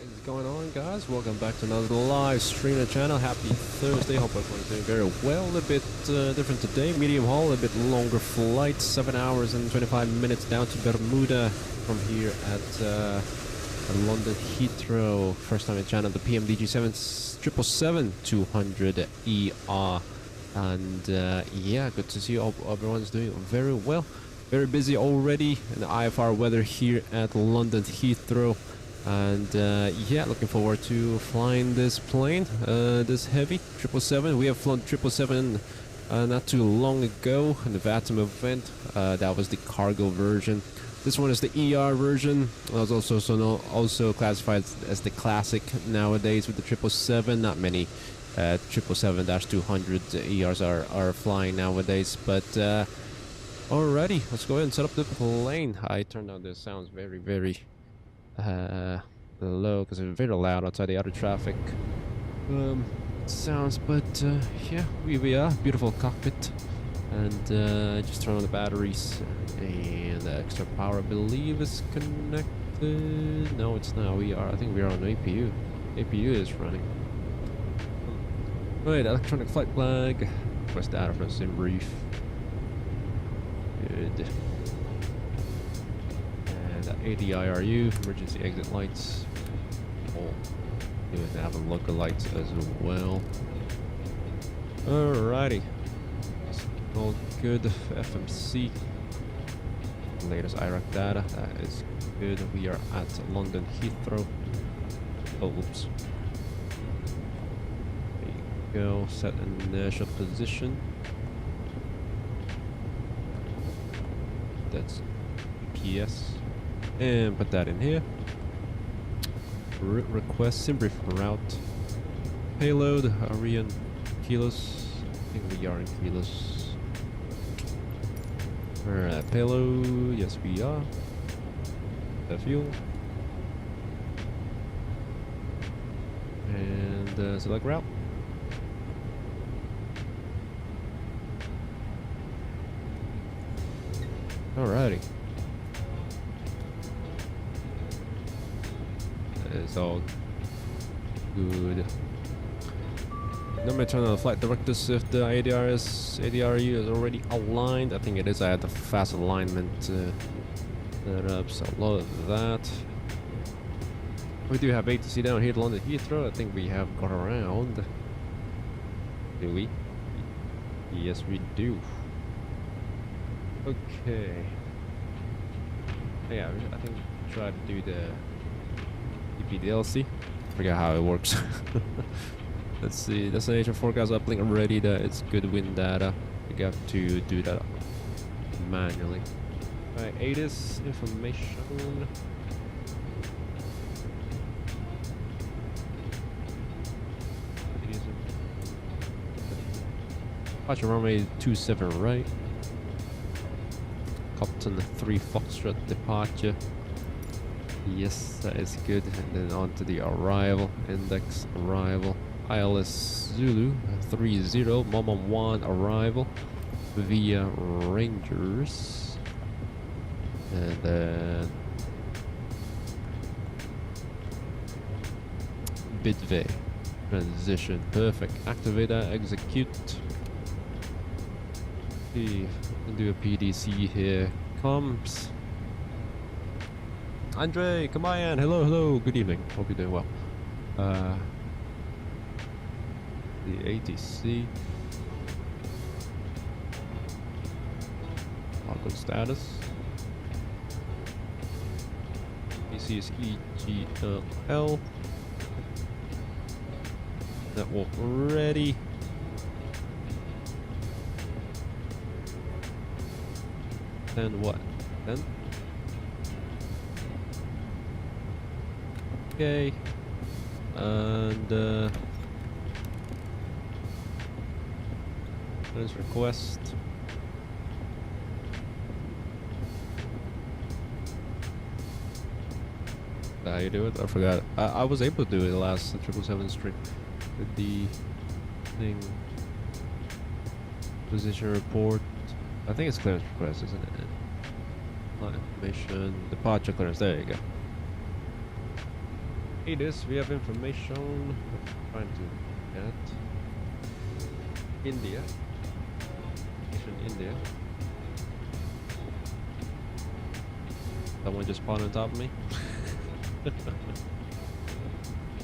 What's going on, guys? Welcome back to another live stream on the channel. Happy Thursday. Hope everyone's doing very well. A little bit different today. Medium haul, a bit longer flight. 7 hours and 25 minutes down to Bermuda from here at London Heathrow. First time in channel, the PMDG B777-200ER. And yeah, good to see everyone's doing very well. Very busy already in the IFR weather here at London Heathrow. And yeah, looking forward to flying this plane, this heavy 777. We have flown 777 not too long ago in the Vatum event. That was the cargo version. This one is the ER version. It was also classified as the classic nowadays with the 777. Not many 777-200ERs are flying nowadays, but alrighty, let's go ahead and set up the plane. I turned down the sounds very low because it's very loud outside the other traffic sounds, but yeah, we are beautiful cockpit, and just turn on the batteries, and the extra power I believe is connected. No, it's not. I think we are on APU. APU is running. Right, electronic flight flag. Request data from sim brief. Good. And ADIRU, emergency exit lights. Oh, good. Have a look at lights as well. Alrighty. All good. FMC. Latest Iraq data. That is good. We are at London Heathrow. Oh, oops. Go set initial position. That's PS, and put that in here. Request sim brief route. Payload. Are we in kilos? I think we are in kilos. Alright, payload. Yes, we are. The fuel. And select route. Alrighty. It's all good. Normally turn on the flight directives if the ADRU is already aligned. I think it is. I had the fast alignment set up, so a lot of that. We do have ATC down here at London Heathrow. I think we have got around. Do we? Yes, we do. Okay. Yeah, I think try to do the EPDLC. Forget how it works. Let's see. Destination forecast uplink already. It's good wind data. We got to do that manually. Alright, ATIS information. Departure runway 27 right. Copton 3 Foxtrot departure. Yes, that is good. And then on to the arrival. Index arrival. ILS Zulu 30 Mama 1 arrival via Rangers. And then Bidvey transition. Perfect. Activate that, execute. See, do a PDC here. Comms. Andre, come on. Hello. Good evening. Hope you're doing well. The ATC. Login status. ATC is EGLL. Network ready. Then what? Then? Okay. And let's request. How you do it? I forgot. I was able to do it the last 777 stream with the thing. Position report. I think it's clearance request, isn't it? Flight information, departure clearance. There you go. It is. We have information. Trying to get India. India. Someone just spawned on top of me.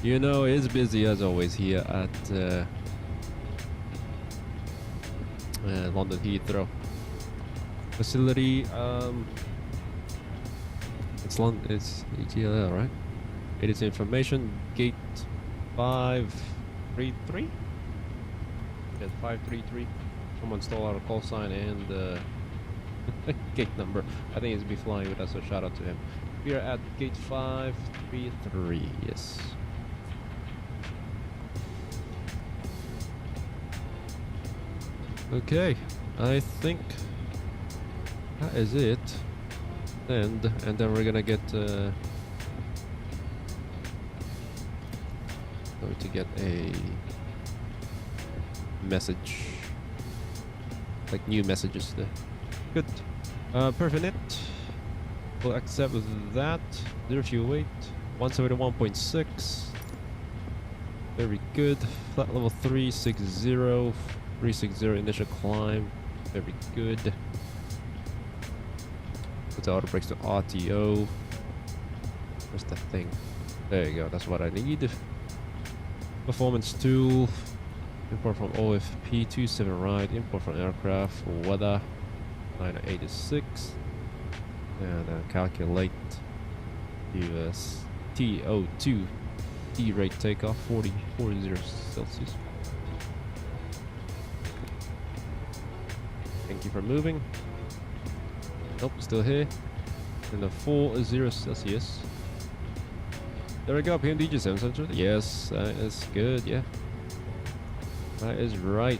You know, it's busy as always here at London Heathrow facility. It's EGLL, right? It is information gate 533. Gate 533. Someone stole our call sign and gate number. I think he's be flying with us, so shout out to him. We are at gate 533. Yes. Okay, I think that is it. And then we're gonna get going to get a message, like new messages there. Good. Perfect. We'll accept that. Zero fuel weight. 171.6. Very good. Flat level 360. 360 initial climb. Very good. Put the auto brakes to RTO. Where's that thing? There you go. That's what I need. Performance tool. Import from OFP 27 right. Import from aircraft. Weather 986. And calculate US TO2 D rate takeoff 40 Celsius. Thank you for moving. Nope, still here. And the 40 Celsius. There we go, PMDG B772. Yes, that is good, yeah. That is right.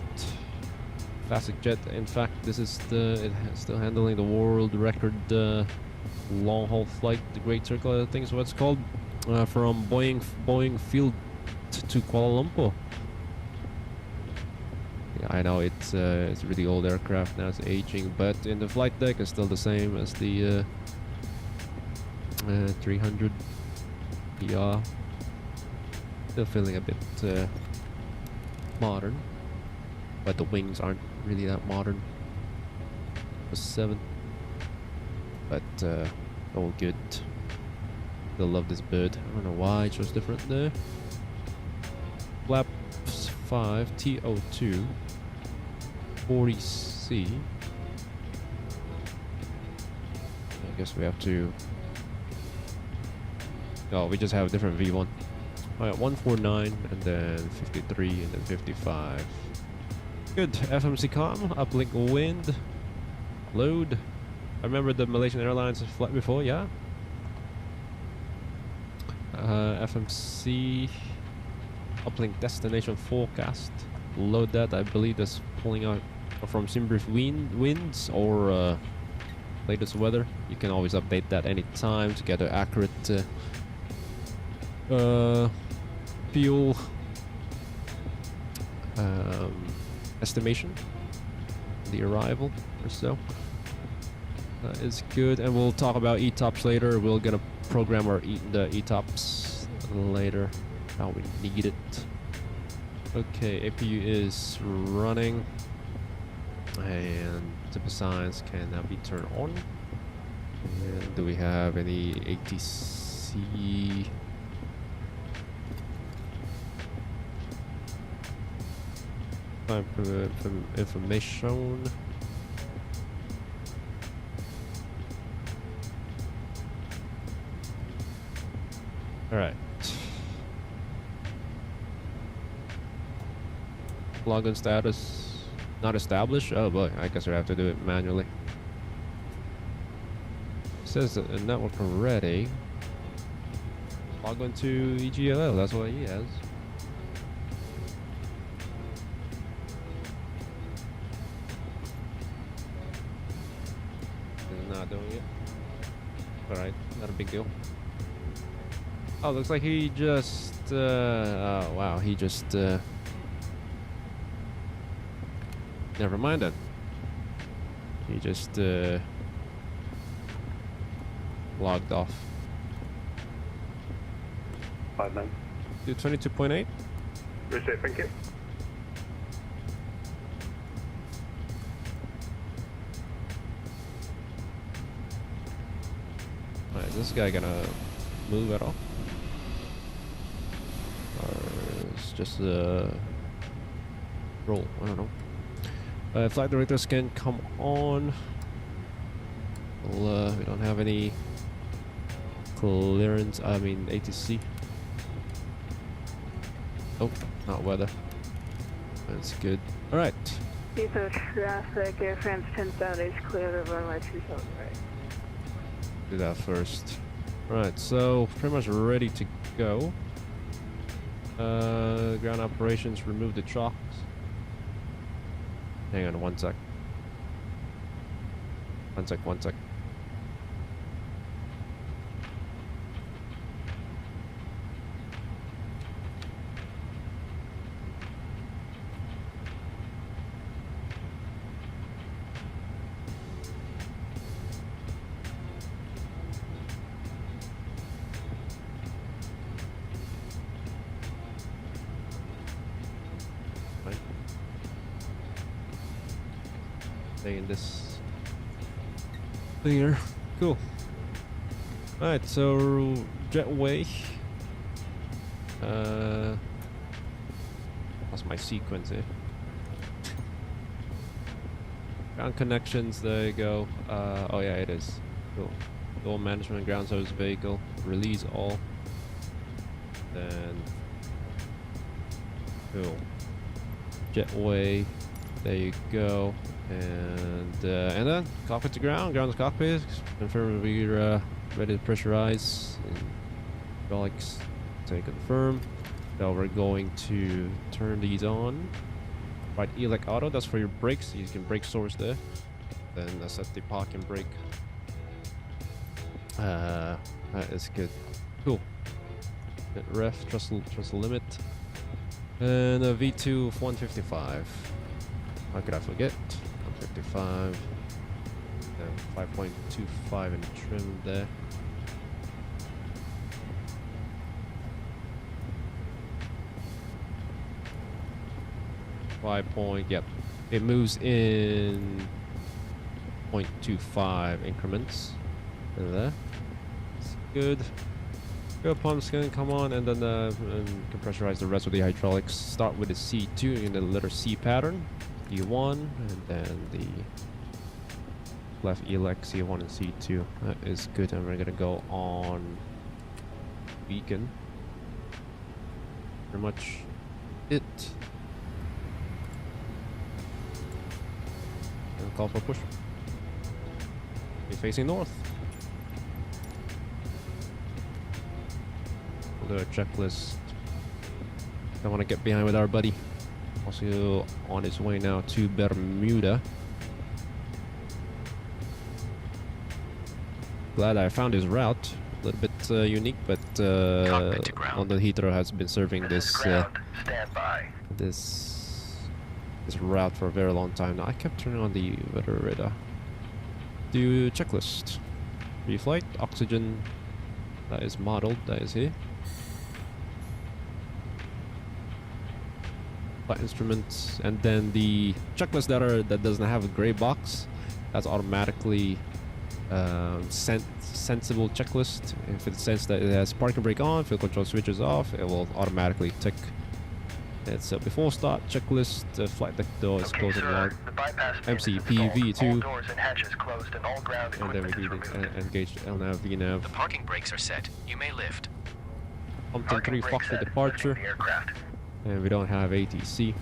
Classic jet. In fact, this is it's still handling the world record long haul flight, the Great Circle, I think is what it's called, from Boeing Field to Kuala Lumpur. Yeah, I know it's a really old aircraft now, it's aging, but in the flight deck it's still the same as the 300ER. Still feeling a bit modern, but the wings aren't really that modern. For 7, but all good. Still love this bird. I don't know why it was different there. Flaps 5 TO2 40C. I guess we have to. Oh, we just have a different V1. Alright, 149 and then 53 and then 55. Good. FMC com, uplink wind, load. I remember the Malaysian Airlines flight before, yeah. FMC uplink destination forecast. Load that. I believe that's pulling out from Simbrief winds or latest weather. You can always update that anytime to get an accurate fuel estimation, the arrival or so. That is good, and we'll talk about ETOPS later. We're gonna program our the ETOPS later, how we need it. Okay, APU is running, and tip signs can now be turned on. And do we have any ATC? Time for information. All right. Login status not established. Oh boy, I guess we have to do it manually. It says that the network ready. Log on to EGLL. That's what he has. Not doing it. Alright, not a big deal. Oh, looks like he just oh wow, he just never mind then. He just logged off. 59. Do 22.8. Appreciate it, thank you. Alright, is this guy gonna move at all? Or it's just a roll? I don't know. Flight directors can come on. Well, we don't have any clearance. I mean ATC. Oh, not weather. That's good. All right. Heathrow traffic, Air France 10,000 is clear of runway 2000 right. Do that first. All right, so pretty much ready to go. Ground operations, remove the chocks. Hang on 1 sec. 1 sec, 1 sec. Stay in this clear. Cool. Alright, so jetway. That's my sequence here. Ground connections, there you go. Oh yeah, it is. Cool. Dual management ground service vehicle. Release all. Then cool. Jetway. There you go. And then cockpit to ground, ground to cockpit. Confirm we're ready to pressurize. Hydraulics, say confirm. Now we're going to turn these on. Right, EGLL auto. That's for your brakes. You can brake source there. Then set the parking brake. That is good. Cool. Get ref, throttle limit, and a V2 of 155. How could I forget? 155. And 5.25 in trim there. Yep. It moves in 0.25 increments. There. It's good. Fuel pumps can come on, and then and can pressurize the rest of the hydraulics. Start with the C2 in the letter C pattern. E1, and then the left EGLL C1 and C2. That is good, and we're gonna go on beacon. Pretty much it. And call for push. Be facing north. We'll do a checklist. Don't want to get behind with our buddy. Also on his way now to Bermuda. Glad I found his route. A little bit unique, but London Heathrow has been serving this this route for a very long time now. I kept turning on the weather radar. Do checklist. Pre-flight oxygen. That is modeled. That is here. Flight instruments, and then the checklist that doesn't have a gray box. That's automatically sensible checklist. If it says that it has parking brake on, fuel control switches off, it will automatically tick. It's before start checklist. Flight deck door is closed and locked. MCP V2. And then we do the engage LNAV VNAV. The parking brakes are set. You may lift. Pumpton 3 Foxtrot departure. And we don't have ATC.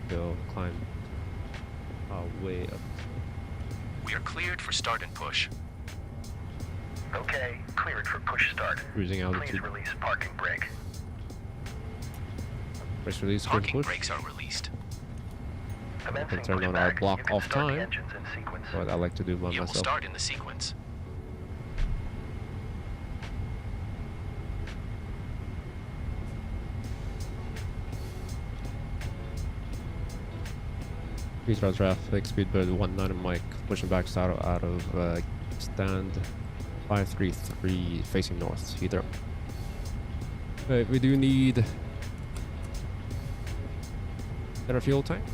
Go climb our way up. We are cleared for start and push. Okay, cleared for push start. Cruising altitude. Please release parking brake. Press release, Parking push. brakes are released. I can turn on our block off time. What I like to do by You will myself. start in the sequence. Heathrow traffic, speedbird 19 Mike, pushing back out of stand 533 facing north, Heathrow. Right, we do need better fuel tanks.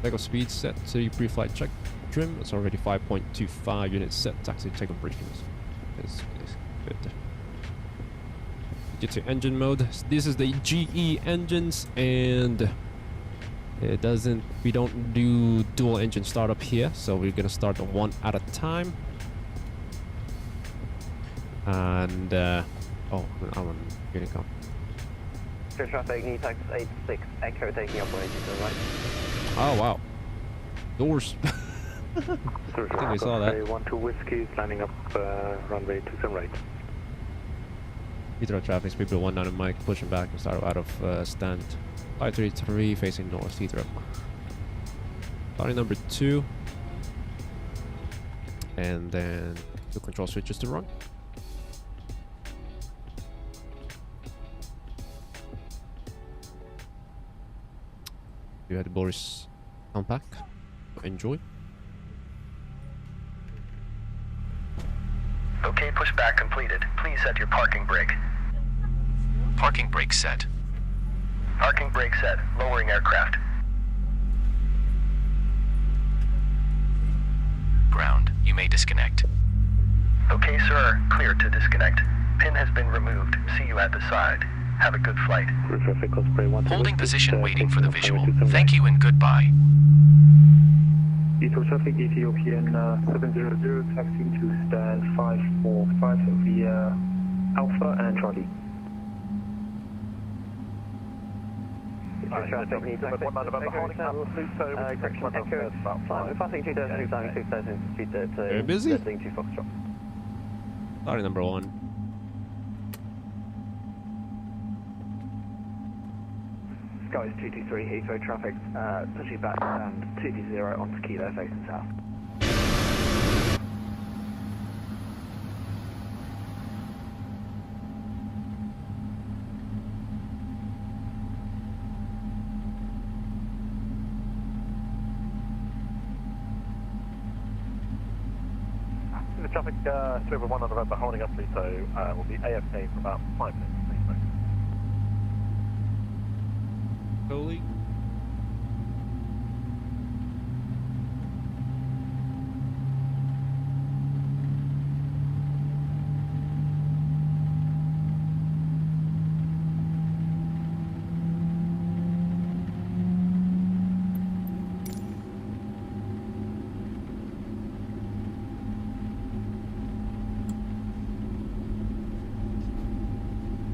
Takeoff speed set to pre-flight check trim. It's already 5.25 units set. Taxi takeoff briefings. It's good. Get to engine mode. This is the GE engines, and it doesn't. We don't do dual engine startup here, so we're gonna start one at a time. And oh, I'm getting come. Clear traffic, new tax 86 Echo taking up on 80 to the right. Oh wow, doors. I think we saw that. 12 Whiskey, landing up runway 27 right. Heathrow traffic, speed 19 Mike, pushing back and start out of stand. 533 facing north, Heathrow. Starting number 2. And then the control switches to run. You had Boris unpack. Enjoy. Okay, pushback completed. Please set your parking brake. Parking brake set. Parking brake set. Lowering aircraft. Ground. You may disconnect. Okay, sir. Clear to disconnect. Pin has been removed. See you at the side. Have a good flight. Traffic Osprey 12 Holding Whiskey, position waiting for the taking visual. up runway 27 Thank you and goodbye. Heathrow traffic, Ethiopian 700, taxiing to stand 545 via Alpha and Charlie. Traffic, new tax 86 Echo, passing 2000, landing 6000, speed to Very busy. 2 Foxtrot. Starting number 1. Skies 223 Heathrow traffic, pushing back and 220 onto Kilo facing south. The traffic over 1 on November holding up, please, so we'll be AFK for about 5 minutes. Slowly.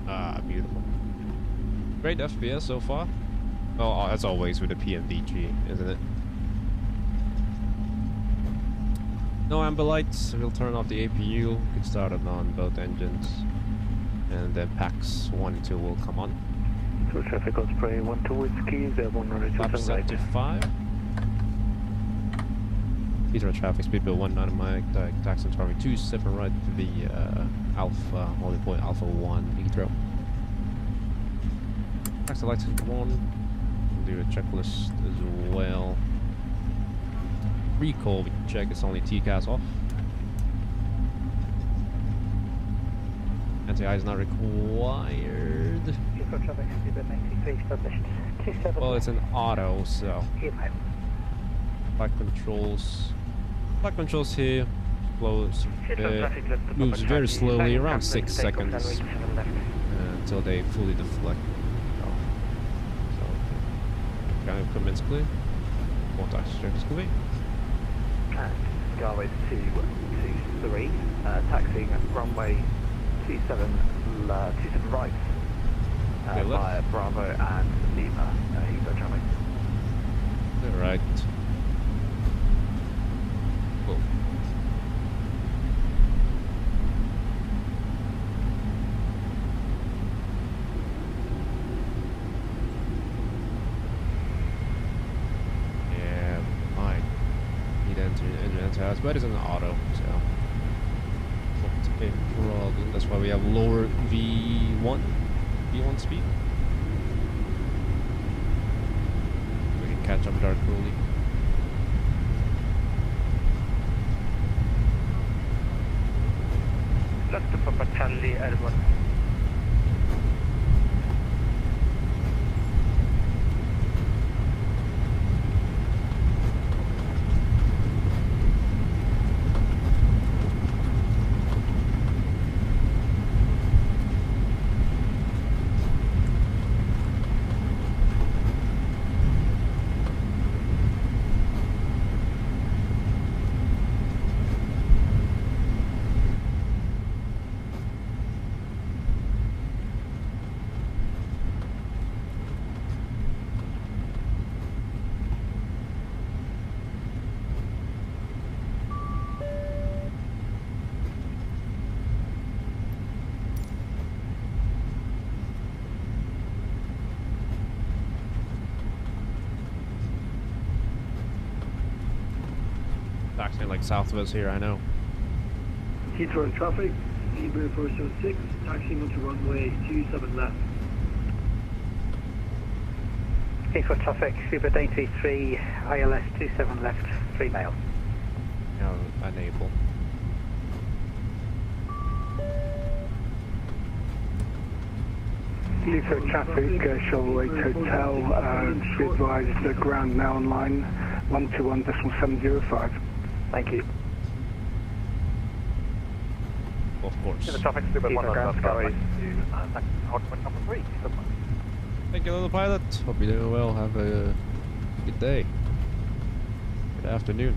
Ah, beautiful. Great FPS so far. Oh, as always with the PMDG, isn't it? No amber lights. We'll turn off the APU. Get started on both engines, and then packs 1 and 2 will come on. So traffic Osprey 12 Whiskey, 100 Lap 75. Heathrow traffic, speed bill 19 Mike, taxi and target 27 right to the Alpha, holding point Alpha 1, Heathrow. Taxi lights can come on. Do a checklist as well. Recall, we can check, it's only TCAS off. Anti-eye is not required. Heathrow traffic, speed 93 established. 27. Well, it's an auto, so. Flight controls here. Flows, moves very slowly, around 6 seconds, until they fully deflect. Ground equipment's clear. Contact strength is clear. And Skyways 223, taxiing runway 27 right via Bravo and Lima, Heathrow traffic. Right. Cool. Engine but it's an auto, so not a problem. That's why we have lower V1 speed. We can catch up dark early. Left to Papa Charlie L1. Something like Southwest here, I know. Heathrow traffic, Zebra 406, taxiing onto runway 27 left. Heathrow traffic, Super Dainty 3, ILS 27 left, 3 male. No, unable. Heathrow traffic, Shoalway Hotel, be advised the ground now on line 121.705. Thank you. Of course. Heathrow traffic, Super Heathrow ground Skyways number 3. Thank you, little pilot. Hope you're doing well. Have a good day. Good afternoon.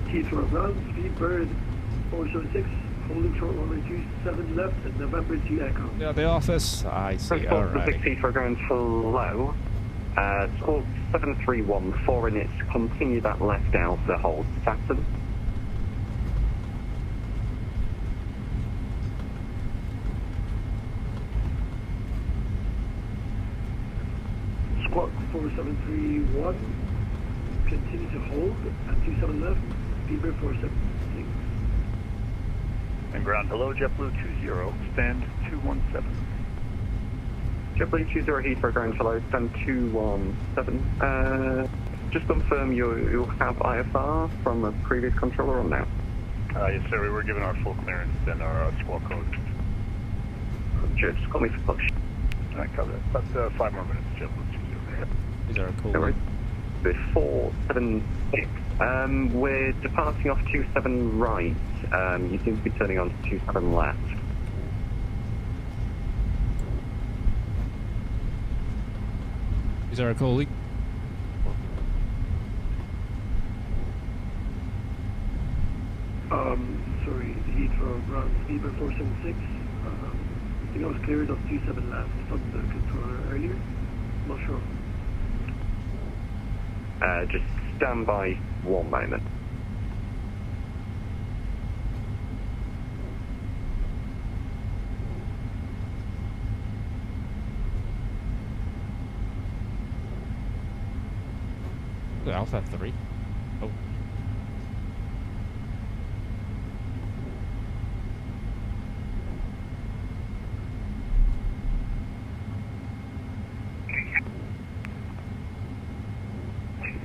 Heathrow ground, Speedbird 406, holding short runway 27 left at November G Echo. Yeah, the office. I see. All right. Heathrow going slow. Score 731, 4 in it. Continue that left Alpha hold. Saturn. Squawk 4731, continue to hold at 27 left, Speedbird 476. And ground, hello, JetBlue 20, stand 217. JetBlue 20 Heathrow going hello, stand 217. Just confirm you'll have IFR from a previous controller or now? Yes, sir, we were given our full clearance and our squawk code. Just call me for push. I cover that. About 5 more minutes, JetBlue 20. These are cool. No worries. Before 76, we're departing off 27 right. You seem to be turning on to 27 left. These are a colleague. Sorry, Heathrow ground, Speedbird 476. I think I was cleared of 27 left from the controller earlier. Not sure. Just stand by 1 moment. Alpha 3. Oh.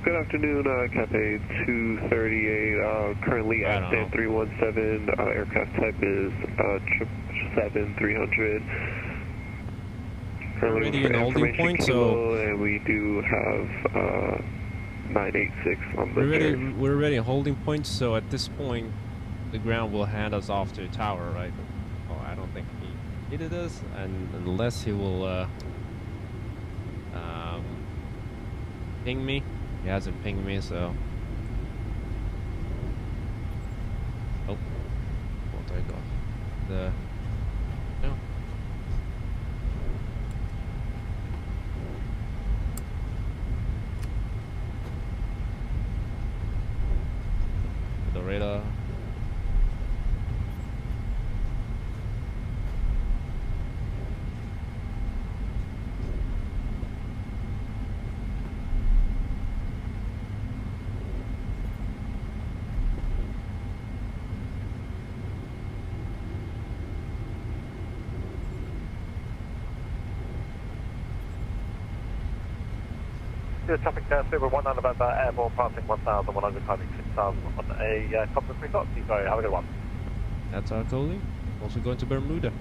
Good afternoon, Cafe 238, currently at stand 317, aircraft type is 777-300. Already in holding point, so... And we do have 986 on the We're already in holding point, so at this point, the ground will hand us off to the tower, right? Oh, I don't think he needed us, and unless he will ping me. He hasn't pinged me, so... Oh. Won't take off. No. The radar. Traffic Super 19 November, airborne passing 1,100, climbing 6,000 on a Copper 3 Fox. Sorry, have a good one. That's our colleague. Also going to Bermuda.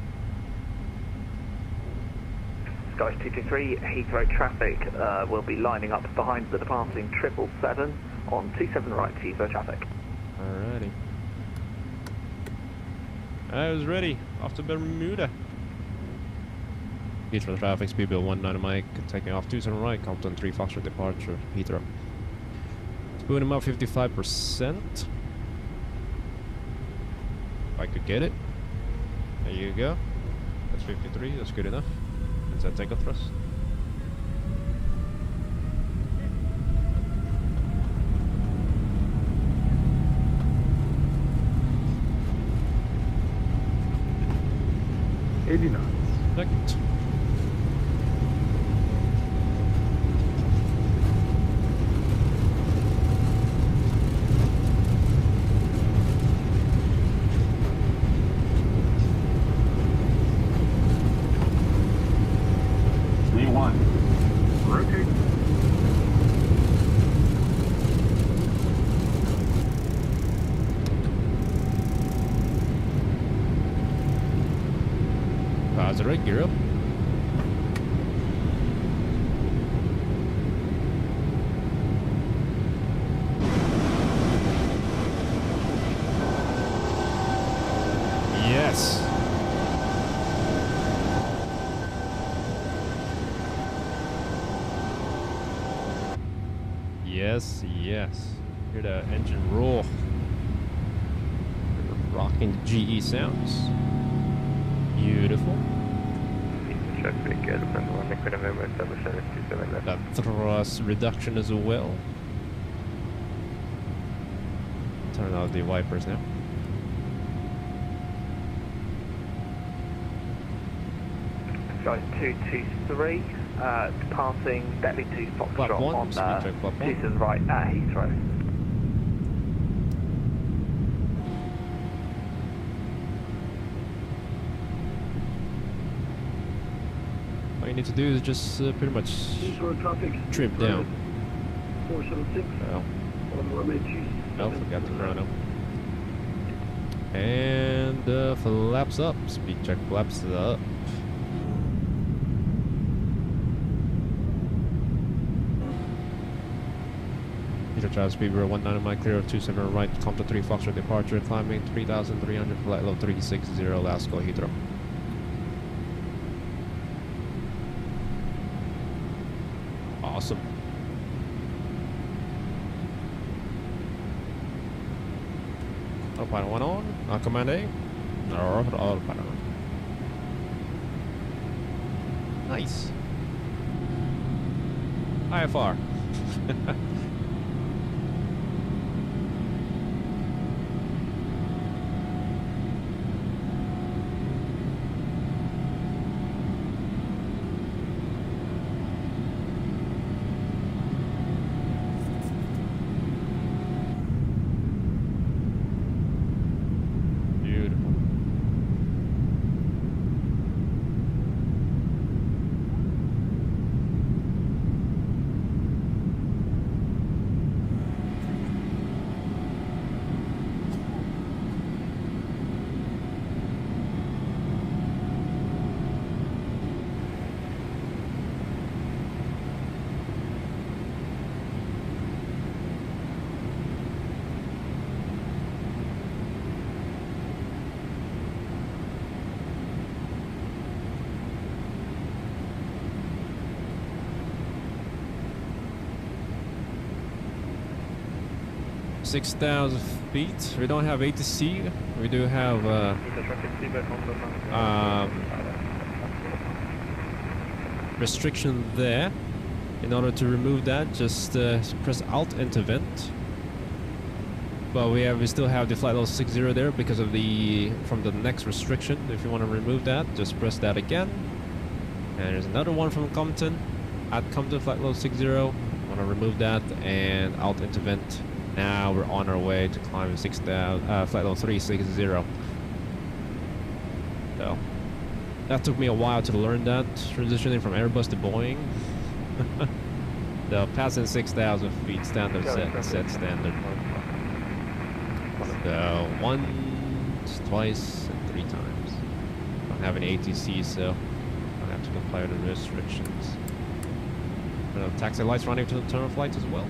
Skies 223, Heathrow traffic will be lining up behind the departing 777 on 27 right, Heathrow traffic. Alrighty. I was ready. Off to Bermuda. Heathrow traffic, speedbill 19 Mike, taking off 27 right, Compton 3 Foxtrot departure, Heathrow. Spoon him up 55%. If I could get it. There you go. That's 53, that's good enough. Is that takeoff thrust? 80 knots. Perfect. Rotate. Positive, gear up. Yes. Yes, yes. Hear the engine roar. Rocking the GE sounds. Beautiful. That thrust reduction as well. Turn off the wipers now. Guys, 223, departing Delhi to Foxtrot Flap one, on speed check, flap one. Season right at Heathrow. All you need to do is just pretty much Heathrow traffic. trim down. 476. Oh, On runway 27. no, forgot the chrono. And flaps up. Speed check, flaps up. Travel speed, we're 19 mile clear of 27 right, Compton 3 Foxtrot departure, climbing 3,300, flight level 360, last call Heathrow. Awesome. Autopilot 1 on, command A, autopilot on. Nice. IFR. .6,000 feet. We don't have ATC. We do have restriction there. In order to remove that, just press Alt Enter Vent. But we still have the flight level 60 there because of from the next restriction. If you want to remove that, just press that again. And there's another one from Compton at Compton flight level 60. Want to remove that and Alt Enter Vent. Now we're on our way to climb 6,000, flight level 360. So that took me a while to learn that, transitioning from Airbus to Boeing. So passing 6,000 feet standard set standard. So once, twice, and 3 times. Don't have any ATC, so I have to comply with the restrictions. Taxi lights running to the terminal flights as well.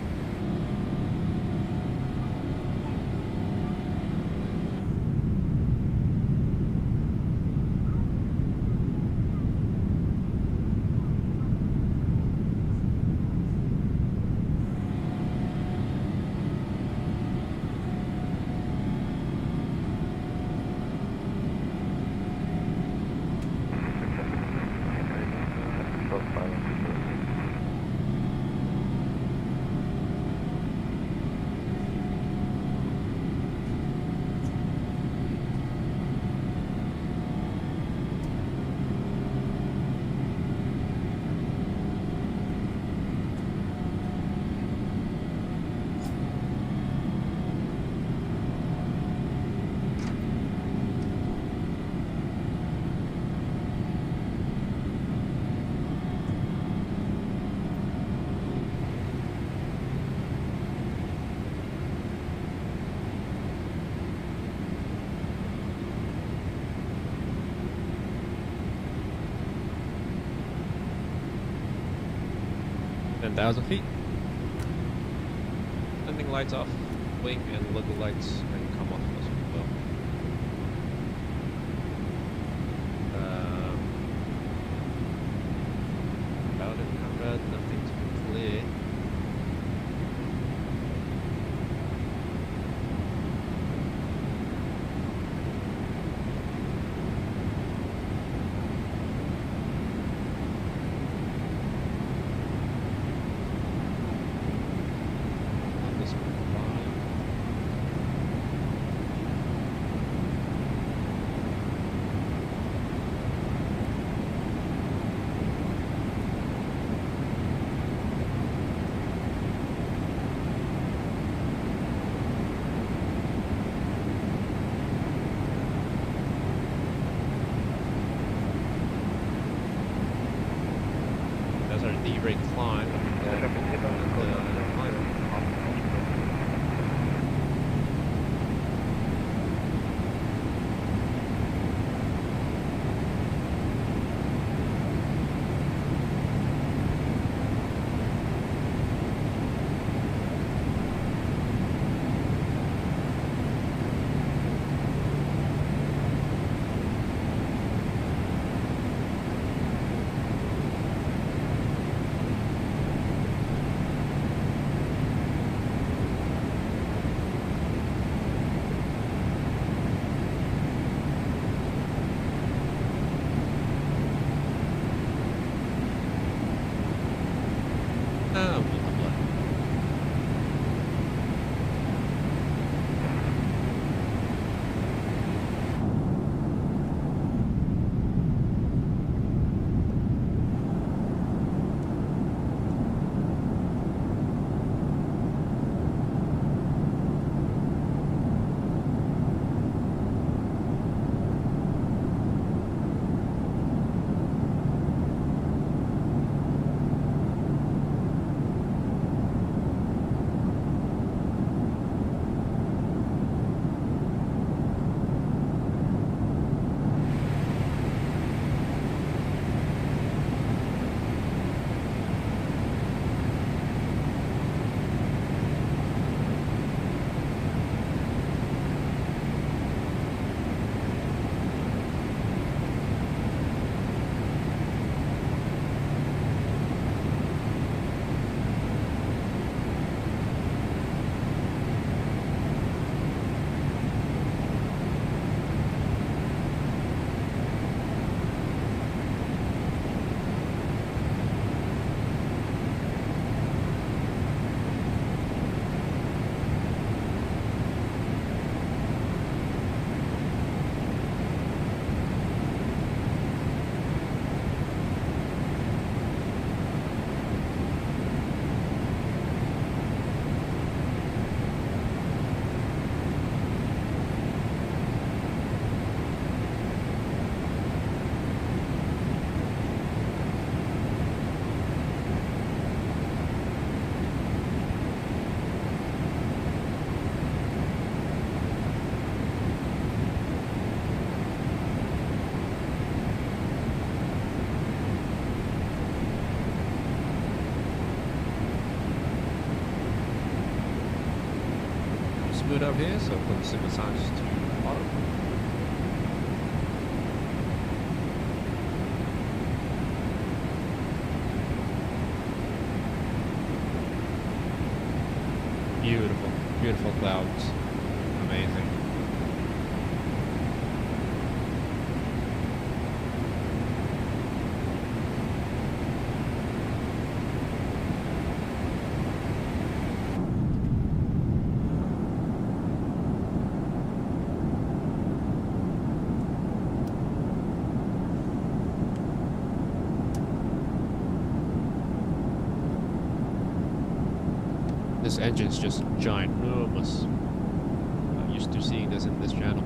10,000 feet. Landing lights off, wing and local lights can come off as well. About it, combat, nothing to be clear. D-rate climb. Smooth up here, so put the sim massage to auto. Beautiful, beautiful clouds. Amazing. This engine's just ginormous. I'm used to seeing this in this channel.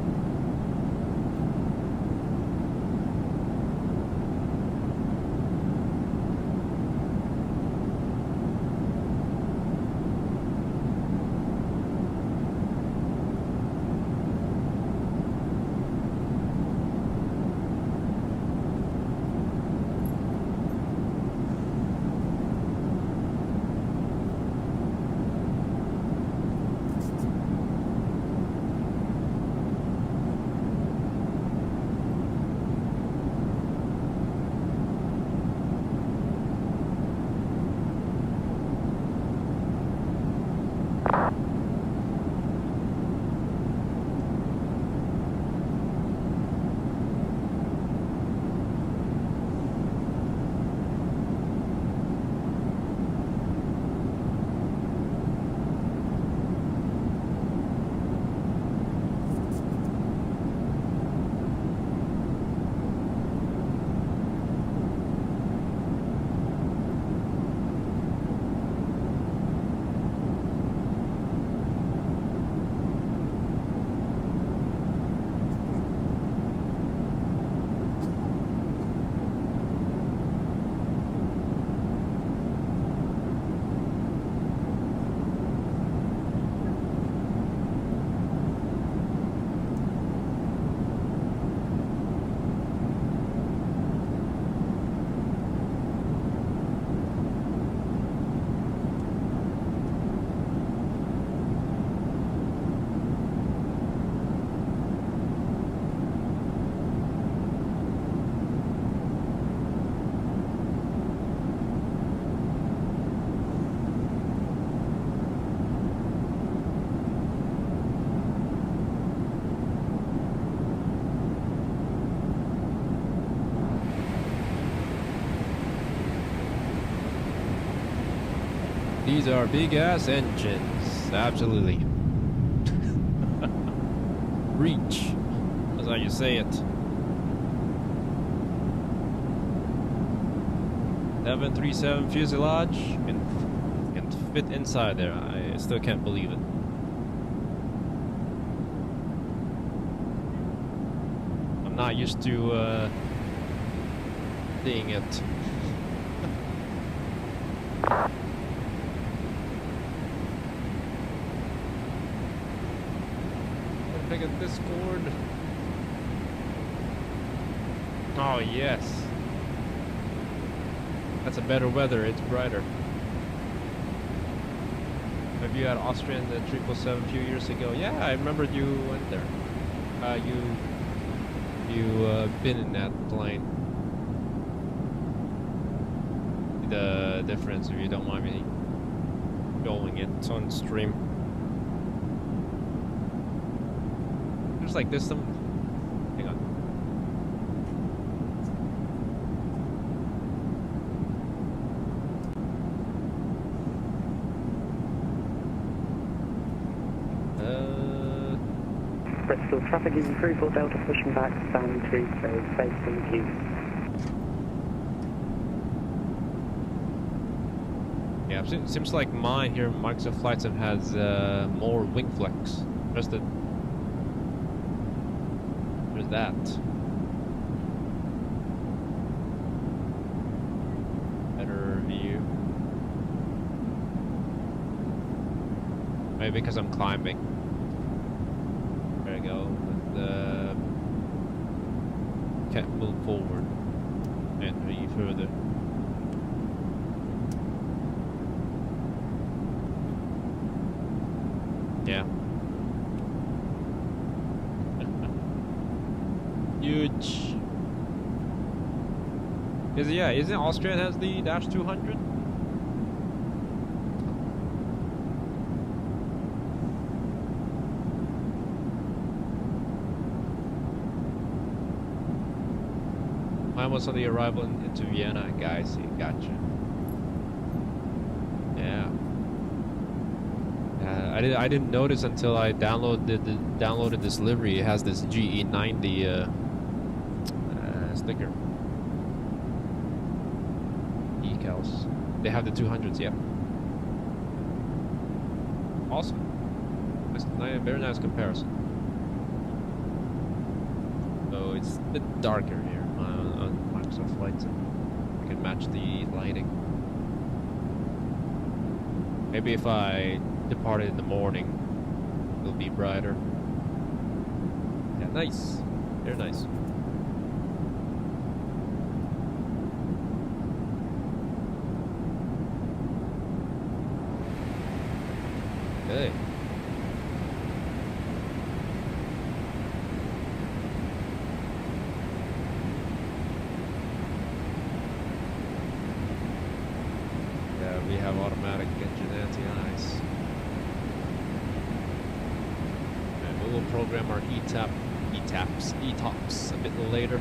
These are big ass engines. Absolutely. Reach. That's how you say it. 737 fuselage can fit inside there. I still can't believe it. I'm not used to seeing it. Pick a Discord. Oh yes. That's a better weather, it's brighter. Have you had Austrian 777 a few years ago? Yeah, I remember you went there. You been in that plane. The difference, if you don't mind me showing it on stream. There's like this some. Hang on. Bristol traffic is through for Delta pushing back down to facing you. Yeah, seems like mine here, Microsoft Flight Sim has more wing flex. There's that. Better view. Maybe because I'm climbing. There you go. Can't move forward any further. Yeah. Huge. Isn't Austrian has the Dash 200? Mine was on the arrival into Vienna, guys. Gotcha. Yeah. I didn't notice until I downloaded this livery. It has this GE90 sticker. Decals. They have the 200s, yeah. Awesome. Very nice comparison. So it's a bit darker here on Microsoft Flight Sim. I can match the lighting. Maybe if I departed in the morning, it'll be brighter. Yeah, nice. Very nice. Okay. Yeah, we have automatic engine anti-ice. And we will program our ETOPS a bit later.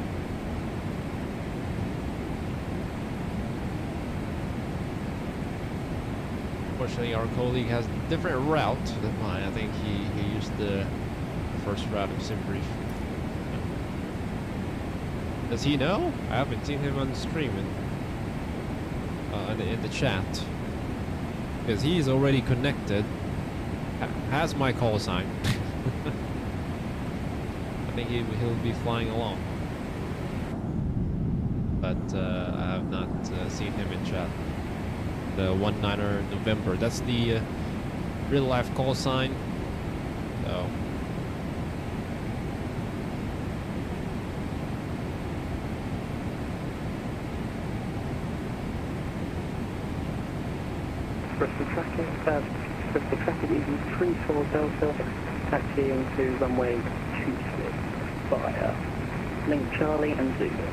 Unfortunately, our colleague has a different route than mine. I think he used the first route of SimBrief. Does he know? I haven't seen him on the stream in the chat. Because he's already connected. Has my call sign. I think he'll be flying along. But I have not seen him in chat. The 19er November. That's the real life call sign. So Bristol traffic is 34 Delta, taxiing to runway 26 via Link Charlie and Zulu.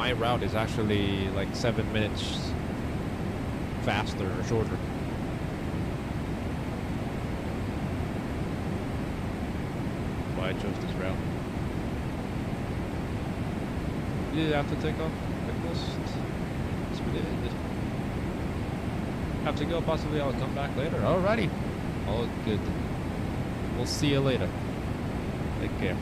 my route is actually like 7 minutes faster or shorter. Why I chose this route. Did you have to take off? Yes, we did. Have to go, possibly I'll come back later. Alrighty. All good. We'll see you later. Take care.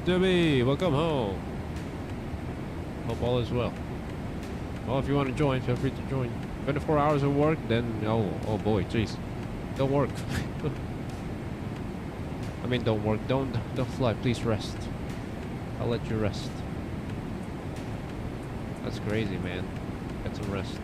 Debbie, welcome home. Hope all is well. Well, if you want to join, feel free to join. 24 hours of work, then oh boy, jeez, don't work. I mean, don't work. Don't fly. Please rest. I'll let you rest. That's crazy, man. Get some rest.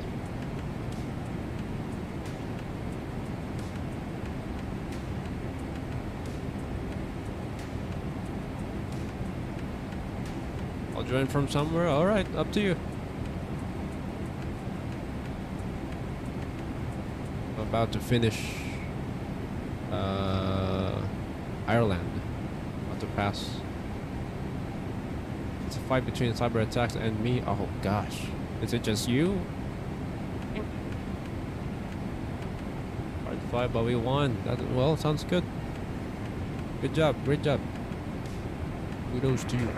I'll join from somewhere. All right, up to you. I'm about to finish Ireland. About to pass. It's a fight between cyber attacks and me. Oh gosh, is it just you? Hard to fight, but we won. That, well, sounds good. Good job, great job. Kudos to you.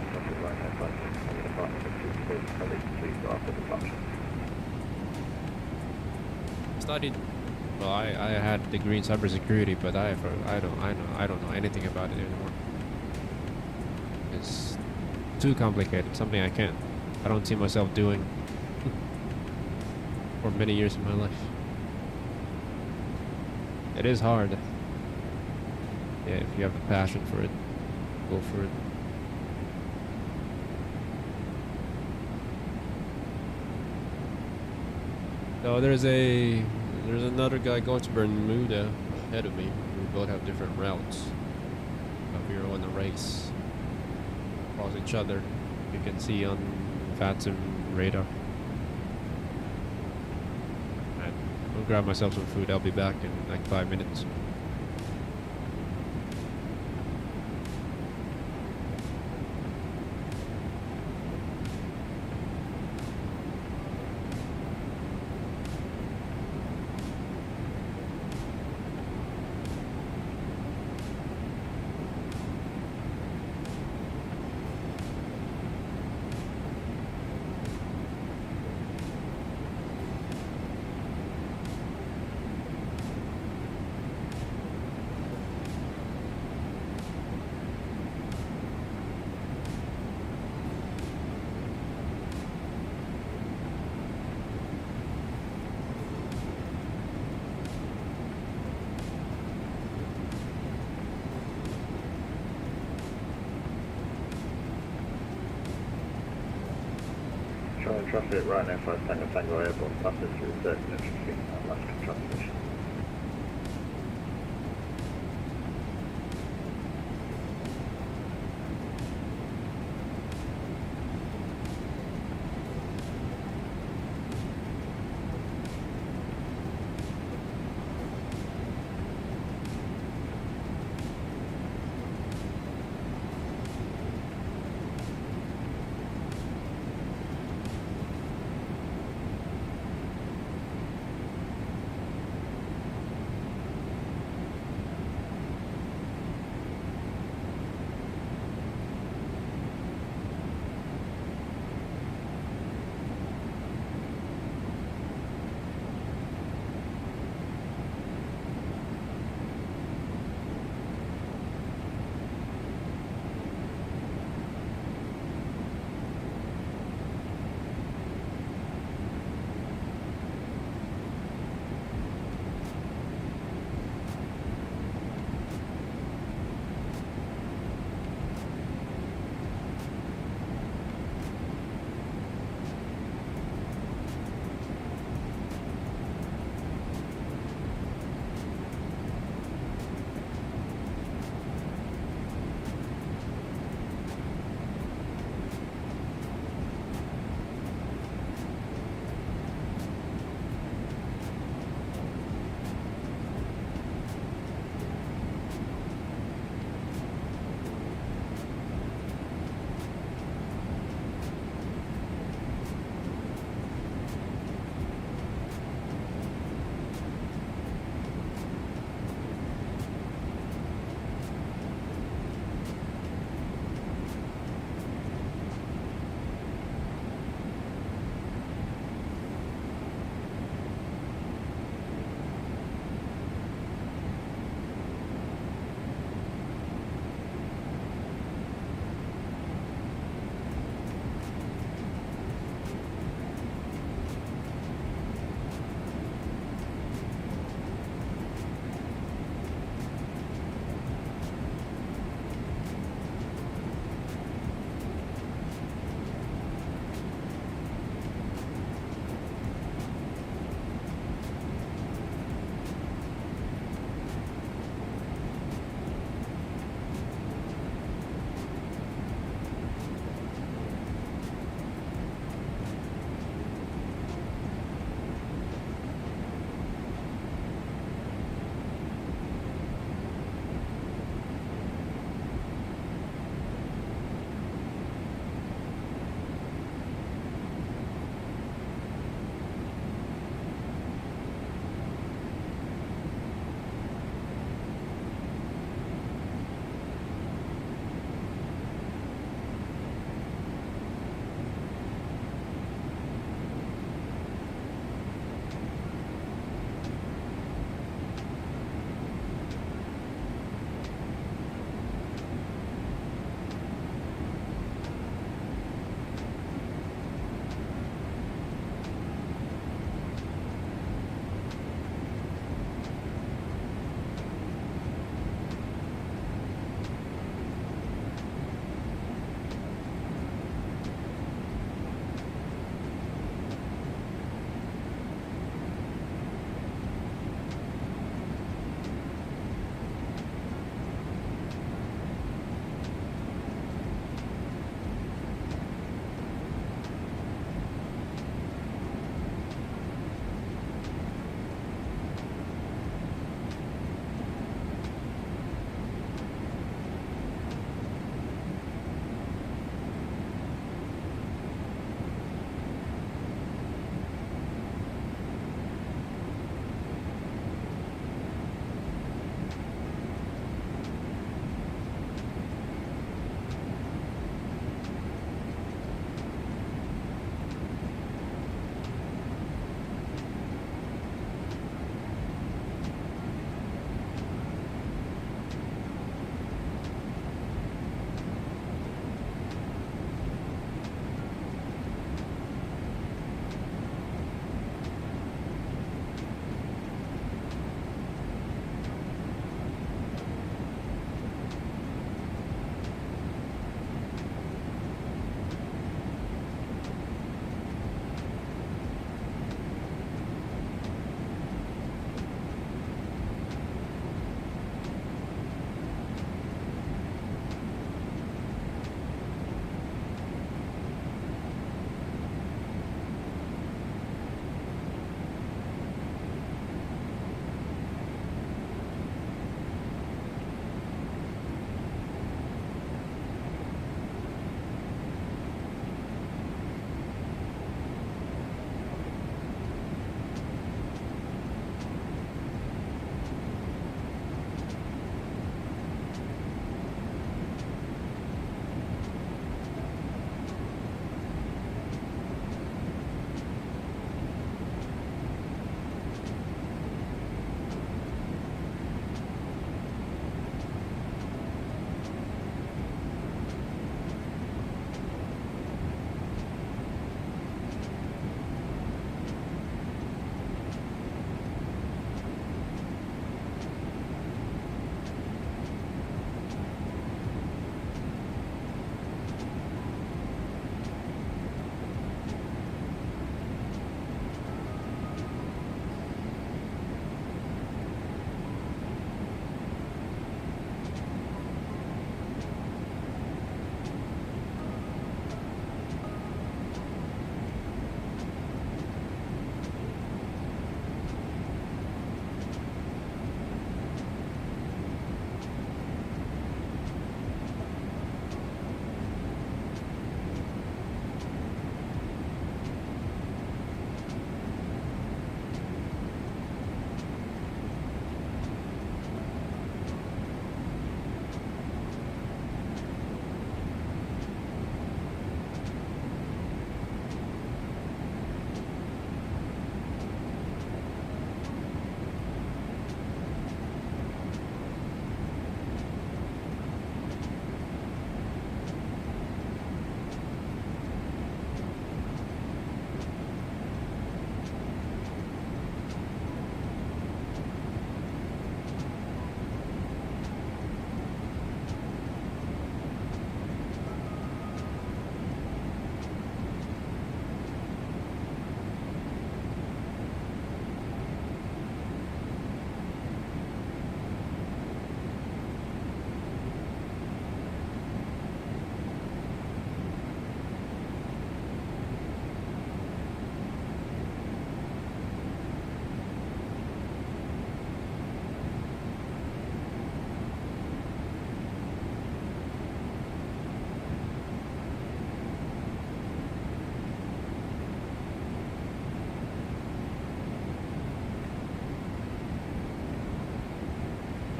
Studied. Well, I had a degree in cybersecurity, but I don't know anything about it anymore. It's too complicated. Something I don't see myself doing for many years of my life. It is hard. Yeah, if you have a passion for it, go for it. So there's another guy going to Bermuda ahead of me. We both have different routes. But we're on a race across each other. You can see on Phantom radar. And I'll grab myself some food. I'll be back in like 5 minutes. Traffic right now, 5 Tango Airborne, passes through 30 minutes from last transmission.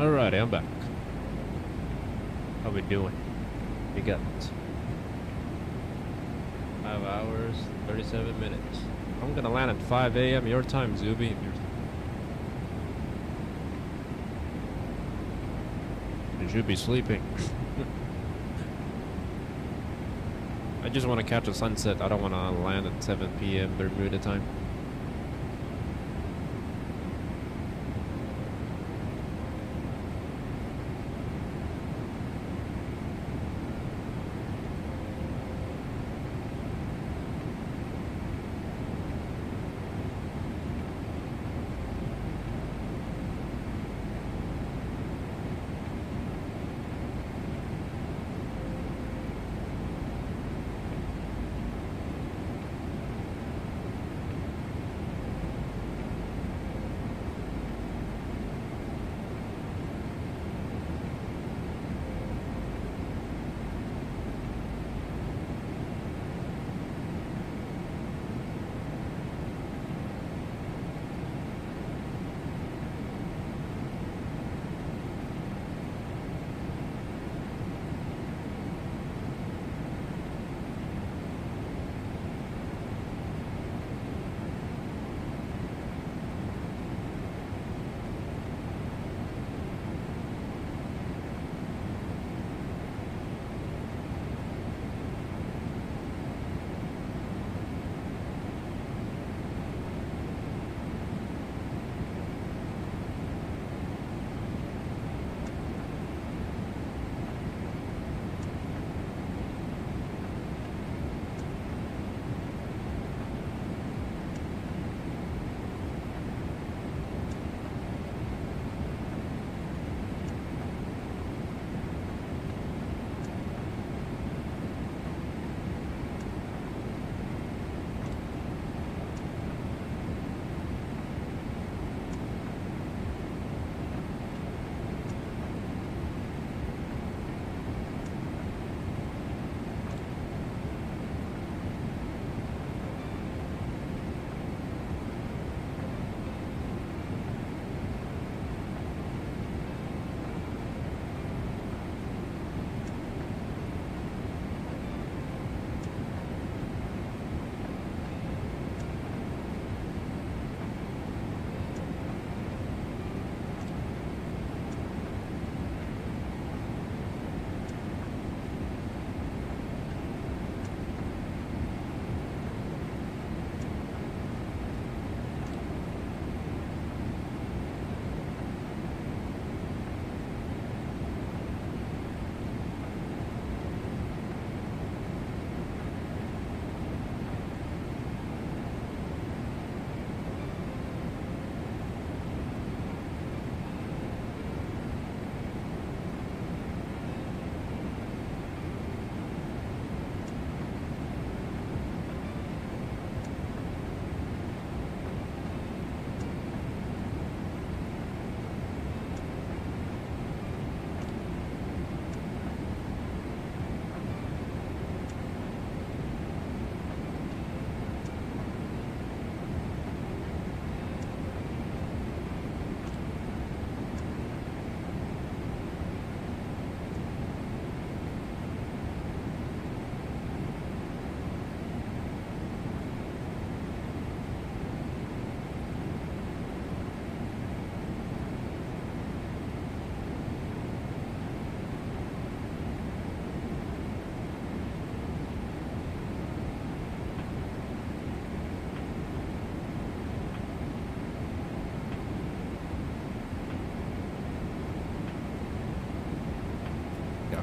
Alrighty, I'm back. How we doing? We got 5 hours, 37 minutes. I'm gonna land at 5 a.m. your time, Zuby. You should be sleeping. I just want to catch a sunset. I don't want to land at 7 p.m. Bermuda time.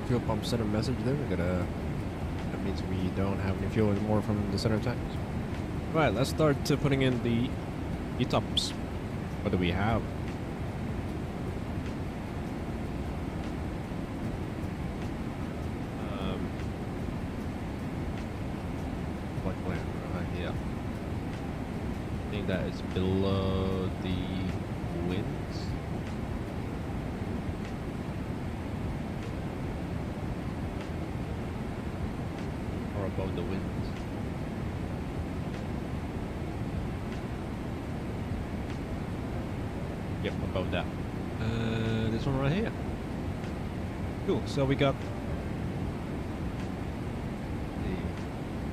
Fuel pump sent a message there. That means we don't have any fuel anymore from the center tanks. Right, let's start putting in the E-tops. What do we have? What plan? Yeah. I think that is below the winds. Above the winds. Yep, above that. This one right here. Cool. So we got.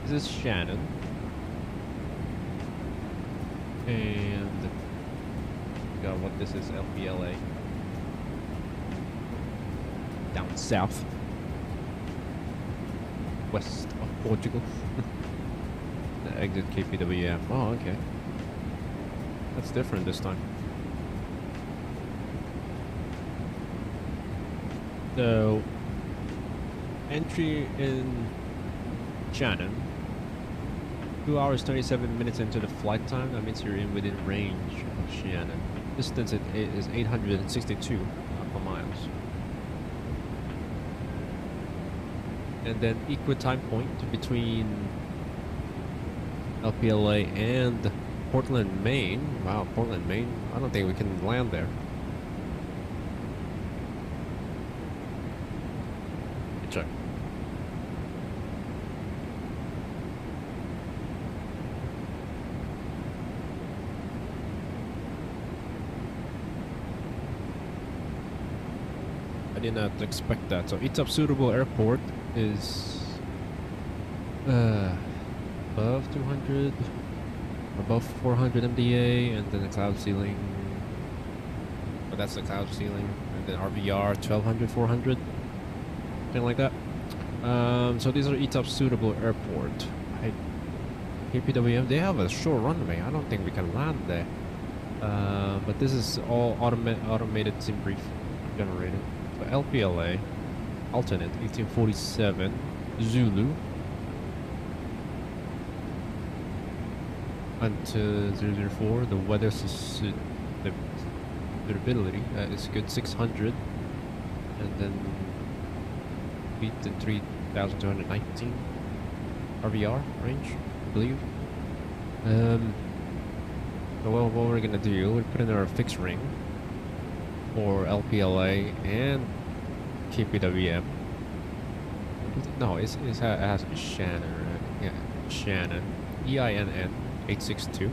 This is Shannon. And we got what this is, LPLA. Down south. West of Portugal. The exit KPWM. Oh, okay. That's different this time. So, entry in Shannon. 2 hours 27 minutes into the flight time. That means you're within range of Shannon. Distance is 862 miles. And then equal time point between LPLA and Portland, Maine. Wow, Portland, Maine. I don't think we can land there. Check. I did not expect that. So Itap suitable airport is above 200, above 400 MDA, and then the cloud ceiling. Oh, that's the cloud ceiling, and then RVR 1200, 400, something like that. So these are Itap suitable airport. KPWM, they have a short runway. I don't think we can land there. But this is all automated sim brief generated. So LPLA, alternate 1847, Zulu. Until 004, the weather suitability is good 600, and then beat the 3219 RVR range, I believe. So what we're gonna do, we're putting our fixed ring for LPLA and KPWM. No, it has Shannon, right? Yeah, Shannon, EINN 862.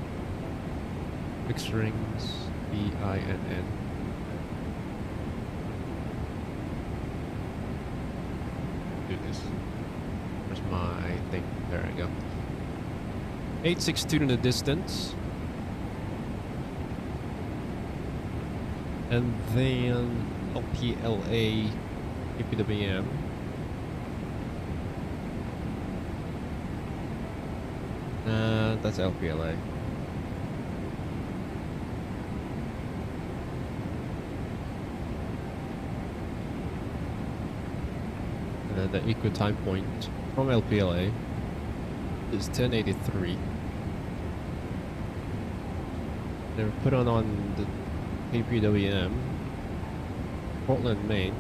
Fixed rings, EINN. Do this. Where's my thing? There I go. 862 in the distance. And then LPLA, KPWM. That's LPLA. And then the equal time point from LPLA is 1083. Then we put on the KPWM, Portland, Maine.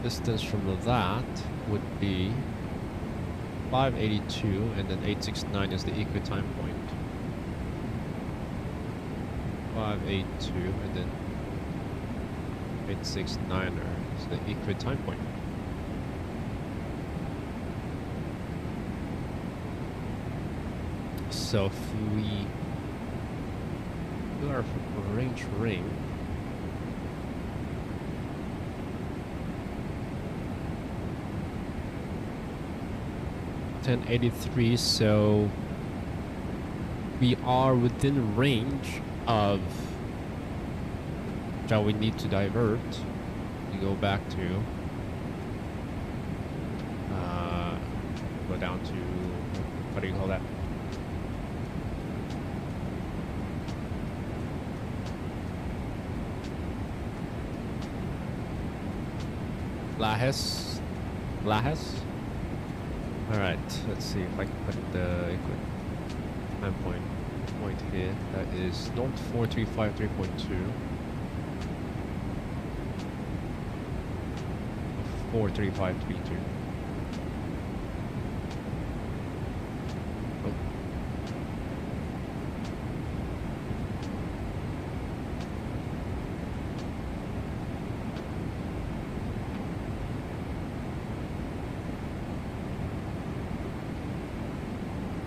Distance from that would be 582, and then 869 is the equal time point. 582, and then 869 is the equal time point. So if we do our range ring, .1083, so we are within range of, shall we need to divert? We go back to go down to, what do you call that? Lajes. All right, let's see if I can put the equal time point here. That is North 4353.2. 43532. Oh.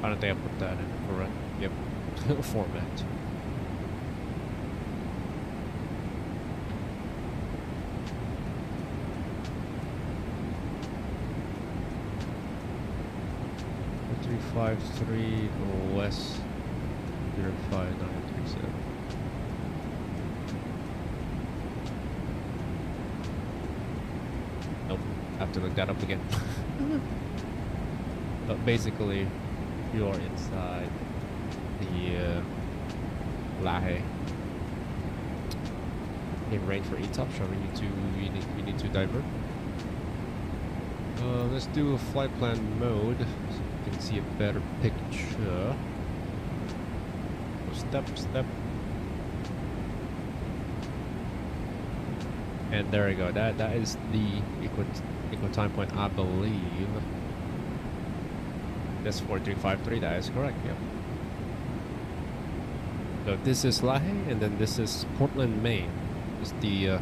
I don't think I put that in the correct, yep, format. 253 West 05937. Nope, have to look that up again. But basically, you're inside the Lahe in range for ETOP, so we need to divert. Let's do a flight plan mode so you can see a better picture. So step. And there we go. That is the equal time point, I believe. That's 4353. That is correct. Yep. So this is Lahe, and then this is Portland, Maine. Is the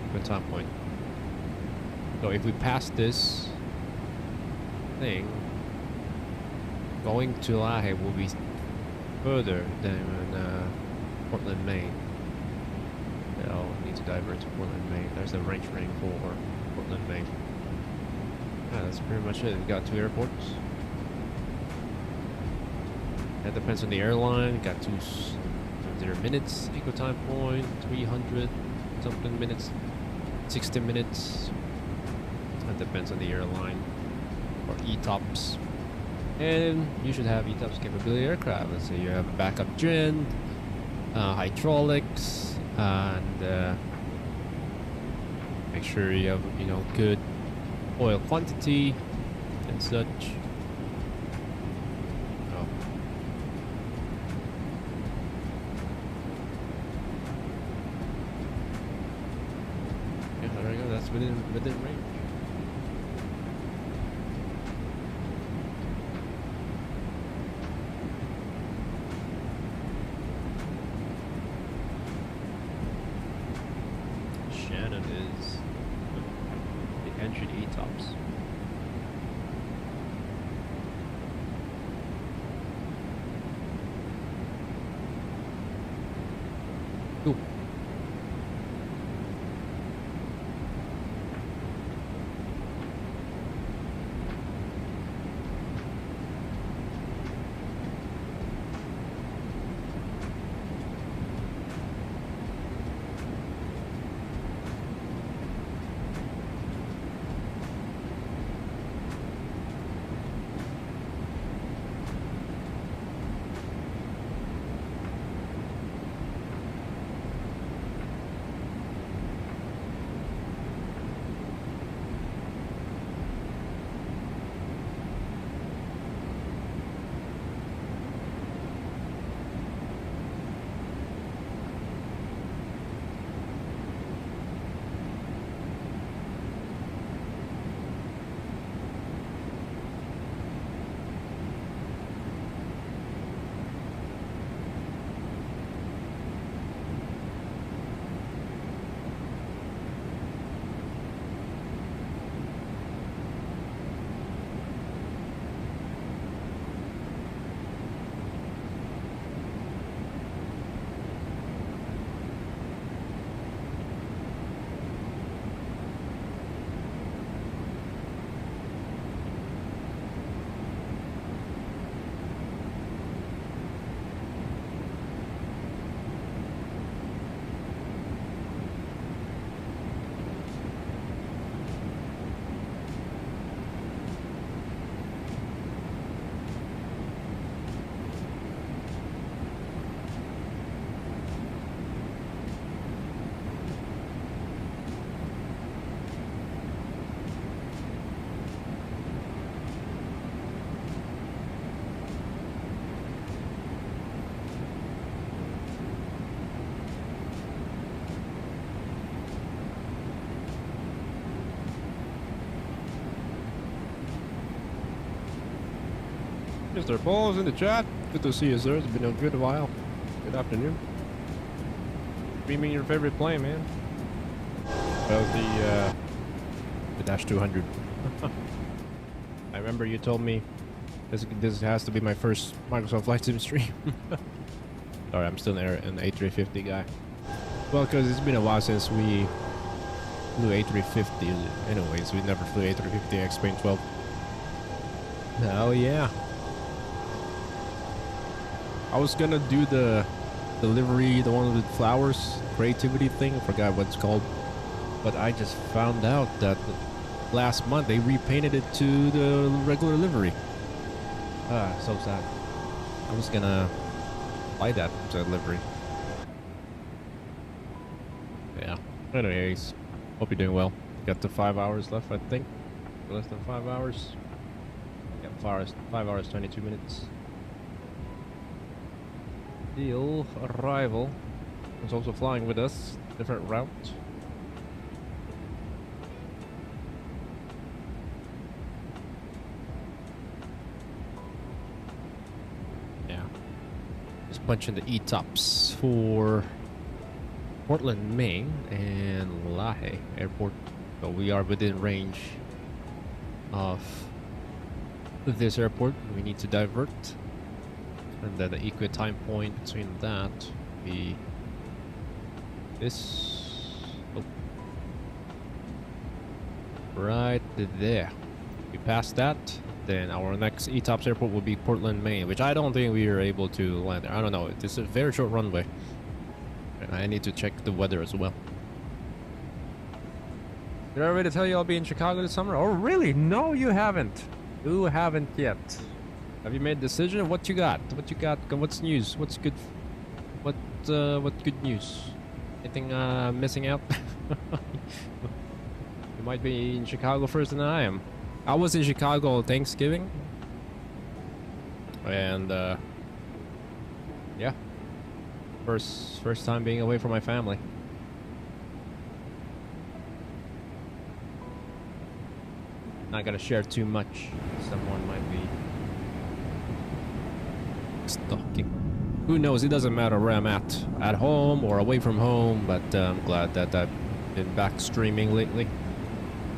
equal time point. So if we pass this thing, going to Lahe will be further than Portland, Maine. I'll need to divert to Portland, Maine. There's a range ring for Portland, Maine. Yeah, that's pretty much it. We got 2 airports. That depends on the airline. Got 2 minutes equal time point, 300 something minutes, 60 minutes. That depends on the airline or ETOPS. And you should have ETOPS capability aircraft. Let's say you have a backup gen, hydraulics, and make sure you have good oil quantity and such. Oh. Yeah, there we go. That's within range. ETOPS. Cool. Mr. Paul's in the chat. Good to see you, sir. It's been a good while. Good afternoon. Streaming your favorite plane, man. Well, the Dash 200. I remember you told me this has to be my first Microsoft Flight Sim stream. Sorry, I'm still an A350 guy. Well, because it's been a while since we flew A350. Anyways, we never flew A350 X-Plane 12. Oh yeah. I was gonna do the delivery, the one with flowers, creativity thing. I forgot what it's called. But I just found out that last month they repainted it to the regular livery. Ah, so sad. I was gonna buy that to livery. Yeah. Anyways, hope you're doing well. Got the 5 hours left, I think. Less than 5 hours. Yeah, 5 hours, 22 minutes. Deal arrival is also flying with us. Different route. Yeah. Just punching the E-tops for Portland, Maine and Lahe Airport. So we are within range of this airport. We need to divert. And then the equal time point between that be this. Oh. Right there. We pass that, then our next ETOPS airport will be Portland, Maine, which I don't think we are able to land there. I don't know. It's a very short runway. And I need to check the weather as well. Did I already tell you I'll be in Chicago this summer? Oh, really? No, you haven't. You haven't yet. Have you made a decision? What you got? What you got? What's news? What's good? What good news? Anything missing out? You might be in Chicago first than I am. I was in Chicago on Thanksgiving. And yeah. First time being away from my family. Not gonna share too much. Someone might be stalking. Who knows? It doesn't matter where I'm at home or away from home. But I'm glad that I've been back streaming lately.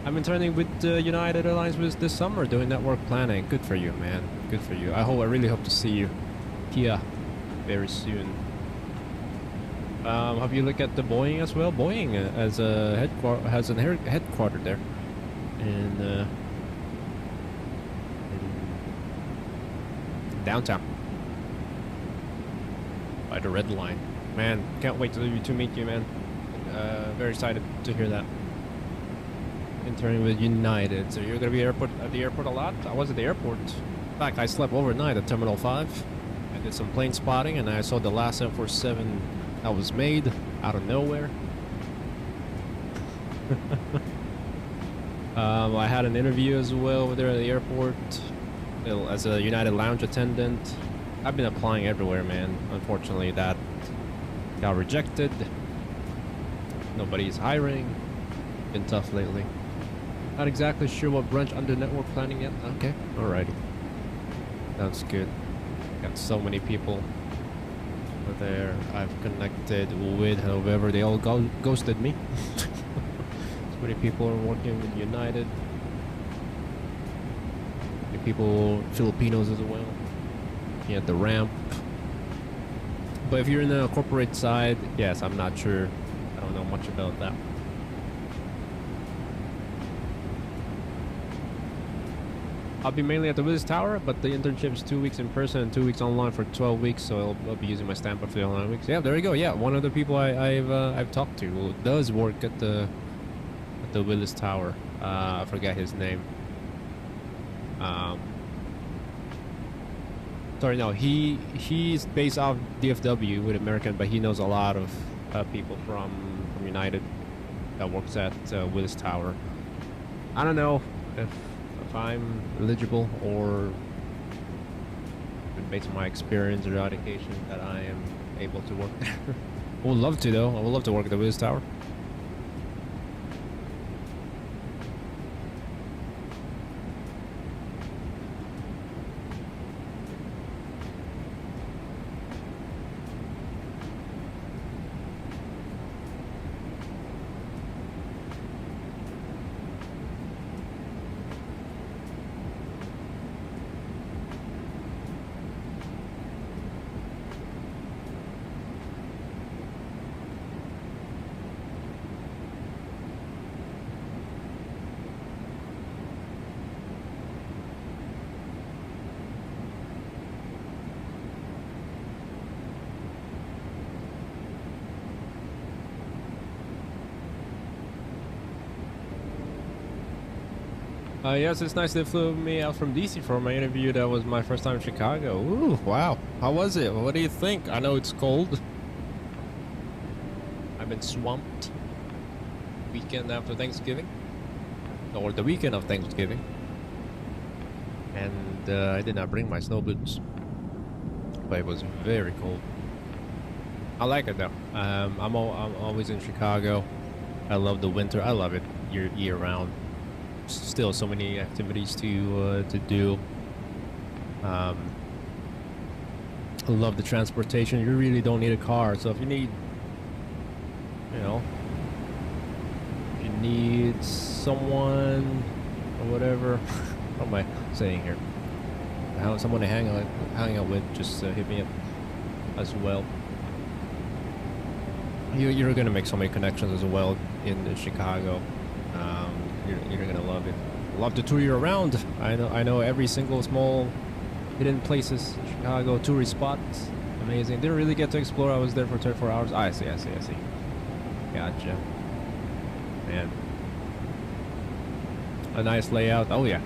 I've been turning with United Airlines this summer, doing network planning. Good for you, man. Good for you. I really hope to see you here very soon. Have you looked at the Boeing as well? Boeing has a headquarter there, in downtown by the red line. Man, can't wait to meet you, man. Very excited to hear that. Interning with United, so you're gonna be at the airport a lot? I was at the airport. In fact, I slept overnight at Terminal 5. I did some plane spotting, and I saw the last 747 that was made out of nowhere. I had an interview as well over there at the airport as a United Lounge attendant. I've been applying everywhere, man. Unfortunately, that got rejected. Nobody's hiring. Been tough lately. Not exactly sure what branch under network planning yet. Okay, alrighty. Sounds good. Got so many people over there I've connected with, however, they all ghosted me. So many people are working with United. Many people, Filipinos as well. Yeah, the ramp. But if you're in the corporate side, yes, I'm not sure. I don't know much about that. I'll be mainly at the Willis Tower, but the internship is 2 weeks in person and 2 weeks online for 12 weeks, so I'll be using my stamp for the online weeks. Yeah, there you go. Yeah, one of the people I've talked to who does work at the Willis Tower. I forget his name. Sorry, no, he's based off DFW with American, but he knows a lot of people from United that works at Willis Tower. I don't know if I'm eligible, or based on my experience or education that I am able to work there. I would love to, though. I would love to work at the Willis Tower. Yes, it's nice they flew me out from DC for my interview. That was my first time in Chicago. Ooh, wow. How was it? What do you think? I know it's cold. I've been swamped. Weekend after Thanksgiving. Or the weekend of Thanksgiving. And I did not bring my snow boots. But it was very cold. I like it though. I'm always in Chicago. I love the winter. I love it year round. Still so many activities to do. I love the transportation. You really don't need a car. So if you need, you know, if you need someone or whatever, what am I saying here? Someone to hang out with, just hit me up as well. You're gonna make so many connections as well in Chicago. You're gonna love it. Love to tour you around. I know every single small hidden places in Chicago, tourist spots. Amazing. Didn't really get to explore. I was there for 24 hours. I see. Gotcha. Man. A nice layout. Oh yeah.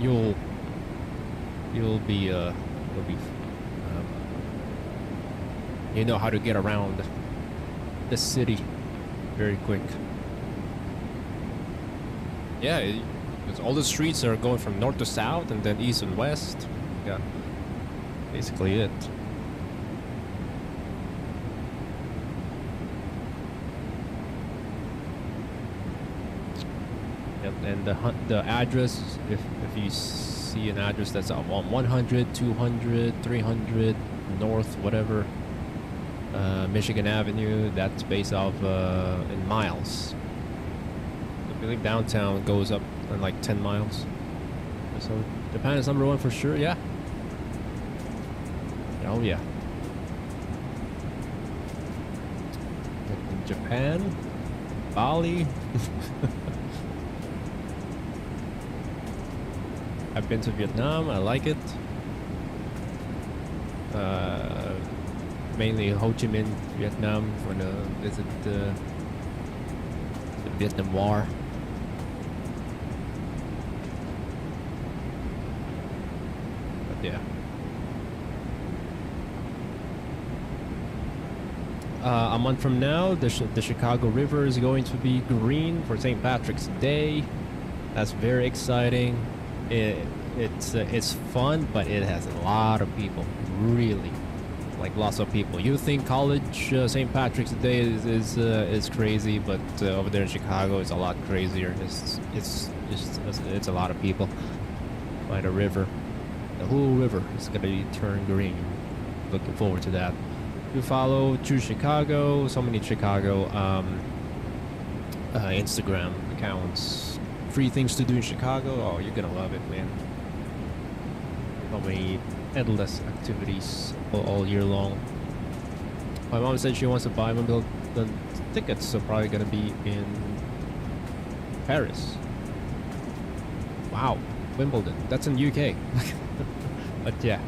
You'll be you know how to get around the city very quick. Yeah, because all the streets are going from north to south and then east and west. Yeah, basically it. Yep, and the address, if you see an address that's on 100, 200, 300 north, whatever, Michigan Avenue, that's based off in miles. I believe downtown goes up in like 10 miles. So Japan is #1 for sure, yeah. Oh yeah. Japan, Bali. I've been to Vietnam, I like it. Mainly Ho Chi Minh, Vietnam, for the visit the Vietnam War. But yeah. A month from now, the Chicago River is going to be green for St. Patrick's Day. That's very exciting. It's fun, but it has a lot of people. Really, like lots of people. You think college St. Patrick's Day is crazy, but over there in Chicago, it's a lot crazier. It's a lot of people by the river. The whole river is gonna be turned green. Looking forward to that. You follow Choose Chicago, so many Chicago Instagram accounts. Free things to do in Chicago. Oh, you're gonna love it, man. So many endless activities all year long. My mom said she wants to buy Wimbledon tickets, so probably gonna be in Paris. Wow, Wimbledon. That's in UK. But yeah.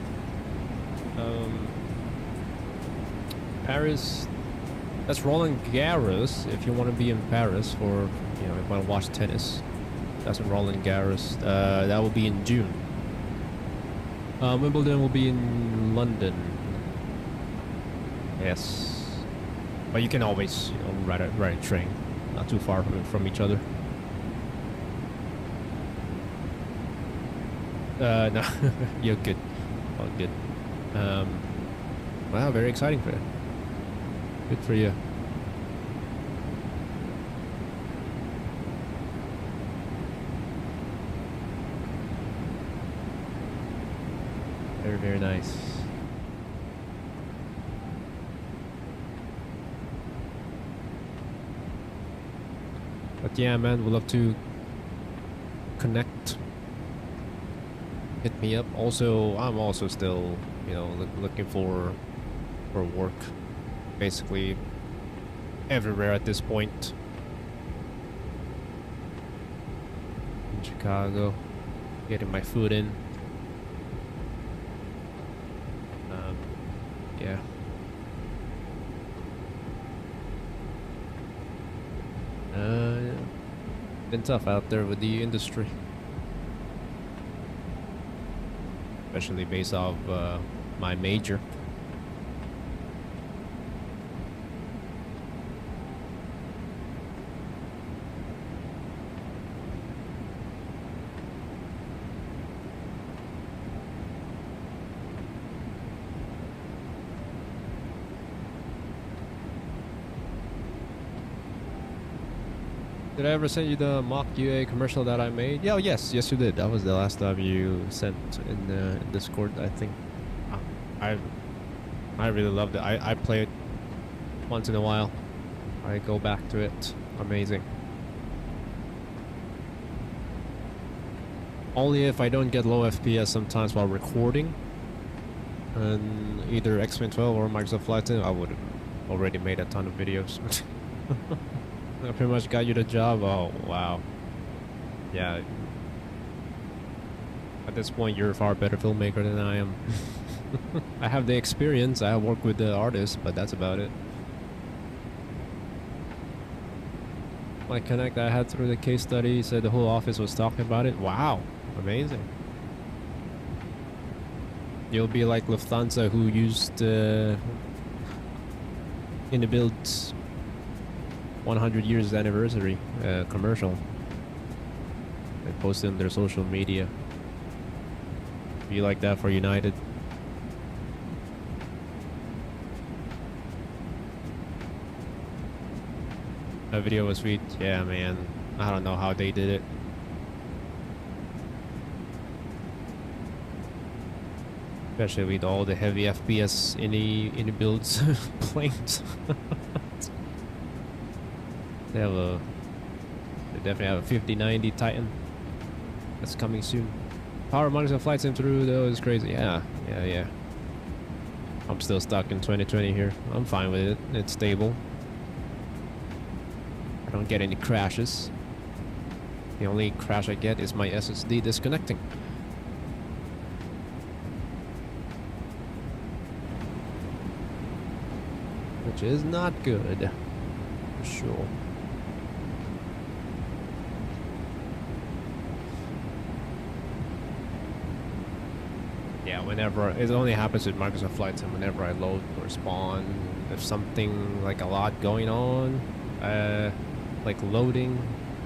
Paris, that's Roland Garros if you want to be in Paris for, you know, if you want to watch tennis. That's in Roland Garros. That will be in June. Wimbledon will be in London. Yes. But you can always, you know, ride a train. Not too far from each other. No, you're good. All good. Wow, very exciting for you. Good for you. Very, very nice. But yeah, man, we'd love to connect. Hit me up. Also, I'm also still, you know, looking for work. Basically everywhere at this point. In Chicago, getting my foot in. Yeah. Been tough out there with the industry. especially based off my major. Did I ever send you the mock UA commercial that I made? Yeah, yes, you did. That was the last time you sent in Discord, I think. I really loved it. I play it once in a while. I go back to it. Amazing. Only if I don't get low FPS sometimes while recording. And either X-Men 12 or Microsoft Flight Sim, I would have already made a ton of videos. I pretty much got you the job. Oh, wow. Yeah. At this point, you're a far better filmmaker than I am. I have the experience. I have worked with the artists, but that's about it. My connect I had through the case study said the whole office was talking about it. Wow. Amazing. You'll be like Lufthansa, who used in the build 100 years anniversary commercial. They posted on their social media. Be like that for United. That video was sweet. Yeah, man. I don't know how they did it. Especially with all the heavy FPS in the builds planes. They definitely have a 5090 Titan that's coming soon. Power Microsoft Flight Sim through though is crazy. Yeah. I'm still stuck in 2020 here. I'm fine with it. It's stable. I don't get any crashes. The only crash I get is my SSD disconnecting. Which is not good, for sure. Yeah, whenever it only happens with Microsoft Flight Sim, whenever I load or spawn, there's something like a lot going on, like loading,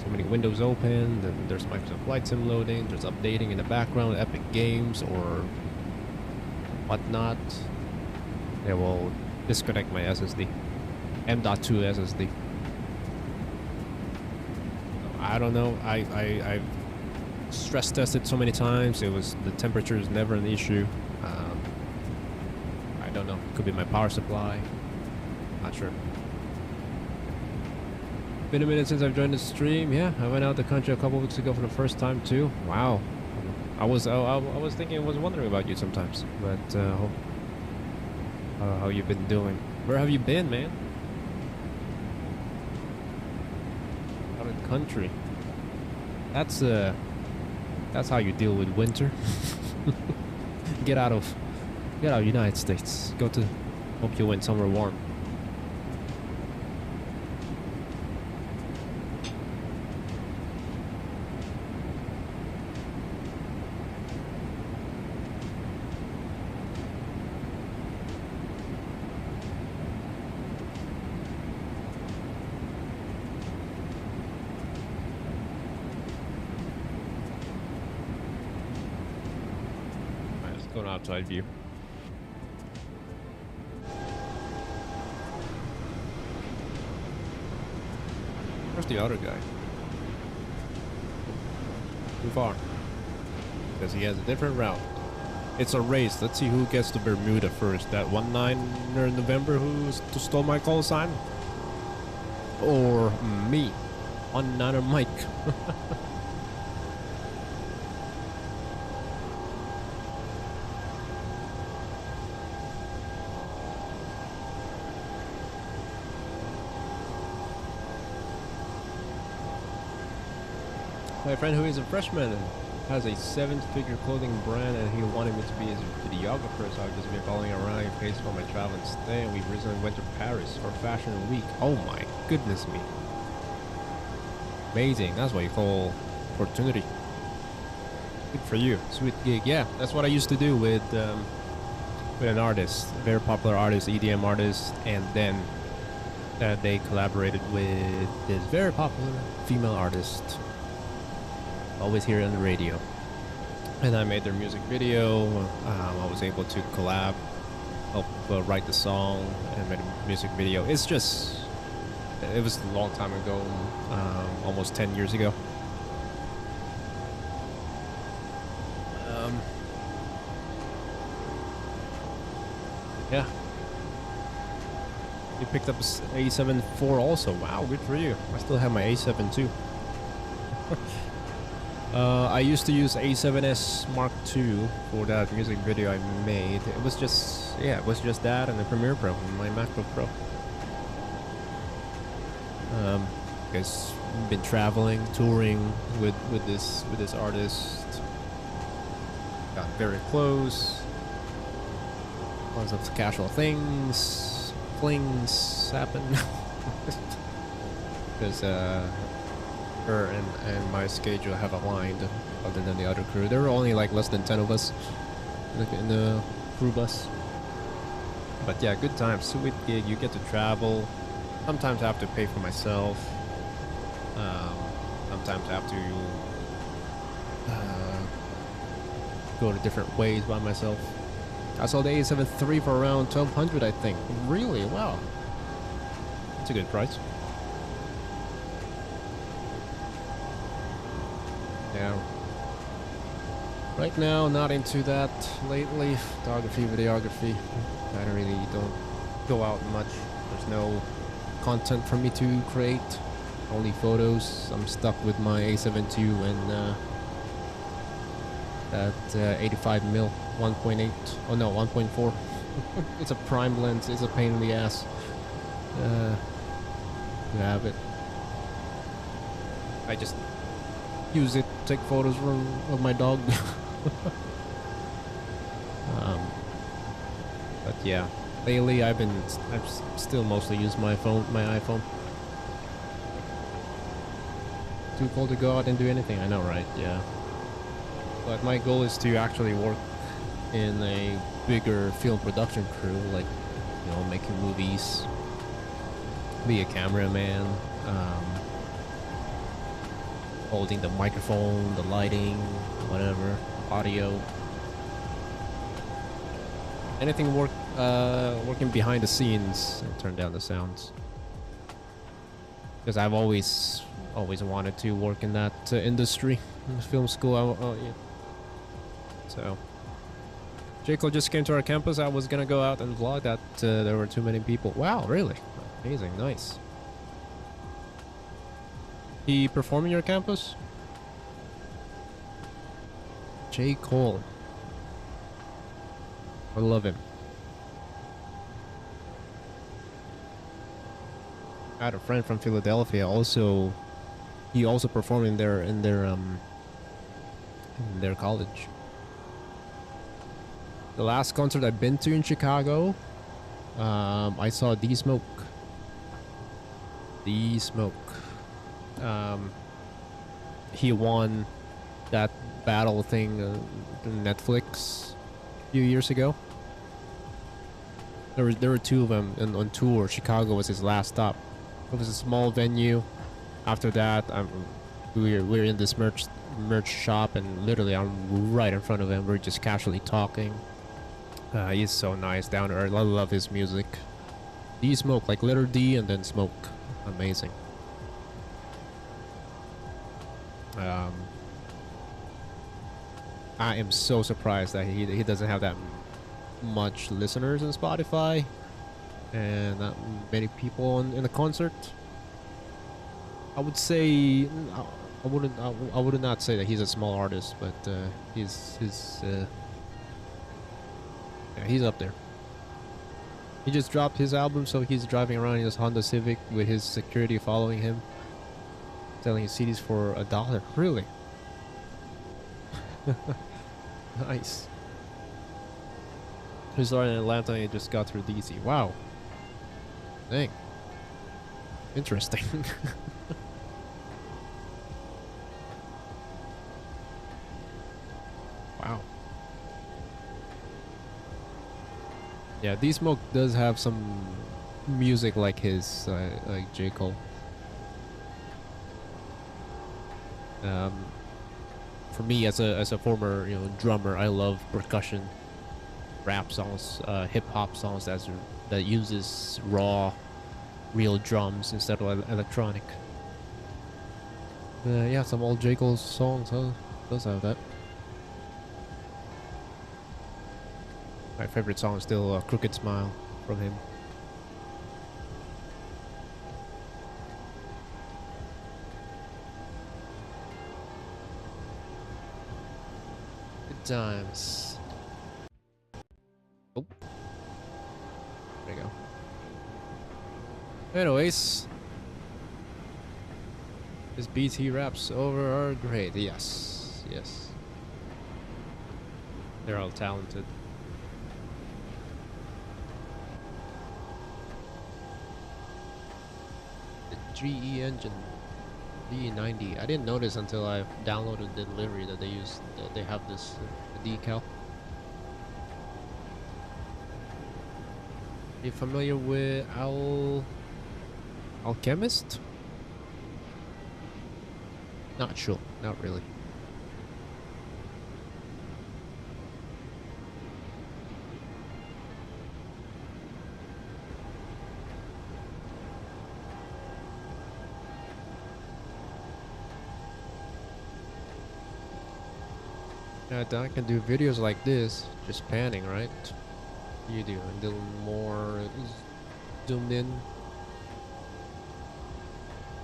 so many windows open, then there's Microsoft Flight Sim loading, there's updating in the background, Epic Games or whatnot. They will disconnect my SSD, M.2 SSD. I don't know. I've stress tested so many times. The temperature is never an issue. I don't know. Could be my power supply. Not sure. Been a minute since I've joined the stream. Yeah, I went out the country a couple weeks ago for the first time too. Wow. I was thinking, I was wondering about you sometimes, but how you been doing? Where have you been, man? Out of the country. That's how you deal with winter. Get out of United States. Hope you went somewhere warm. Outside view. Where's the other guy? Too far. Because he has a different route. It's a race. Let's see who gets to Bermuda first. That 19er in November who stole my call sign? Or me? 19er Mike. My friend who is a freshman and has a 7-figure clothing brand, and he wanted me to be his videographer, so I've just been following around. He pays for my travel and stay, and we recently went to Paris for Fashion Week. Oh my goodness me. Amazing. That's what you call opportunity. Good for you. Sweet gig. Yeah, that's what I used to do with an artist, a very popular artist, EDM artist, and then they collaborated with this very popular female artist. Always hear it on the radio. And I made their music video. I was able to collab, help write the song, and made a music video. It was a long time ago, almost 10 years ago. Yeah. You picked up A7 also. Wow, good for you. I still have my A7 too. I used to use A7S Mark II for that music video I made. It was just that and the Premiere Pro, my MacBook Pro. Because I've been traveling, touring with this artist. Got very close. Lots of casual flings happen. Because her and my schedule have aligned other than the other crew. There were only like less than 10 of us in the crew bus. But yeah, good time, sweet gig. You get to travel. Sometimes I have to pay for myself. Sometimes I have to go to different ways by myself. I saw the A7 III for around 1,200, I think. Really? Wow. That's a good price. Yeah. Right now, not into that lately. Photography, videography. I don't go out much. There's no content for me to create. Only photos. I'm stuck with my A7 II and that 85mm 1.8. Oh no, 1.4. It's a prime lens. It's a pain in the ass to have it. I just use it to take photos of my dog. But yeah, lately I've still mostly used my iPhone. Too cold to go out and do anything. I know, right? Yeah. But my goal is to actually work in a bigger film production crew, like, you know, making movies, be a cameraman, holding the microphone, the lighting, whatever, audio, anything working behind the scenes and turn down the sounds. Because I've always wanted to work in that industry, in film school. Yeah. So, Jacob just came to our campus. I was gonna go out and vlog that. There were too many people. Wow, really? Amazing, nice. He performing your campus? J. Cole. I love him. I had a friend from Philadelphia. He also performed in their college. The last concert I've been to in Chicago, I saw D-Smoke. He won that battle thing on Netflix a few years ago. There were two of them on tour. Chicago was his last stop. It was a small venue. After that, we're in this merch shop, and literally I'm right in front of him. We're just casually talking. He's so nice, down to earth. I love his music. D-Smoke, like letter D and then Smoke. Amazing. I am so surprised that he doesn't have that much listeners on Spotify and not many people in the concert. I would say I would not say that he's a small artist, but he's up there. He just dropped his album, so he's driving around in his Honda Civic with his security following him, selling his CDs for $1. Really? Nice. He started in Atlanta and he just got through DC. Wow. Dang. Interesting. Wow. Yeah, D-Smoke does have some music like his, like J. Cole. For me, as a former drummer, I love percussion, rap songs, hip hop songs that uses raw, real drums instead of electronic. Yeah, some old J. Cole songs does have that. My favorite song is still "Crooked Smile" from him. Good times. Oh, there you go. Anyways, this BT raps over our grade. Yes, yes. They're all talented. GE engine B90. I didn't notice until I downloaded the delivery that they have this decal. Are you familiar with Alchemist? Not sure, not really. Yeah, I can do videos like this, just panning, right? You do, and a little more zoomed in.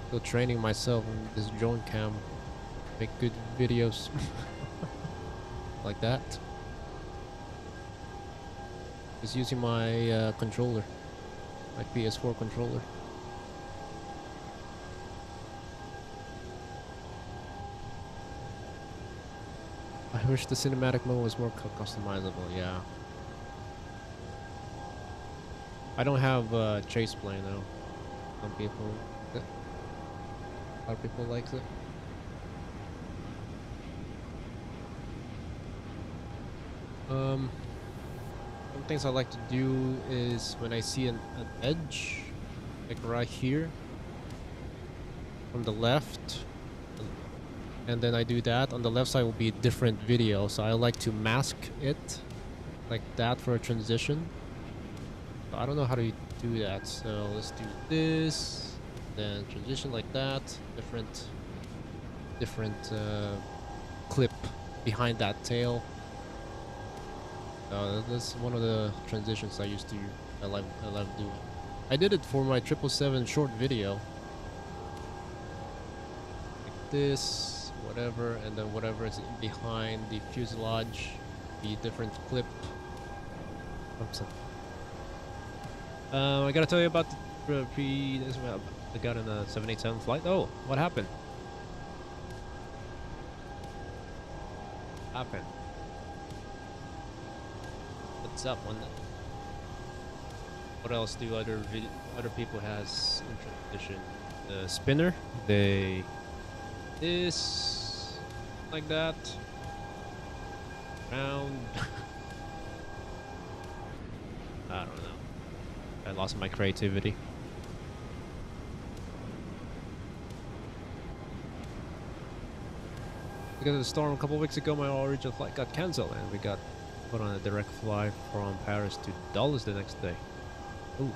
Still training myself on this drone cam, make good videos like that. Just using my controller, my PS4 controller. I wish the cinematic mode was more customizable, yeah. I don't have a chase plane though. Some people, a lot of people likes it. Some things I like to do is when I see an edge, like right here, from the left, and then I do that. On the left side will be a different video, so I like to mask it like that for a transition. So I don't know how to do that, so let's do this, then transition like that, different clip behind that tail. That's one of the transitions I love doing. I did it for my 777 short video, like this, whatever, and then whatever is behind the fuselage, the different clip. Oops. I gotta tell you about the I got in a 787 flight. Oh, what happened? What's up on that? What else do other people has in transition? The spinner, this like that, round. I don't know. I lost my creativity. Because of the storm a couple weeks ago, my original flight got cancelled and we got put on a direct flight from Paris to Dulles the next day. Ooh.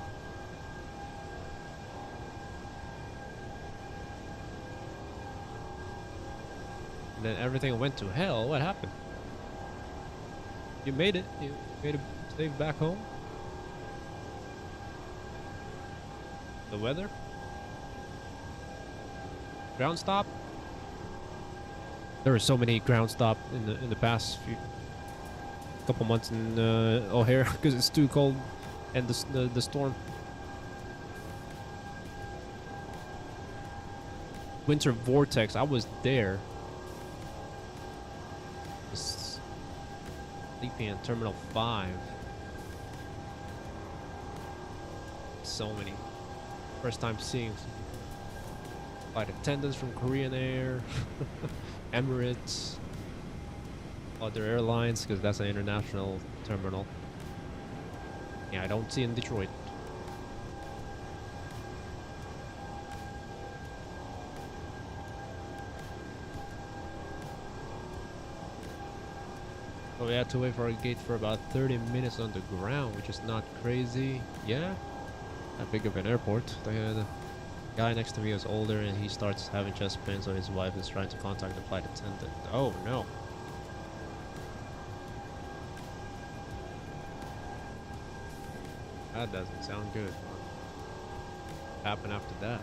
And then everything went to hell. What happened? You made it. You made it safe back home. The weather? Ground stop? There were so many ground stop in the past couple months in O'Hare because it's too cold and the storm. Winter vortex. I was there. Was sleeping in Terminal 5. So many. First time seeing flight attendants from Korean Air, Emirates. other airlines, because that's an international terminal. Yeah, I don't see in Detroit. So we had to wait for our gate for about 30 minutes on the ground, which is not crazy. Yeah, that big of an airport. The guy next to me is older and he starts having chest pain, so his wife is trying to contact the flight attendant. Oh no. That doesn't sound good. What happened after that?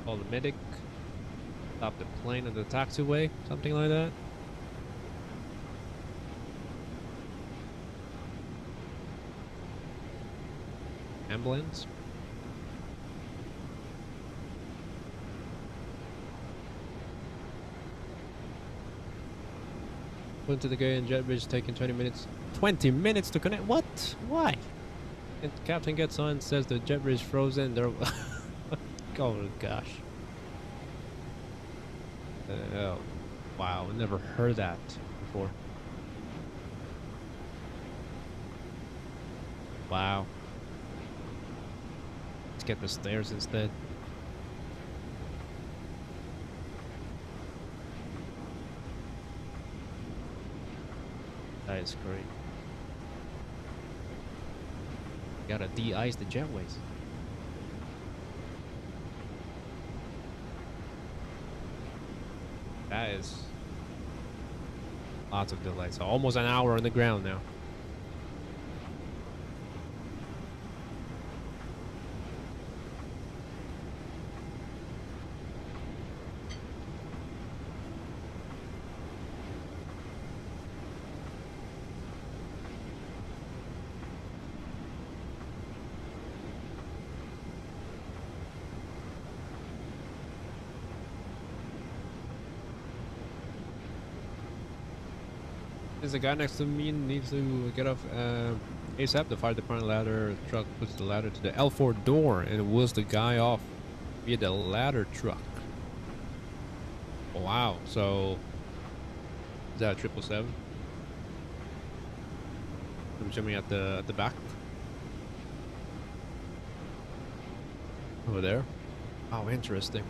Call the medic. Stop the plane at the taxiway. Something like that. Ambulance. Went to the gate and jet bridge taking 20 minutes. 20 minutes to connect? What? Why? And captain gets on and says the jet bridge frozen. They're oh gosh. Oh, wow, never heard that before. Wow. Let's get the stairs instead. That is great. Gotta de-ice the jetways. That is lots of delay. So almost an hour on the ground now. There's a guy next to me needs to get off ASAP. The fire department ladder truck puts the ladder to the L4 door and wheels the guy off via the ladder truck. Wow, so is that a 777? I'm showing me at the back. Over there. Oh, interesting.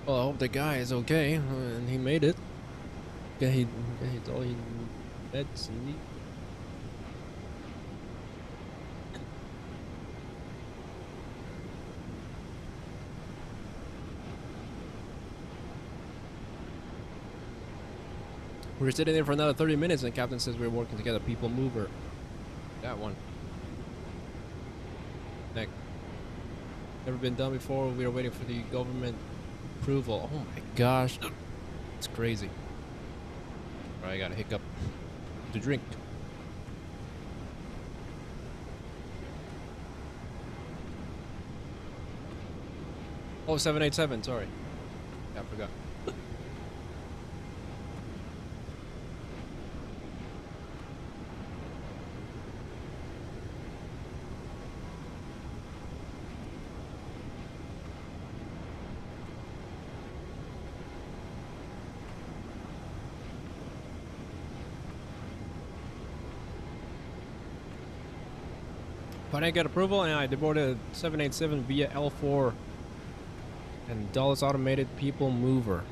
Well, I hope the guy is okay and he made it. Yeah, he's all he meds need. We're sitting there for another 30 minutes and the captain says we're working to get a people mover. That one. Next. Never been done before. We are waiting for the government approval. Oh my gosh. It's crazy. Alright, I got a hiccup to drink. Oh, 787, sorry. Yeah, I forgot. But I got approval and I deported 787 via L4 and Dulles Automated People Mover.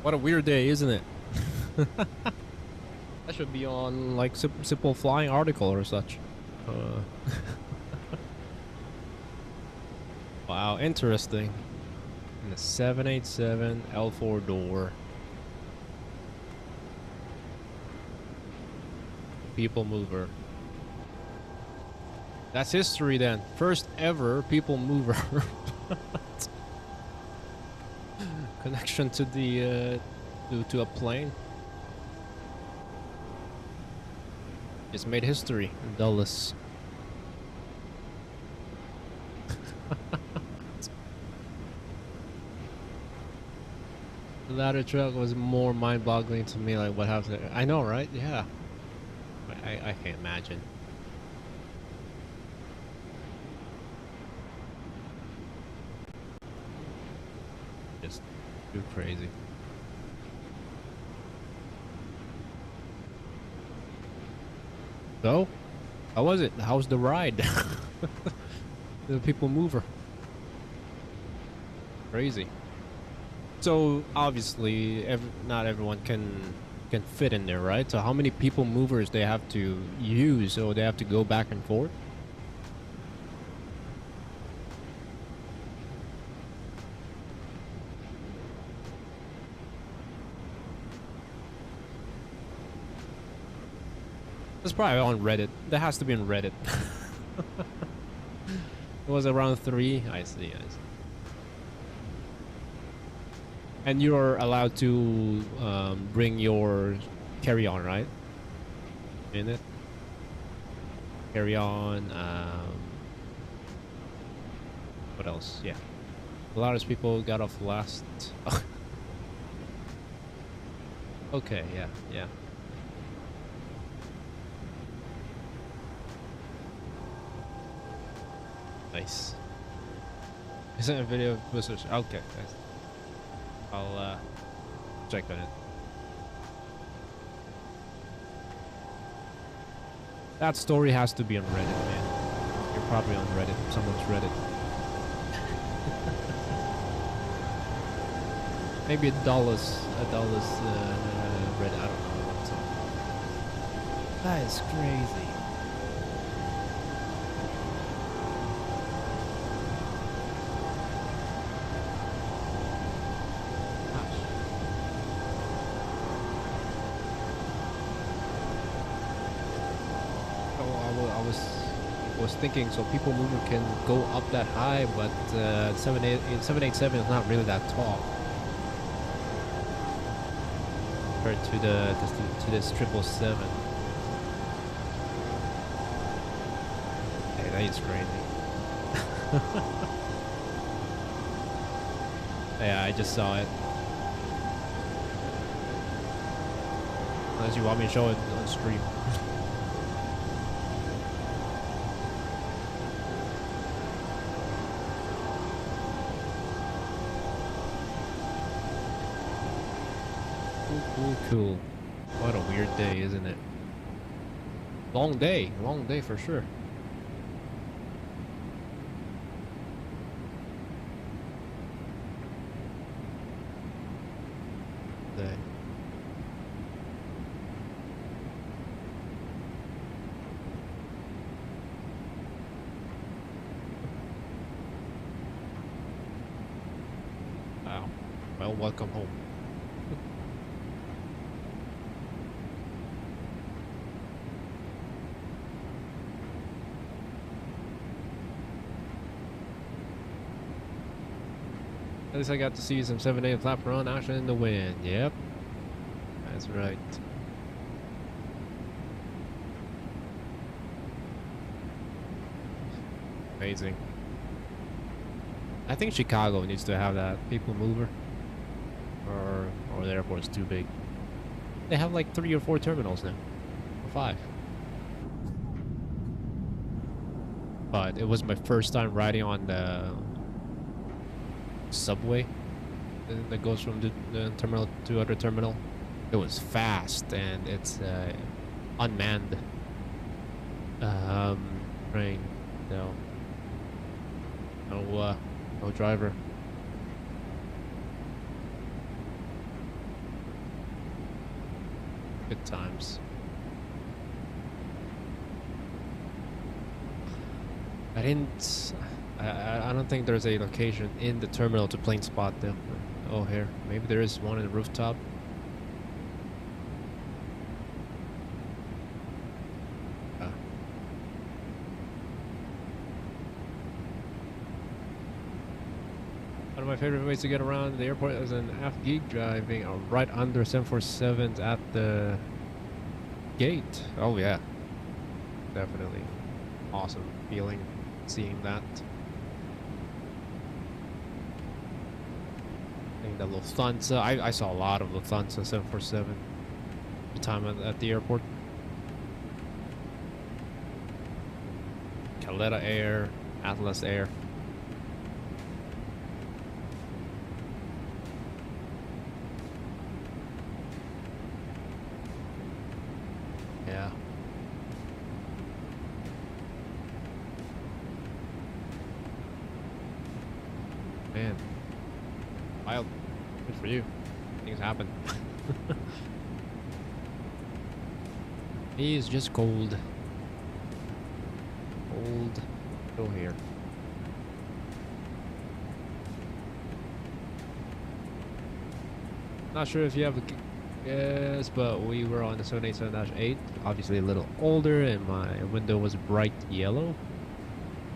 What a weird day, isn't it? That should be on like simple flying article or such. Wow, interesting. And the 787 L4 door. People mover. That's history then. First ever people mover. Connection to the to a plane. It's made history in Dulles. The ladder truck was more mind-boggling to me. Like what happened there. I know, right? Yeah. I can't imagine. Just too crazy. So, how was it? How's the ride? The people mover. Crazy. So obviously, not everyone can fit in there, right? So how many people movers they have to use? So they have to go back and forth. It's probably on Reddit. That has to be on Reddit. It was around 3. I see. And you're allowed to bring your carry-on, right? In it. Carry-on. What else? Yeah. A lot of people got off last. Okay. Yeah. Nice. Isn't a video of Blizzard? Okay, nice. I'll check on it. That story has to be on Reddit, man. You're probably on Reddit. Someone's Reddit. Maybe a Dulles Reddit. I don't know. That is crazy. I was thinking, so people moving can go up that high, but 787 is not really that tall compared to this 777. Hey, that is crazy. Yeah, I just saw it. Unless you want me to show it on stream. Cool. What a weird day, isn't it? Long day for sure. Day. Wow. Well, welcome home. At least I got to see some 7A flap around action in the wind. Yep. That's right. Amazing. I think Chicago needs to have that people mover. Or the airport's too big. They have like 3 or 4 terminals now. Or 5. But it was my first time riding on the subway that goes from the terminal to other terminal. It was fast and it's unmanned train, so no driver. Good times. I don't think there's a location in the terminal to plane spot them. Oh, here. Maybe there is one in the rooftop. One of my favorite ways to get around the airport is an F-gig driving right under 747s at the gate. Oh yeah, definitely awesome feeling seeing that. I think the Lufthansa, I saw a lot of Lufthansa 747 the time at the airport. Caleta Air, Atlas Air. Yeah. Man. Wild. Good for you. Things happen. He is just cold. Cold. Go here. Not sure if you have a guess, but we were on the 787-8. Obviously a little older, and my window was bright yellow.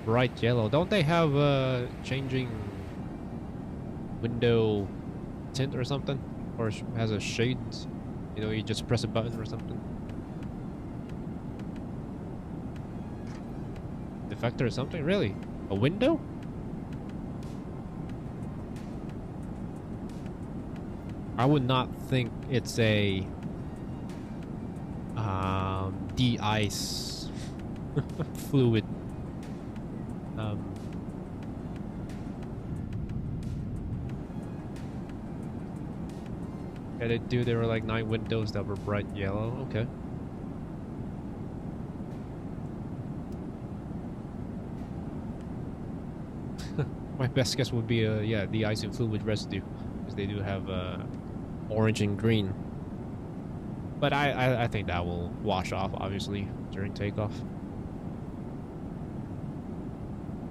Bright yellow. Don't they have changing window tint or something? Or has a shade? You know, you just press a button or something. Defector or something? Really? A window? I would not think it's a de-ice fluid. Yeah, there were like 9 windows that were bright yellow. Okay. My best guess would be yeah, the ice and fluid residue, because they do have orange and green. But I think that will wash off, obviously, during takeoff.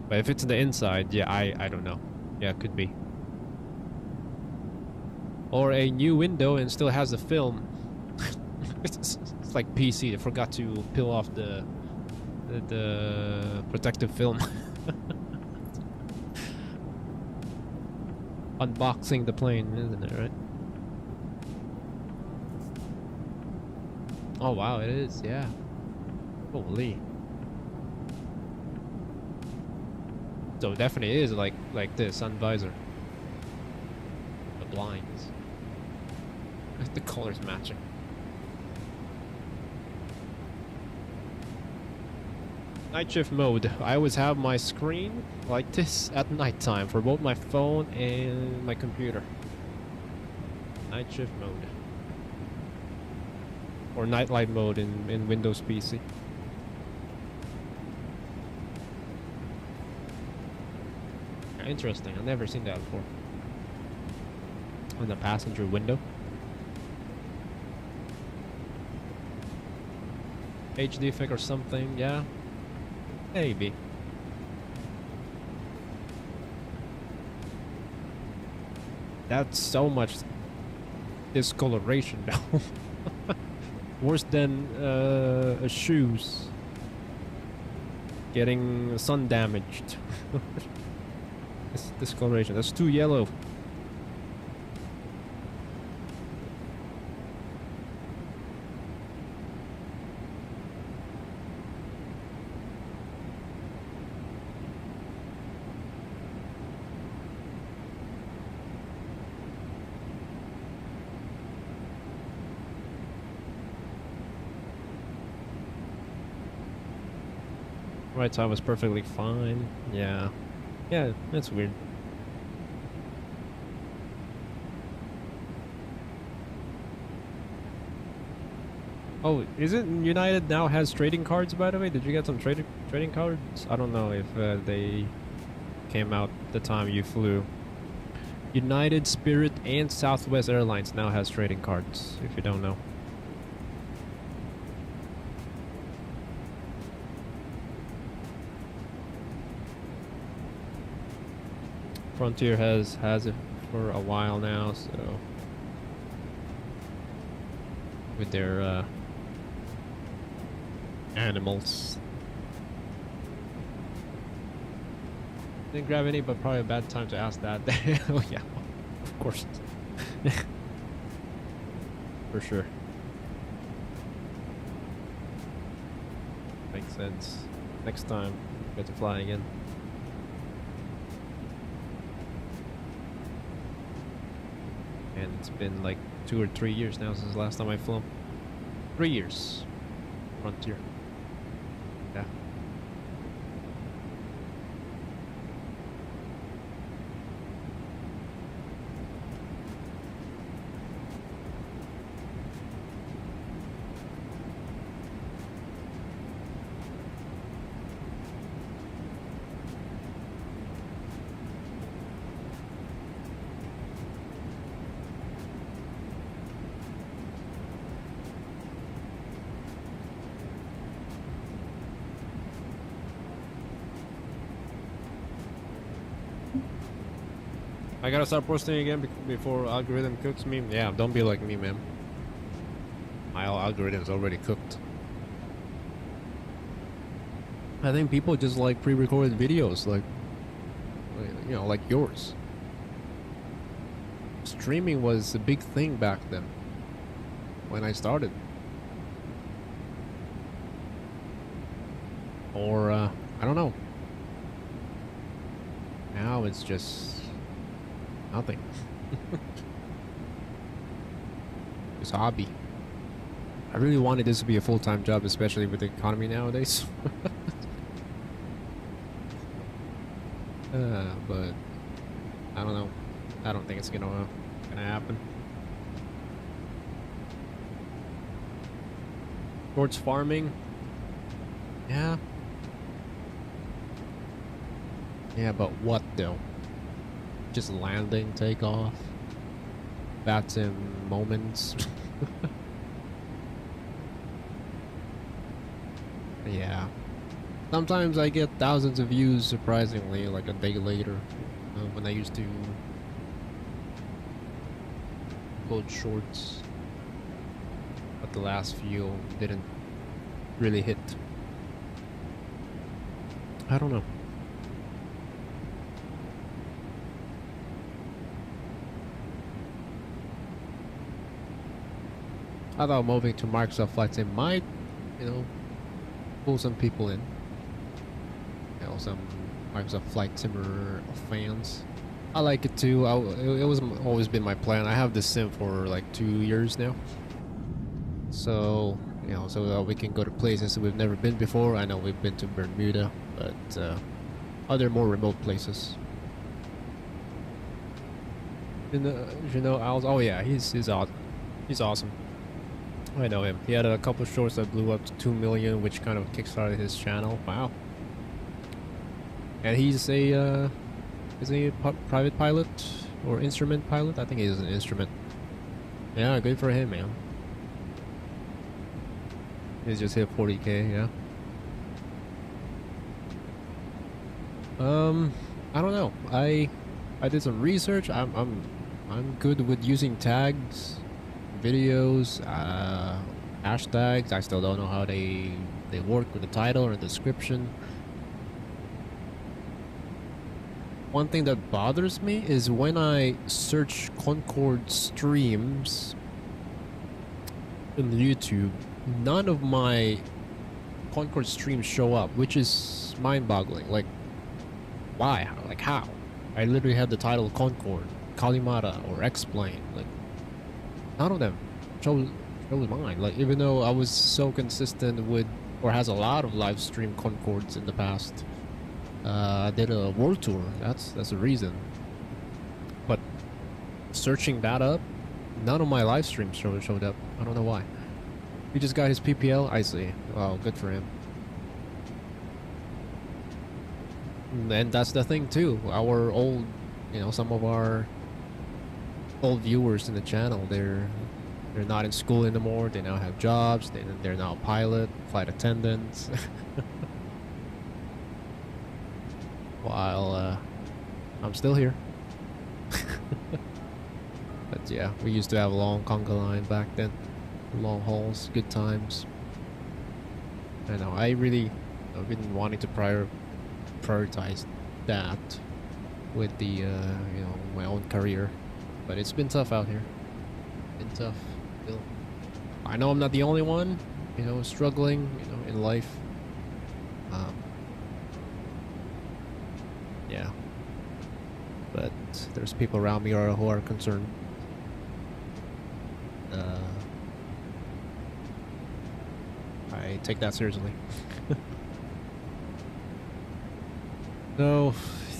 But if it's in the inside, yeah, I don't know. Yeah, it could be. Or a new window and still has the film. It's like PC. They forgot to peel off the protective film. Unboxing the plane, isn't it, right? Oh wow, it is, yeah. Holy. So it definitely is like this, sun visor. The blinds. The colors matching. Night shift mode. I always have my screen like this at nighttime for both my phone and my computer. Night shift mode. Or nightlight mode in Windows PC. Interesting. I've never seen that before. On the passenger window. Age defect or something, yeah. Maybe. That's so much discoloration now. Worse than shoes getting sun damaged. This discoloration. That's too yellow. Right side was perfectly fine. Yeah. Yeah, that's weird. Oh, isn't United now has trading cards, by the way? Did you get some trading cards? I don't know if they came out the time you flew. United, Spirit, and Southwest Airlines now has trading cards, if you don't know. Frontier has it for a while now, so with their animals. Didn't grab any, but probably a bad time to ask that. Oh yeah, of course. For sure. Makes sense. Next time, get to fly again. And it's been like 2 or 3 years now since the last time I flew. 3 years. Frontier. Yeah. I gotta start posting again before algorithm cooks me. Yeah, don't be like me, man. My algorithm's already cooked. I think people just like pre-recorded videos, like you know, like yours. Streaming was a big thing back then when I started. Or I don't know. Now it's just nothing. It's a hobby. I really wanted this to be a full-time job, especially with the economy nowadays. But I don't know. I don't think it's gonna happen. Towards farming, yeah. Yeah, but what though? Just landing, takeoff, that's in moments. Yeah. Sometimes I get thousands of views, surprisingly, like a day later, when I used to upload shorts. But the last few didn't really hit. I don't know. I thought moving to Microsoft Flight Sim might, you know, pull some people in. You know, some Microsoft Flight Simmer fans. I like it too. It was always been my plan. I have this sim for like 2 years now. So, you know, so that we can go to places we've never been before. I know we've been to Bermuda, but other more remote places. You know, oh yeah, he's awesome. He's awesome. I know him. He had a couple shorts that blew up to 2 million, which kind of kickstarted his channel. Wow. And he's a private pilot or instrument pilot? I think he's an instrument. Yeah, good for him, man. He's just hit 40K, yeah. I don't know. I did some research. I'm good with using tags, videos, hashtags. I still don't know how they work with the title or the description. One thing that bothers me is when I search Concorde streams in YouTube, none of my Concorde streams show up, which is mind-boggling. Like, why? Like, how? I literally had the title Concorde, Kalimata, or X-Plane. Like, none of them shows mine. Like, even though I was so consistent with, or has a lot of live stream Concordes in the past. I did a world tour. That's the reason. But searching that up, none of my live streams showed up. I don't know why. He just got his PPL. I see. Wow, good for him. And that's the thing too. Our old, you know, some of our old viewers in the channel, they're not in school anymore. They now have jobs. They're now pilot, flight attendants. While I'm still here. But yeah, we used to have a long conga line back then. Long hauls, good times. I know, I've been wanting to prioritize that with the, you know, my own career. But it's been tough out here. Been tough. Still. I know I'm not the only one, you know, struggling, you know, in life. Yeah. But there's people around me who are concerned. I take that seriously. So,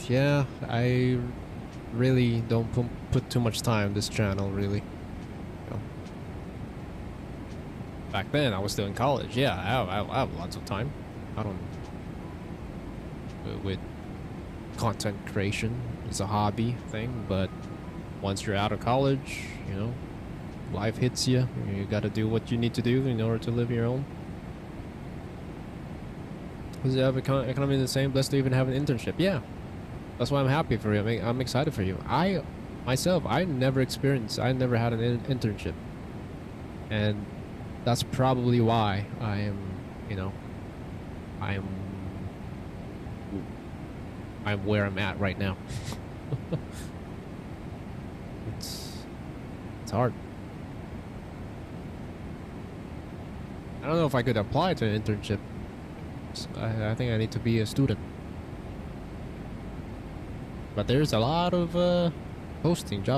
yeah, I really don't put too much time in this channel, really. You know. Back then, I was still in college. Yeah, I have lots of time. I don't... With content creation, it's a hobby thing, but once you're out of college, you know, life hits you. You gotta do what you need to do in order to live your own. Because you have economy the same, blessed to even have an internship. Yeah, that's why I'm happy for you. I'm excited for you. I never had an internship, and that's probably why I am, you know, I'm where I'm at right now. It's hard. I don't know if I could apply to an internship. I think I need to be a student. But there's a lot of job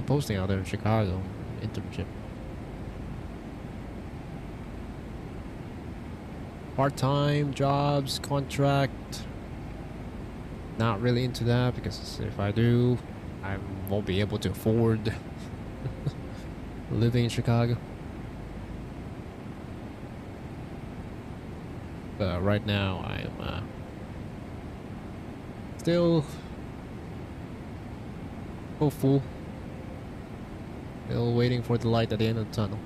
posting out there in Chicago, internship. Part-time jobs, contract. Not really into that, because if I do, I won't be able to afford living in Chicago. But right now, I'm still hopeful. Still waiting for the light at the end of the tunnel.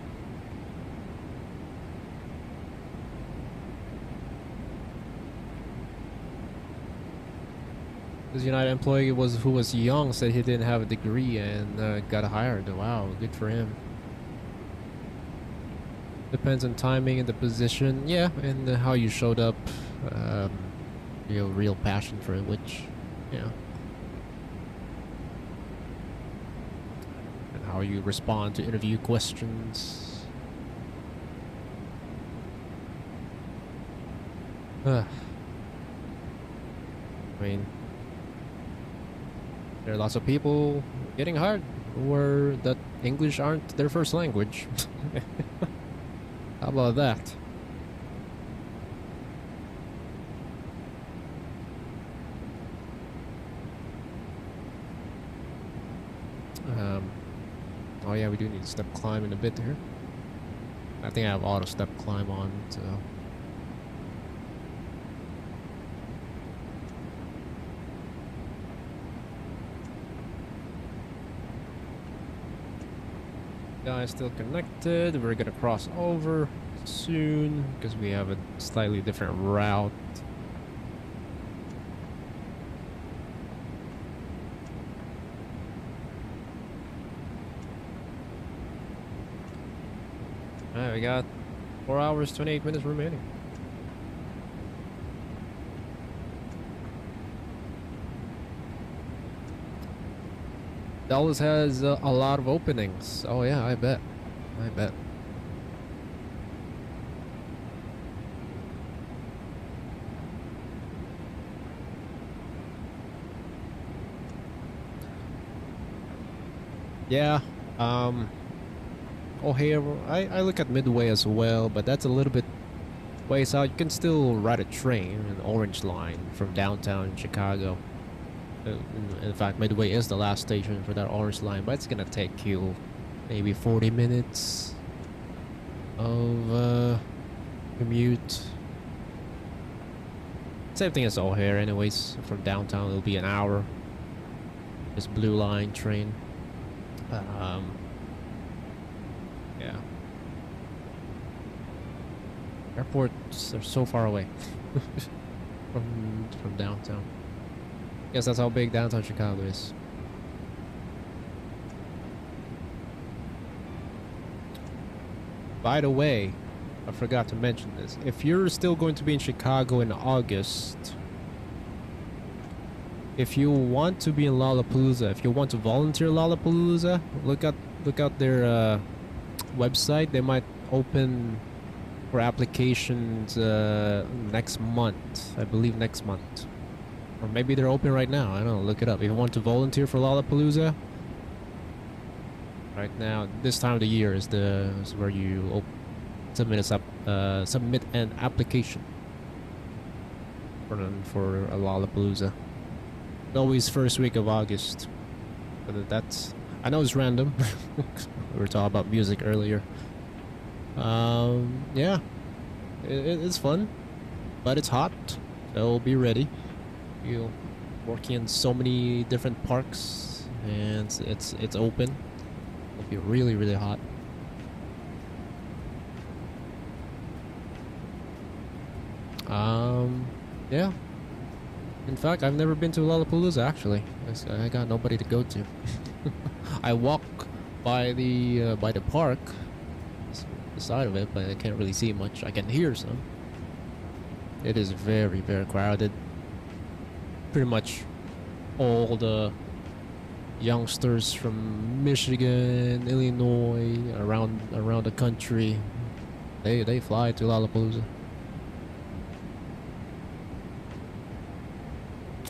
This United employee who was young said he didn't have a degree and got hired. Wow, good for him. Depends on timing and the position, yeah, and how you showed up. Your real passion for it, which, yeah, and how you respond to interview questions. I mean, there are lots of people getting hired where that English aren't their first language. How about that? Oh yeah, we do need step climb in a bit here. I think I have auto step climb on, so. Guys still connected. We're gonna cross over soon because we have a slightly different route. Alright, we got 4 hours 28 minutes remaining. Dallas has a lot of openings. Oh yeah, I bet. Yeah, O'Hare, I look at Midway as well, but that's a little bit ways out. You can still ride a train, an Orange Line, from downtown Chicago. In fact, Midway is the last station for that Orange Line, but it's gonna take you maybe 40 minutes of commute. Same thing as O'Hare anyways. From downtown it'll be an hour. This Blue Line train. Yeah. Airports are so far away from downtown. Guess that's how big downtown Chicago is. By the way, I forgot to mention this. If you're still going to be in Chicago in August, if you want to be in Lollapalooza, if you want to volunteer Lollapalooza, look out their website. They might open for applications next month. I believe next month, or maybe they're open right now. I don't know. Look it up. If you want to volunteer for Lollapalooza, right now, this time of the year is where you submit an application for a Lollapalooza. Always first week of August. But that's, I know it's random. We were talking about music earlier. Yeah, it's fun, but it's hot, so be ready. You're working in so many different parks, and it's open. It'll be really, really hot. Yeah. In fact, I've never been to Lollapalooza, actually. I got nobody to go to. I walk by the park, the side of it, but I can't really see much. I can hear some. It is very, very crowded. Pretty much all the youngsters from Michigan, Illinois, around the country, they fly to Lollapalooza.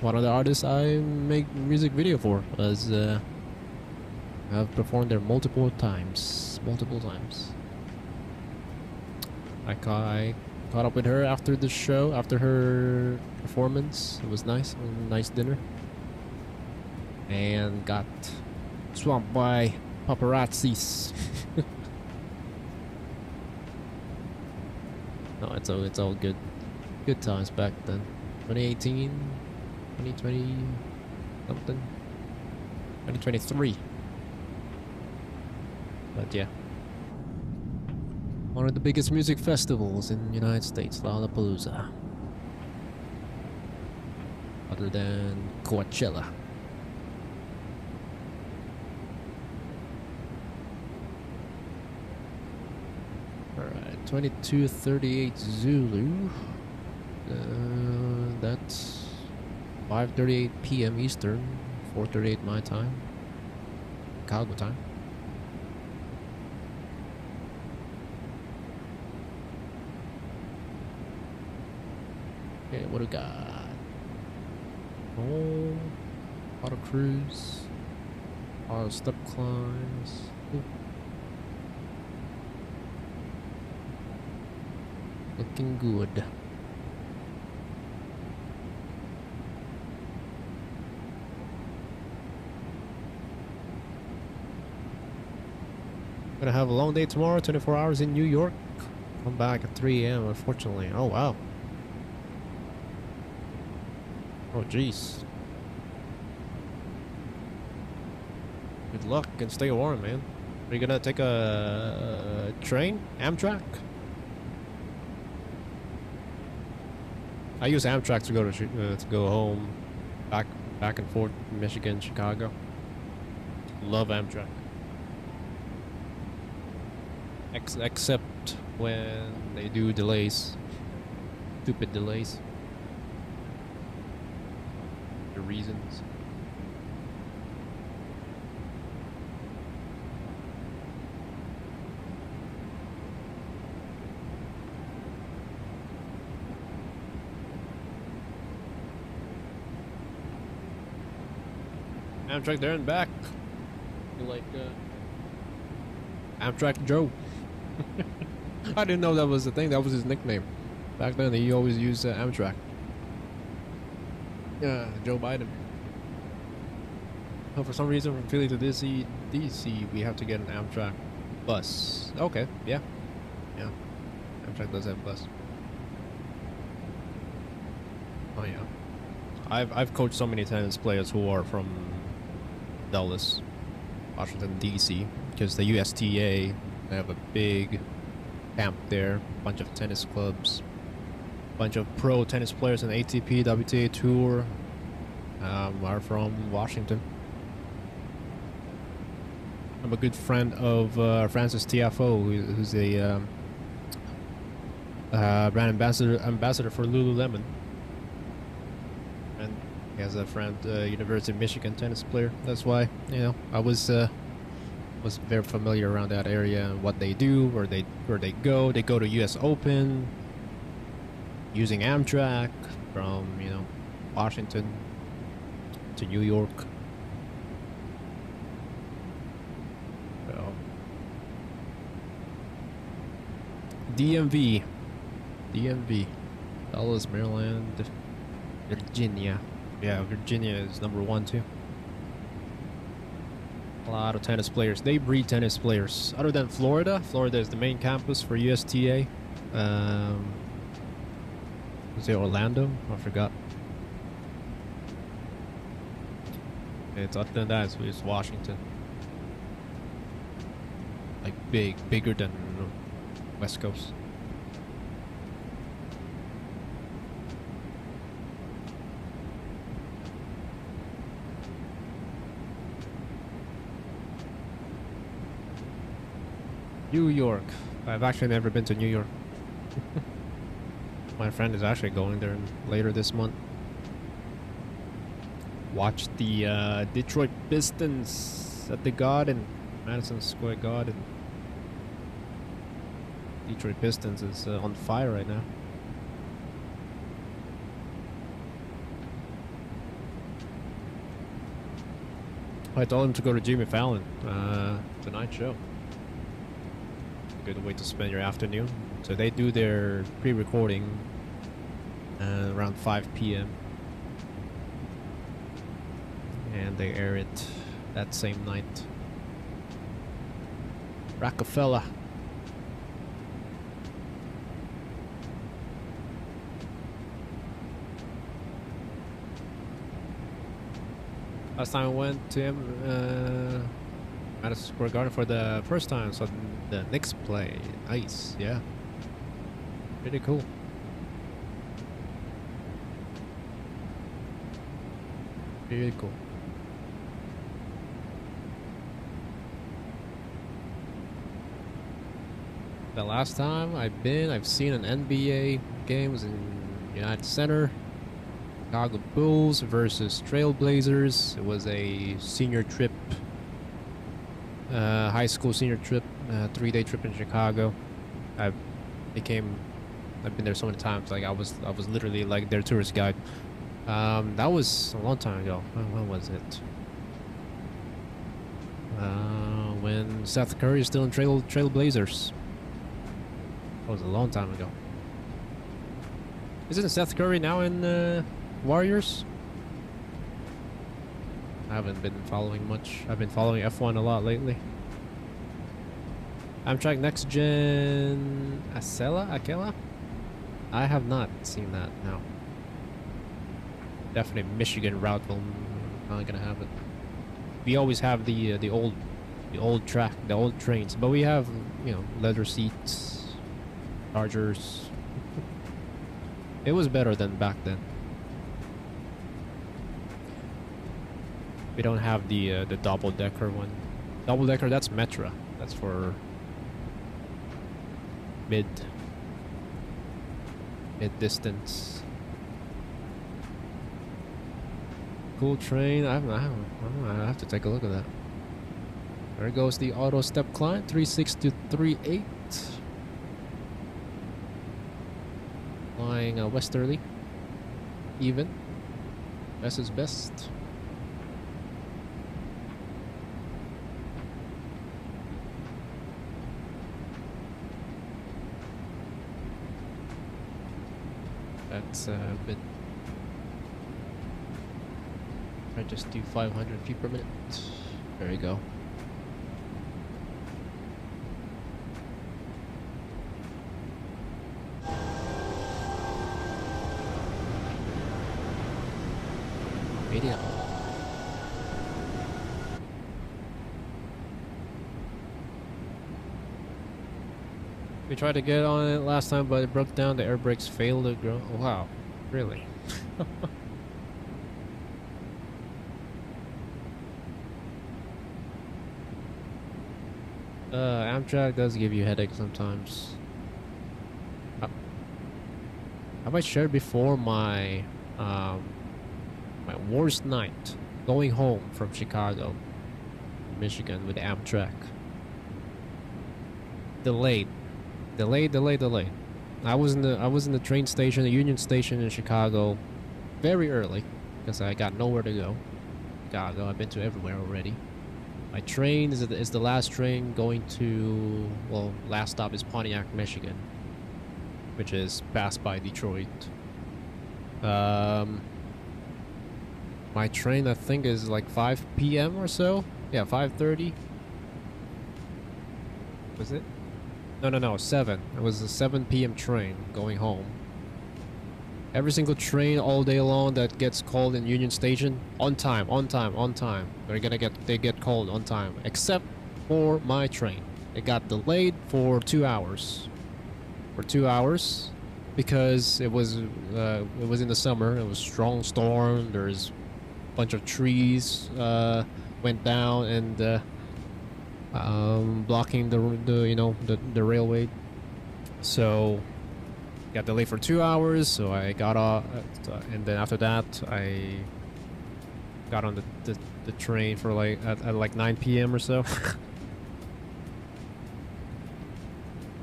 One of the artists I make music video for was I've performed there multiple times. I caught up with her after the show, after her performance. It was nice. It was a nice dinner. And got swamped by paparazzis. No, it's all good. Good times back then. 2018, 2020 something. 2023. But yeah. One of the biggest music festivals in the United States, Lollapalooza. Other than Coachella. Alright, 2238 Zulu. That's 5:38 p.m. Eastern, 4:38 my time. Chicago time. Okay, what do we got? Oh, auto cruise, auto step climbs. Ooh. Looking good. Gonna have a long day tomorrow, 24 hours in New York. Come back at 3 a.m. unfortunately. Oh wow. Oh jeez. Good luck and stay warm, man. Are you gonna take a train? Amtrak? I use Amtrak to go home, back and forth, Michigan, Chicago. Love Amtrak. Except when they do delays, stupid delays. The reasons. Amtrak there and back. You like Amtrak Joe. I didn't know that was the thing. That was his nickname. Back then, he always used Amtrak. Yeah, Joe Biden. Oh, for some reason, from Philly to DC, we have to get an Amtrak bus. Okay, yeah. Amtrak does have a bus. Oh yeah. I've coached so many tennis players who are from Dallas, Washington DC, because the USTA, they have a big camp there, a bunch of tennis clubs, a bunch of pro tennis players in ATP, WTA Tour are from Washington. I'm a good friend of Francis Tiafoe, who's a brand ambassador for Lululemon, and He has a friend, University of Michigan tennis player. That's why, you know, I was very familiar around that area and what they do, where they go. They go to U.S. Open using Amtrak from, you know, Washington to New York. So, DMV, Dallas, Maryland, Virginia. Yeah, Virginia is #1 too. A lot of tennis players. They breed tennis players. Other than Florida, Florida is the main campus for USTA. Was it Orlando? I forgot. It's other than that, it's Washington. Like bigger than West Coast. New York. I've actually never been to New York. My friend is actually going there later this month. Watch the Detroit Pistons at the Garden, Madison Square Garden. Detroit Pistons is on fire right now. I told him to go to Jimmy Fallon Tonight Show. Good way to spend your afternoon. So they do their pre-recording around 5 p.m. and they air it that same night. Rockefeller. Last time I went to him, Madison Square Garden for the first time, so the Knicks play. Nice, yeah. Pretty cool. Pretty cool. The last time I've seen an NBA game was in United Center. Chicago Bulls versus Trailblazers. It was a senior trip. High school senior trip, 3-day trip in Chicago. I've been there so many times. Like I was literally like their tourist guide. That was a long time ago. When was it? When Seth Curry is still in Trailblazers. That was a long time ago. Isn't Seth Curry now in Warriors? I haven't been following much. I've been following F1 a lot lately. Amtrak Next Gen Acela? I have not seen that, no. Definitely Michigan route will not gonna have it. We always have the old track, the old trains, but we have, you know, leather seats, chargers. It was better than back then. We don't have the double-decker one. Double-decker, that's Metra. That's for mid-distance. Cool train. I have to take a look at that. There goes the auto step climb, 36238. Flying westerly. Even. Best is best. That's a bit. I just do 500 feet per minute. There you go. Medium. We tried to get on it last time, but it broke down. The air brakes failed to grow. Oh, wow, really? Amtrak does give you headaches sometimes. Have I shared before my My worst night going home from Chicago, Michigan with Amtrak. Delayed. I was in the train station, the Union Station in Chicago, very early because I got nowhere to go. Chicago, I've been to everywhere already. My train is the last train going to, well, last stop is Pontiac, Michigan, which is passed by Detroit. My train, I think, is like 5 p.m. or so. Yeah, 5:30. Was it? No, 7. It was a 7 p.m. train going home. Every single train all day long that gets called in Union Station, on time. They get called on time, except for my train. It got delayed for 2 hours. Because it was in the summer. It was strong storm. There's a bunch of trees went down and blocking the railway. So got delayed for 2 hours. So I got off, and then after that I got on the train for like at like 9 p.m. or so.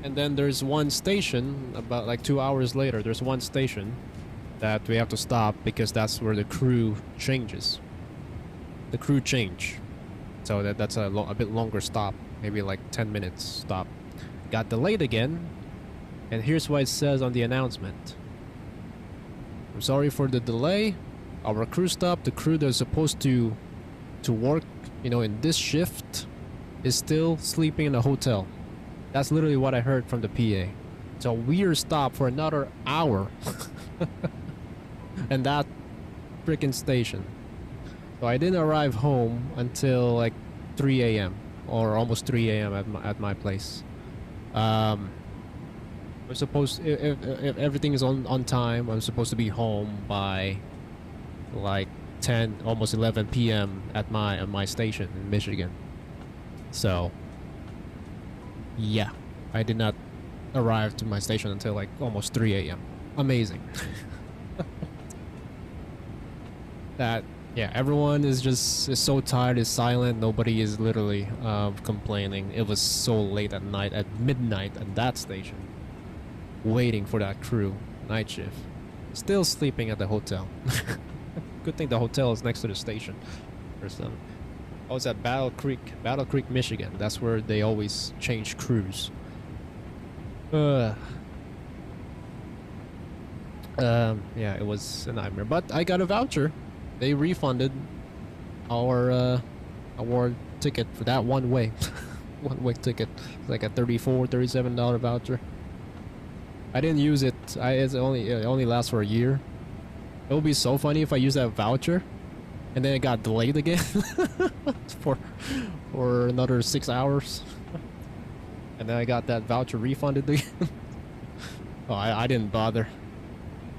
And then there's one station about like 2 hours later. There's one station that we have to stop because that's where the crew changes. The crew change, so that's a bit longer stop, maybe like 10 minutes stop. Got delayed again, and here's what it says on the announcement. I'm sorry for the delay. Our crew stop, the crew that's supposed to work, in this shift, is still sleeping in a hotel. That's literally what I heard from the PA. So we're stopped for another hour. And that freaking station. So I didn't arrive home until like 3 a.m. or almost 3 a.m. at my place. We're supposed, if everything is on time, I'm supposed to be home by like 10, almost 11 p.m. at my station in Michigan. So yeah, I did not arrive to my station until like almost 3 a.m. Amazing. Yeah, everyone is so tired, is silent. Nobody is literally complaining. It was so late at night, at midnight at that station, waiting for that crew, night shift. Still sleeping at the hotel. Good thing the hotel is next to the station or something. I was at Battle Creek, Michigan. That's where they always change crews. Yeah, it was a nightmare. But I got a voucher. They refunded our ticket for that one way. One-way ticket. It's like a $37 voucher. I didn't use it. It only lasts for a year. It would be so funny if I used that voucher and then it got delayed again for another 6 hours. And then I got that voucher refunded again. Oh, I didn't bother.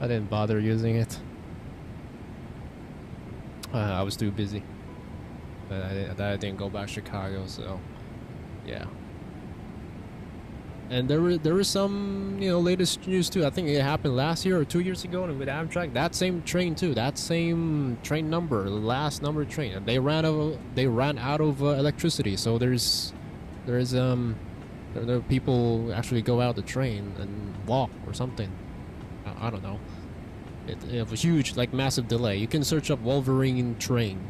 I didn't bother using it. I was too busy. I didn't go back to Chicago, so yeah. And there was some latest news too. I think it happened last year or 2 years ago with Amtrak. That same train too. That same train number, the last number train. They ran out of electricity. So there are people actually go out the train and walk or something. I don't know. It was huge, like massive delay. You can search up Wolverine train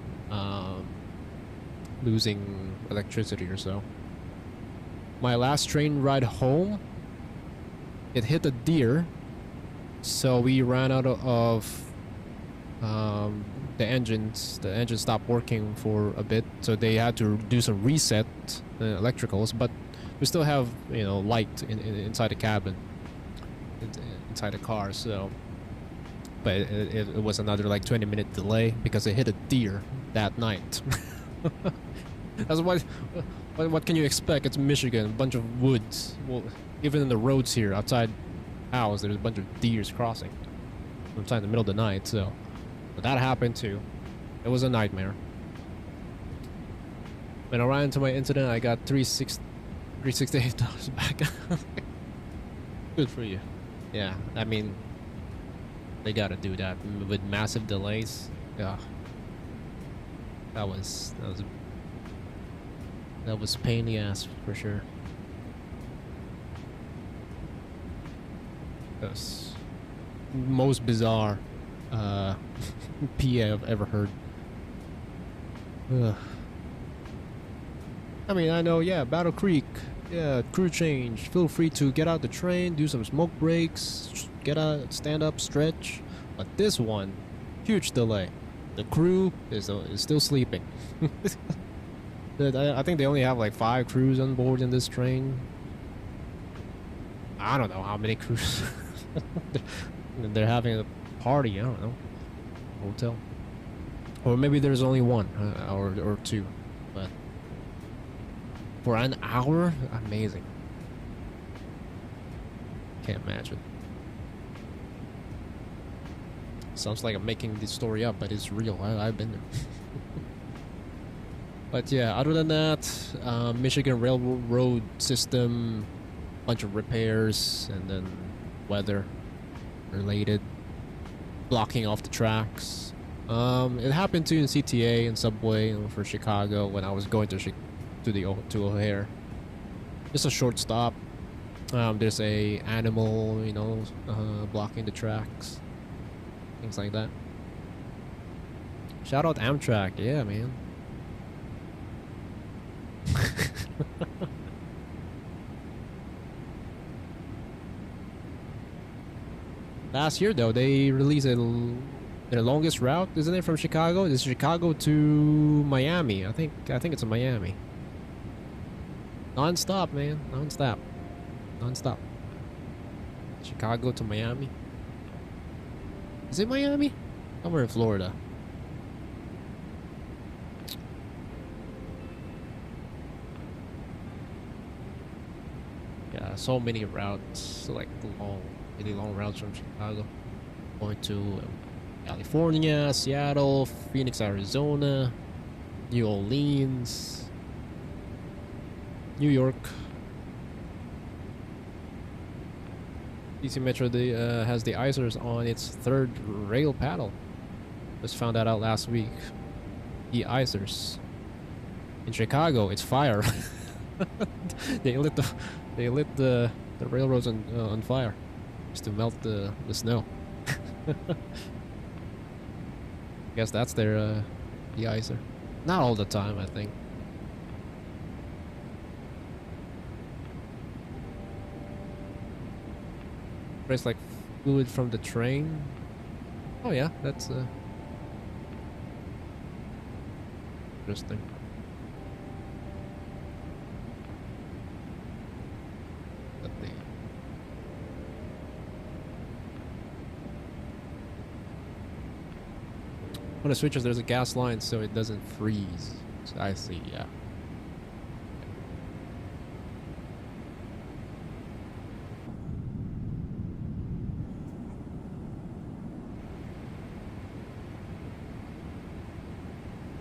losing electricity or so. My last train ride home, it hit a deer, so we ran out of the engines. The engine stopped working for a bit, so they had to do some reset electricals. But we still have light inside the cabin, inside the car. So, but it was another like 20-minute delay because it hit a deer that night. That's what can you expect? It's Michigan, a bunch of woods. Well, even in the roads here outside house, there's a bunch of deers crossing sometime in the middle of the night. So, but that happened too. It was a nightmare. When I ran into my incident, I got $368 back. Good for you. Yeah, I mean, they gotta do that with massive delays. Yeah. That was a pain in the ass for sure. That's most bizarre PA I've ever heard. Ugh. I mean, I know, yeah, Battle Creek, yeah, crew change. Feel free to get out the train, do some smoke breaks, get out, stand up, stretch. But this one, huge delay. The crew is still sleeping. I think they only have like 5 crews on board in this train. I don't know how many crews. They're having a party, I don't know. Hotel. Or maybe there's only one or 2. But for an hour, amazing. Can't imagine. Sounds like I'm making this story up, but it's real. I've been there. But yeah, other than that, Michigan railroad system, bunch of repairs, and then weather related, blocking off the tracks. It happened too in CTA and subway for Chicago when I was going to O'Hare. Just a short stop. There's a animal, you know, blocking the tracks, things like that. Shout out Amtrak, yeah, man. Last year though, they released their longest route, isn't it, from Chicago? It's Chicago to Miami. I think it's in Miami. Non-stop, man. Non-stop. Non-stop. Chicago to Miami. Is it Miami? Somewhere in Florida. Yeah, so many routes, like really long routes from Chicago. Going to California, Seattle, Phoenix, Arizona, New Orleans, New York. DC Metro has the icers on its 3rd rail paddle. Just found that out last week. The icers. In Chicago, it's fire. They lit the railroads on fire just to melt the snow. Guess that's their de-icer. Not all the time, I think. It's like fluid from the train. Oh yeah, that's interesting. On the switches, there's a gas line so it doesn't freeze. So I see, yeah.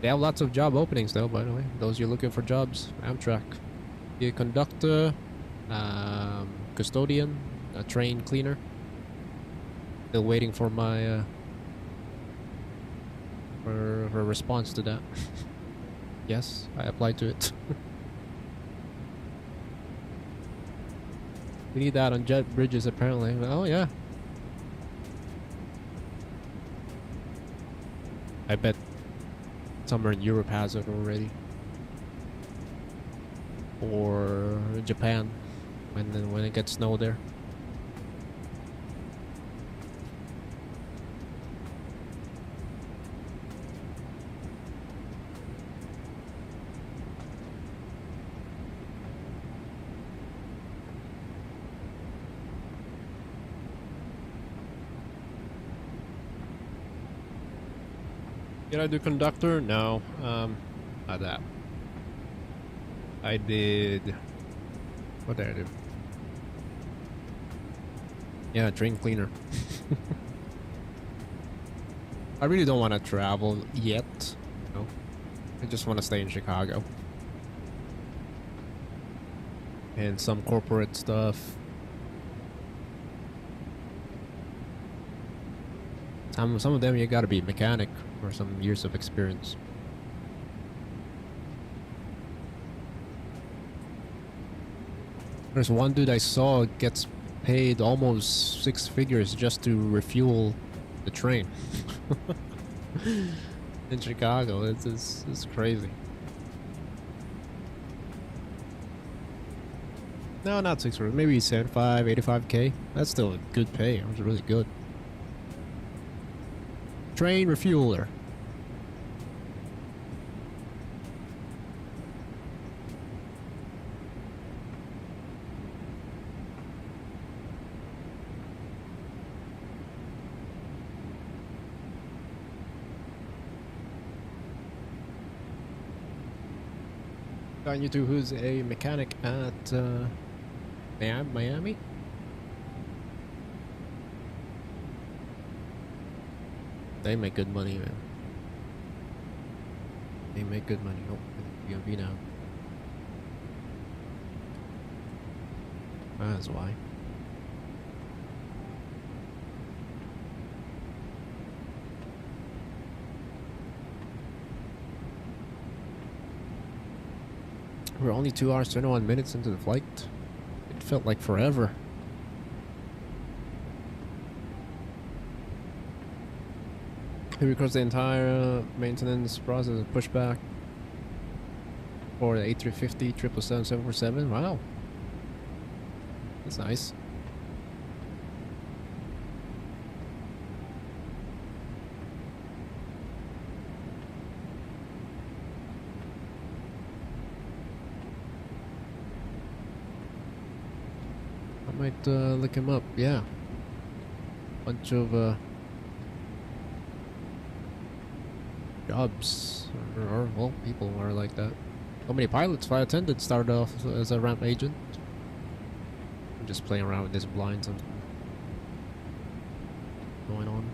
They have lots of job openings though, by the way. Those you're looking for jobs, Amtrak. Be a conductor, custodian, a train cleaner. Still waiting for my for a response to that. Yes, I applied to it. We need that on jet bridges apparently. Oh yeah. I bet somewhere in Europe has it already. Or Japan when it gets snow there. Did I do conductor? No, not that. I did. What did I do? Yeah, train cleaner. I really don't want to travel yet. No, I just want to stay in Chicago and some corporate stuff. Some of them you gotta be mechanic or some years of experience. There's one dude I saw gets paid almost 6 figures just to refuel the train in Chicago. It's crazy. No, not 6 figures. Maybe 75, 85K. That's still a good pay. It was really good. Train refueler. On YouTube, who's a mechanic at Miami? They make good money, man. They make good money. Oh, PMV now. That's why. We're only 2 hours, 21 minutes into the flight. It felt like forever. Because the entire maintenance process is pushed back for the A350, 777, 747. Wow. That's nice. I might look him up, yeah. Bunch of jobs, or well, people are like that. So many pilots, flight attendants started off as a ramp agent. I'm just playing around with this blind something going on.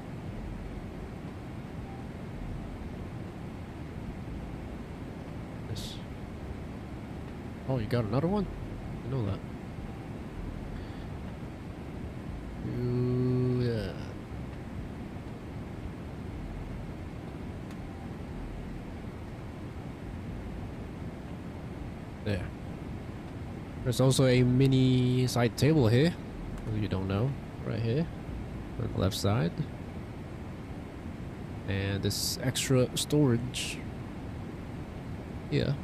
This. Oh, you got another one? I know that. Yeah. There. There's also a mini side table here, if you don't know, right here on the left side. And this extra storage here.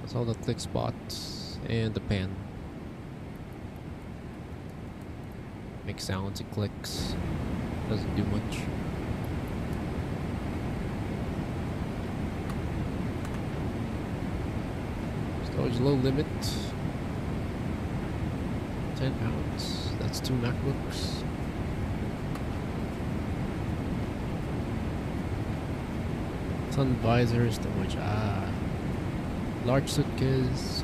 That's all the click spots and the pan. Makes sounds, it clicks. Doesn't do much. Storage low limit. 10 pounds. That's 2 MacBooks. Sun visor storage. Ah. Large suitcase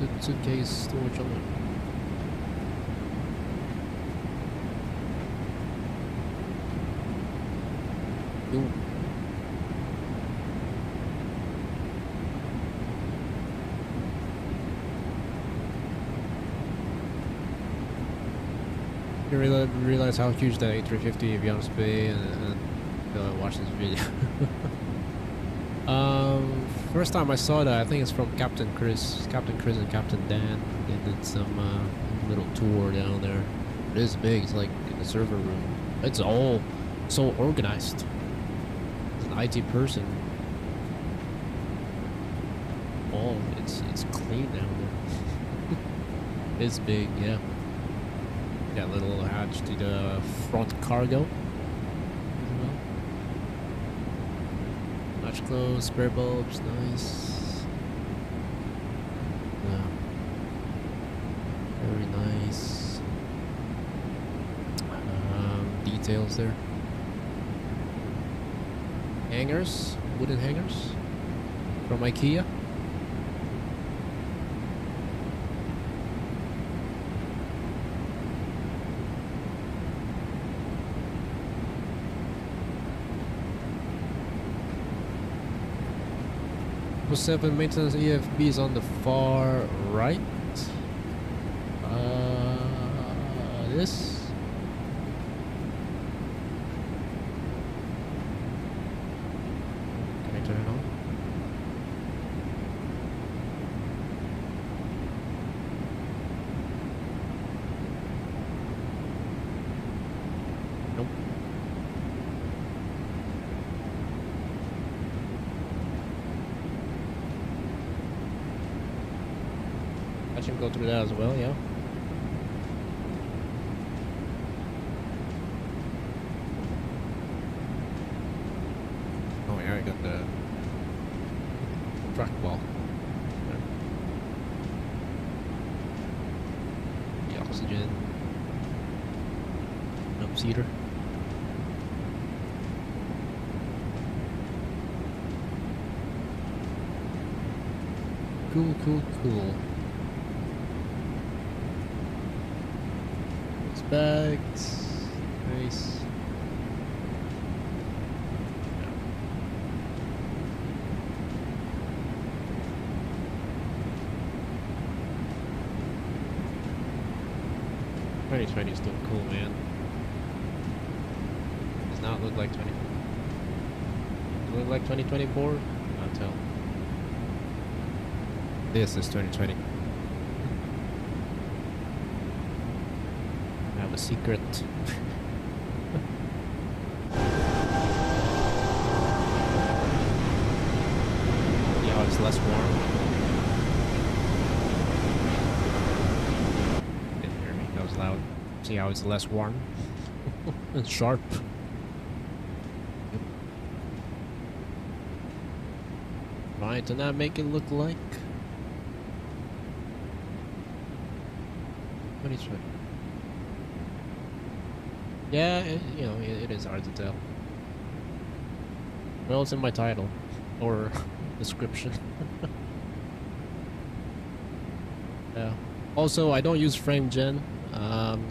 storage only. Ooh. You realize how huge that A350 if you honest be and watch this video. First time I saw that, I think it's from Captain Cruz and Captain Dan. They did some little tour down there. It is big. It's like in the server room. It's all so organized. As an IT person, oh, it's clean down there. It's big, yeah. Got a little hatch to the front cargo. Hatch closed, spare bulbs, nice. Yeah. Very nice. Details there. Hangers, wooden hangers from IKEA. B7 maintenance EFB is on the far right. This. I should go through that as well, yeah. Oh yeah, I got the trackball. The oxygen. Up-seater. Cool, cool, cool. Those bags. Nice. Yeah. 2020 is still cool, man. Does not look like 20. Does it look like 2024? Not tell. This is 2020. I have a secret. See how it's less warm? Didn't hear me, that was loud. See how it's less warm? And sharp. Yep. Trying to not make it look like 2020. Yeah, you know, it is hard to tell. Well, it's in my title or description. Yeah. Also, I don't use frame gen.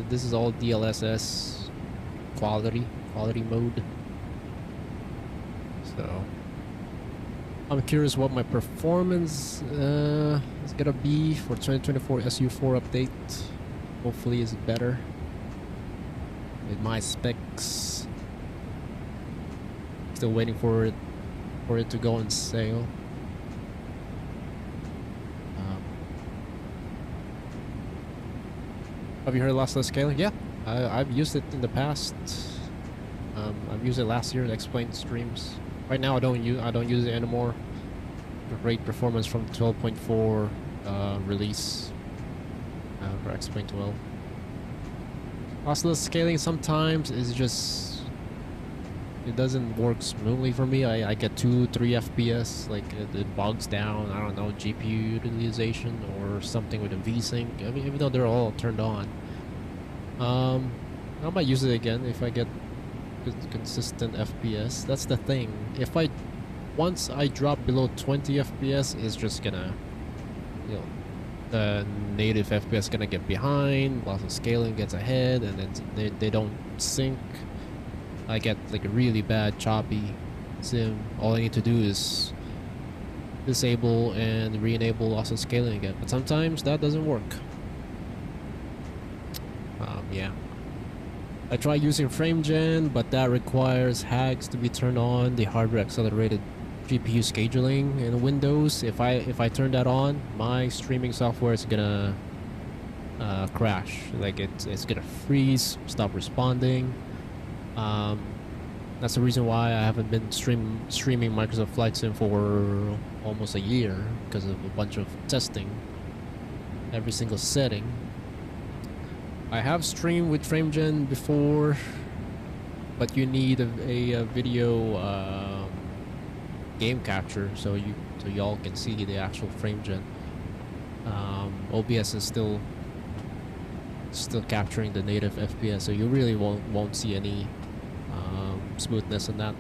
This is all DLSS quality mode. So I'm curious what my performance is gonna be for 2024 SU4 update. Hopefully it's better with my specs. Still waiting for it to go on sale. Have you heard of lossless scaling? Yeah, I've used it in the past. I've used it last year to explain streams. Right now I don't use it anymore. Great performance from the 12.4 release. For X-Plane 12. Lossless scaling sometimes is just, it doesn't work smoothly for me. I get 2-3 FPS, like it bogs down. I don't know, GPU utilization or something with a VSync. I mean, even though they're all turned on. I might use it again if I get consistent FPS. That's the thing. Once I drop below 20 FPS, it's just gonna, you know, the native FPS gonna get behind, lots of scaling gets ahead, and then they don't sync. I get like a really bad choppy sim. All I need to do is disable and re-enable lots of scaling again, but sometimes that doesn't work. Yeah, I tried using FrameGen, but that requires HAGs to be turned on, the hardware accelerated GPU scheduling in Windows. If I turn that on, my streaming software is gonna crash. Like it's gonna freeze, stop responding. That's the reason why I haven't been streaming Microsoft Flight Sim for almost a year, because of a bunch of testing every single setting. I have streamed with FrameGen before, but you need a video game capture so y'all can see the actual FrameGen. OBS is still capturing the native FPS, so you really won't see any smoothness in that.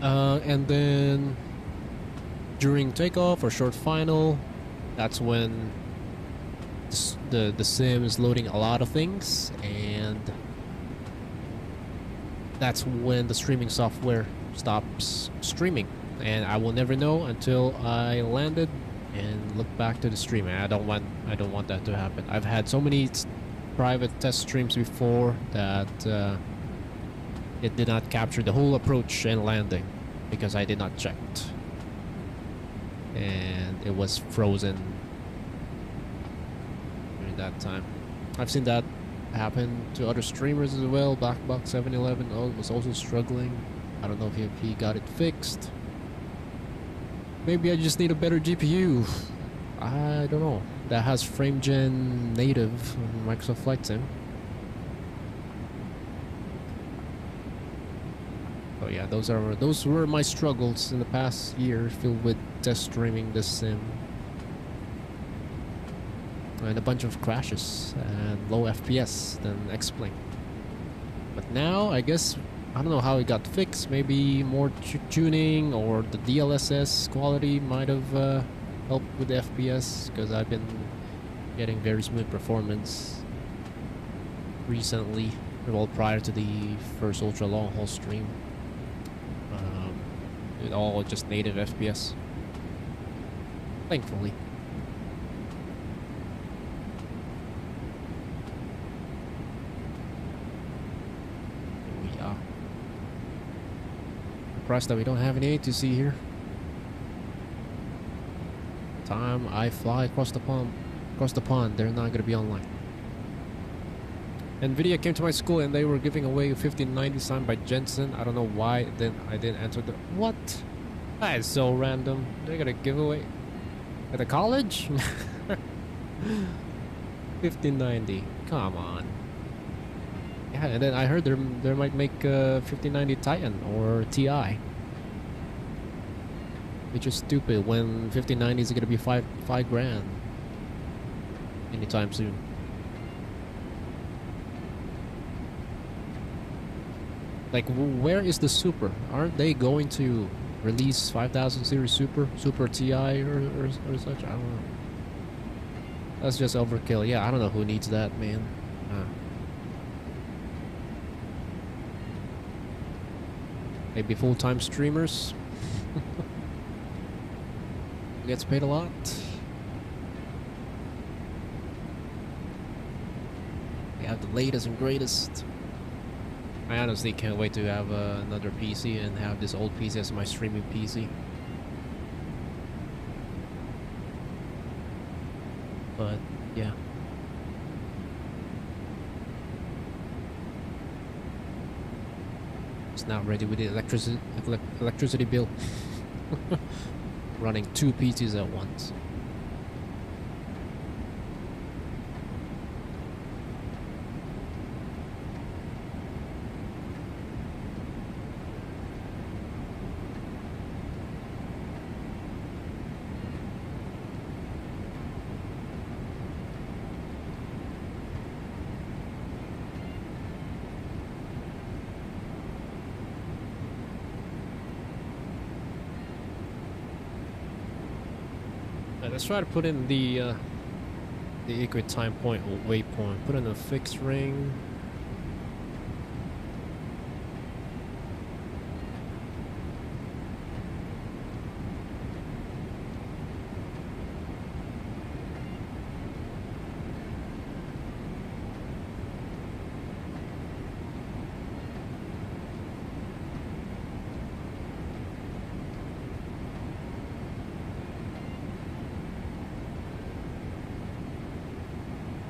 And then during takeoff or short final, that's when the sim is loading a lot of things, and that's when the streaming software stops streaming, and I will never know until I landed and look back to the stream. And I don't want that to happen. I've had so many private test streams before that it did not capture the whole approach and landing because I did not check, and it was frozen during that time. I've seen that happen to other streamers as well. Blackbox 711 was also struggling. I don't know if he got it fixed. Maybe I just need a better GPU. I don't know, that has FrameGen native on Microsoft Flight Sim. So yeah, those were my struggles in the past year, filled with test streaming this sim. And a bunch of crashes and low FPS than X-Plane. But now, I guess, I don't know how it got fixed. Maybe more tuning, or the DLSS quality might have helped with the FPS, because I've been getting very smooth performance recently, well, prior to the first ultra long haul stream. It all just native FPS, thankfully. Surprised that we don't have any A2C here. Time I fly across the pond, they're not gonna be online. NVIDIA came to my school and they were giving away a 1590 signed by Jensen. I don't know why then I didn't answer the... What? That is so random. They're gonna give away at the college? 1590. Come on. Yeah, and then I heard they might make a 1590 Titan or TI. Which is stupid when 1590 is gonna be five grand anytime soon. Like, where is the Super? Aren't they going to release 5000 series Super TI or such? I don't know. That's just overkill. Yeah, I don't know who needs that, man. Maybe full-time streamers. Gets paid a lot. We have the latest and greatest. I honestly can't wait to have another PC and have this old PC as my streaming PC. But yeah. It's not ready with the electricity bill. Running 2 PCs at once. Let's try to put in the equal time point or waypoint. Put in a fixed ring.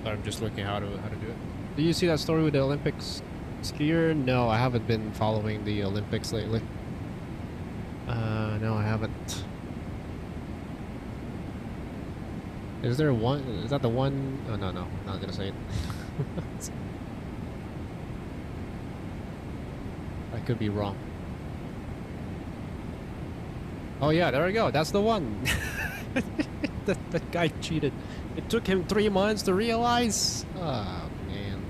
I'm just looking how to do it. Do you see that story with the Olympics skier? No, I haven't been following the Olympics lately. No, I haven't. Is there one? Is that the one? Oh, no, I'm not gonna say it. I could be wrong. Oh yeah, there we go. That's the one. that guy cheated. It took him 3 months to realize. Oh, man.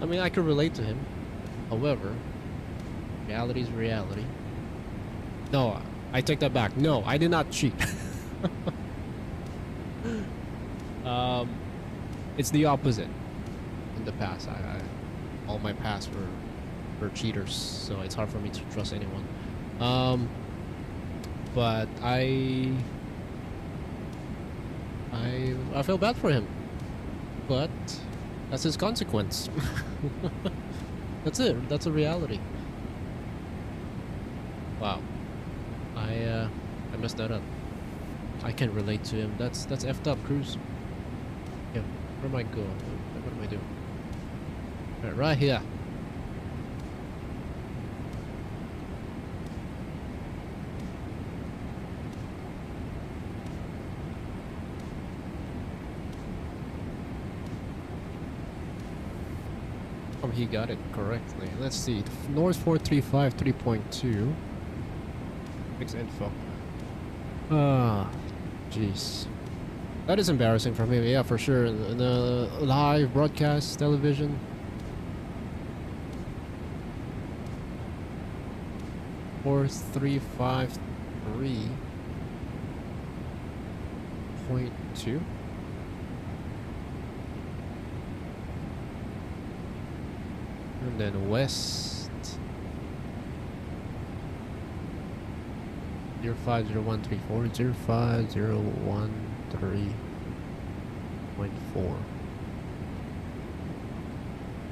I mean, I could relate to him. However, reality is reality. No, I take that back. No, I did not cheat. It's the opposite. In the past, all my past were cheaters, so it's hard for me to trust anyone. But I feel bad for him, but that's his consequence. That's it. That's a reality. Wow, I messed that up. I can't relate to him. That's effed up, Cruz. Yeah, where am I going? What am I doing? Right here. He got it correctly. Let's see. North 435 3.2. Fixed info. Ah, jeez. That is embarrassing for me. Yeah, for sure. The live broadcast television. Four three five 3.2. And then west 050134 050113.4.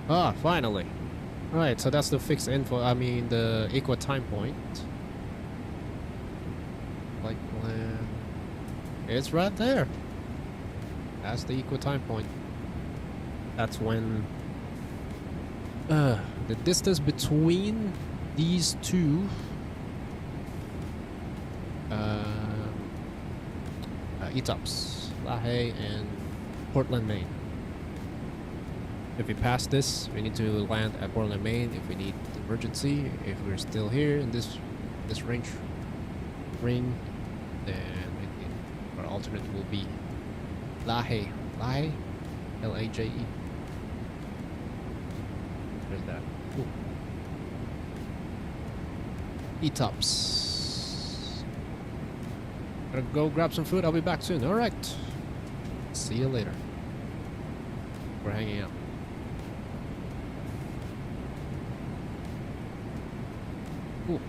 Ah, finally. Right, so that's the fixed info. I mean the equa time point. Flight plan. It's right there. That's the equa time point. That's when the distance between these two ETOPS, Lahaye and Portland, Maine. If we pass this, we need to land at Portland, Maine. If we need emergency, if we're still here in this ring, then our alternate will be Lahaye, Lahaye, There's that. Cool. ETOPS. Gotta go grab some food. I'll be back soon. Alright. See you later. We're hanging out. Cool.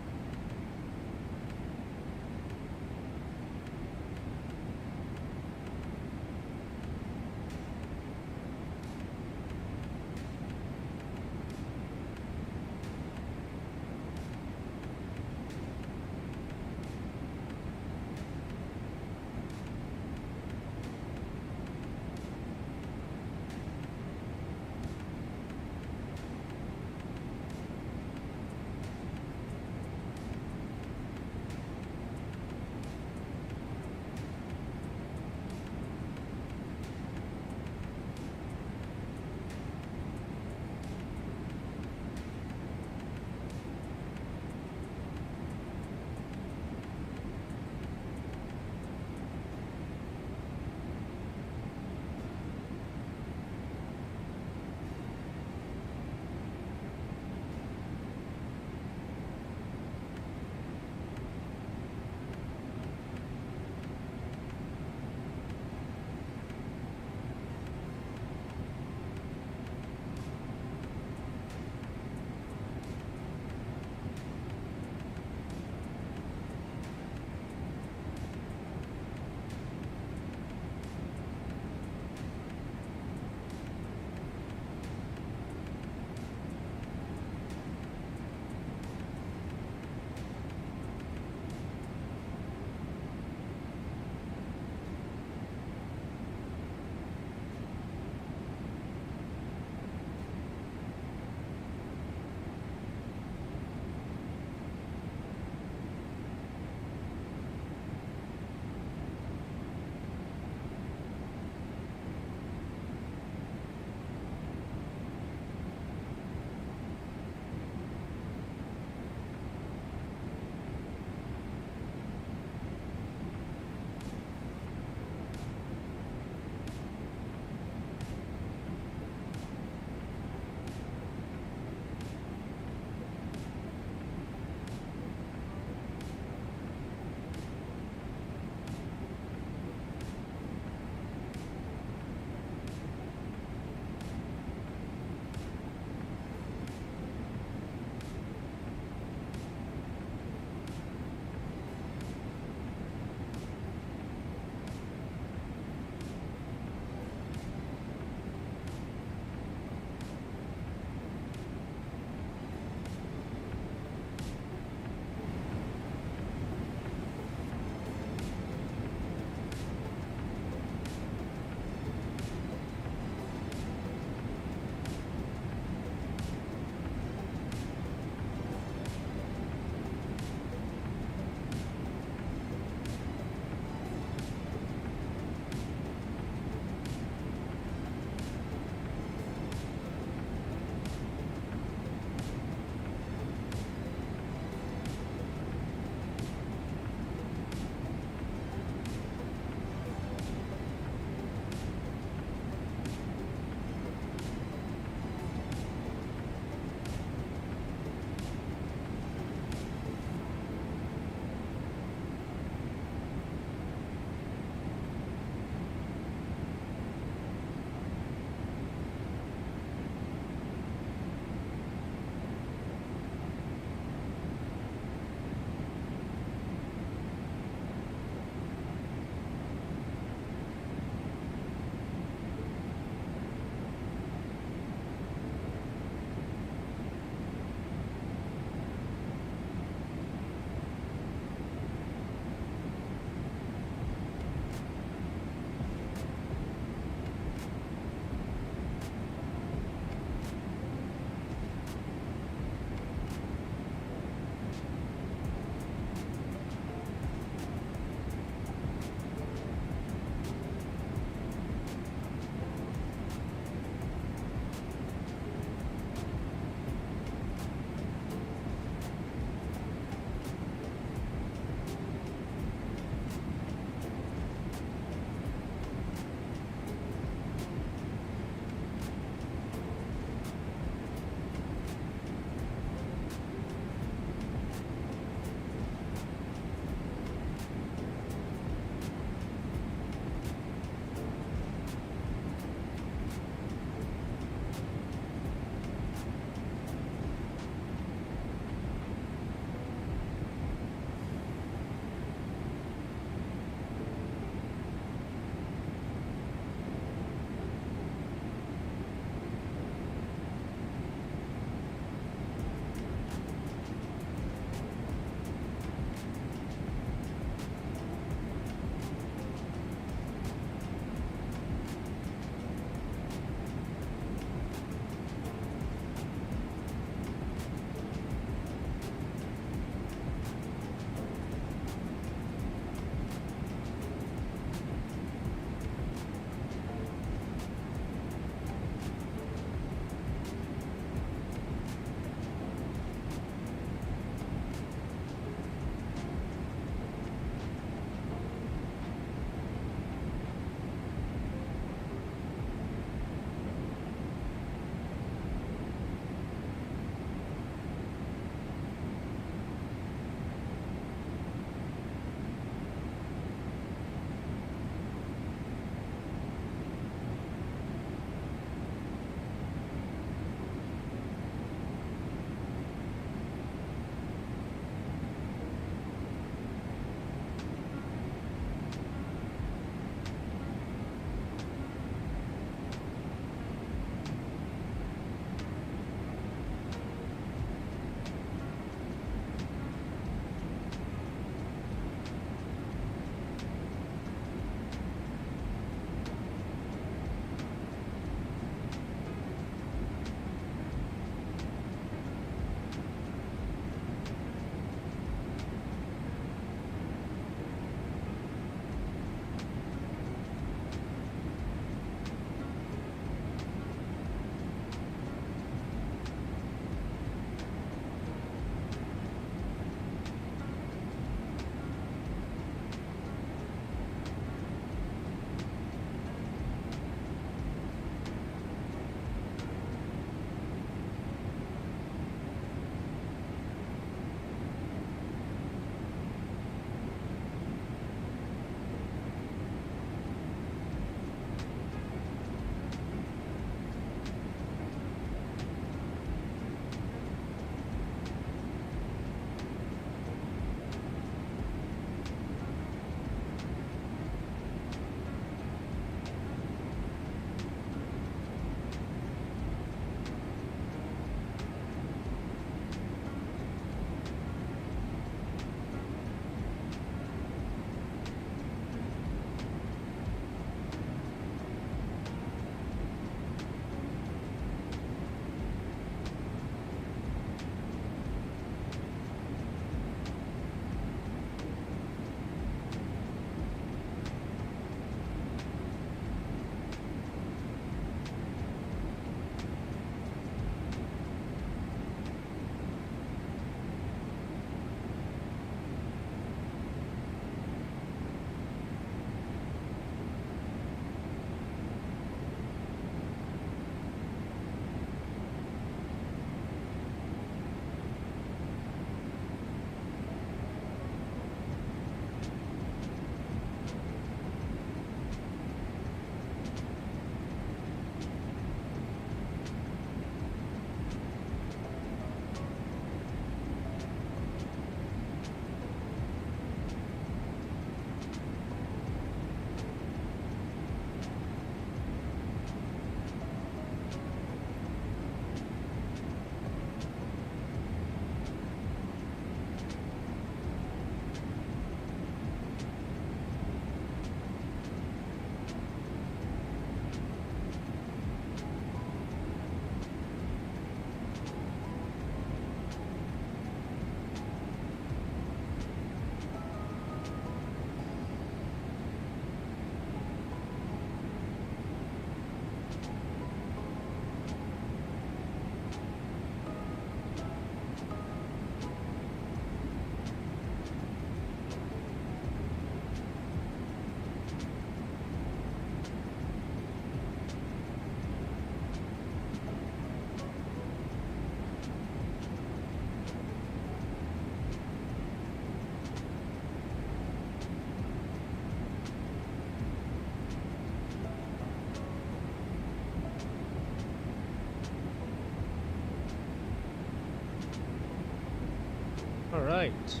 All right,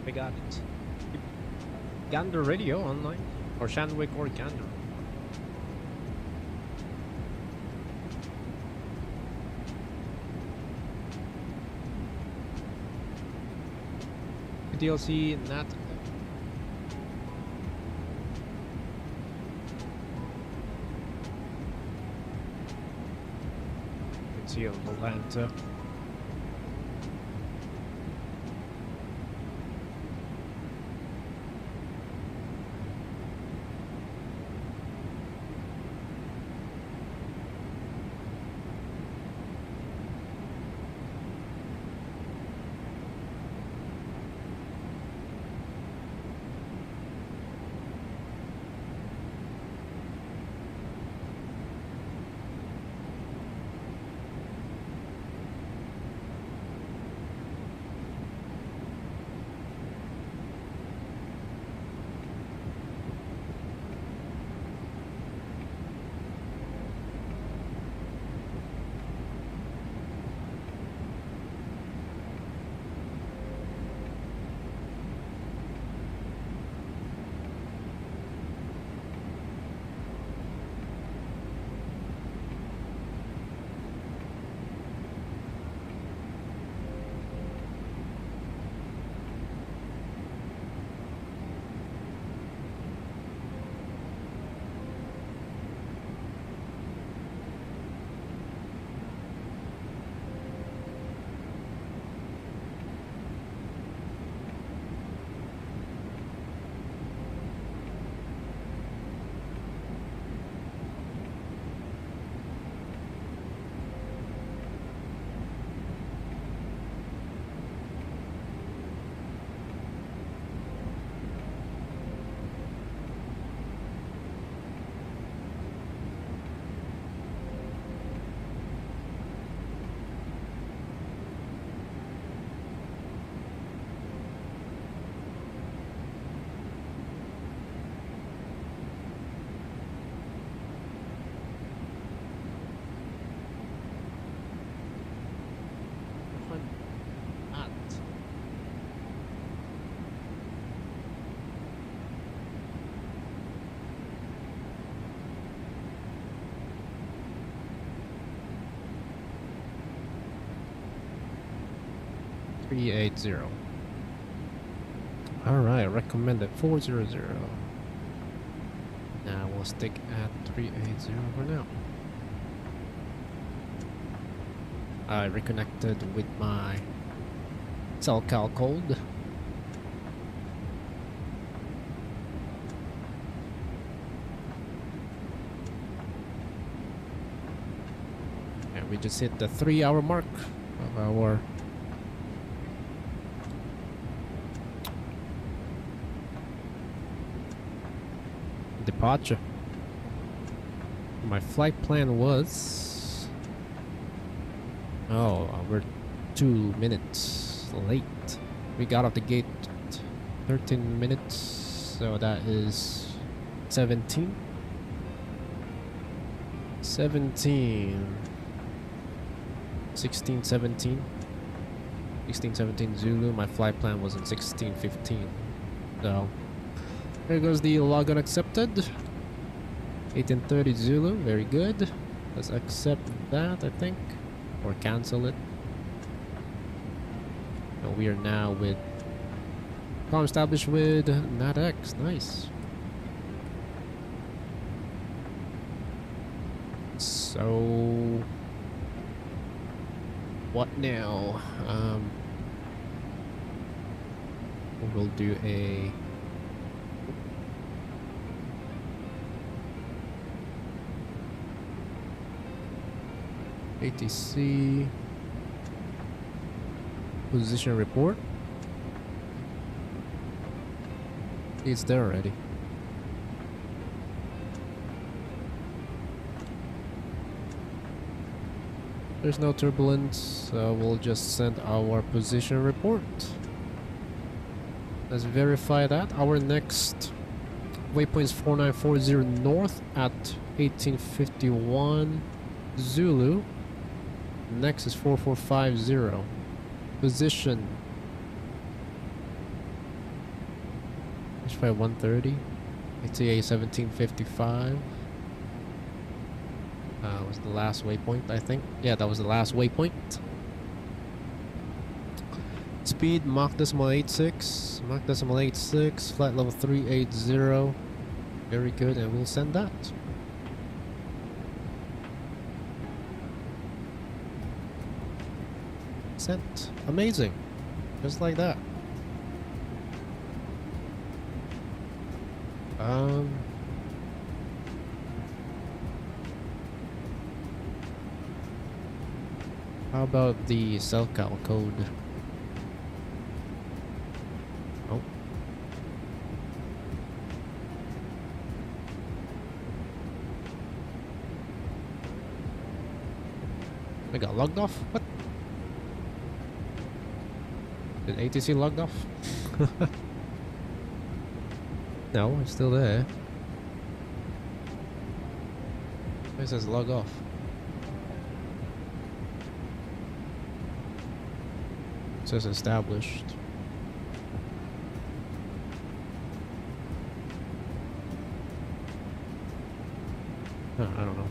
we got it. Gander radio online, or Shandwick or Gander. DLC Nat. Let's see Atlanta. All right, recommended 400. Now we'll stick at 380 for now. I reconnected with my cell cal code. And we just hit the 3-hour mark of our departure. My flight plan was... Oh, we're 2 minutes late. We got off the gate 13 minutes, so that is 17. 16, 17. 16, 17 Zulu. My flight plan was in 16, 15. So there goes the logon accepted. 1830 Zulu, very good. Let's accept that, I think, or cancel it. And we are now with comm established with NatX. Nice. So what now? We'll do a ATC position report. It's there already. There's no turbulence, so we'll just send our position report. Let's verify that. Our next waypoint is 4940 north at 1851 Zulu. Next is 4450. Position March flight 130. ETA 1755. Was the last waypoint, I think. Yeah, that was the last waypoint. Speed Mach decimal 86. Mach decimal 86. Flight level 380. Very good, and we'll send that. Sent. Amazing. Just like that. How about the self-cal code? Oh. I got logged off? What? Did ATC logged off? No, it's still there. It says log off. It says established. Huh, I don't know.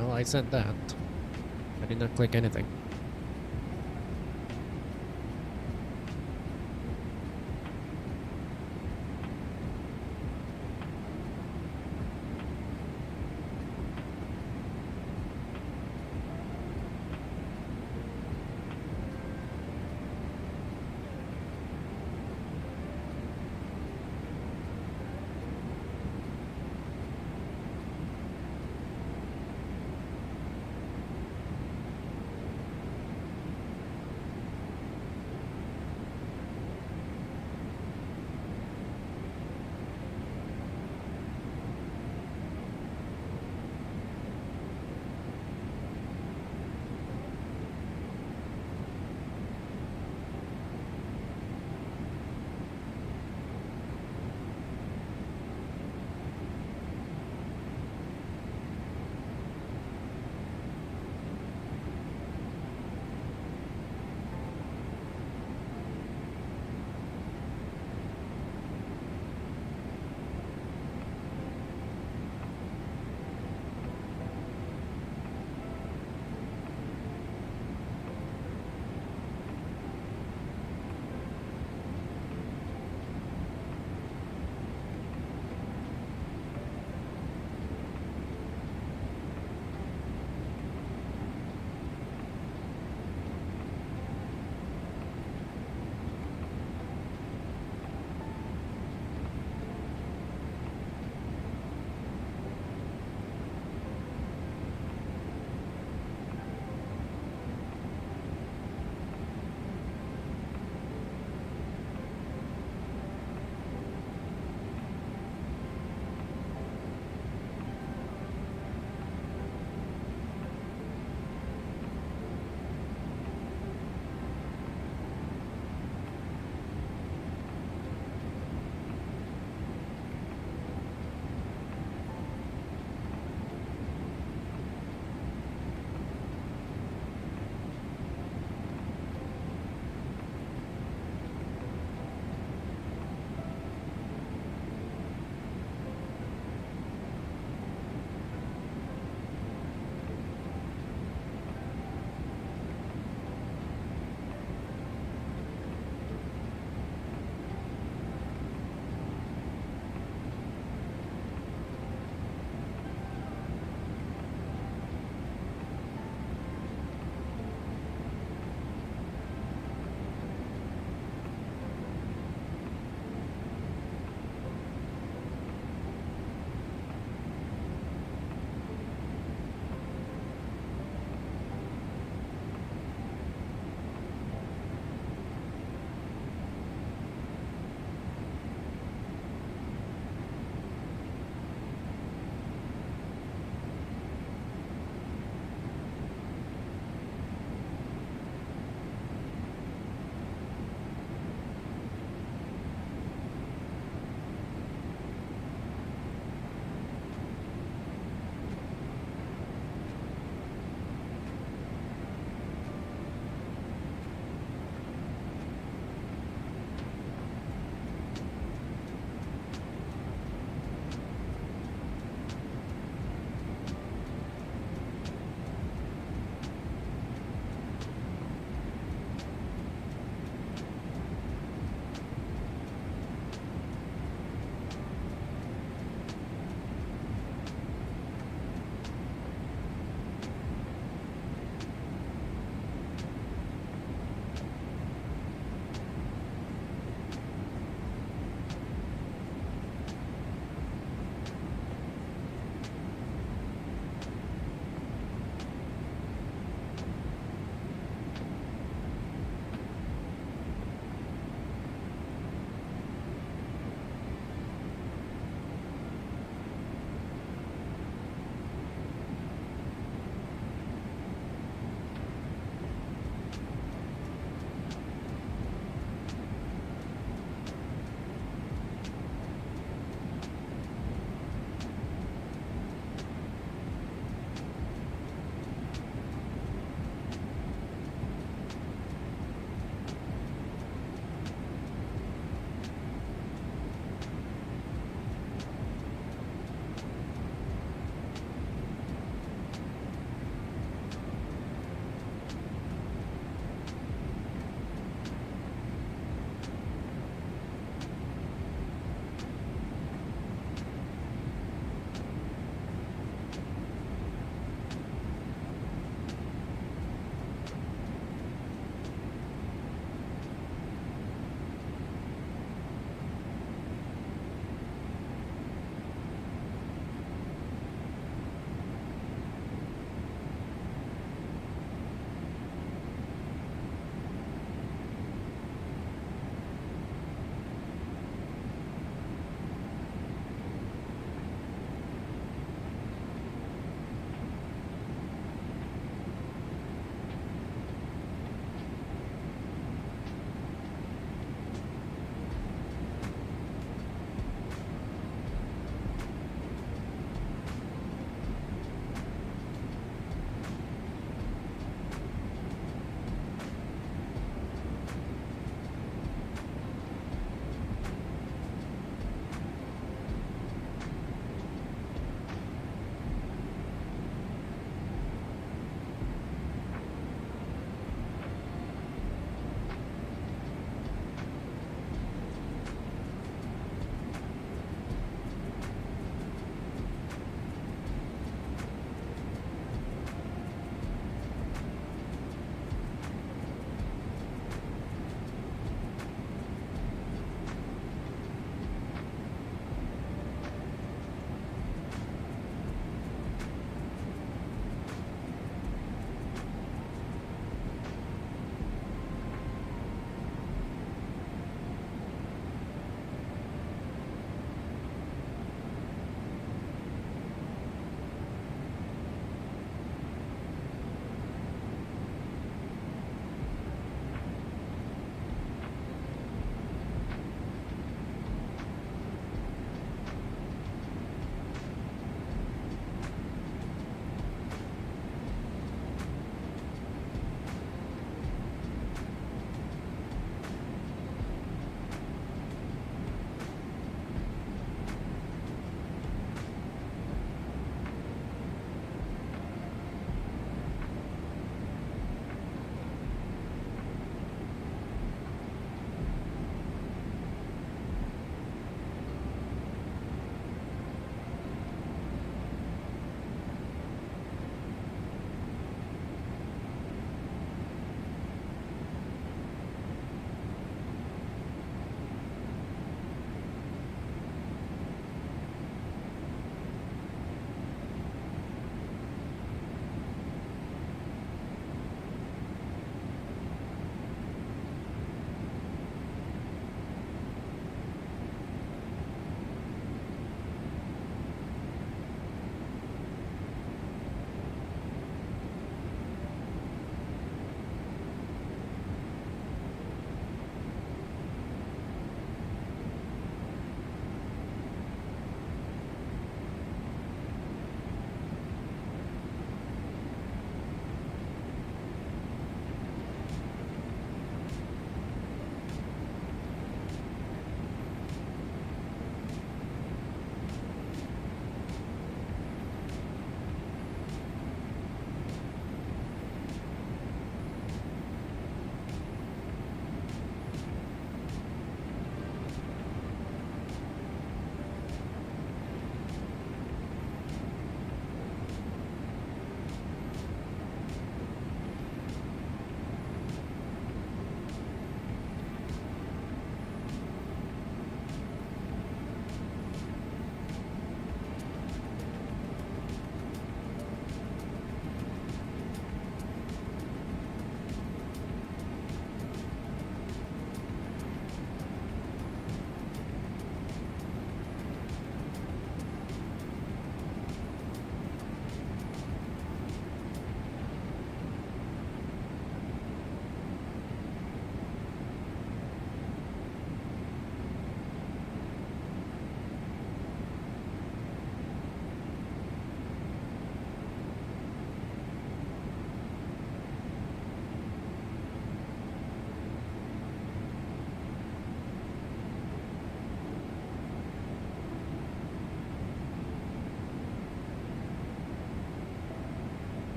Well, I sent that. I did not click anything.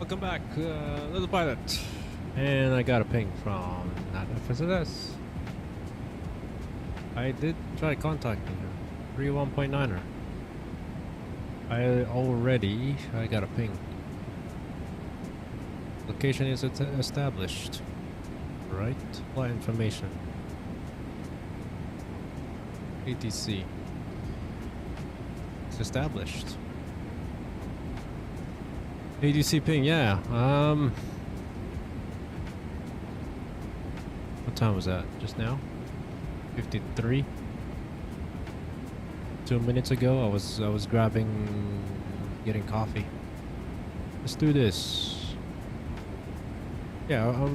Welcome back, little pilot. And I got a ping from that FSS. I did try contacting her. 31.9er. I got a ping. Location is established. Right? Flight information. ATC. It's established. ATC ping, yeah. What time was that? Just now? 53. 2 minutes ago, I was getting coffee. Let's do this. Yeah,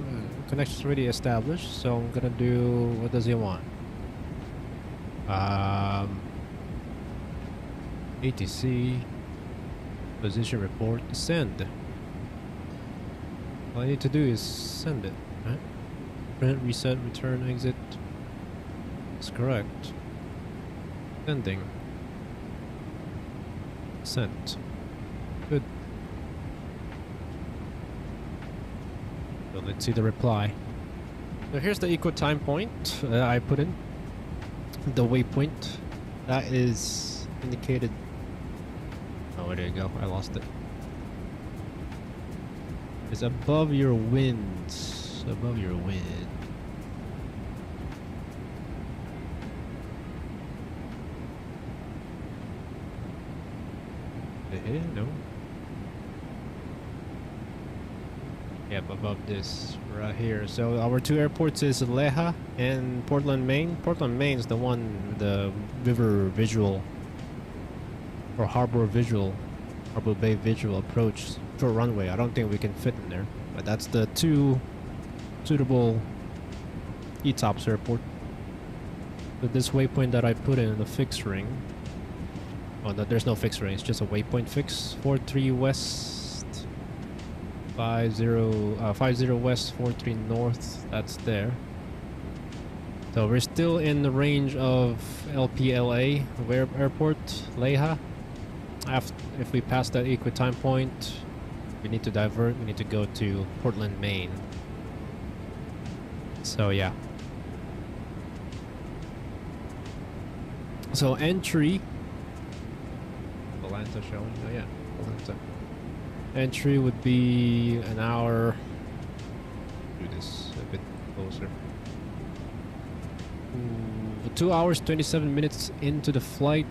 connection's already established, so I'm gonna do. What does he want? ATC position report. Send. All I need to do is send it. Right? Print, reset, return, exit. That's correct. Sending. Sent. Good. So let's see the reply. So here's the equal time point I put in. The waypoint that is indicated. Oh, there you go. I lost it. It's above your wind. Above your wind. No. Yep, above this right here. So our two airports is Leha and Portland, Maine. Portland, Maine is the one, the river visual or harbor bay visual approach for runway. I don't think we can fit in there, but that's the two suitable ETOPS airport. But this waypoint that I put in the fixed ring. Oh, no, there's no fixed ring. It's just a waypoint fix. 43 west, 50 west, 43 north. That's there. So we're still in the range of LPLA airport, Leha. If we pass that equal time point, we need to divert. We need to go to Portland, Maine. So yeah. So entry. Atlanta showing. Oh yeah, Atlanta. Entry would be an hour. Do this a bit closer. 2 hours 27 minutes into the flight.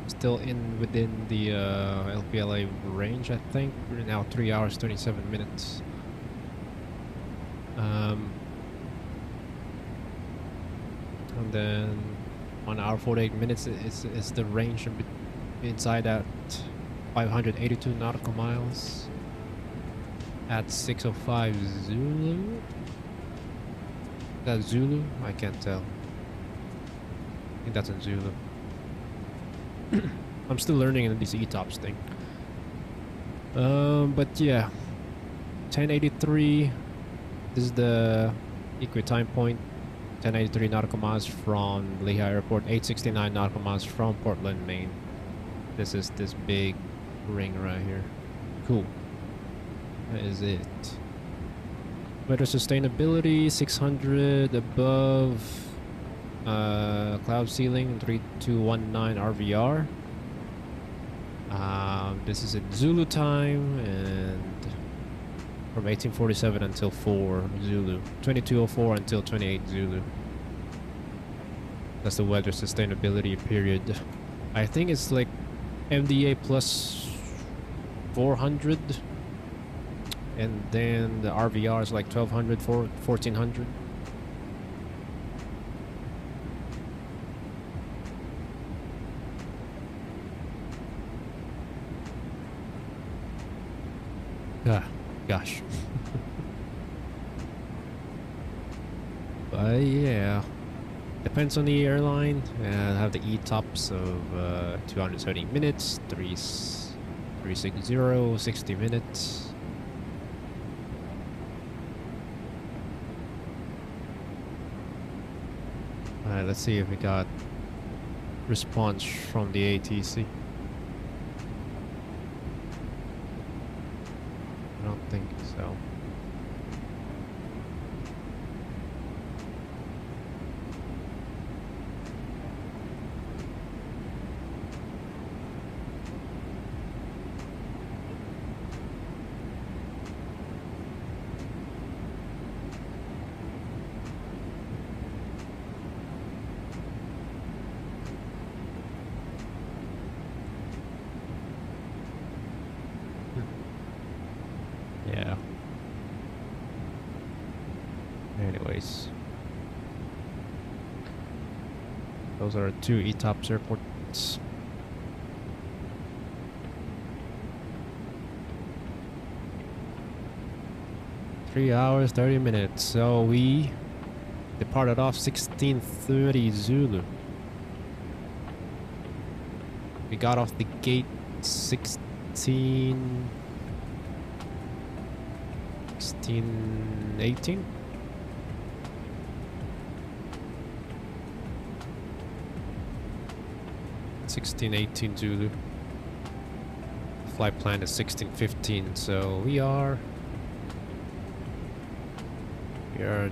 Still within the LPLA range, I think. We're now 3 hours 27 minutes. And then 1 hour 48 minutes is the range inside at 582 nautical miles at 605 Zulu. Is that Zulu? I can't tell. I think that's in Zulu. I'm still learning in this ETOPS thing. But yeah, 1083. This is the equal time point. 1083 nautical miles from Lehi Airport. 869 nautical miles from Portland, Maine. This is this big ring right here. Cool. That is it. Weather sustainability 600 above cloud ceiling 3219 RVR. This is in Zulu time and from 1847 until 4 Zulu. 2204 until 28 Zulu. That's the weather sustainability period. I think it's like MDA plus 400. And then the RVR is like 1200, 1400. Ah, gosh. But yeah, depends on the airline. I have the ETOPS of 230 minutes, 360, 60 minutes. Alright, let's see if we got response from the ATC. think so. Yeah. Anyways. Those are 2 ETOPS airports. Three hours, 30 minutes. So we departed off 16:30 Zulu. We got off the gate 18. 16:18 Zulu. Flight plan is 16:15, so we are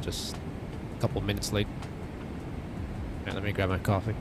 just a couple minutes late. Alright, let me grab my coffee.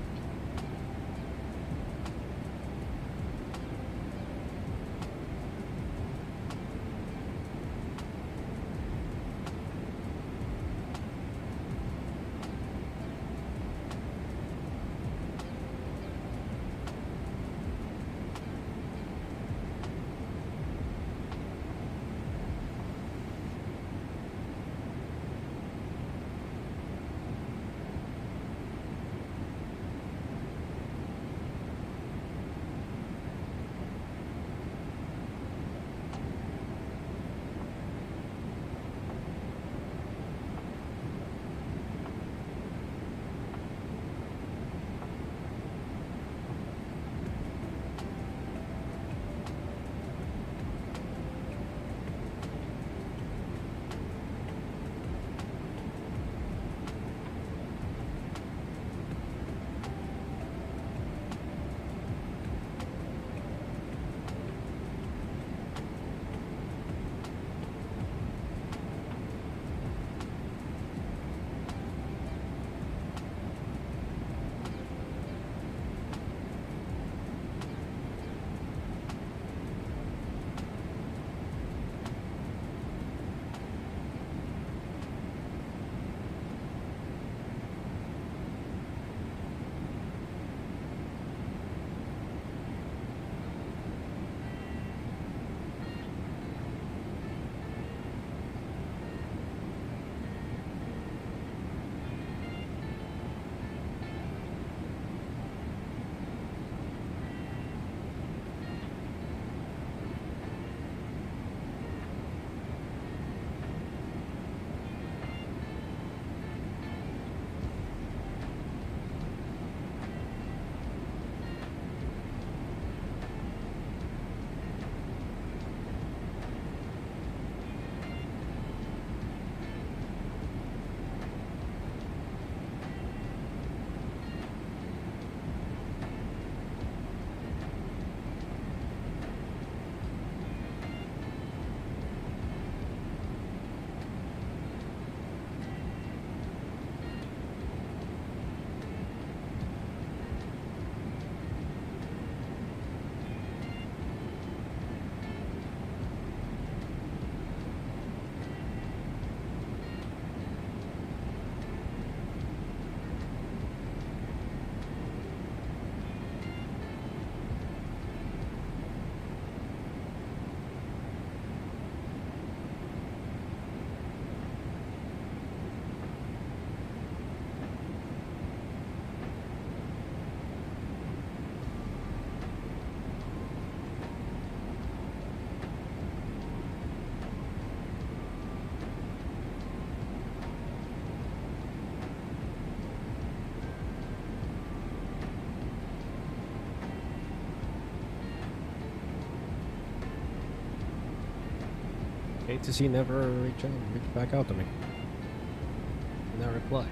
ATC never reached back out to me. No reply.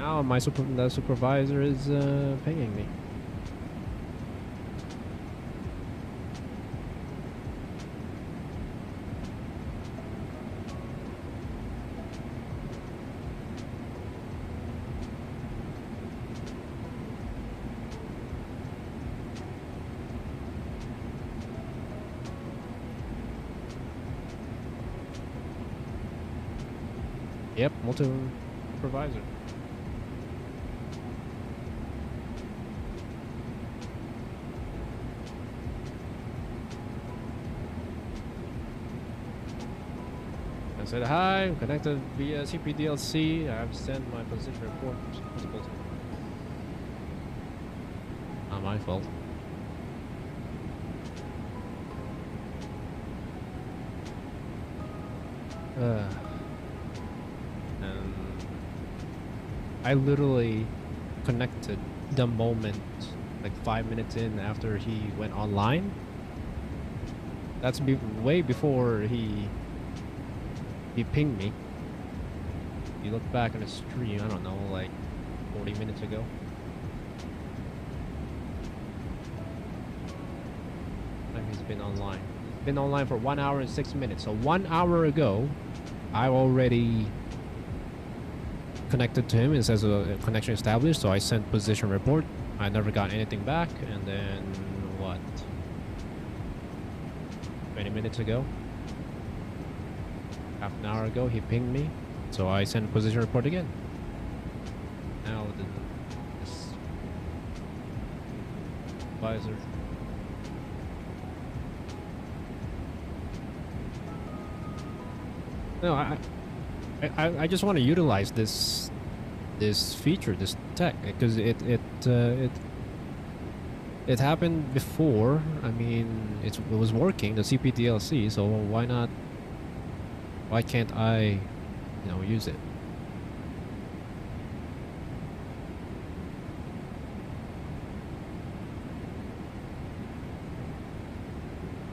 Now my the supervisor is pinging me. Yep, multi-supervisor. I said hi, I'm connected via CPDLC. I've sent my position report. Not my fault. I literally connected the moment, like 5 minutes in after he went online. That's way before he pinged me. You look back on the stream, I don't know, like 40 minutes ago. Like he's been online. Been online for 1 hour and 6 minutes. So 1 hour ago, I already connected to him. It says a connection established, so I sent position report. I never got anything back, and then what? 20 minutes ago, half an hour ago, he pinged me, so I sent a position report again. Now this advisor. No, I just want to utilize this feature, this tech, because it happened before. I mean, it was working, the CPDLC, so why not? Why can't I, use it?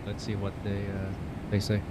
Let's see what they say.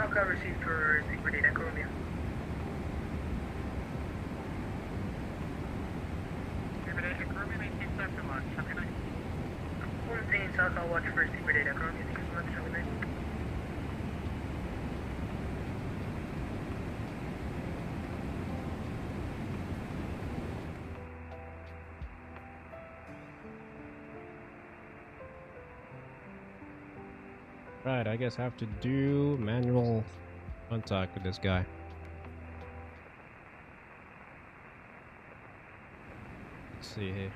Falcon received for secret data, Romeo. Secret data, Romeo, maintain Falcon launch, have a good night. 14 Falcon watch for secret data, Romeo, thank you so much, have a good night. Right, I guess I have to do manual contact with this guy. Let's see here.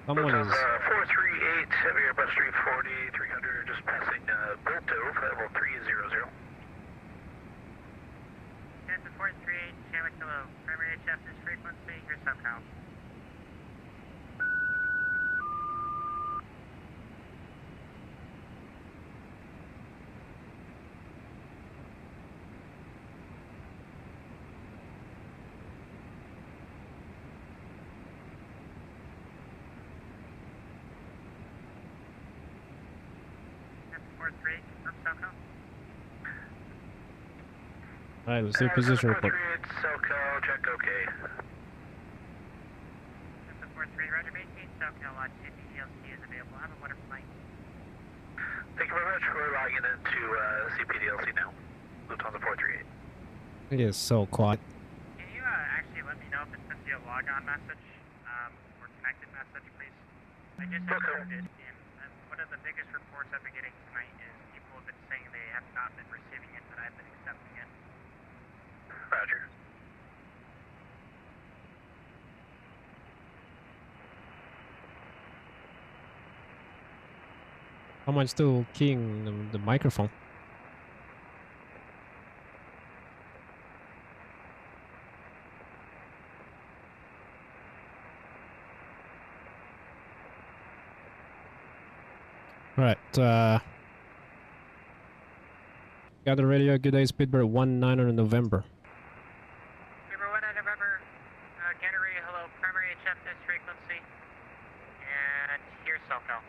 Someone is 438, Heavy Airbus 340, 300, just passing Bilto, level 300. Delta 438, Shamrock, hello. Primary HF is frequency, here's SubCal. Alright, let's do position report. SoCal, check okay. Delta 43, Roger, maintain SoCal, watch CPDLC is available. Have a wonderful night. Thank you very much. We're logging into CPDLC now. Lufthansa 438. It is so quiet. Can you actually let me know if it sends you a logon message or connected message, please? I just approved it, and one of the biggest reports I've been getting tonight is people have been saying they have not been receiving it, but I've been accepting it. Roger. Someone's still keying the microphone. Alright, got the radio, good day, Speedbird 19 on November. Speedbird 19 on November, Gator radio, hello, primary HF this frequency, and here's SoCal.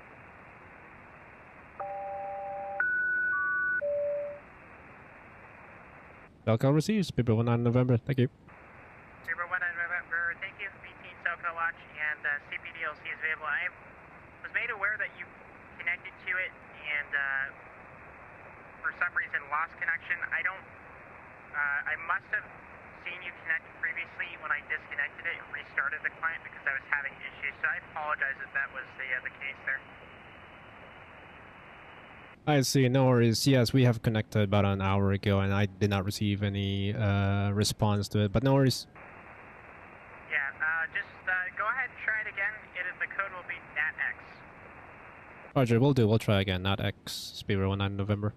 SoCal receives, Speedbird 19 on November, thank you. Speedbird 19 on November, thank you, 18 SoCal watch, and CPDLC is available. I was made aware that you connected to it, and for some reason lost connection. I must have seen you connect previously when I disconnected it and restarted the client because I was having issues, so I apologize if that was the case there. I see, no worries. Yes, we have connected about an hour ago and I did not receive any response to it, but no worries. Yeah, just go ahead and try it again. The code will be NATX. Roger, we'll do. We'll try again. Not X. Speedbird 19 November.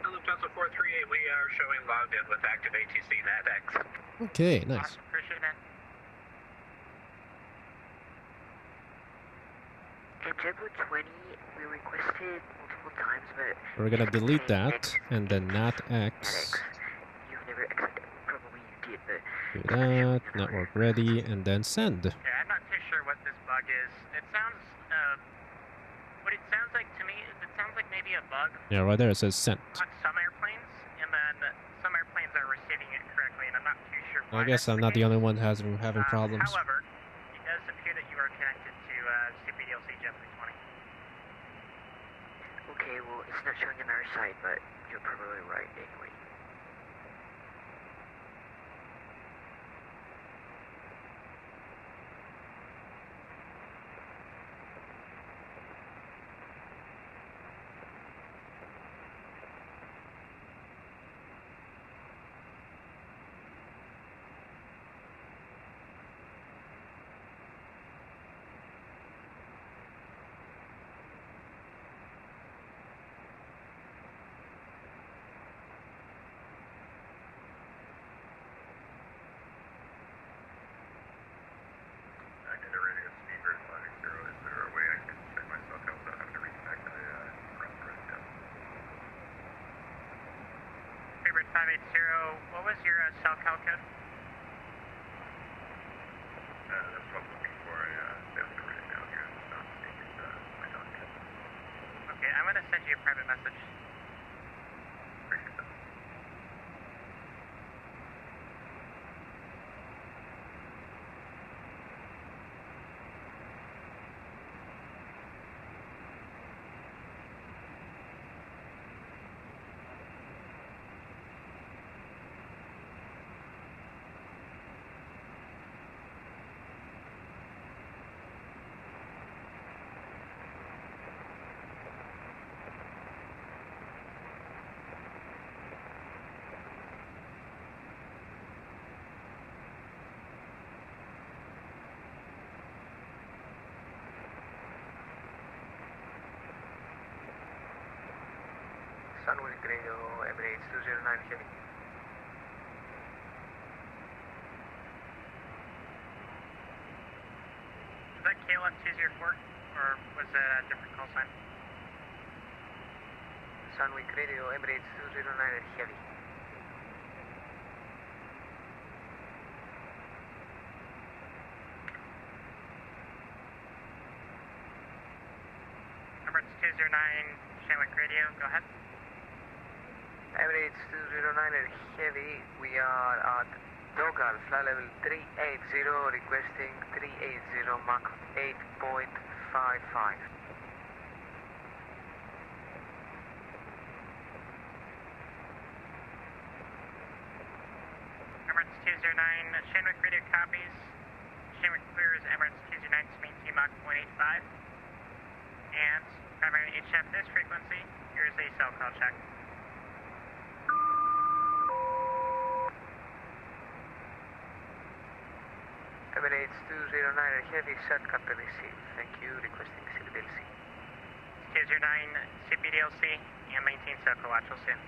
Lufthansa 438, we are showing logged in with active ATC NATX. Okay, nice. Awesome, appreciate that. In JetBlue 20, we requested multiple times, but... We're gonna delete that, and then NATX. You've never accepted, probably you did, but... Do that, network ready, and then send. Yeah, I'm not too sure what this bug is. It sounds, what it sounds like to me is it sounds like maybe a bug Yeah, right there it says sent. on some airplanes, and then some airplanes are receiving it correctly, and I'm not too sure why. I guess I'm not the only one having problems. However, it does appear that you are connected to CPDLC JetBlue 20. Okay, well, it's not showing on our side, but you're probably right anyway. Bridge 580, what was your cell cal code? That's what I'm looking for. They have to write it down here. It's not my document. Okay, I'm gonna send you a private message. Appreciate that. Sunwing Radio, Emirates 209 Heavy. Was that KLF 204 or was it a different call sign? Sunwing Radio, Emirates 209 Heavy. Emirates 209, Shamrock Radio, go ahead. Emirates 209 Heavy, we are at Dogal, flight level 380, requesting 380 Mach 8.55. Emirates 209, Shamrock Radio copies. Shamrock clears Emirates 209 to maintain Mach 185. And primary HF this frequency, here's a cell call check. Emirates 209 Heavy, set captain received. Thank you, requesting CPDLC. 209 CPDLC and maintain cell call watch, we'll see you.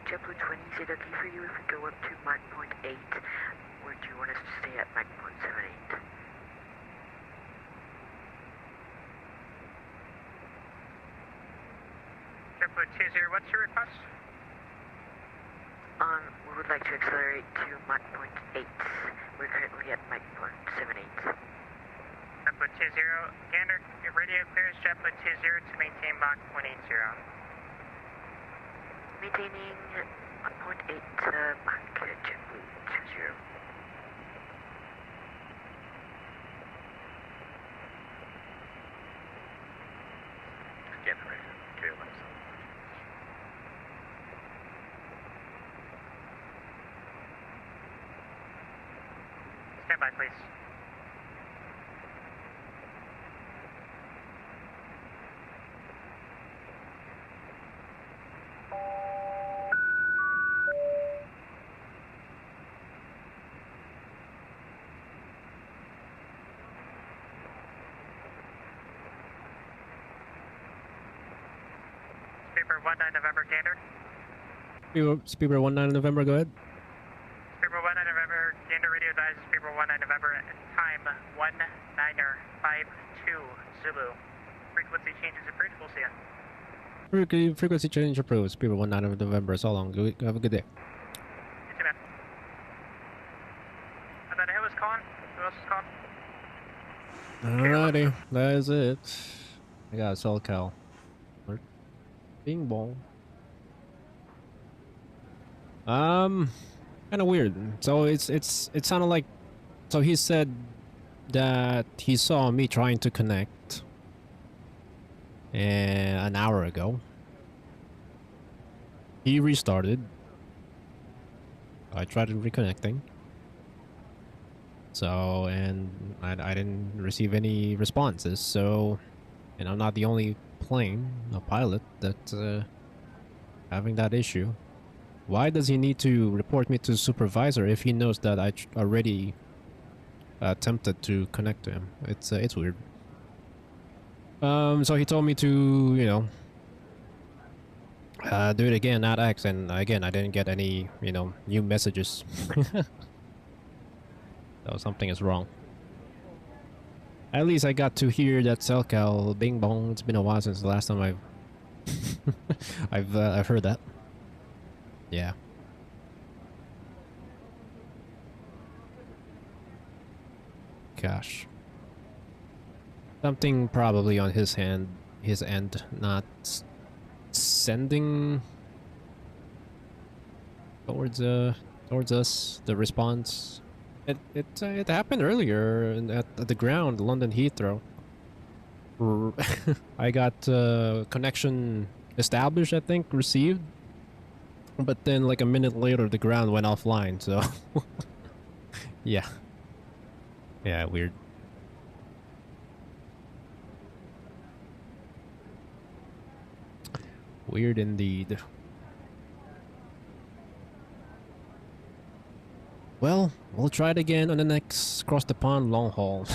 JetBlue 20, is it okay for you if we go up to Mach 0.8, or do you want us to stay at Mach 0.78? JetBlue 20, what's your request? We would like to accelerate to Mach 0.8. We're currently at Mach 0.78. JetBlue 20, Gander, your radio clears JetBlue 20 to maintain Mach 0.80. Maintaining 1.8 Mach, JetBlue 20. Again, right. KLF. Stand by, please. Speedbird 19 November, Gander. Speedbird 19 November, go ahead. Speedbird 19 November, Gander radio dies. Speedbird 19 November, time 1952 Zulu. Frequency changes approved, we'll see you. Frequency change approved. Speedbird 19 November, so long. Have a good day. You too, man. I thought who was calling? Who else was calling? Alrighty, that is it. I got a cell cal. Bing bong. Kind of weird. So it sounded like, so he said that he saw me trying to connect an hour ago. He restarted. I tried reconnecting. So, and I didn't receive any responses. So, and I'm not the only plane, a pilot, that's having that issue. Why does he need to report me to the supervisor if he knows that I already attempted to connect to him? It's weird. So he told me to, Do it again, not X, and again, I didn't get any, you know, new messages. So something is wrong. At least I got to hear that Selcal Bing Bong. It's been a while since the last time I've heard that. Yeah. Gosh. Something probably on his end, not sending towards us the response. It happened earlier at the ground, London Heathrow. I got connection established, I think, received, but then like a minute later the ground went offline. So yeah, weird. Weird indeed. Well, we'll try it again on the next cross the pond long haul.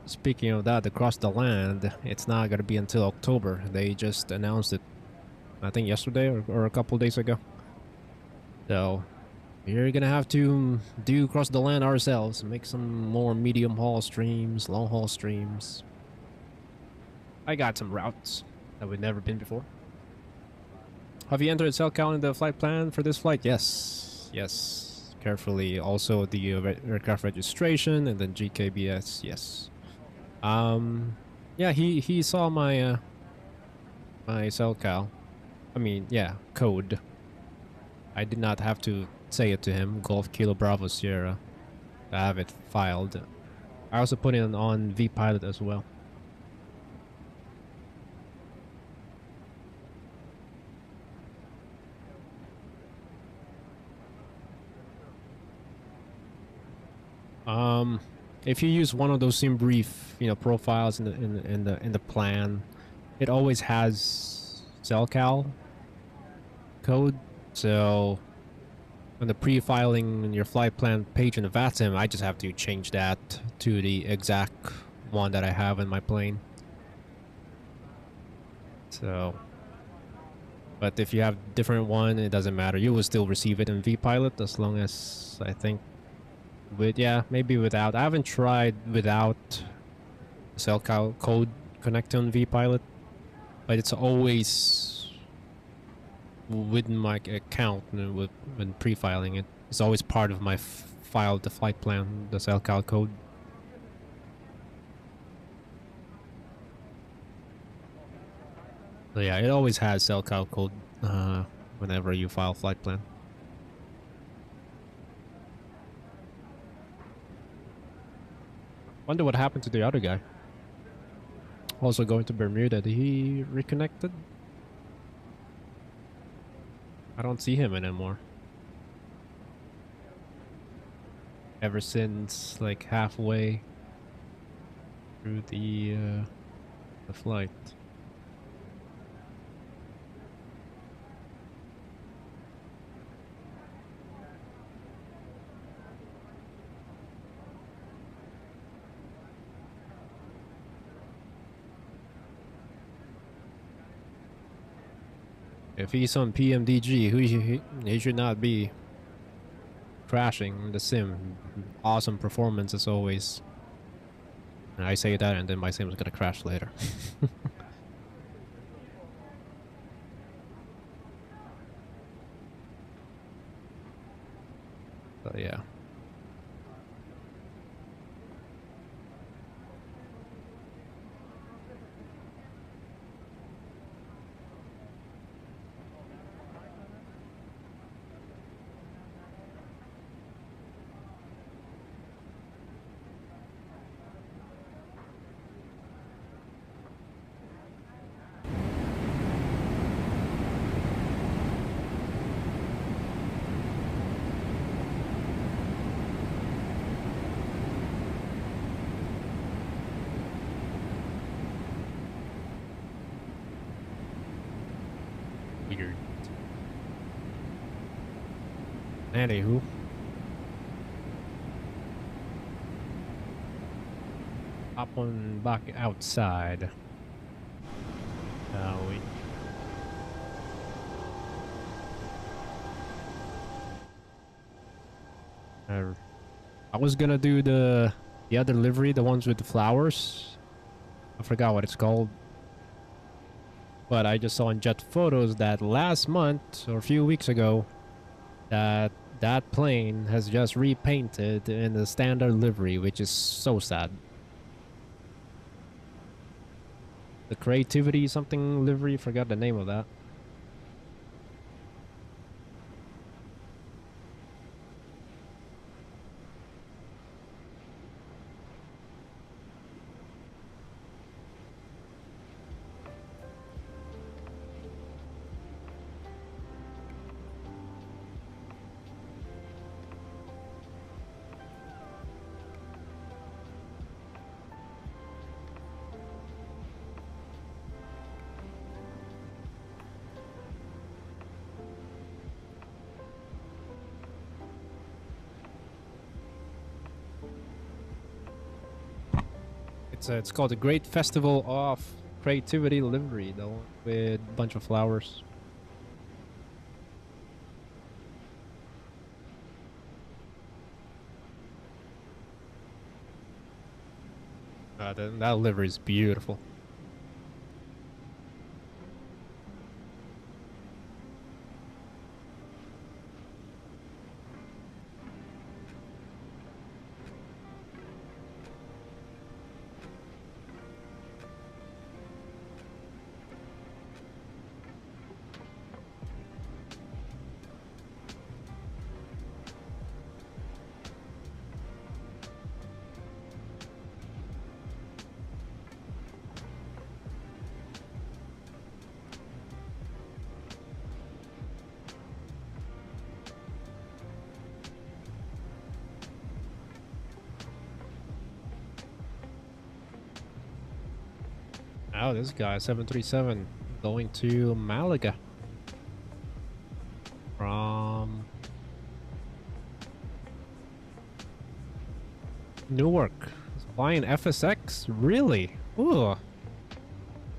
Speaking of that, across the land, it's not gonna be until October. They just announced it, I think yesterday or a couple days ago. So we're gonna have to do cross the land ourselves, make some more medium haul streams, long haul streams. I got some routes that we've never been before. Have you entered Selcal in the flight plan for this flight? Yes. Yes. Carefully. Also the aircraft registration and then GKBS. Yes. Yeah, he saw my my Selcal. I mean, yeah, code. I did not have to say it to him. Golf Kilo Bravo Sierra. I have it filed. I also put it on VPilot as well. If you use one of those sim brief, you know, profiles in the plan, it always has Selcal code. So on the pre-filing in your flight plan page in the VATSIM, I just have to change that to the exact one that I have in my plane. So, but if you have different one, it doesn't matter. You will still receive it in VPilot as long as, I think, with, yeah, maybe without. I haven't tried without Selcal code connected on VPilot, but it's always within my account when pre-filing it. It's always part of my file, the flight plan, the Selcal code. So yeah, it always has Selcal code whenever you file flight plan. Wonder what happened to the other guy. Also going to Bermuda. Did he reconnected? I don't see him anymore. Ever since like halfway through the flight. If he's on PMDG, he should not be crashing the sim. Awesome performance as always. And I say that and then my sim is gonna crash later. So yeah. Weird. Anywho. Hop on back outside. Shall we? I was gonna do the other livery, the ones with the flowers. I forgot what it's called. But I just saw in Jet Photos that last month or a few weeks ago that that plane has just repainted in the standard livery, which is so sad. The Creativity something livery, forgot the name of that. It's called the Great Festival of Creativity Livery, though, with a bunch of flowers. That livery is beautiful. Oh, this guy, 737, going to Malaga from Newark. He's flying FSX? Really? Ooh.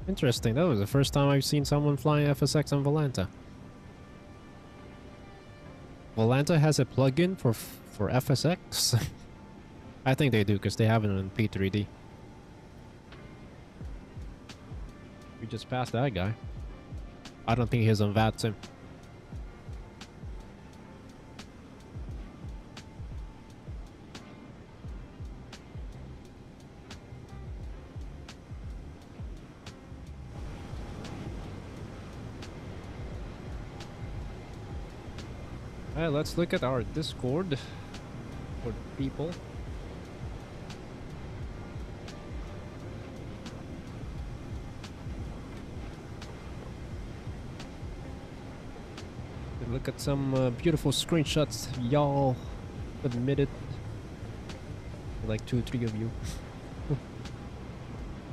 Interesting. That was the first time I've seen someone flying FSX on Volanta. Volanta has a plugin for FSX? I think they do, because they have it in P3D. We just passed that guy. I don't think he's on VATSIM. Alright, let's look at our Discord for people. Look at some beautiful screenshots y'all submitted. Like 2 or 3 of you.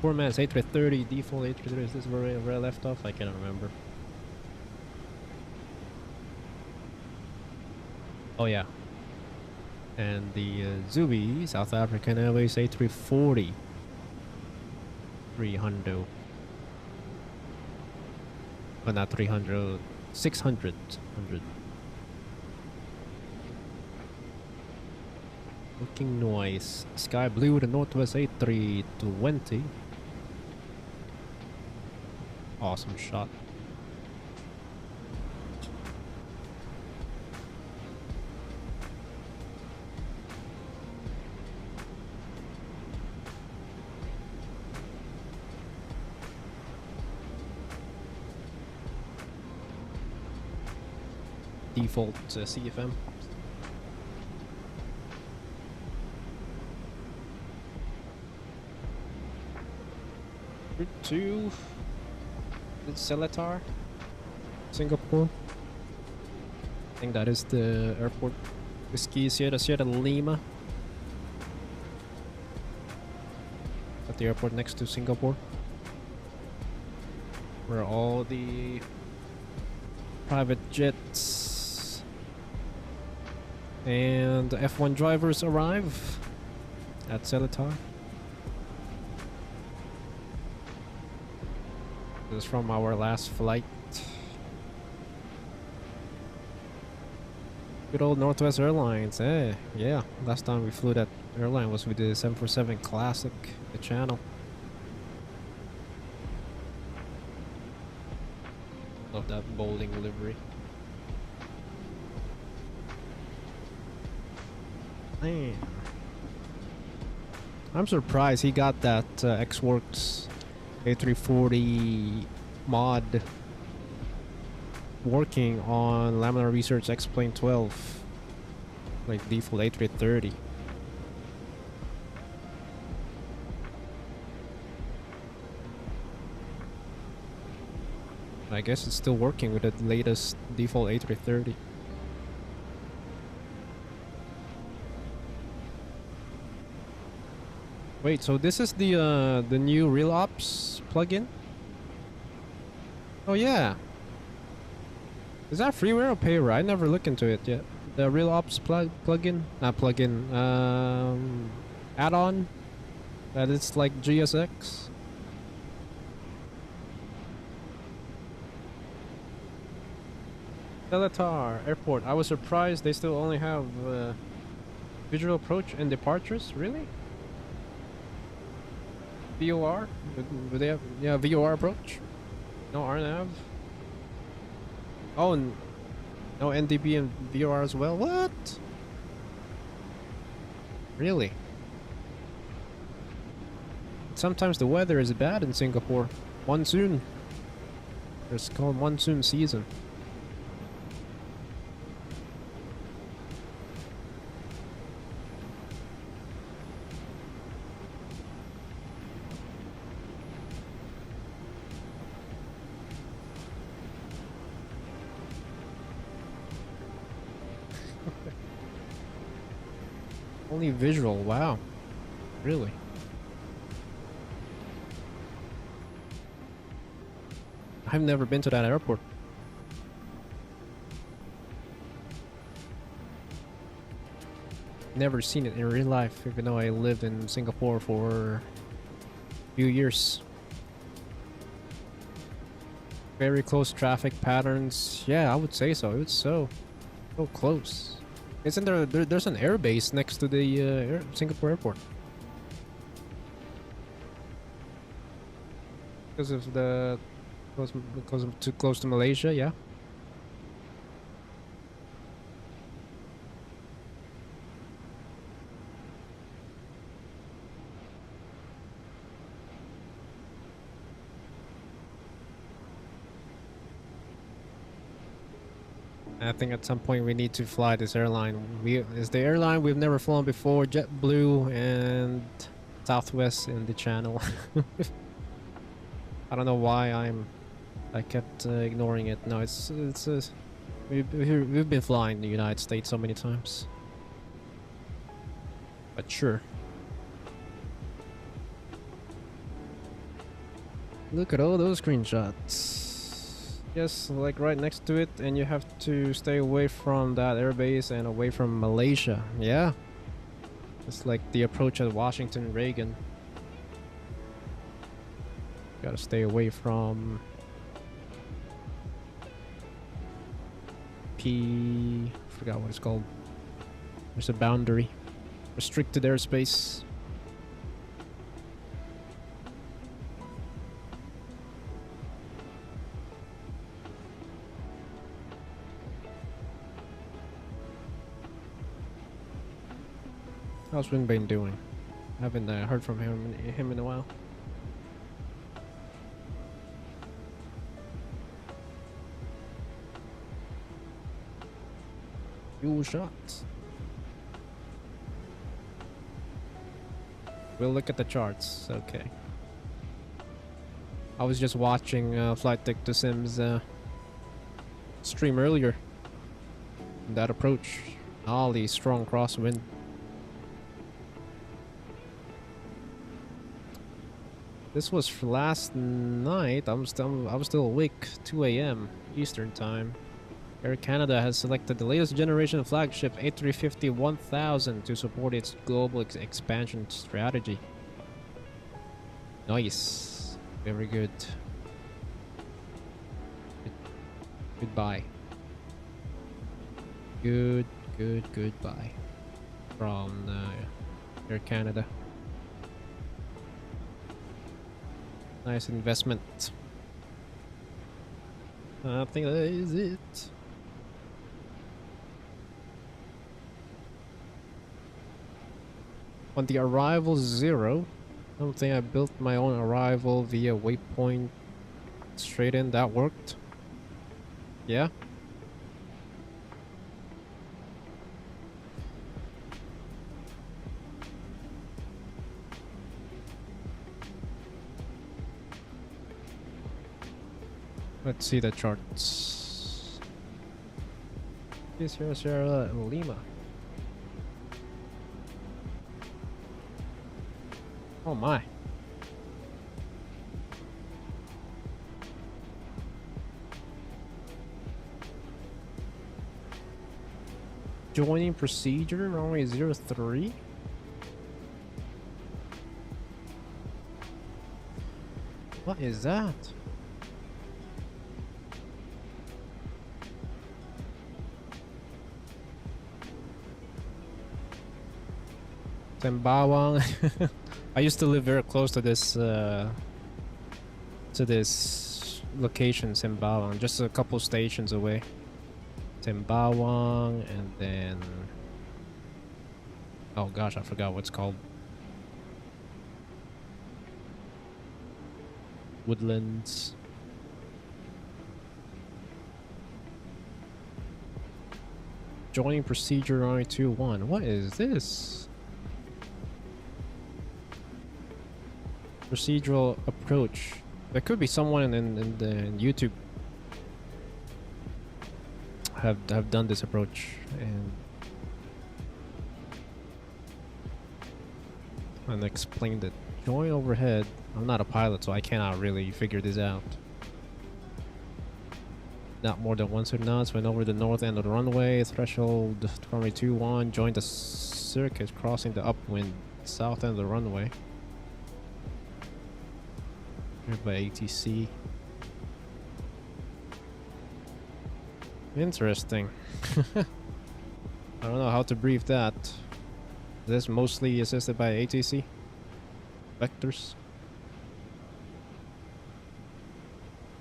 Poor man's A330, default A330. Is this where I left off? I can't remember. Oh yeah. And the Zubi, South African Airways A340. 300. But not 300. 600. 100. Looking nice. Sky Blue, the Northwest A320. Awesome shot. Default CFM. Route 2. It's Seletar, Singapore. I think that is the airport. Whiskey Sierra Lima. At the airport next to Singapore, where all the private jets and F1 drivers arrive at Seletar. This is from our last flight. Good old Northwest Airlines, eh? Yeah, last time we flew that airline was with the 747 Classic, the channel. Love that bowling livery. Man. I'm surprised he got that X-Works A340 mod working on Laminar Research X-Plane 12, like default A330. I guess it's still working with the latest default A330. Wait, so this is the new Real Ops plugin? Oh yeah. Is that freeware or payware? I never looked into it yet. The Real Ops plugin? Not plugin. Add-on? That it's like GSX? Seletar Airport. I was surprised they still only have visual approach and departures. Really? VOR? Would they have, yeah, VOR approach? No RNAV? Oh, no NDB and VOR as well? What? Really? Sometimes the weather is bad in Singapore. Monsoon. It's called monsoon season. Only visual, wow. Really? I've never been to that airport. Never seen it in real life, even though I lived in Singapore for a few years. Very close traffic patterns. Yeah, I would say so. It's so close. Isn't there's an air base next to the Singapore airport? Because of the because of too close to Malaysia, yeah. I think at some point we need to fly this airline. It's the airline we've never flown before, JetBlue and Southwest in the channel. I don't know why I kept ignoring it. No, we've been flying the United States so many times. But sure. Look at all those screenshots. Yes, like right next to it, and you have to stay away from that airbase and away from Malaysia. Yeah. It's like the approach at Washington Reagan. Gotta stay away from forgot what it's called. There's a boundary. Restricted airspace. How's Wingbane doing? I haven't heard from him in a while. Fuel shots. We'll look at the charts. Okay. I was just watching Flight Deck to Sims stream earlier. That approach. Ollie, strong crosswind. This was for last night. I was still awake. 2 a.m. Eastern time. Air Canada has selected the latest generation flagship A350-1000 to support its global expansion strategy. Nice. Very good. Goodbye. Goodbye. From Air Canada. Nice investment. I think that is it. On the arrival 0, I don't think I built my own arrival via waypoint straight in. That worked. Yeah. Let's see the charts. Sierra Lima. Oh my. Joining procedure, runway 03. What is that? Sembawang. I used to live very close to this location, Sembawang, just a couple stations away. Sembawang, and then oh gosh, I forgot what's called. Woodlands. Joining procedure runway 21. What is this? Procedural approach. There could be someone in YouTube have done this approach and explained it. Join overhead. I'm not a pilot, so I cannot really figure this out. Not more than 1 knots. Went over the north end of the runway. Threshold runway 21. Joined the circuit crossing the upwind south end of the runway. Here by ATC. Interesting. I don't know how to brief that. This mostly assisted by ATC vectors.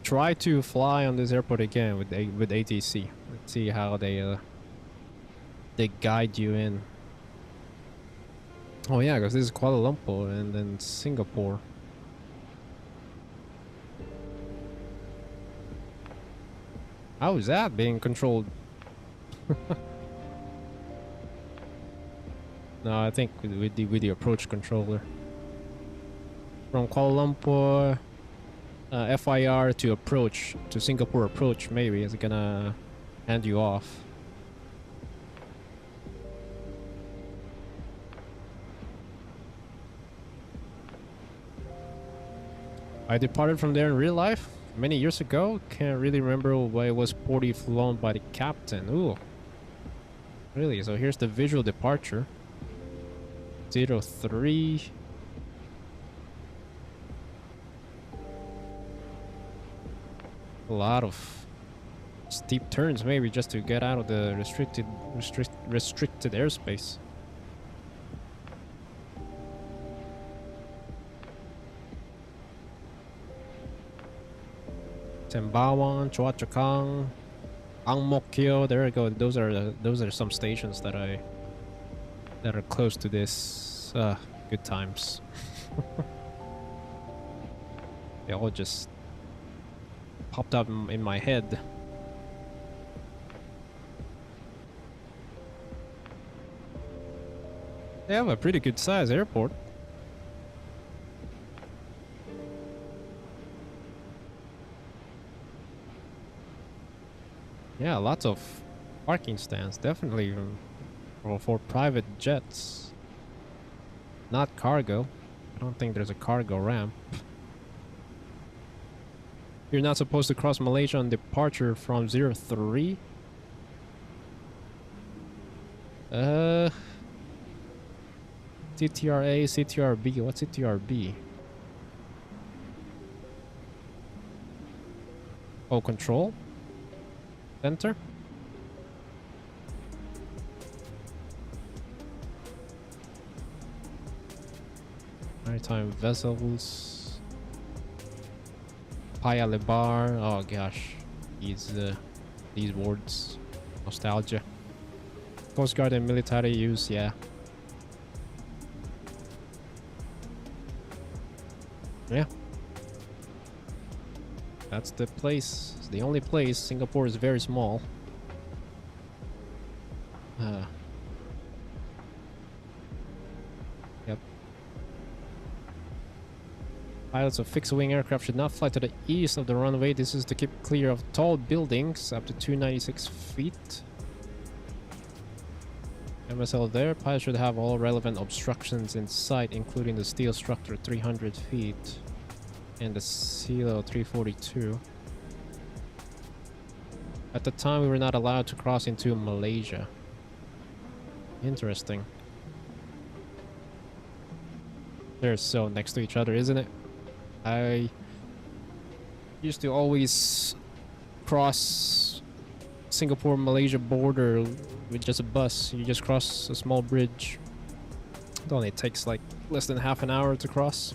Try to fly on this airport again with ATC. Let's see how they guide you in. Oh yeah, because this is Kuala Lumpur and then Singapore. How is that being controlled? No, I think with the approach controller. From Kuala Lumpur, FIR to approach to Singapore approach, maybe it's gonna hand you off. I departed from there in real life many years ago. Can't really remember why it was poorly flown by the captain. Ooh. Really? So here's the visual departure. 03. A lot of steep turns maybe just to get out of the restricted airspace. Sembawang, Chua Chu Kang, Ang Mo Kio. There we go. Those are some stations that are close to this. Good times. They all just popped up in my head. They have a pretty good size airport. Yeah, lots of parking stands, definitely for private jets. Not cargo. I don't think there's a cargo ramp. You're not supposed to cross Malaysia on departure from 03. CTRA, CTRB. What's CTRB? Oh, control? center. Maritime vessels. Paya Lebar. Oh gosh, these words, nostalgia. Coast Guard and military use, yeah. Yeah. That's the place. It's the only place. Singapore is very small. Yep. Pilots of fixed-wing aircraft should not fly to the east of the runway. This is to keep clear of tall buildings up to 296 feet. MSL there. Pilots should have all relevant obstructions in sight, including the steel structure 300 feet and the silo 342. At the time, we were not allowed to cross into Malaysia. Interesting. They're so next to each other, isn't it? I used to always cross Singapore-Malaysia border with just a bus. You just cross a small bridge. It only takes like less than half an hour to cross.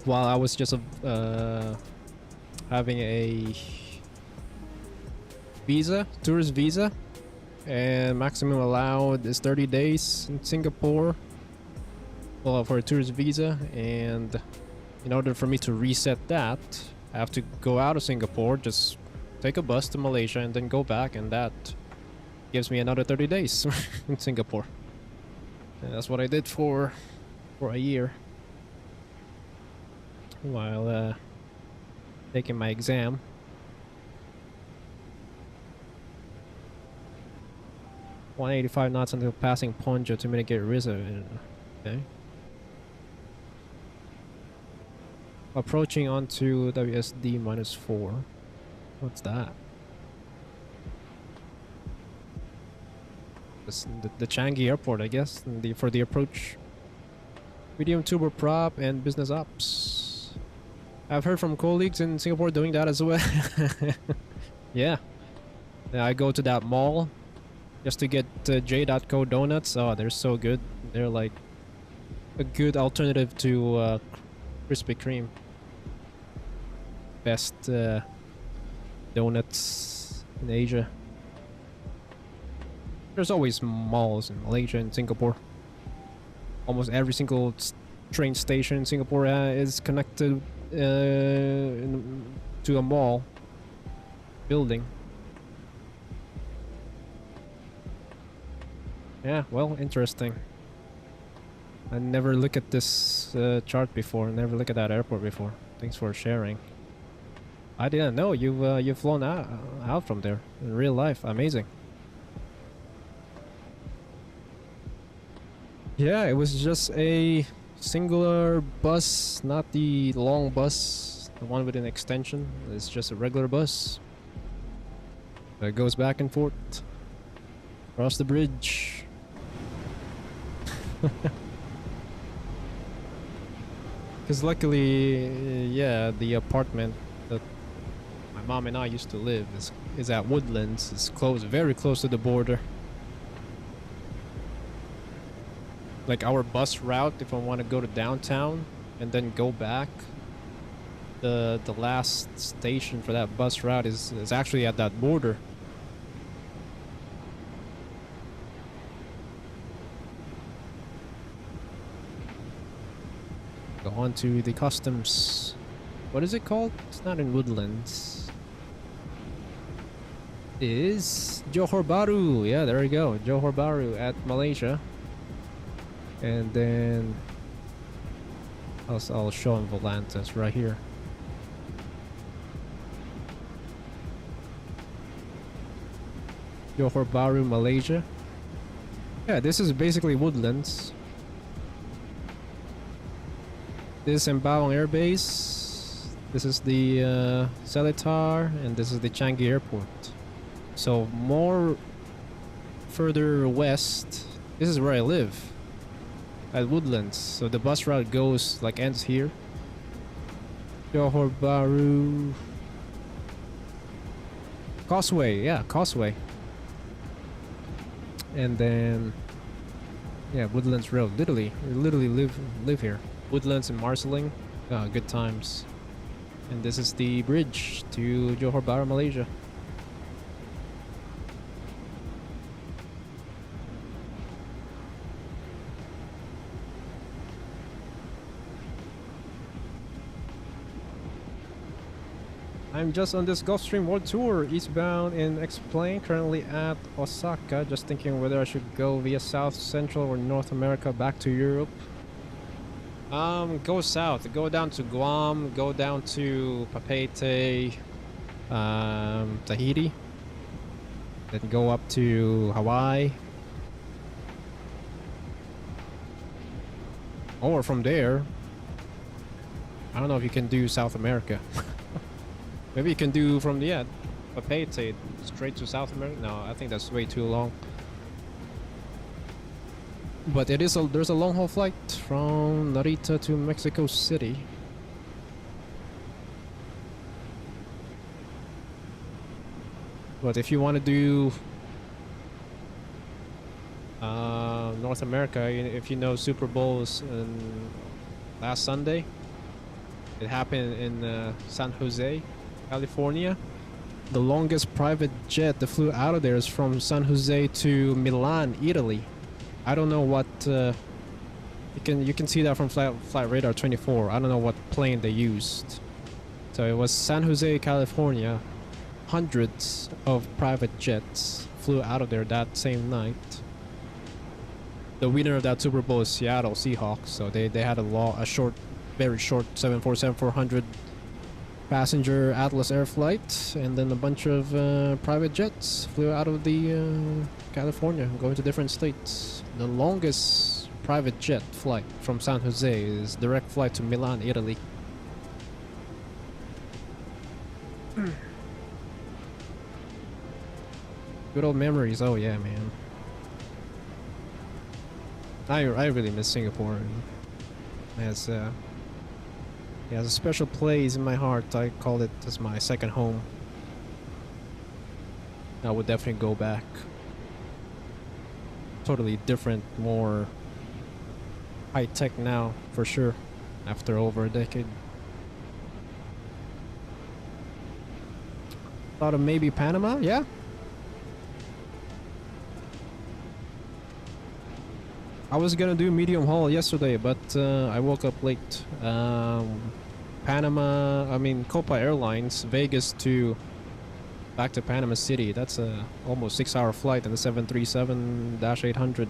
While I was just having a visa, tourist visa, and maximum allowed is 30 days in Singapore. Well, for a tourist visa, and in order for me to reset that, I have to go out of Singapore, just take a bus to Malaysia and then go back, and that gives me another 30 days in Singapore. And that's what I did for a year while taking my exam. .185 knots until passing Ponjo to mitigate risk. Okay. Approaching onto WSD -4. What's that? The Changi Airport, I guess, for the approach. Medium turboprop and business ops. I've heard from colleagues in Singapore doing that as well. Yeah. I go to that mall just to get J.Co donuts. Oh, they're so good. They're like a good alternative to Krispy Kreme. Best donuts in Asia. There's always malls in Malaysia and Singapore. Almost every single train station in Singapore is connected to a mall building. Yeah, well, interesting. I never looked at this chart before. Never looked at that airport before. Thanks for sharing. I didn't know you've flown out from there in real life. Amazing. Yeah, it was just a singular bus, not the long bus, the one with an extension. It's just a regular bus that goes back and forth across the bridge. Because luckily, yeah, the apartment that my mom and I used to live is at Woodlands. It's close, very close to the border. Like our bus route, if I want to go to downtown and then go back, the last station for that bus route is actually at that border. Go on to the customs. What is it called? It's not in Woodlands. It is Johor Bahru. Yeah, there we go. Johor Bahru at Malaysia. And then I'll show him Volantis right here. Johor Bahru, Malaysia. Yeah, this is basically Woodlands. This is Sembawang Air Base. This is the Seletar, and this is the Changi Airport. So more further west, this is where I live. At Woodlands, so the bus route goes like ends here. Johor Bahru. Causeway, yeah, Causeway. And then, yeah, Woodlands Road. Literally, we literally live here. Woodlands and Marsiling, good times. And this is the bridge to Johor Bahru, Malaysia. I'm just on this Gulfstream World Tour, eastbound in X-Plane, currently at Osaka, just thinking whether I should go via South, Central, or North America back to Europe. Go south, go down to Guam, go down to Papeete, Tahiti, then go up to Hawaii. Or from there, I don't know if you can do South America. Maybe you can do from the Papeete straight to South America. No, I think that's way too long. But there's a long haul flight from Narita to Mexico City. But if you want to do North America, if you know Super Bowl was last Sunday, it happened in San Jose, California. The longest private jet that flew out of there is from San Jose to Milan, Italy. I don't know what you can see that from Flight Radar 24. I don't know what plane they used. So it was San Jose, California. Hundreds of private jets flew out of there that same night. The winner of that Super Bowl is Seattle Seahawks. So they had a short, very short 747-400 passenger Atlas Air flight, and then a bunch of private jets flew out of the California, going to different states. The longest private jet flight from San Jose is direct flight to Milan, Italy. Good old memories. Oh yeah, man. I really miss Singapore. It has a special place in my heart. I call it as my second home. I would definitely go back. Totally different, more high tech now, for sure, after over a decade. Thought of maybe Panama, yeah? I was gonna do medium haul yesterday, but I woke up late. Copa Airlines, Vegas to back to Panama City. That's a almost 6-hour flight in the 737-800,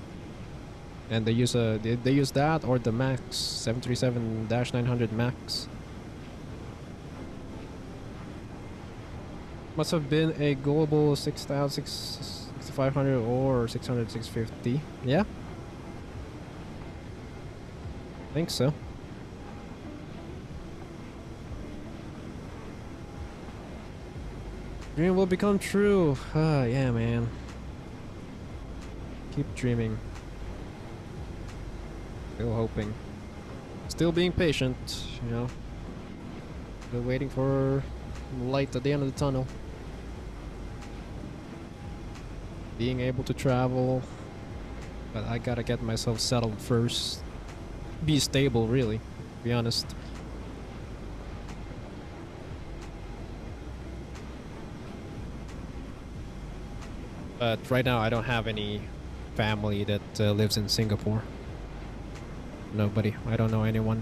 and they use that or the Max 737-900 Max. Must have been a global 6,500 or 600-650. Yeah. Think so. Dream will become true. Yeah, man. Keep dreaming. Still hoping. Still being patient, you know. Still waiting for light at the end of the tunnel. Being able to travel. But I gotta get myself settled first. Be stable, really, to be honest. But right now I don't have any family that lives in Singapore. Nobody. I don't know anyone.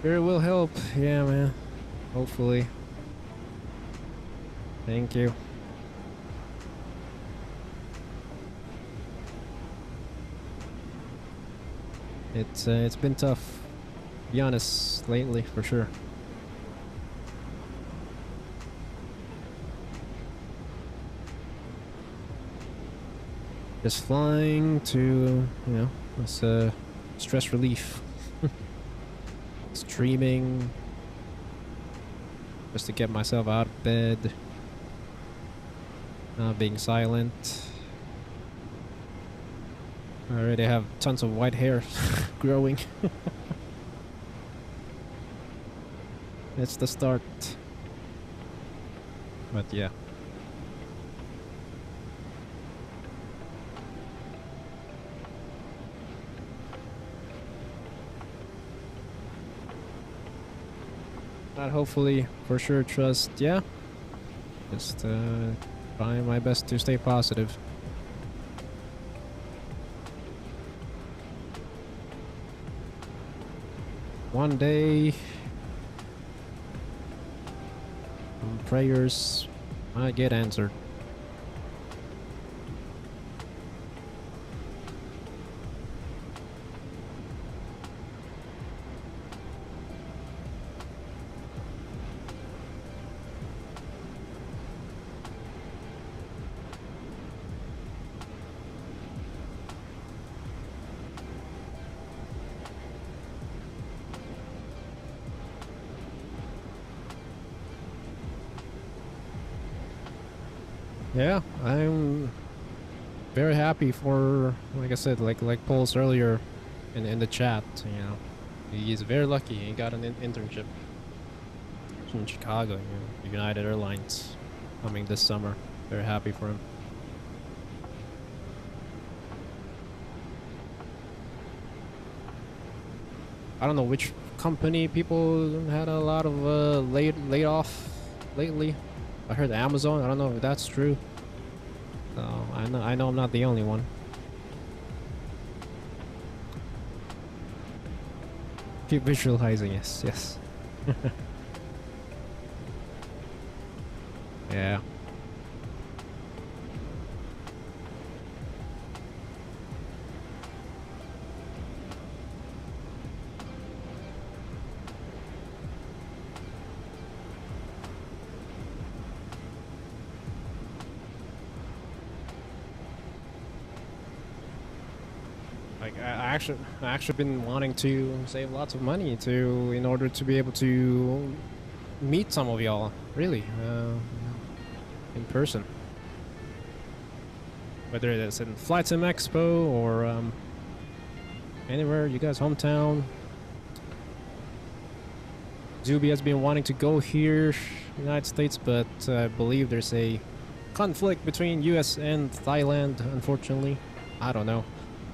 Sure will help. Yeah, man. Hopefully. Thank you. It's been tough, to be honest, lately, for sure. Just flying to, you know, it's stress relief. Streaming just to get myself out of bed, Not being silent. I already have tons of white hair growing. It's the start. But yeah. But hopefully, for sure, trust, yeah. Just trying my best to stay positive. One day, prayers might get answered. Yeah, I'm very happy for, like I said, like Paul's earlier in the chat. You know, he's very lucky. He got an internship in Chicago, you know, United Airlines, coming this summer. Very happy for him. I don't know which company people had a lot of laid off lately. I heard Amazon. I don't know if that's true. So I know I'm not the only one. Keep visualizing. Yes. Yeah. Like I actually been wanting to save lots of money in order to be able to meet some of y'all, really, in person. Whether it's in Flight Sim Expo or anywhere, you guys' hometown. Zuby has been wanting to go here, United States, but I believe there's a conflict between US and Thailand, unfortunately. I don't know.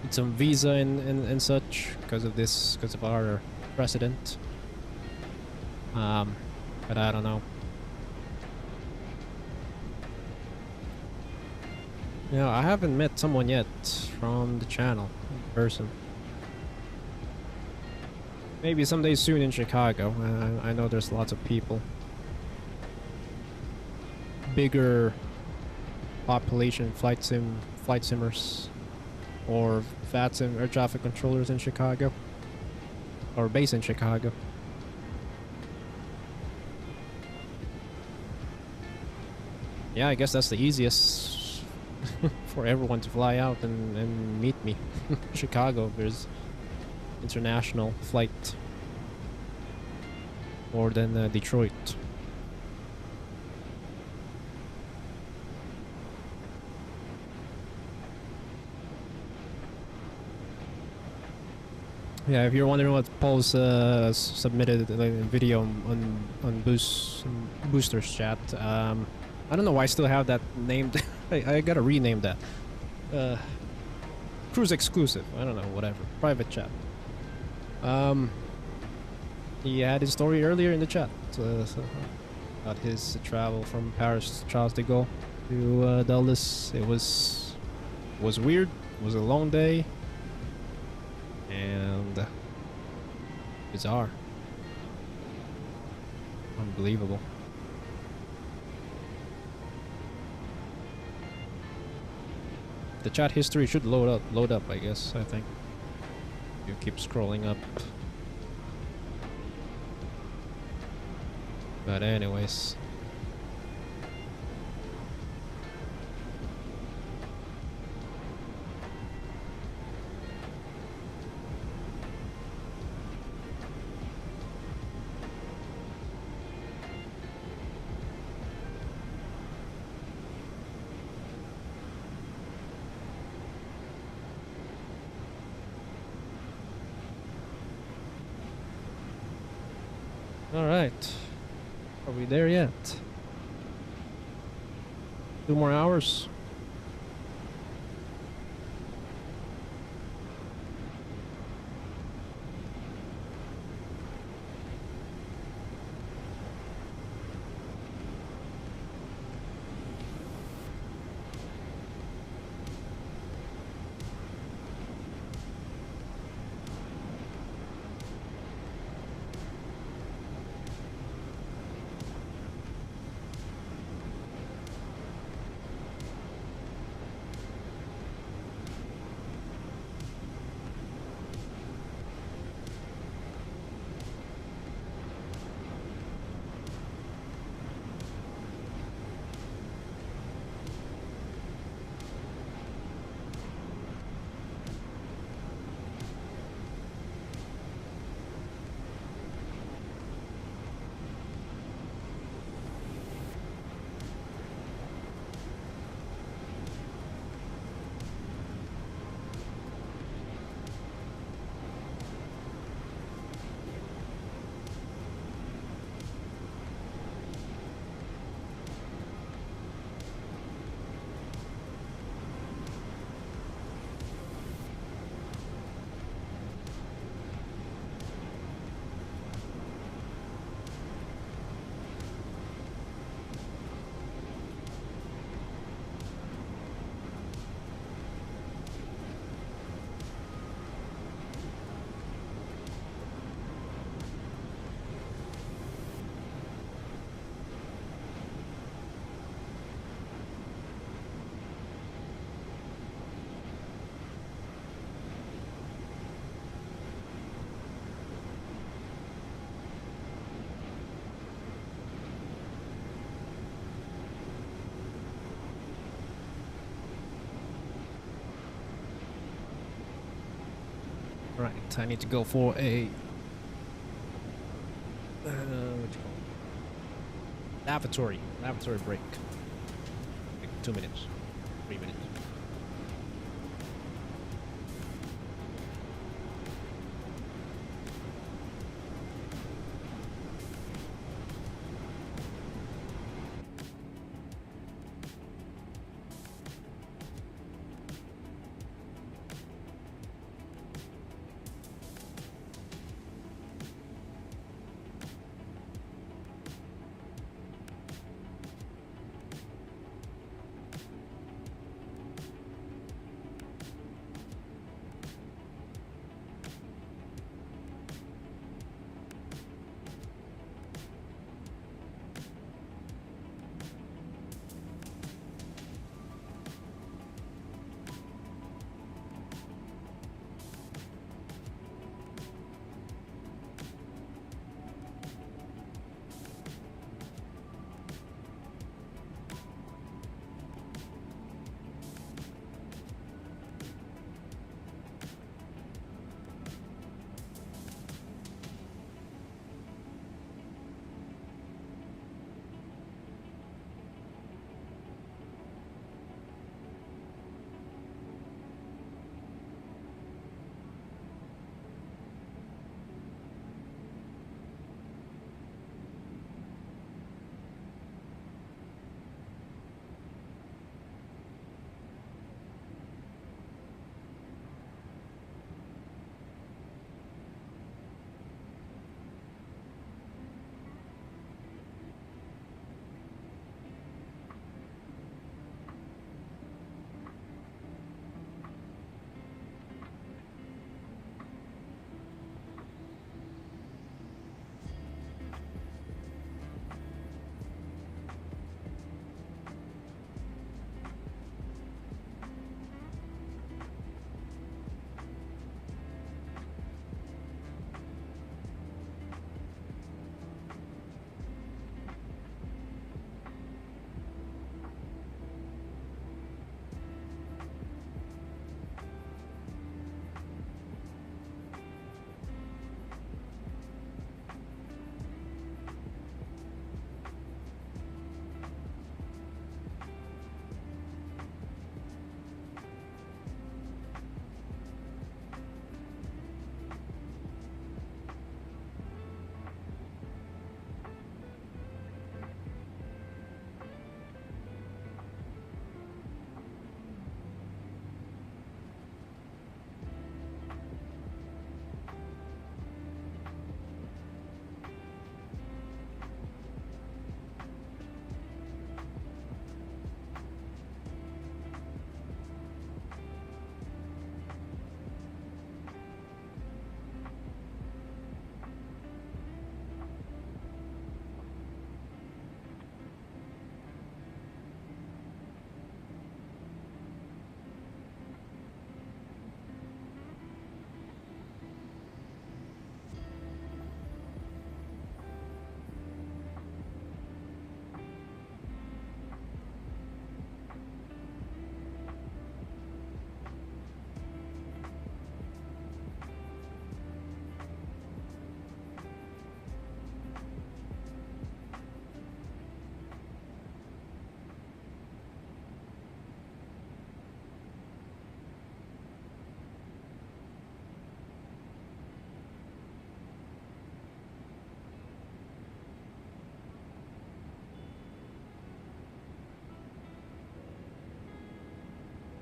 It's some visa and such because of our president. But I don't know. Yeah, I haven't met someone yet from the channel in person. Maybe someday soon in Chicago. I know there's lots of people. Bigger population flight simmers. Or FATSIM air traffic controllers in Chicago. Or based in Chicago. Yeah, I guess that's the easiest for everyone to fly out and meet me. Chicago, there's international flight. More than Detroit. Yeah, if you're wondering what Paul's submitted a video on Booster's chat, I don't know why I still have that named. I gotta rename that. Cruz exclusive. I don't know, whatever. Private chat. He had his story earlier in the chat about his travel from Paris, Charles de Gaulle to Dulles. It was weird. It was a long day. And bizarre. Unbelievable. The chat history should load up, I guess, I think. You keep scrolling up. But anyways. All right. Are we there yet? 2 more hours. Right, I need to go for a what you call it? Lavatory break. Like 2 minutes, 3 minutes.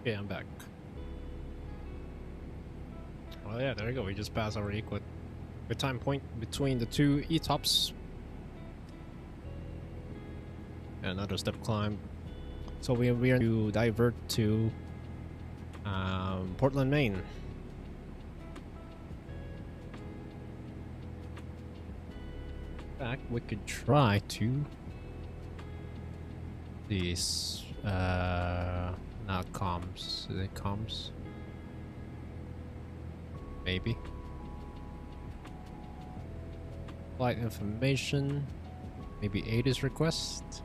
Okay, I'm back. Well, yeah, there you go. We just passed our equal time point between the two E-tops. Another step climb. So we are to divert to Portland, Maine. In fact, we could try to these not comms. Is it comms? Maybe. Flight information. Maybe ATIS request.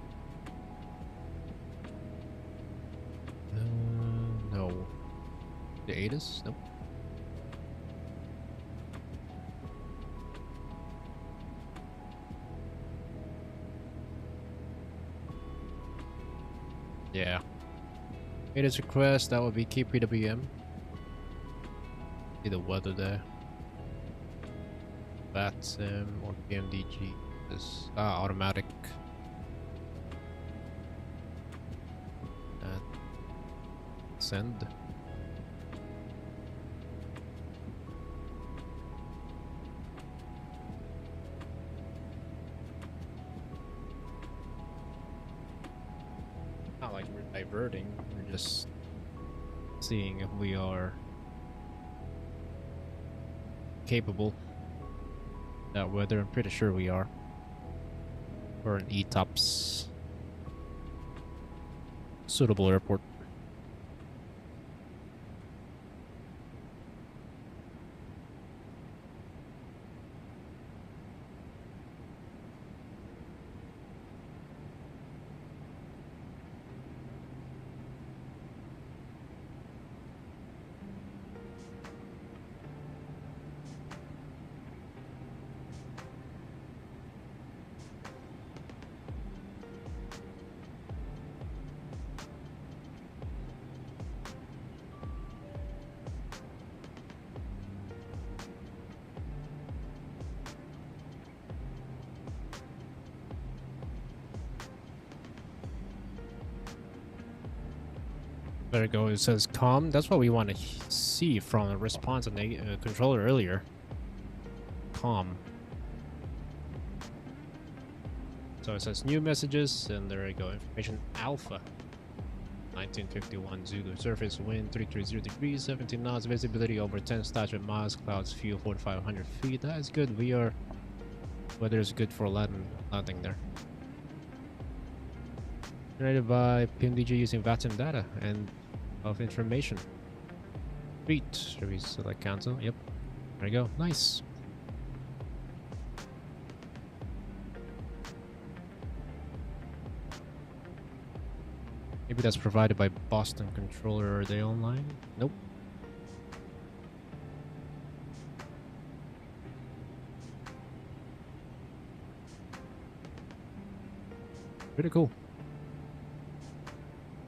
No. The ATIS? Nope. Yeah. ATIS request, that would be KPWM. See the weather there. BATSIM or PMDG is automatic. And send. Not like we're diverting, we're just seeing if we are capable. That weather, I'm pretty sure we are. For an E-tops suitable airport. There we go. It says calm. That's what we want to see from the response on the controller earlier. Calm. So it says new messages, and there we go. Information alpha. 1951 Zulu. Surface wind 330 degrees, 17 knots. Visibility over 10 statute miles. Clouds fuel 4,500 feet. That is good. We are. Weather is good for landing there. Generated by PMDG using VATSIM data and of information. Great. Should we select cancel? Yep. There we go. Nice. Maybe that's provided by Boston Controller. Are they online? Nope. Pretty cool.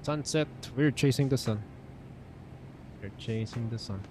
Sunset, we're chasing the sun. We're chasing the sun.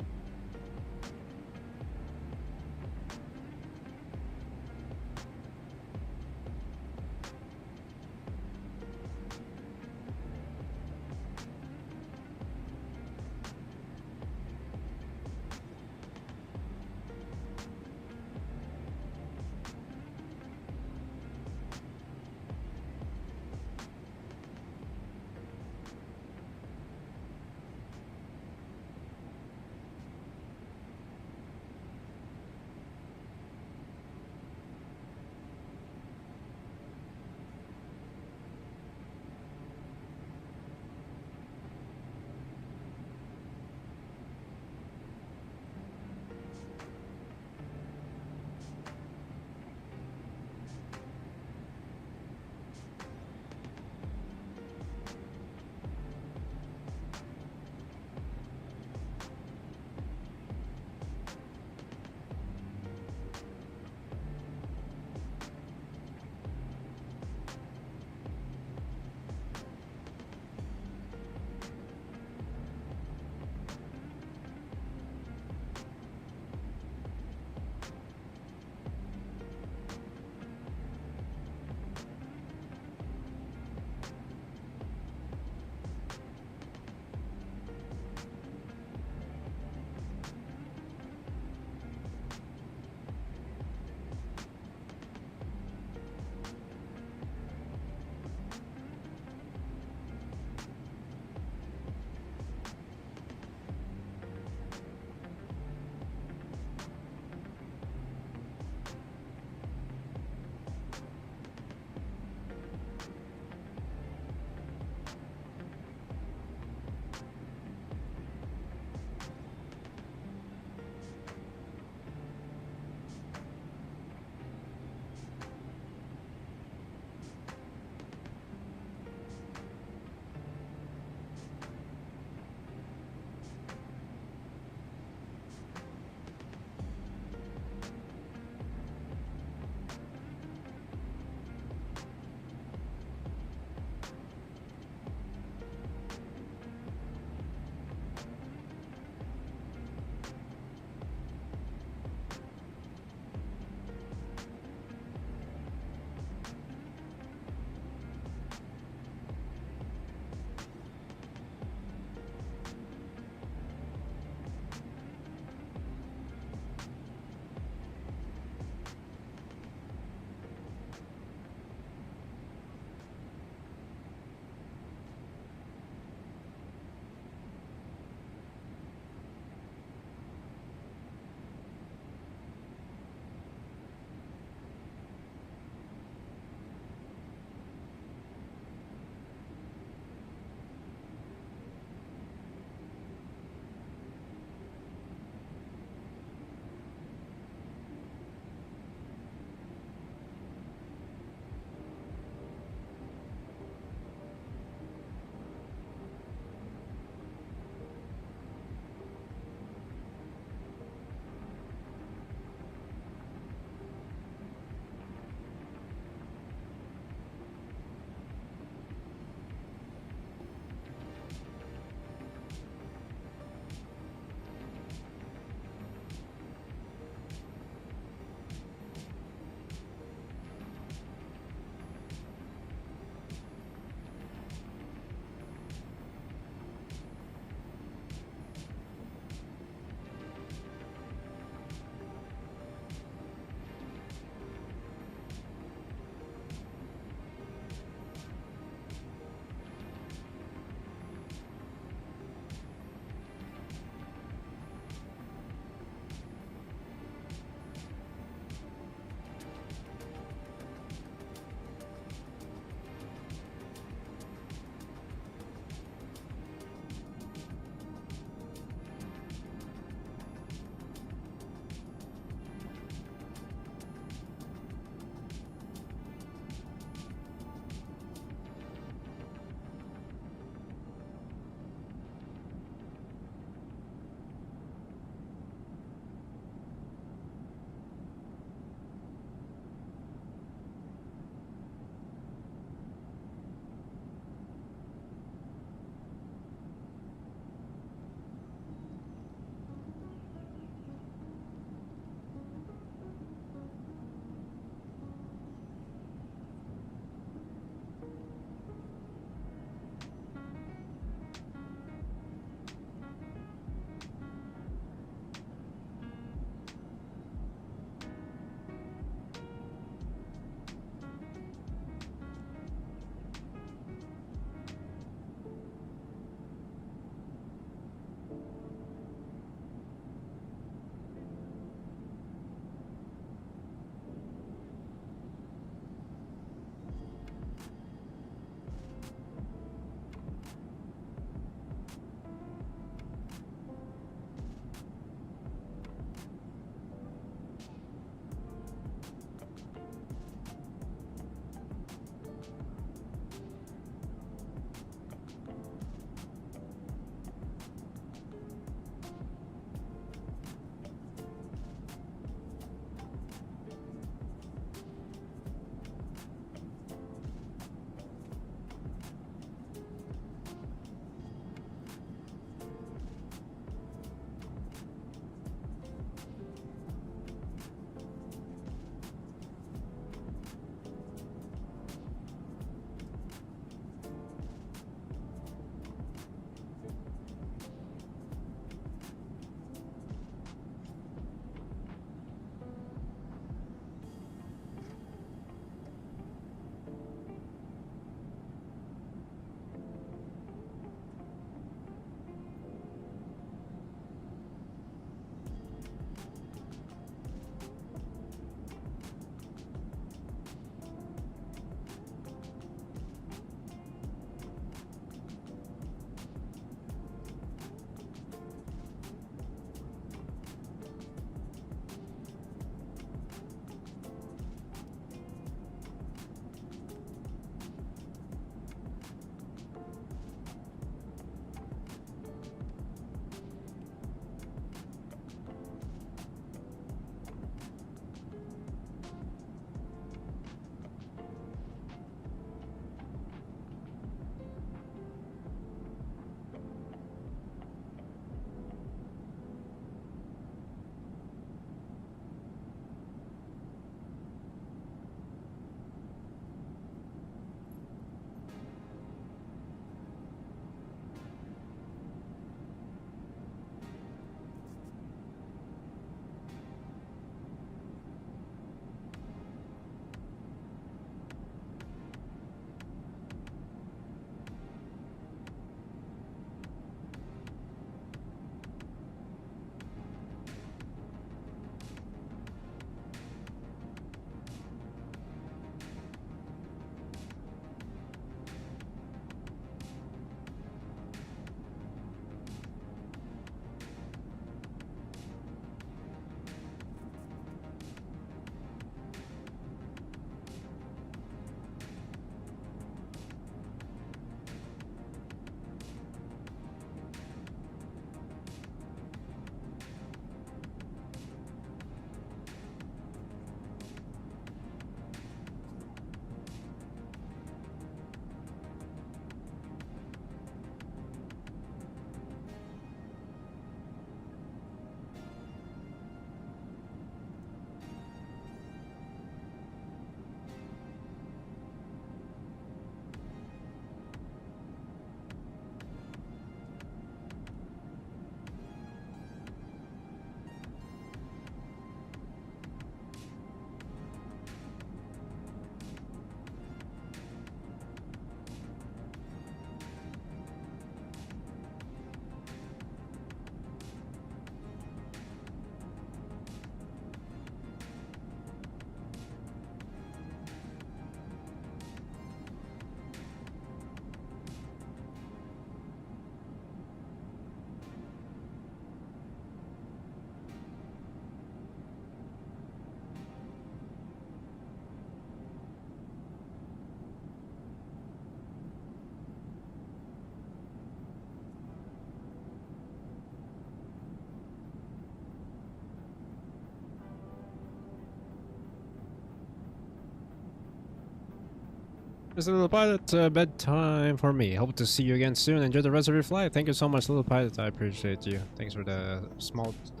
Mr. Little Pilot, bedtime for me. Hope to see you again soon. Enjoy the rest of your flight. Thank you so much, Little Pilot. I appreciate you. Thanks for the small stuff.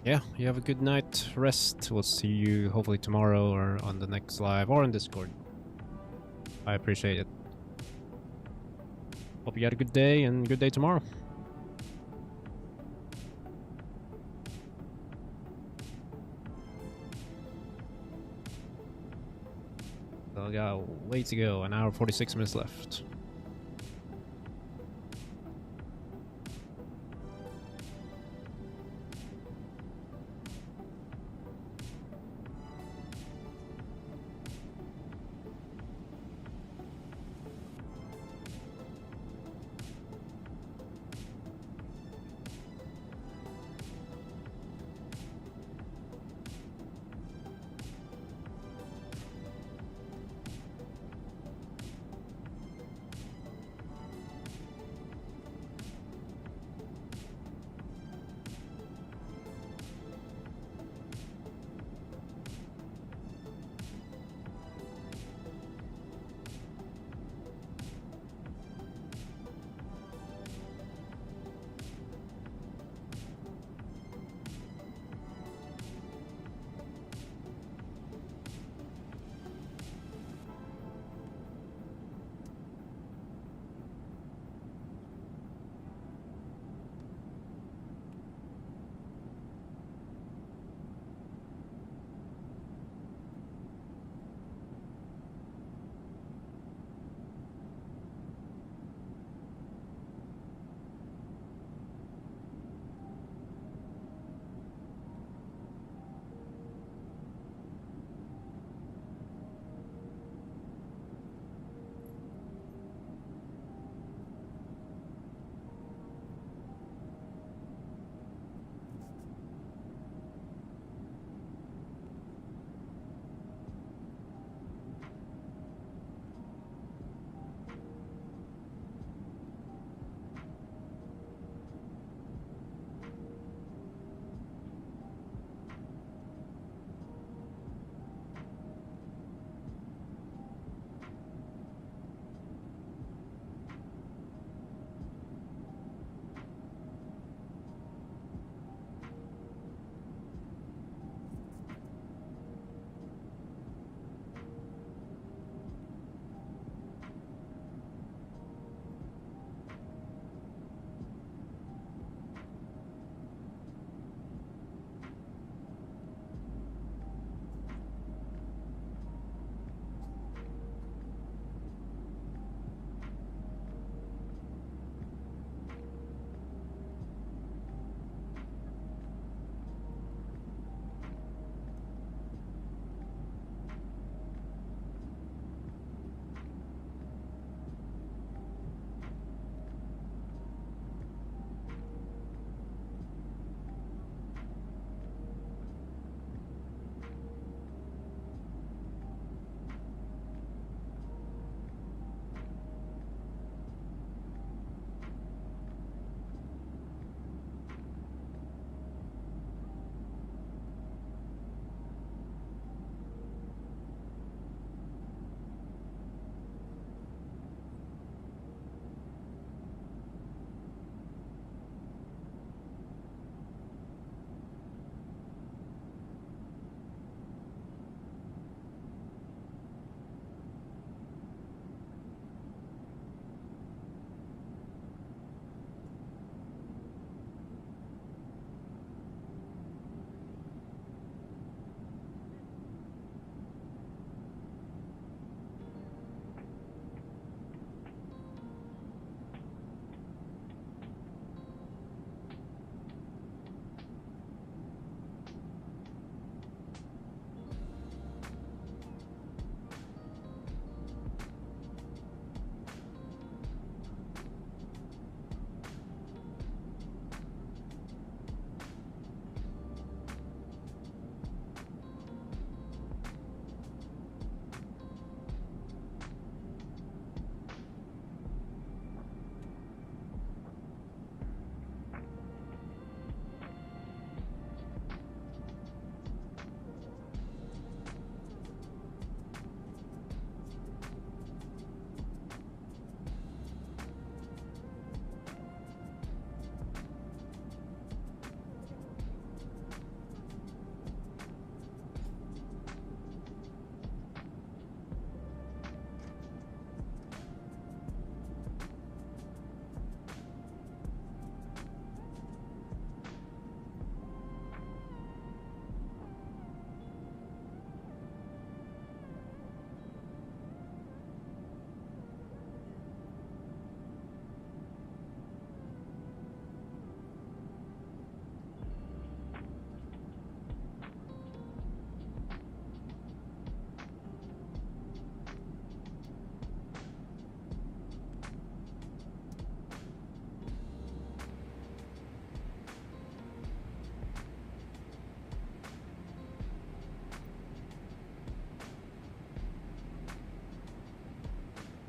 Yeah, you have a good night. Rest. We'll see you hopefully tomorrow or on the next live or on Discord. I appreciate it. Hope you had a good day and good day tomorrow. So I got a way to go, an hour 46 minutes left.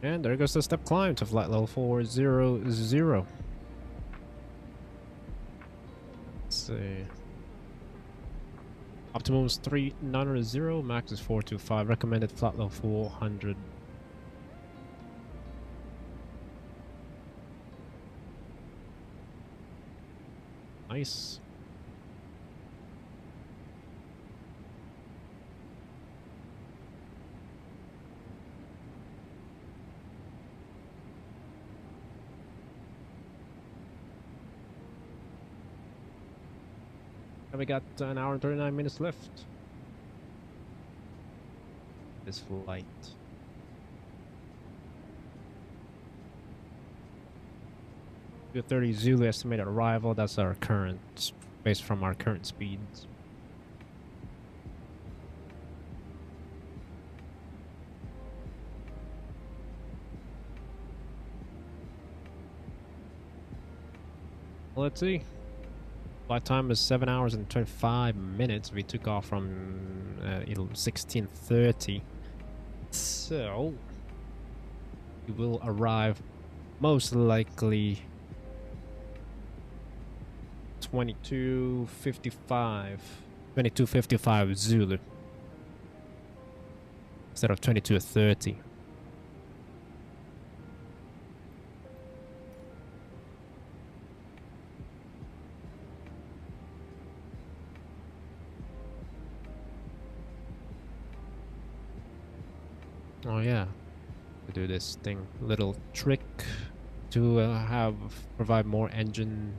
And there goes the step climb to flight level 400. Let's see. Optimum is 3900, max is 425, recommended flight level 400. Nice. And we got an hour and 39 minutes left. This flight. 230 Zulu estimated arrival. That's our current, based from our current speeds. Let's see. Flight time is 7 hours and 25 minutes. We took off from 16:30. So we will arrive most likely 22:55 Zulu instead of 22:30. Oh yeah, to do this thing, little trick to provide more engine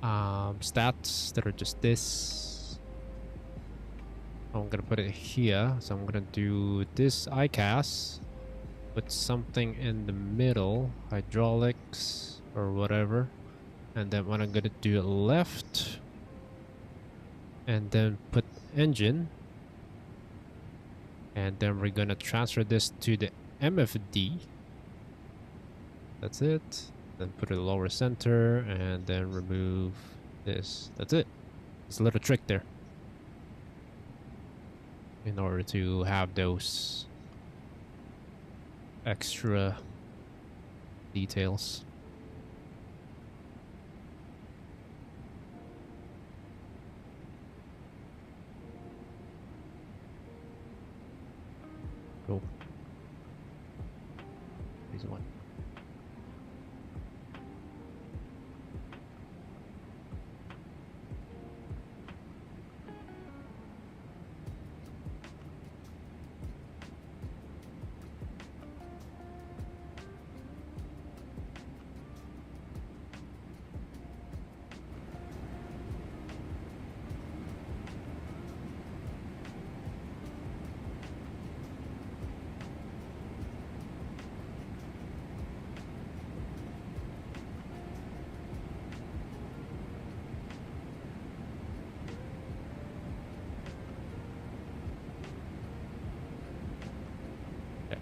stats that are just this. I'm gonna put it here, so I'm gonna do this ICAS, put something in the middle, hydraulics or whatever, and then what I'm gonna do left, and then put engine. And then we're gonna transfer this to the MFD. That's it. Then put it lower center and then remove this. That's it. It's a little trick there. In order to have those extra details. Cool. Here's one.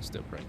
Still bright.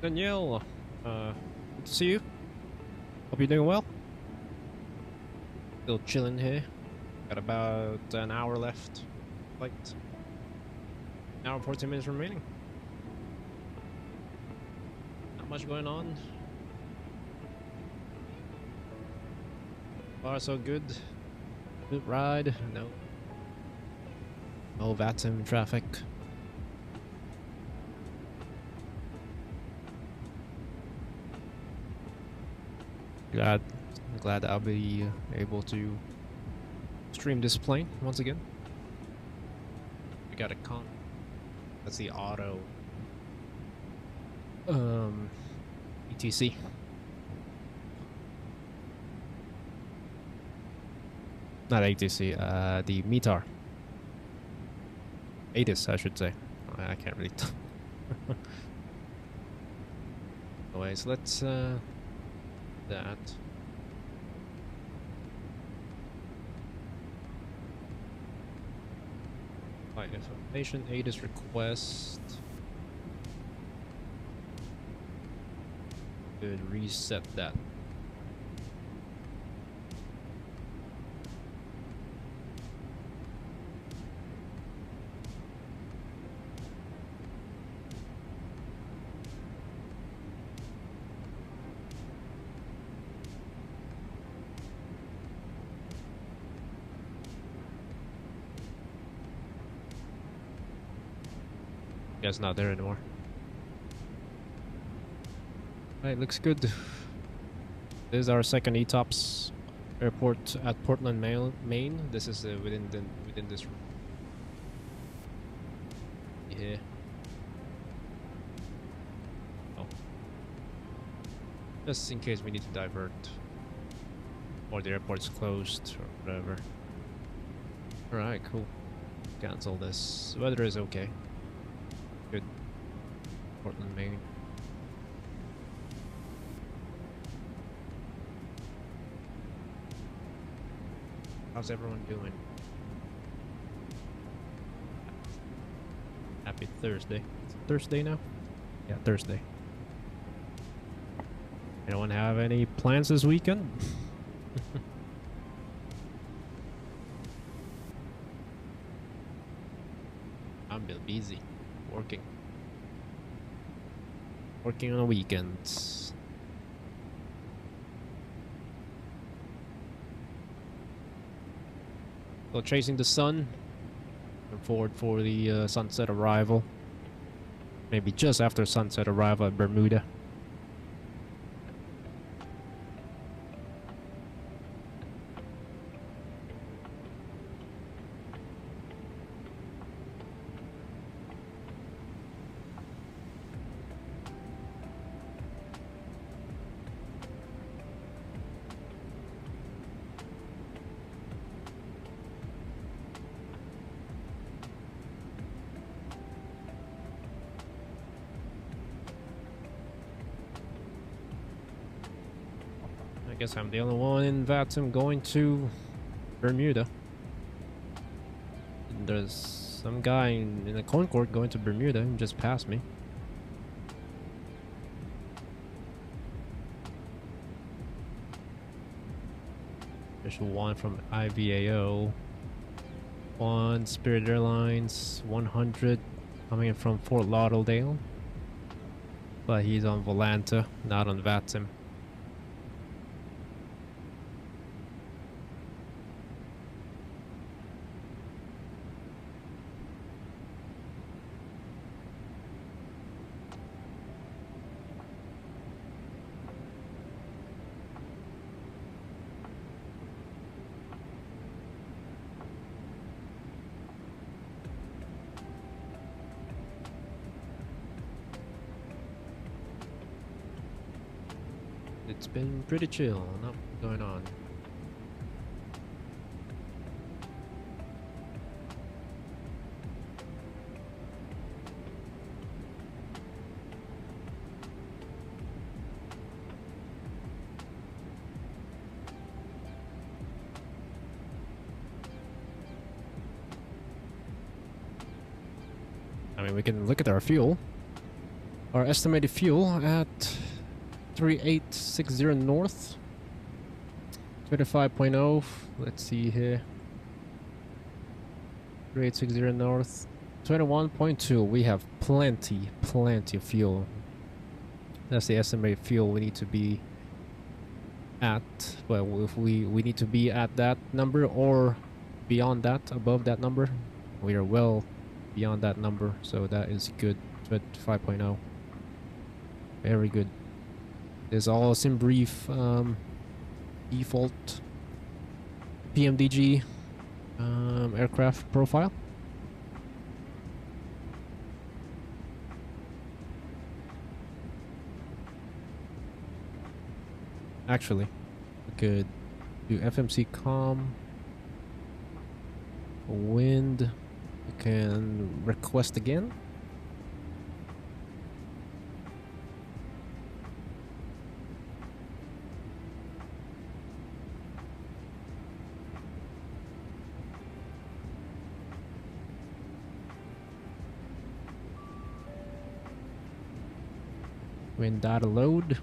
Danielle, good to see you. Hope you're doing well. Still chilling here. Got about an hour left. Like, an hour and 14 minutes remaining. Not much going on. Far so good. Good ride. No. No Vatim traffic. Glad I'll be able to stream this plane once again. We got a con. That's the auto ETC. Not ATC, the METAR. ATIS, I should say. I can't really tell. Anyways, let's that. Flight information, ATIS request. Good, reset that. Guess not there anymore. Right, looks good. This is our second ETOPS airport at Portland, Maine. This is within this room. Yeah. Oh. Just in case we need to divert, or the airport's closed or whatever. All right, cool. Cancel this. Weather is okay. Good. Portland, Maine. How's everyone doing? Happy Thursday. Is it Thursday now? Yeah, Thursday. Anyone have any plans this weekend? I'm busy. Working on the weekends. So chasing the sun. Looking forward for the sunset arrival. Maybe just after sunset arrival at Bermuda. I guess I'm the only one in Vatim going to Bermuda. And there's some guy in a Concord going to Bermuda and just passed me. There's one from IVAO. One Spirit Airlines 100 coming in from Fort Lauderdale. But he's on Volanta, not on Vatim. It's been pretty chill, not going on. I mean, we can look at our fuel. Our estimated fuel at 3860 north. 25.0. Let's see here. 3860 north. 21.2. We have plenty of fuel. That's the estimated fuel we need to be at. Well, if we need to be at that number or beyond that, above that number. We are well beyond that number, so that is good. 25.0. Very good. There's all sim brief default PMDG aircraft profile. Actually, we could do FMC com, wind. We can request again. Wind data load.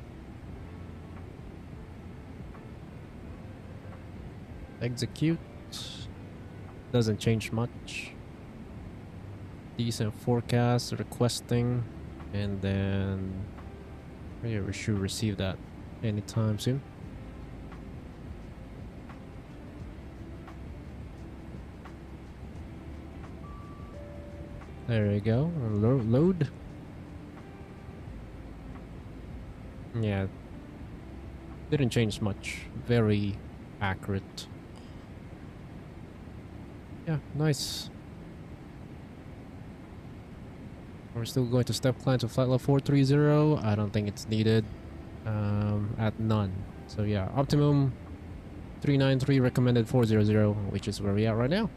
Execute. Doesn't change much. Decent forecast, requesting, and then yeah, we should receive that anytime soon. There you go. Load. Yeah, didn't change much. Very accurate. Yeah, nice. We're still going to step climb to flight level 430. I don't think it's needed at none. So yeah, optimum 393, recommended 400, which is where we are right now.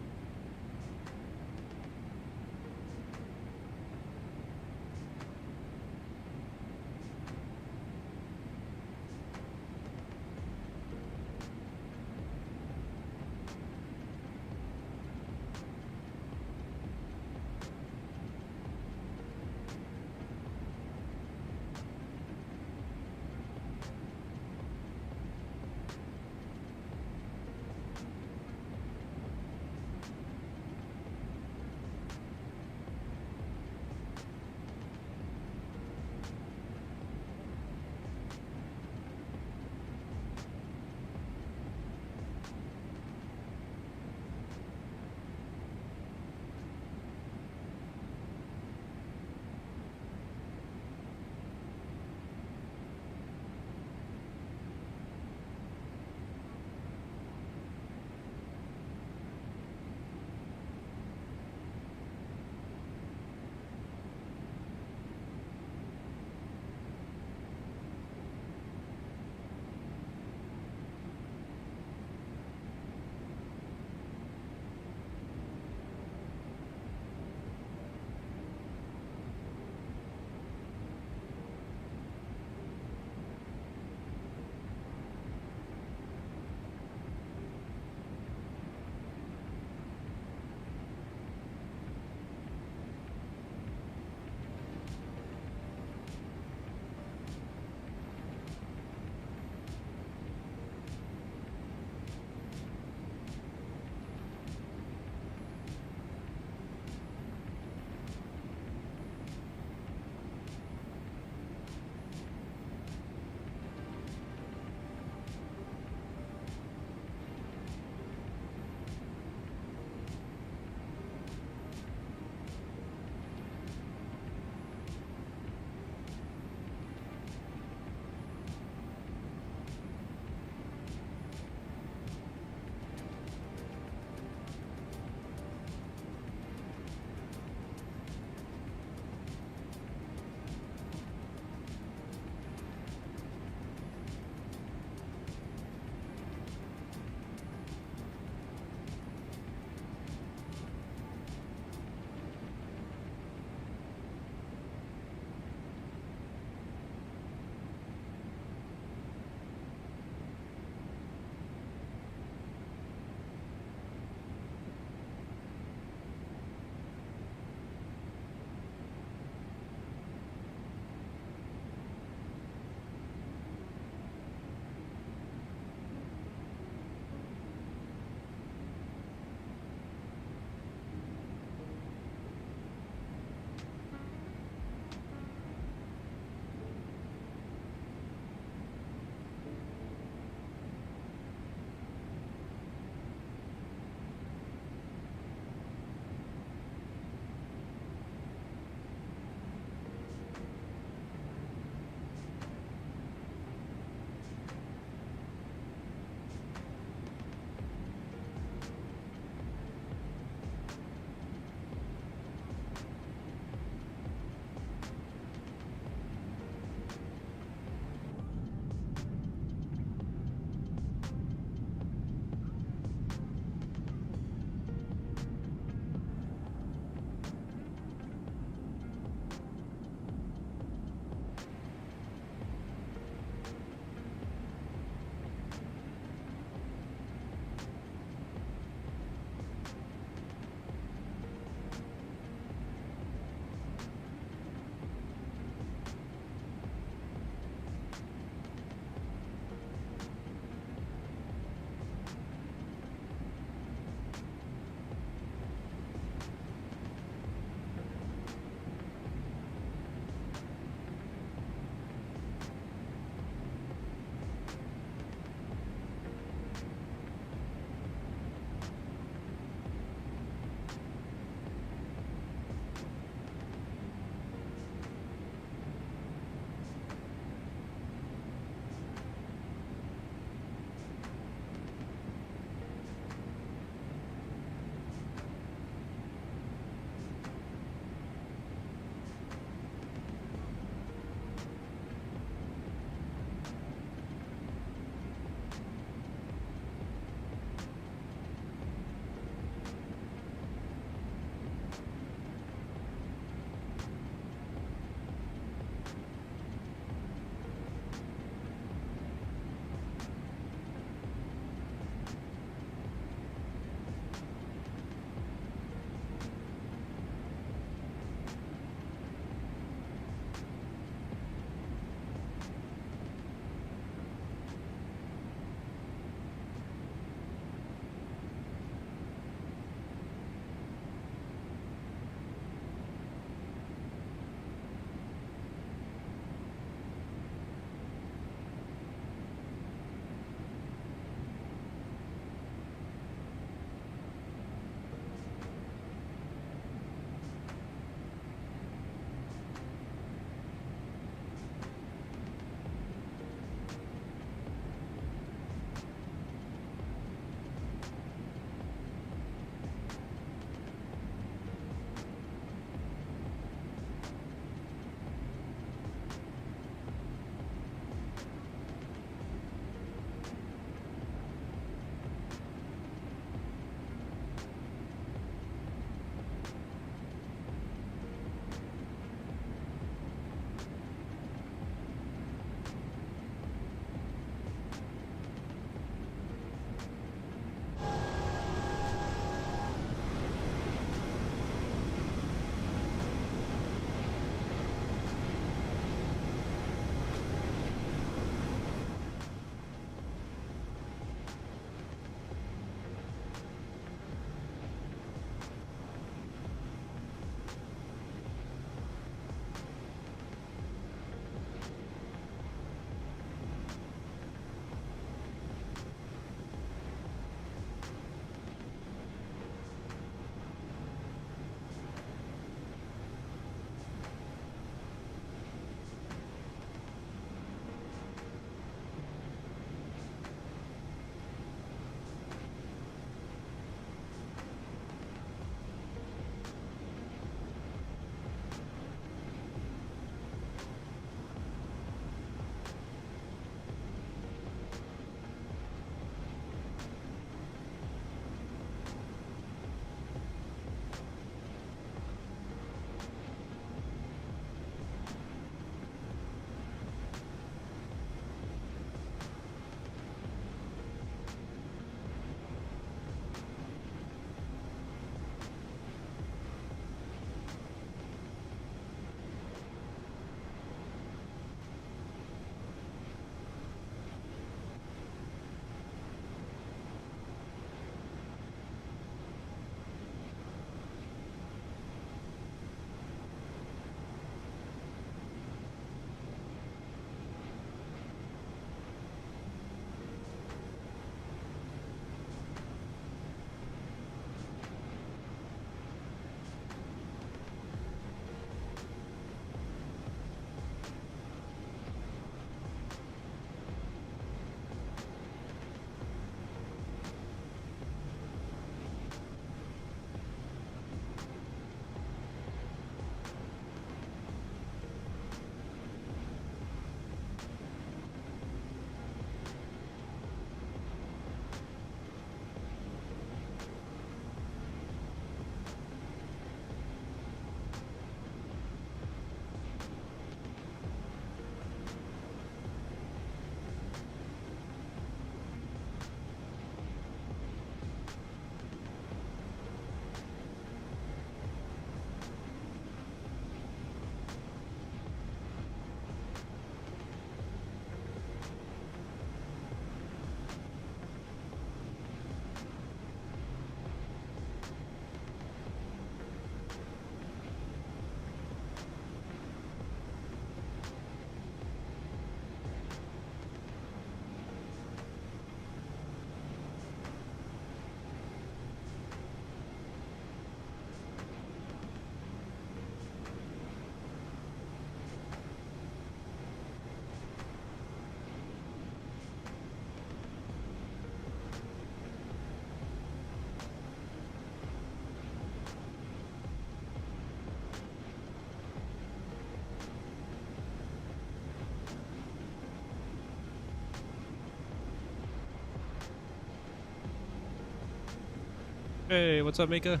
Hey, what's up, Mika?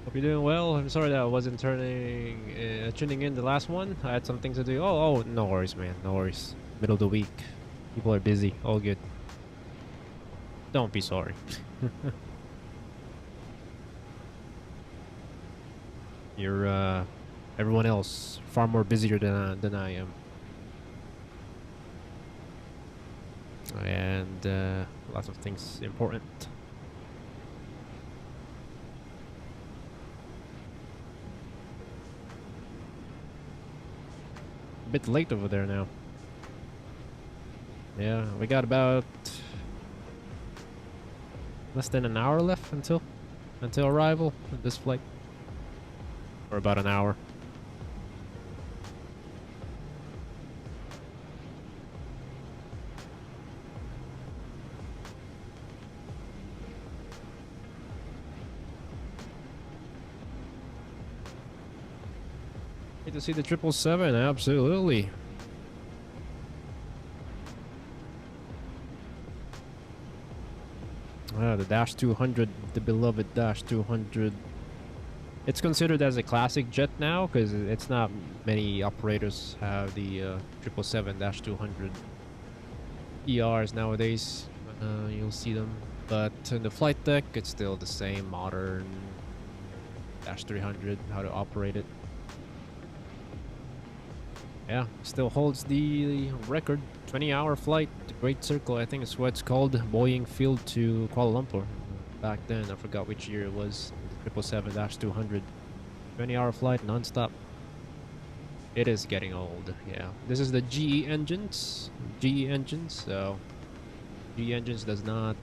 Hope you're doing well. I'm sorry that I wasn't tuning in the last one. I had some things to do. Oh, no worries, man. No worries. Middle of the week. People are busy. All good. Don't be sorry. You're everyone else far more busier than I am. And lots of things important. A bit late over there now. Yeah, we got about less than an hour left until arrival of this flight. Or about an hour. Need to see the 777, absolutely. Ah, the Dash 200, the beloved Dash 200. It's considered as a classic jet now because it's not many operators have the 777-200 ERs nowadays. You'll see them, but in the flight deck, it's still the same modern Dash 300. How to operate it? Yeah, still holds the record. 20-hour flight, the Great Circle. I think it's what it's called. Boeing Field to Kuala Lumpur. Back then, I forgot which year it was. 777-200. 20-hour flight, non-stop. It is getting old. Yeah, this is the GE engines. GE engines. So GE engines does not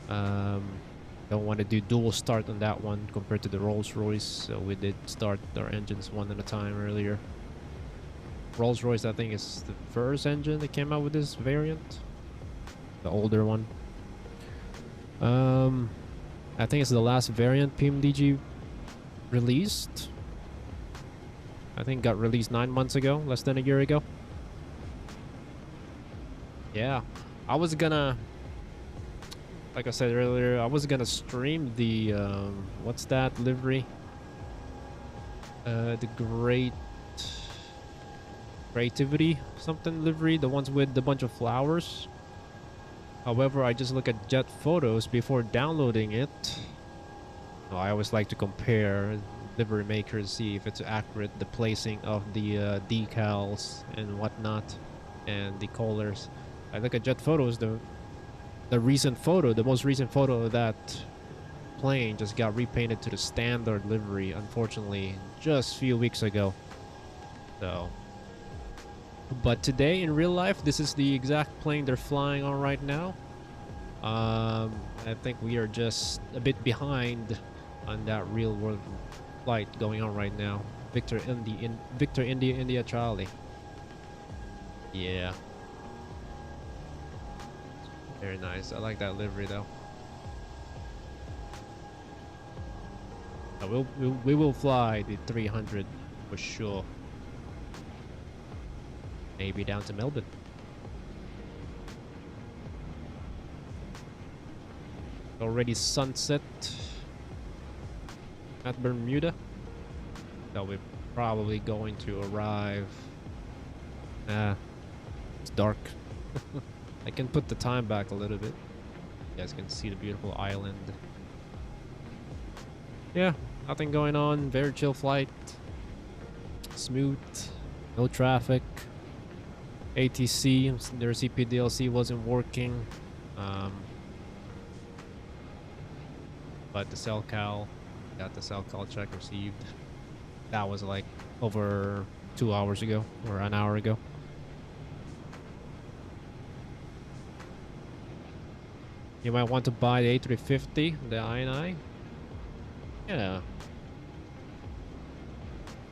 don't want to do dual start on that one compared to the Rolls-Royce. So we did start our engines one at a time earlier. Rolls-Royce, I think, is the first engine that came out with this variant, the older one. I think it's the last variant PMDG released. I think got released 9 months ago, less than a year ago. Yeah, I was gonna, like I said earlier, I was gonna stream the what's that livery? The Creativity something livery, the ones with the bunch of flowers. However, I just look at jet photos before downloading it. I always like to compare livery makers, see if it's accurate, the placing of the decals and whatnot, and the colors. I look at jet photos, the most recent photo of that plane just got repainted to the standard livery, unfortunately, just a few weeks ago. So, but today in real life, this is the exact plane they're flying on right now. I think we are just a bit behind on that real world flight going on right now. Victor India Charlie. Yeah. Very nice. I like that livery though. We will fly the 300 for sure. Maybe down to Melbourne. Already sunset at Bermuda. So we're probably going to arrive. It's dark. I can put the time back a little bit. You guys can see the beautiful island. Yeah, nothing going on. Very chill flight. Smooth. No traffic. ATC, their CPDLC wasn't working. But the cell cal, got the cell cal check received. That was like over 2 hours ago or an hour ago. You might want to buy the A350, the INI. Yeah.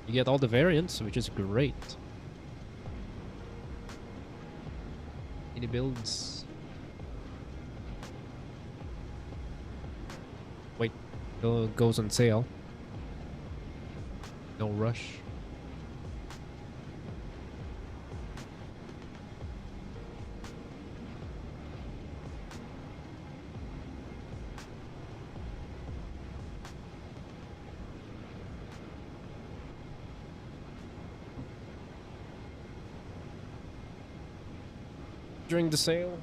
You get all the variants, which is great. Any builds? Wait, it goes on sale. No rush. during the sale.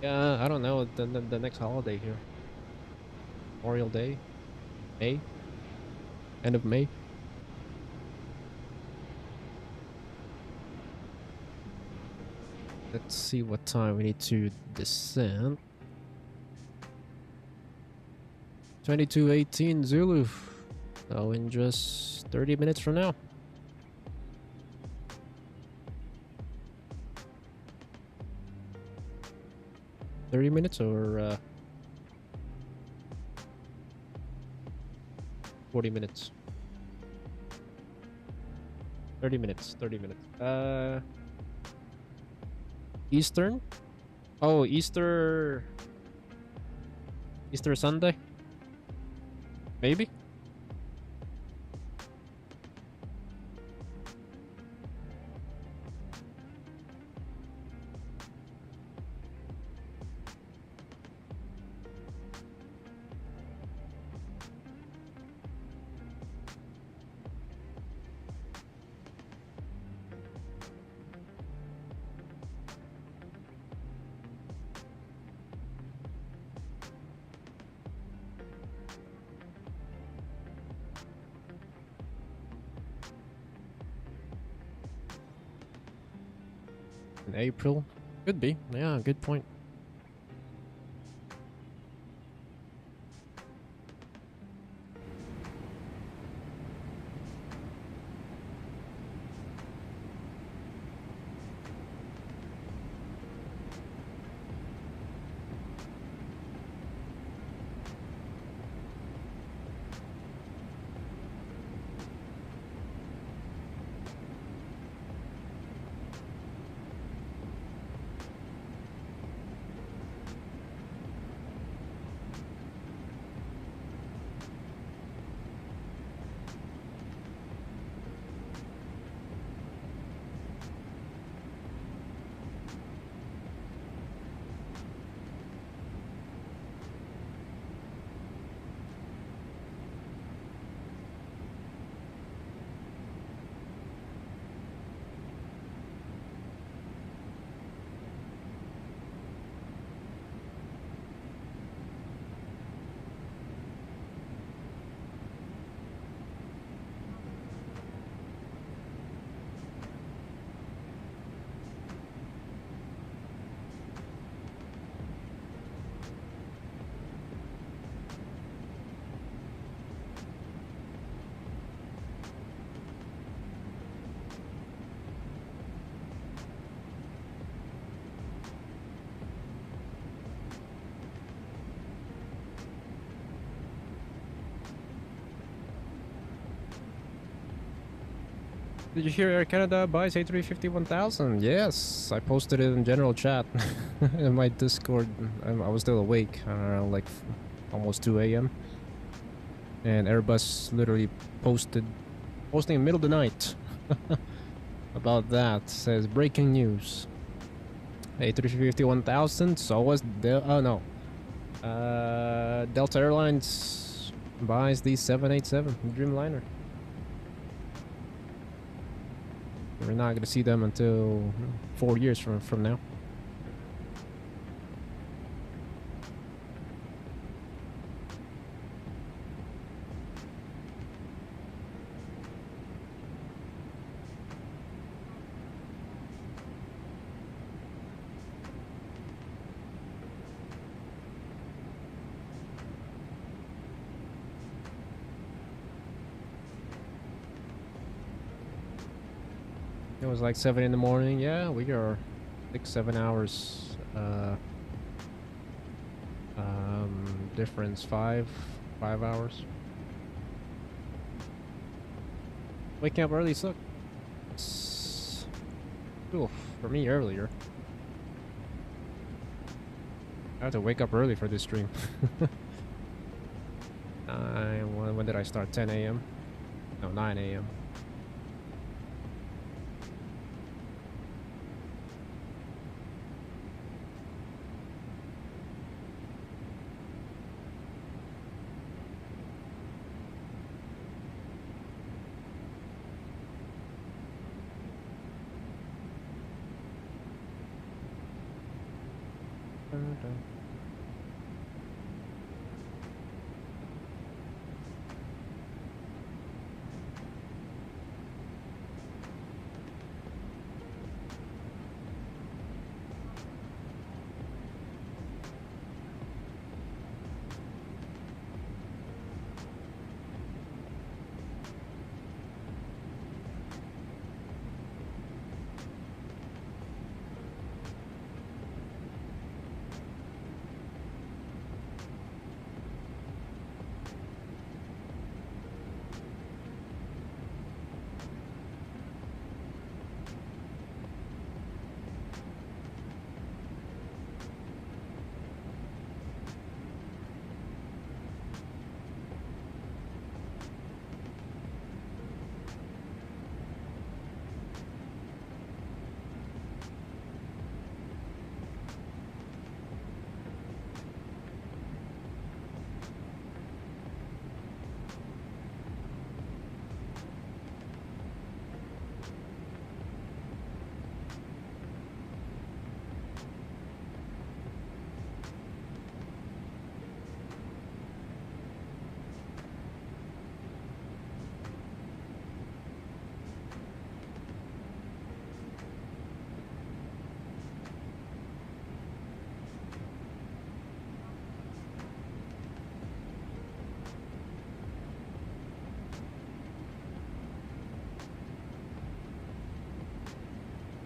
Yeah, I don't know, the next holiday here. Memorial Day? May? End of May? Let's see what time we need to descend. 22:18 Zulu. So in just 30 minutes from now. 30 minutes or 40 minutes? 30 minutes, 30 minutes. Eastern? Oh, Easter Sunday? Maybe? In April? Could be. Yeah, good point. Did you hear Air Canada buys A350-1000? Yes, I posted it in general chat in my Discord. I was still awake around like almost 2 a.m. And Airbus literally posting in the middle of the night about that. Says breaking news. A350-1000. So was Delta Airlines buys the 787 Dreamliner. We're not going to see them until 4 years from now. It was like 7 in the morning. Yeah, we are 6-7 hours difference. 5 hours. Waking up early sucked. Oof, for me earlier. I had to wake up early for this stream. When did I start? 10 a.m. No, 9 a.m.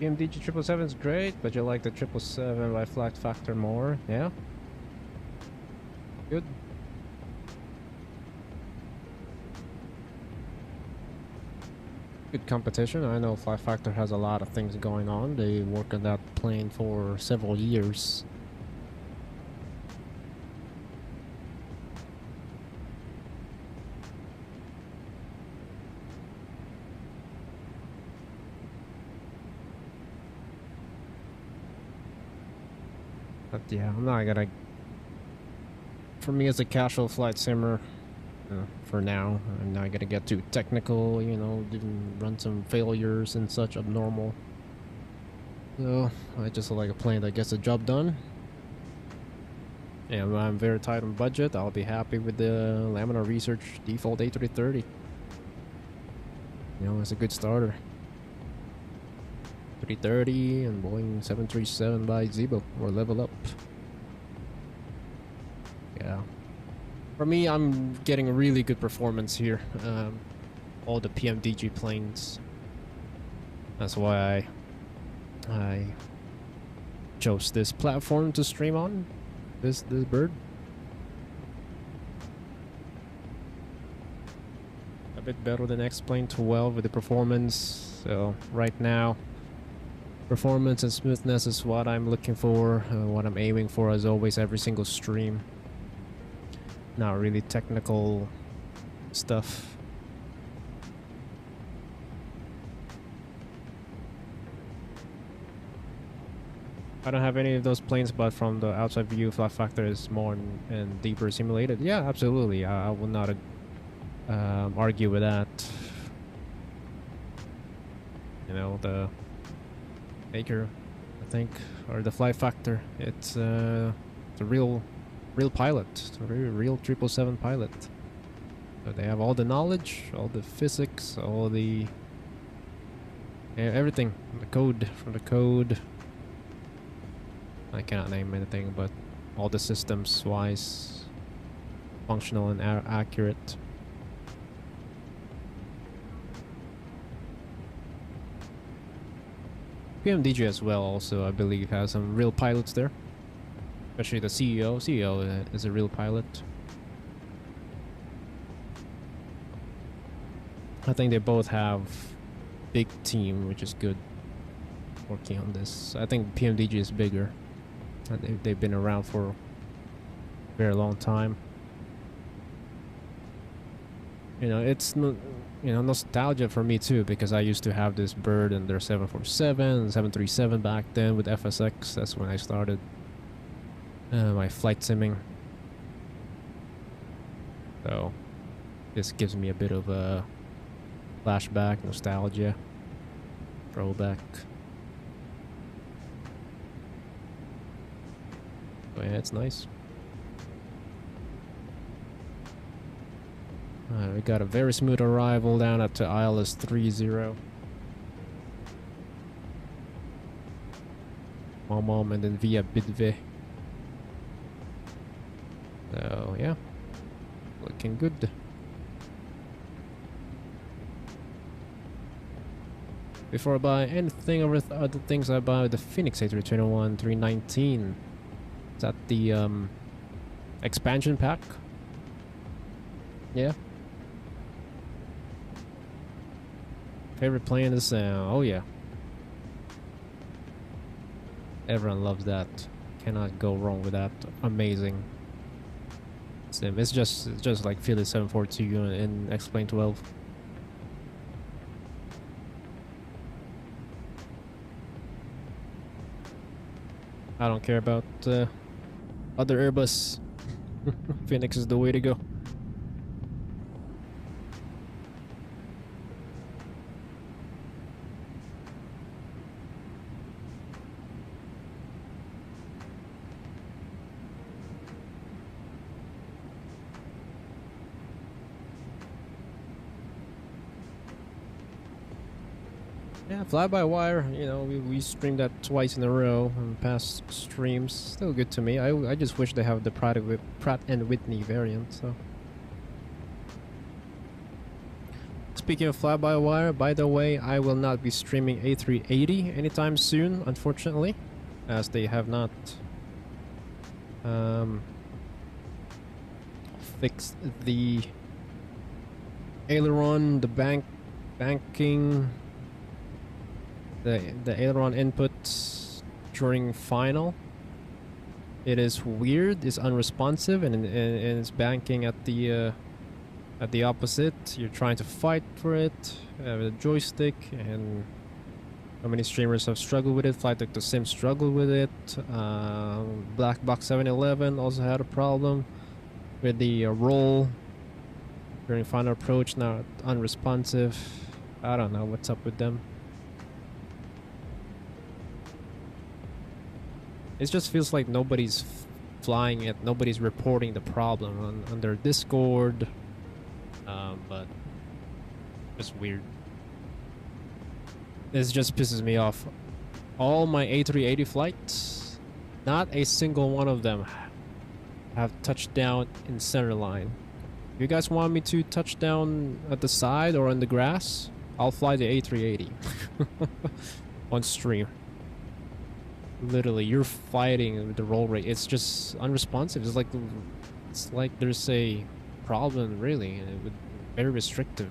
PMDG 777 is great, but you like the 777 by flight factor more, yeah? Good. Good competition. I know Flight Factor has a lot of things going on. They work on that plane for several years. But yeah, I'm not gonna... For me as a casual flight simmer, for now, I'm not gonna get too technical, you know, didn't run some failures and such abnormal. So, I just like a plane that gets the job done. And when I'm very tight on budget, I'll be happy with the Laminar Research default A330. You know, it's a good starter. 330 and Boeing 737 by Zibo, or level up. Yeah. For me, I'm getting a really good performance here. All the PMDG planes. That's why I chose this platform to stream on. This bird. A bit better than X-Plane 12 with the performance. So right now, performance and smoothness is what I'm looking for, what I'm aiming for as always every single stream. Not really technical stuff. I don't have any of those planes, but from the outside view, Flight Factor is more and deeper simulated. Yeah, absolutely. I will not argue with that. You know, the Baker, I think, or the Flight Factor. It's a real pilot. It's a real 777 pilot. So they have all the knowledge, all the physics, all the everything. From the code. I cannot name anything, but all the systems wise, functional and accurate. PMDG as well also, I believe, has some real pilots there. Especially the CEO. CEO is a real pilot. I think they both have big team, which is good, working on this. I think PMDG is bigger. They've been around for a very long time. You know, it's nostalgia for me too, because I used to have this bird and their 747 and 737 back then with FSX. That's when I started my flight simming. So this gives me a bit of a flashback, nostalgia, throwback. yeah, it's nice. We got a very smooth arrival down at the ILS 30. Mom and then via Bidve. So yeah, looking good. Before I buy anything over other things, I buy the Phoenix A321 319. Is that the expansion pack? Yeah. Favorite plane is oh yeah. Everyone loves that. Cannot go wrong with that. Amazing. It's just like Philly 742 in X-Plane 12. I don't care about other Airbus. Phoenix is the way to go. Yeah, fly-by-wire, you know, we streamed that twice in a row in past streams. Still good to me. I just wish they have the Pratt and Whitney variant, so. Speaking of fly-by-wire, by the way, I will not be streaming A380 anytime soon, unfortunately, as they have not fixed the aileron, the banking, the aileron input during final. It is weird, it's unresponsive, and it's banking at the opposite. You're trying to fight for it with a joystick, and how many streamers have struggled with it. Flight Deck the Sim struggled with it. Black Box 711 also had a problem with the roll during final approach, now unresponsive. I don't know what's up with them. It just feels like nobody's flying it, nobody's reporting the problem on their Discord, but it's weird. This just pisses me off. All my A380 flights, not a single one of them have touched down in center line. If you guys want me to touch down at the side or on the grass, I'll fly the A380 on stream. Literally, you're fighting with the roll rate. It's just unresponsive. It's like there's a problem, really, with very restrictive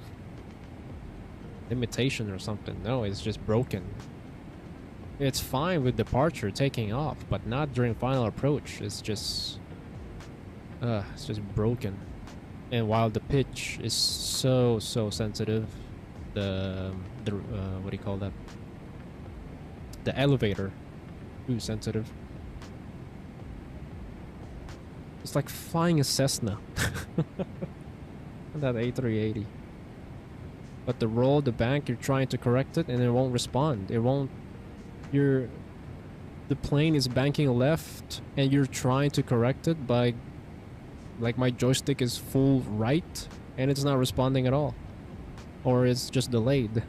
limitation or something. No, it's just broken. It's fine with departure, taking off, but not during final approach. It's just broken. And while the pitch is so sensitive, the what do you call that? The elevator. Too sensitive. It's like flying a Cessna. That A380. But the roll, the bank, you're trying to correct it and it won't respond. It won't. The plane is banking left and you're trying to correct it by, like, my joystick is full right and it's not responding at all. Or it's just delayed.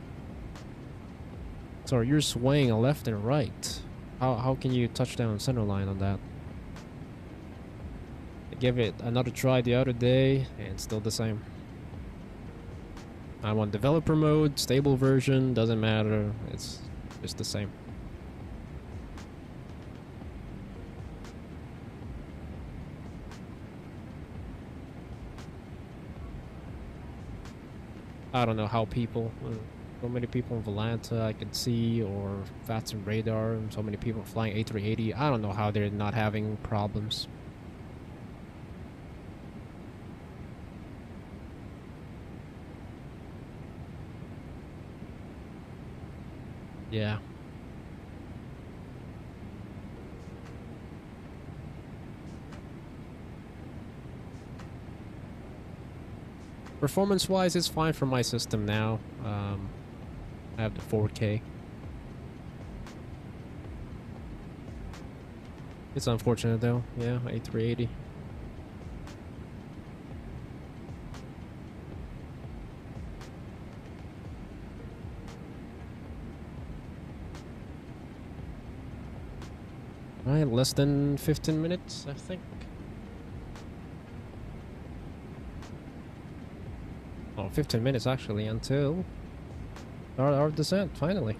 So you're swaying left and right. How can you touch down center line on that? I gave it another try the other day and still the same. I'm on developer mode, stable version, doesn't matter, it's just the same. I don't know how people, so many people in Volanta I could see, or Fats and Radar, and so many people flying A380. I don't know how they're not having problems. Yeah. Performance-wise, it's fine for my system now. I have the 4K. It's unfortunate though. Yeah, A380. Alright, less than 15 minutes, I think. Oh, 15 minutes actually until our descent, finally.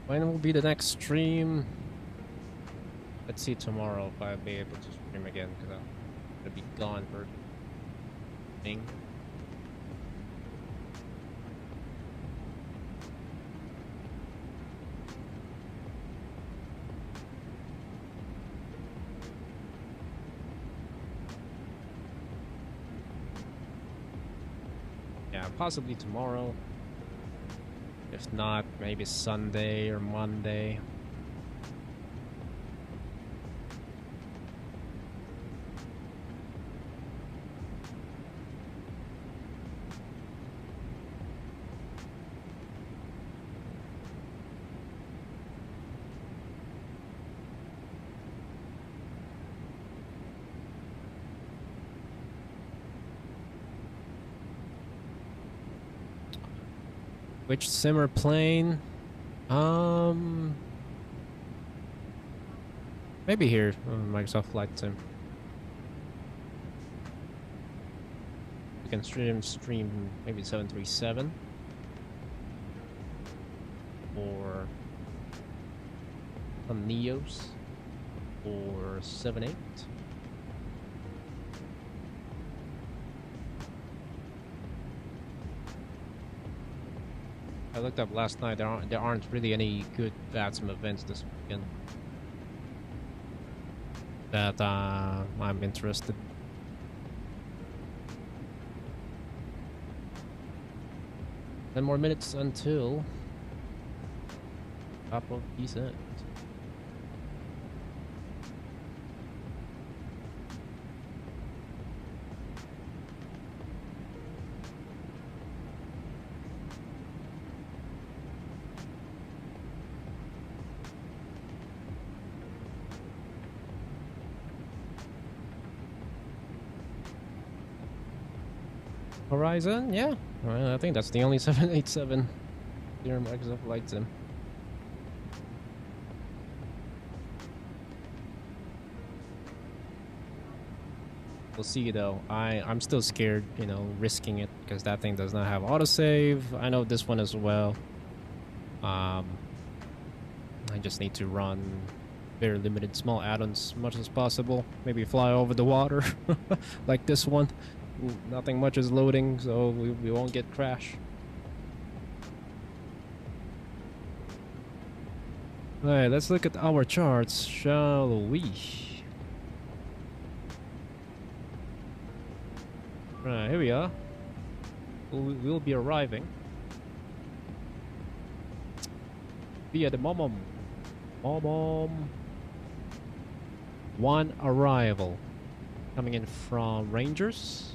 When will be the next stream? Let's see tomorrow if I'll be able to stream again, because I'm gonna be gone for thing. Yeah, possibly tomorrow. If not, maybe Sunday or Monday. Which simmer plane? Maybe here on Microsoft Flight Sim. We can stream maybe 737 or some Neos or 78. I looked up last night. There aren't really any good VATSIM events this weekend that I'm interested. 10 more minutes until top of descent. Horizon, yeah. Well, I think that's the only 787 here Microsoft Flight Sim. We'll see though. I'm still scared, you know, risking it because that thing does not have autosave. I know this one as well. I just need to run very limited small add-ons as much as possible. Maybe fly over the water like this one. Nothing much is loading, so we won't get crash. Alright, let's look at our charts, shall we? Right, here we are. We'll be arriving via the Momom. One arrival coming in from Rangers.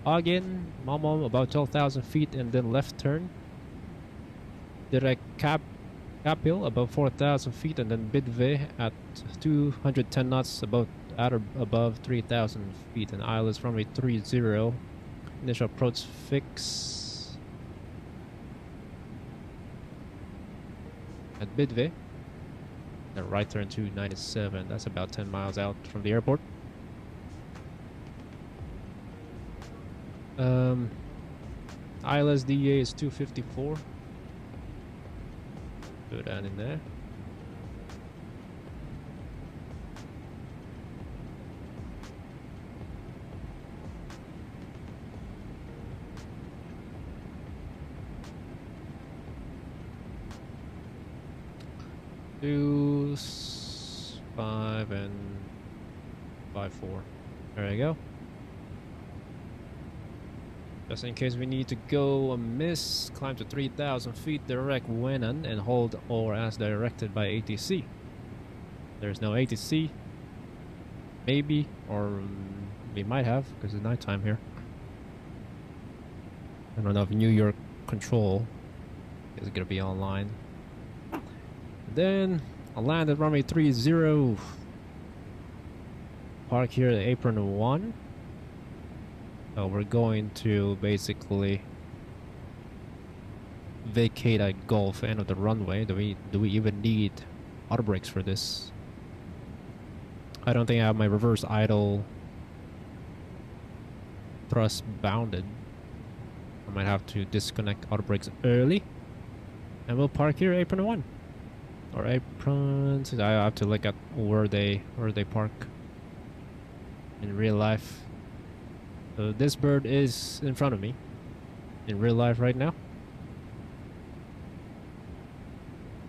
Again, Momom about 12,000 feet and then left turn. Direct Capil about 4,000 feet and then Bidve at 210 knots about at or above 3,000 feet and ILS runway 30. Initial approach fix at Bidve. Then right turn to 97. That's about 10 miles out from the airport. ILS DA is 254. Put that in there. Two, 5 and 5, 4. There we go. Just in case we need to go amiss, climb to 3,000 feet, direct Wenan and hold or as directed by ATC. There's no ATC. Maybe, or we might have, because it's nighttime here. I don't know if New York control is going to be online. Then I'll land at runway 30. Park here at apron 1. So we're going to basically vacate a Gulf end of the runway. Do we even need auto brakes for this? I don't think I have my reverse idle thrust bounded. I might have to disconnect auto brakes early. And we'll park here apron 1. Or aprons. I have to look at where they park in real life. So this bird is in front of me in real life right now.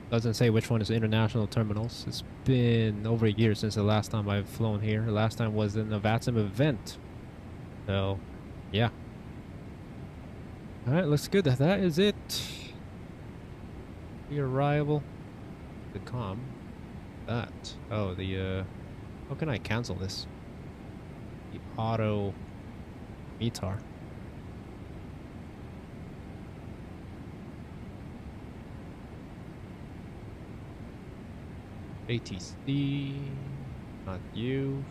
Doesn't say which one is international terminals. It's been over a year since the last time I've flown here. The last time was in a VATSIM event. So, yeah. Alright, looks good. That is it. The arrival. The comm. That. Oh, the, how can I cancel this? The auto METAR. ATC. Not you.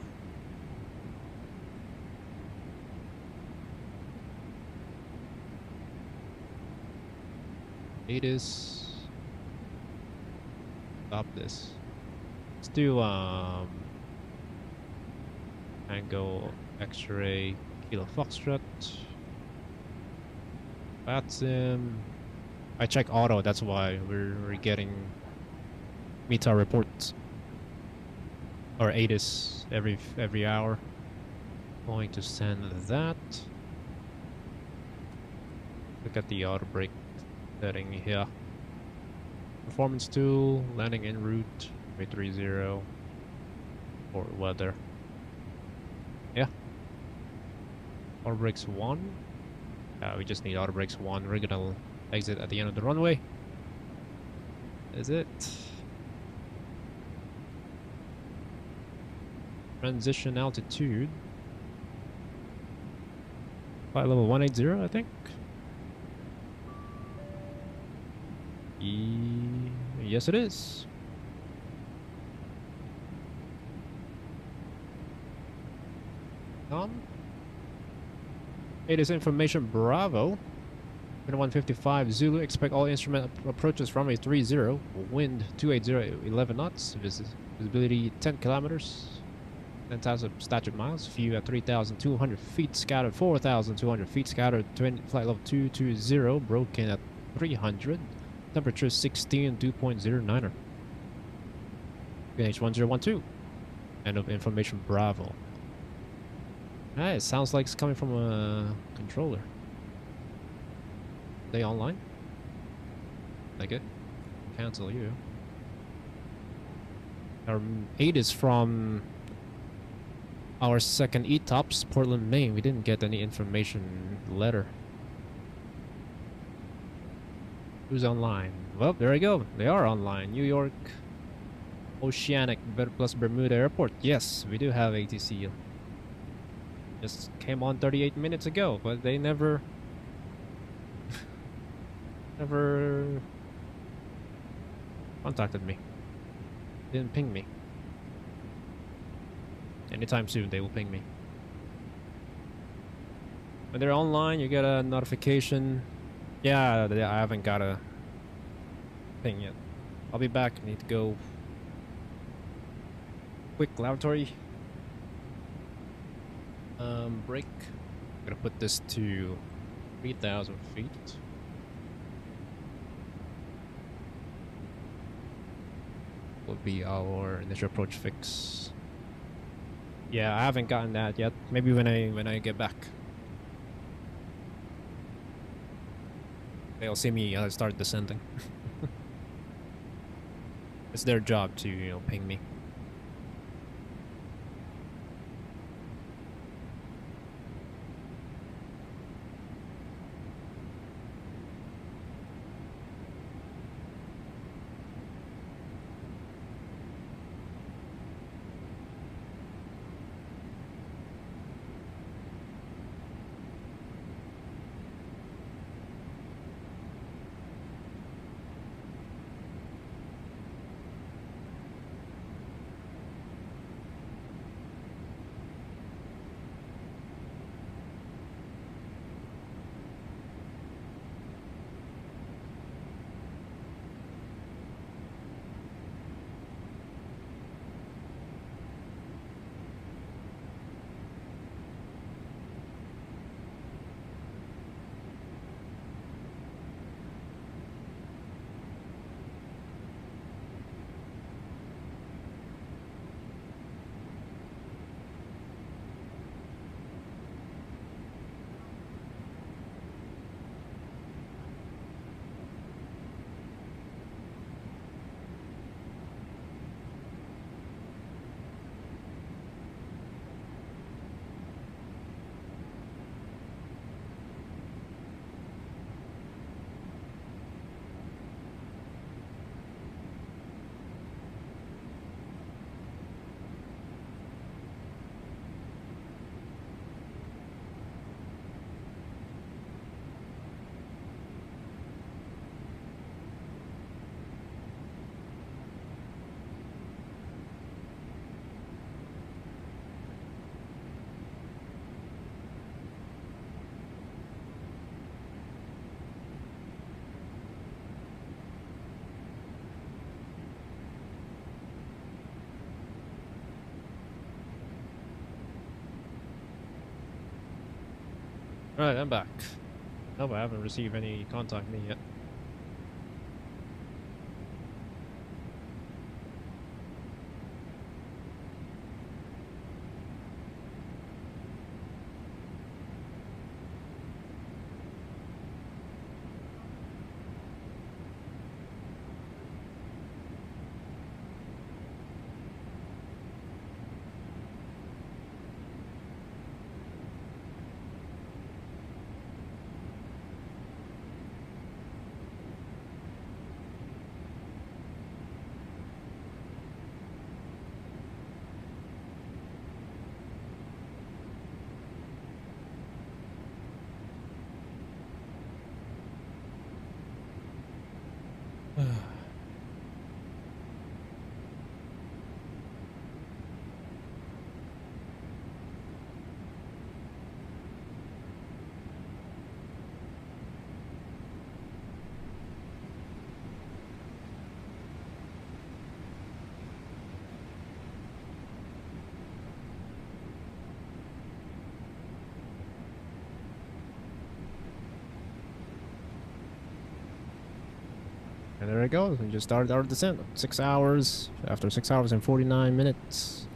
ATIS. Stop this. Let's do Tango X-ray Kilo Foxtrot. VATSIM. I check auto, that's why we're getting METAR reports. Or ATIS every hour. Going to send that. Look at the auto brake setting here. Performance tool, landing en route, 330, or weather. Yeah. Auto brakes 1. We just need auto brakes 1. We're gonna exit at the end of the runway. Is it? Transition altitude. Flight level 180, I think. Yes, it is. It is information Bravo. 155 Zulu. Expect all instrument approaches from a 30. Wind 280, 11 knots. Visibility 10 kilometers. 10,000 statute miles. View at 3,200 feet. Scattered 4,200 feet. Scattered. Flight level 220. Broken at 300. Temperature 16, 2.09er. H1012. End of information Bravo. Ah, it sounds like it's coming from a controller. They online? Like it? Cancel you. Our 8 is from our second ETOPS, Portland, Maine. We didn't get any information letter. Who's online? Well, there we go. They are online. New York Oceanic plus Bermuda Airport. Yes, we do have ATC. Just came on 38 minutes ago, but they never contacted me. Didn't ping me. Anytime soon they will ping me. When they're online, you get a notification. Yeah, I haven't got a thing yet. I'll be back. I need to go. Quick lavatory. Break. I'm gonna put this to 3,000 feet. Will be our initial approach fix. Yeah, I haven't gotten that yet. Maybe when I get back. They'll see me start descending. It's their job to, you know, ping me. Alright, I'm back. Nope, I haven't received any contact me yet. And there it goes. We just started our descent. 6 hours. After 6 hours and 49 minutes.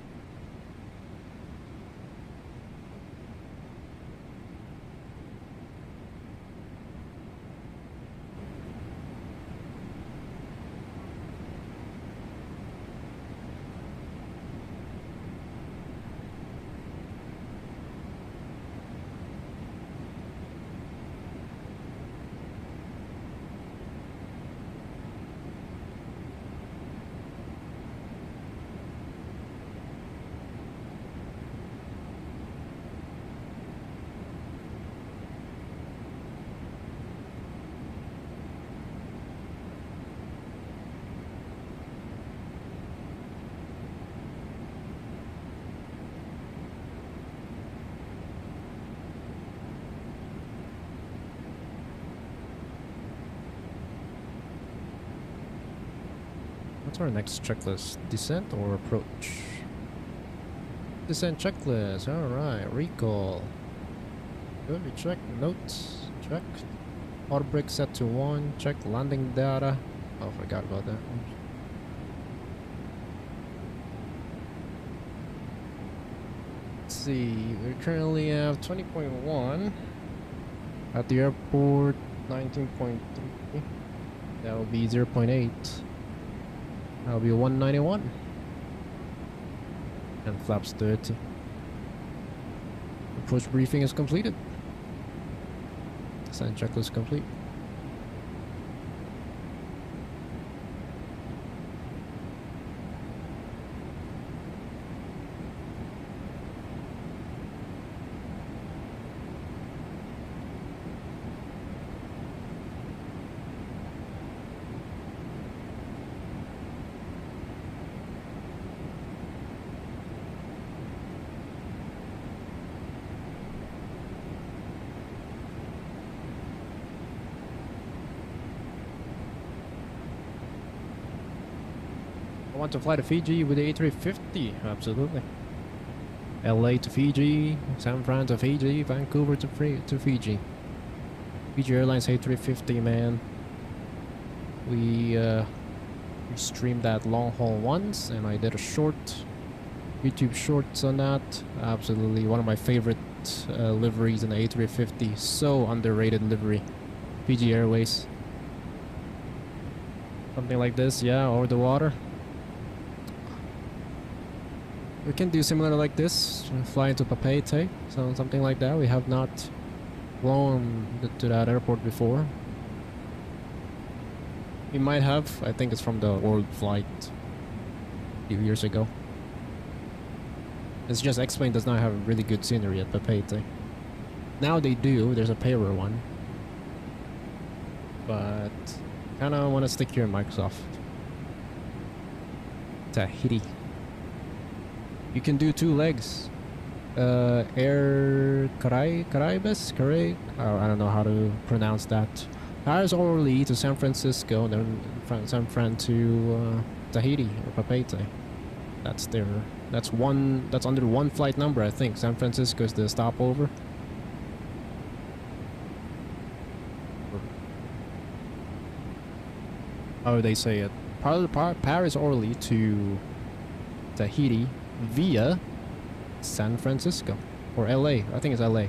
What's our next checklist? Descent or approach? Descent checklist. Alright. Recall. Good. We check. Notes. Check. Auto brake set to 1. Check. Landing data. Oh, forgot about that one. Let's see. We currently have 20.1. At the airport, 19.3. That will be 0.8. That'll be 191. And flaps 30. Approach briefing is completed. Descent checklist complete. I want to fly to Fiji with the A350, absolutely. LA to Fiji, San Fran to Fiji, Vancouver to Fiji. Fiji Airlines A350, man. We streamed that long haul once, and I did a short, YouTube shorts on that. Absolutely, one of my favorite liveries in the A350. So underrated livery. Fiji Airways. Something like this, yeah, over the water. We can do similar like this, fly into Papeete, so something like that. We have not flown to that airport before. We might have, I think it's from the World Flight a few years ago. It's just X-Plane does not have really good scenery at Papeete. Now they do, there's a payer one. But kinda wanna stick here in Microsoft. Tahiti. You can do 2 legs. Air Caraibes? I don't know how to pronounce that. Paris Orly to San Francisco, then San Fran to Tahiti or Papeete. That's their. That's under one flight number, I think. San Francisco is the stopover. How do they say it? Paris Orly to Tahiti via San Francisco or LA. I think it's LA.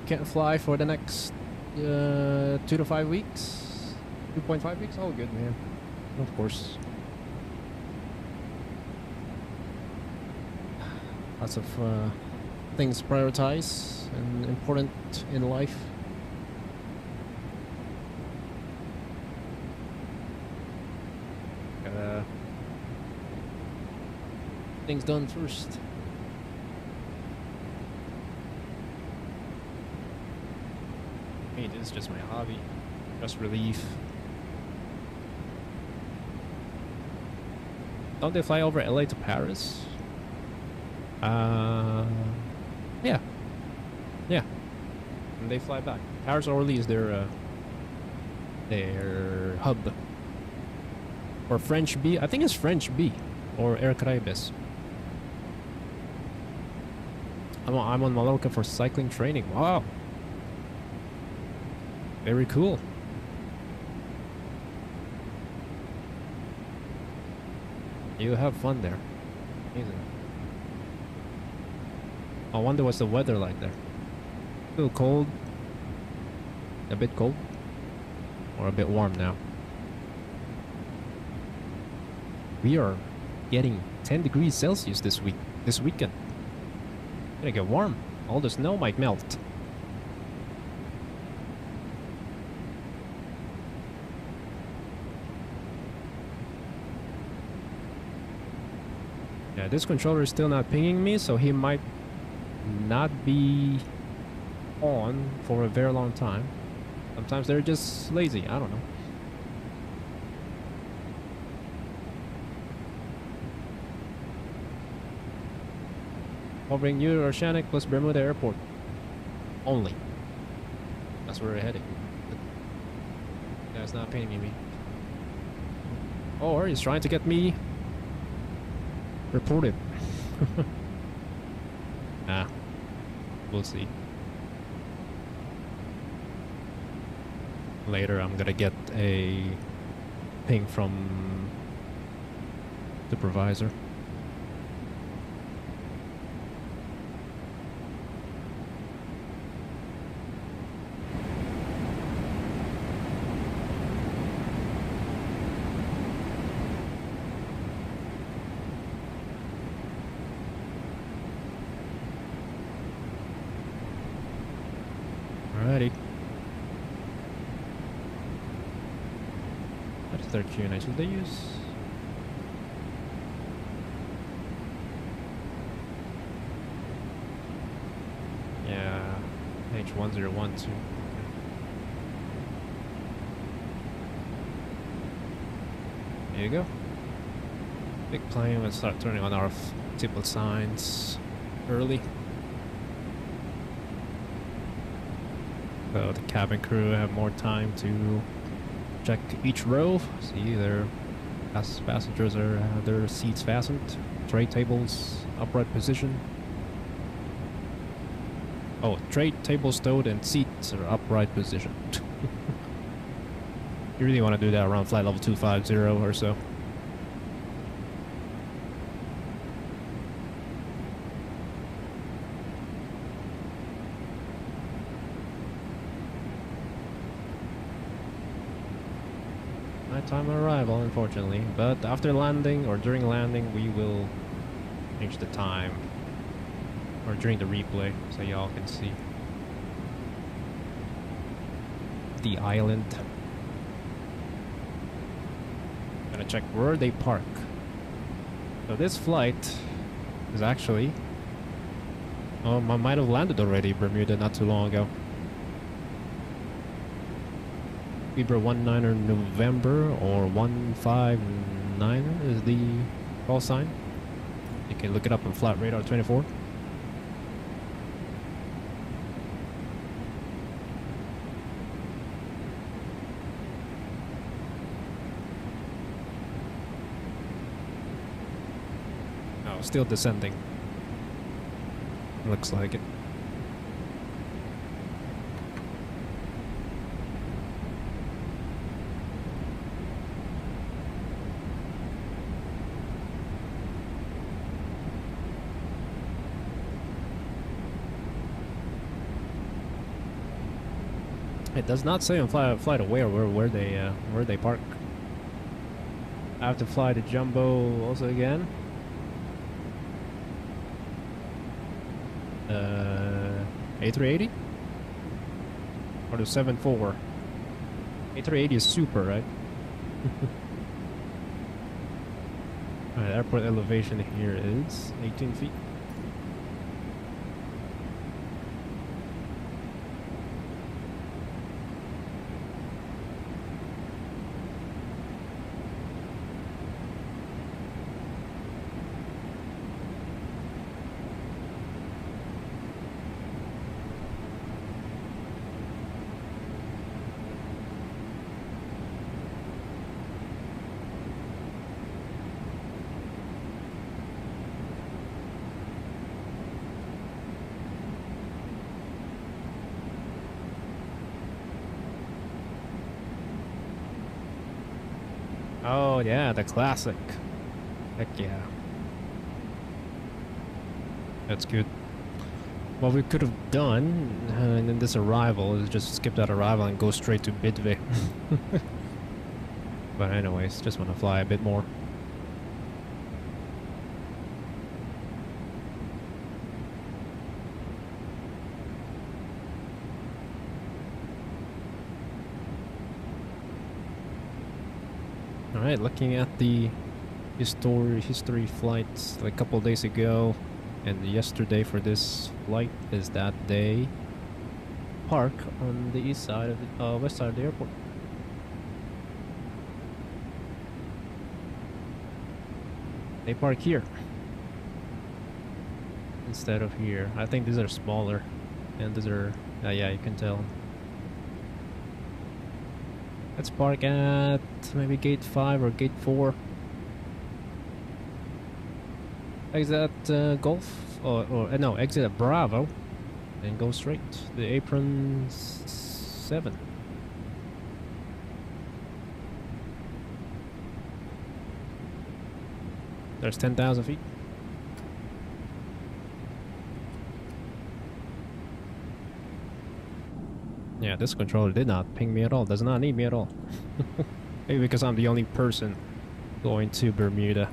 Can't fly for the next 2 to 5 weeks. 2.5 weeks. All good, man. Of course. Lots of things to prioritize and important in life. Things done first. This is just my hobby. Stress relief. Don't they fly over LA to Paris? Yeah. Yeah. And they fly back. Paris Orly is their hub. Or French B. I think it's French B. Or Air Caribes. I'm on Mallorca for cycling training. Wow. Very cool. You have fun there. Amazing. I wonder what's the weather like there. A little cold. A bit cold. Or a bit warm now. We are getting 10 degrees Celsius this weekend. Gonna get warm. All the snow might melt. Yeah, this controller is still not pinging me, so he might not be on for a very long time. Sometimes they're just lazy. I don't know. Hovering New Oceanic plus Bermuda Airport. Only. That's where we're heading. Yeah, it's not pinging me. Or he's trying to get me reported. Ah. We'll see. Later I'm gonna get a ping from supervisor. Alrighty. What is their Q&A? Should they use? Yeah, H1012. There you go. Big plane. Let's start turning on our seatbelt signs early. So the cabin crew have more time to check each row. See, their passengers have their seats fastened. Tray tables upright position. Oh, tray tables stowed and seats are upright position. You really want to do that around flight level 250 or so. Time of arrival, unfortunately, but after landing or during landing we will change the time, or during the replay, so y'all can see the island. Gonna check where they park. So this flight is actually, I might have landed already Bermuda not too long ago. Libra 19er November or 159er is the call sign. You can look it up on Flight Radar 24. Oh, still descending. Looks like it. It does not say on Flight Aware where they park. I have to fly the Jumbo also again. A380 or the 74. A380 is super, right? Alright, airport elevation here is 18 feet. Oh yeah, the classic. Heck yeah. That's good. What we could have done in this arrival is just skip that arrival and go straight to Bidve. But anyways, just want to fly a bit more. Alright, looking at the history flights like a couple of days ago and yesterday for this flight is that they park on the east side of the west side of the airport. They park here instead of here. I think these are smaller and these are yeah, you can tell. Let's park at maybe gate 5 or gate 4. Exit Golf, or no, exit at Bravo, and go straight. The apron 7. There's 10,000 feet. Yeah, this controller did not ping me at all. Does not need me at all. Maybe because I'm the only person going to Bermuda.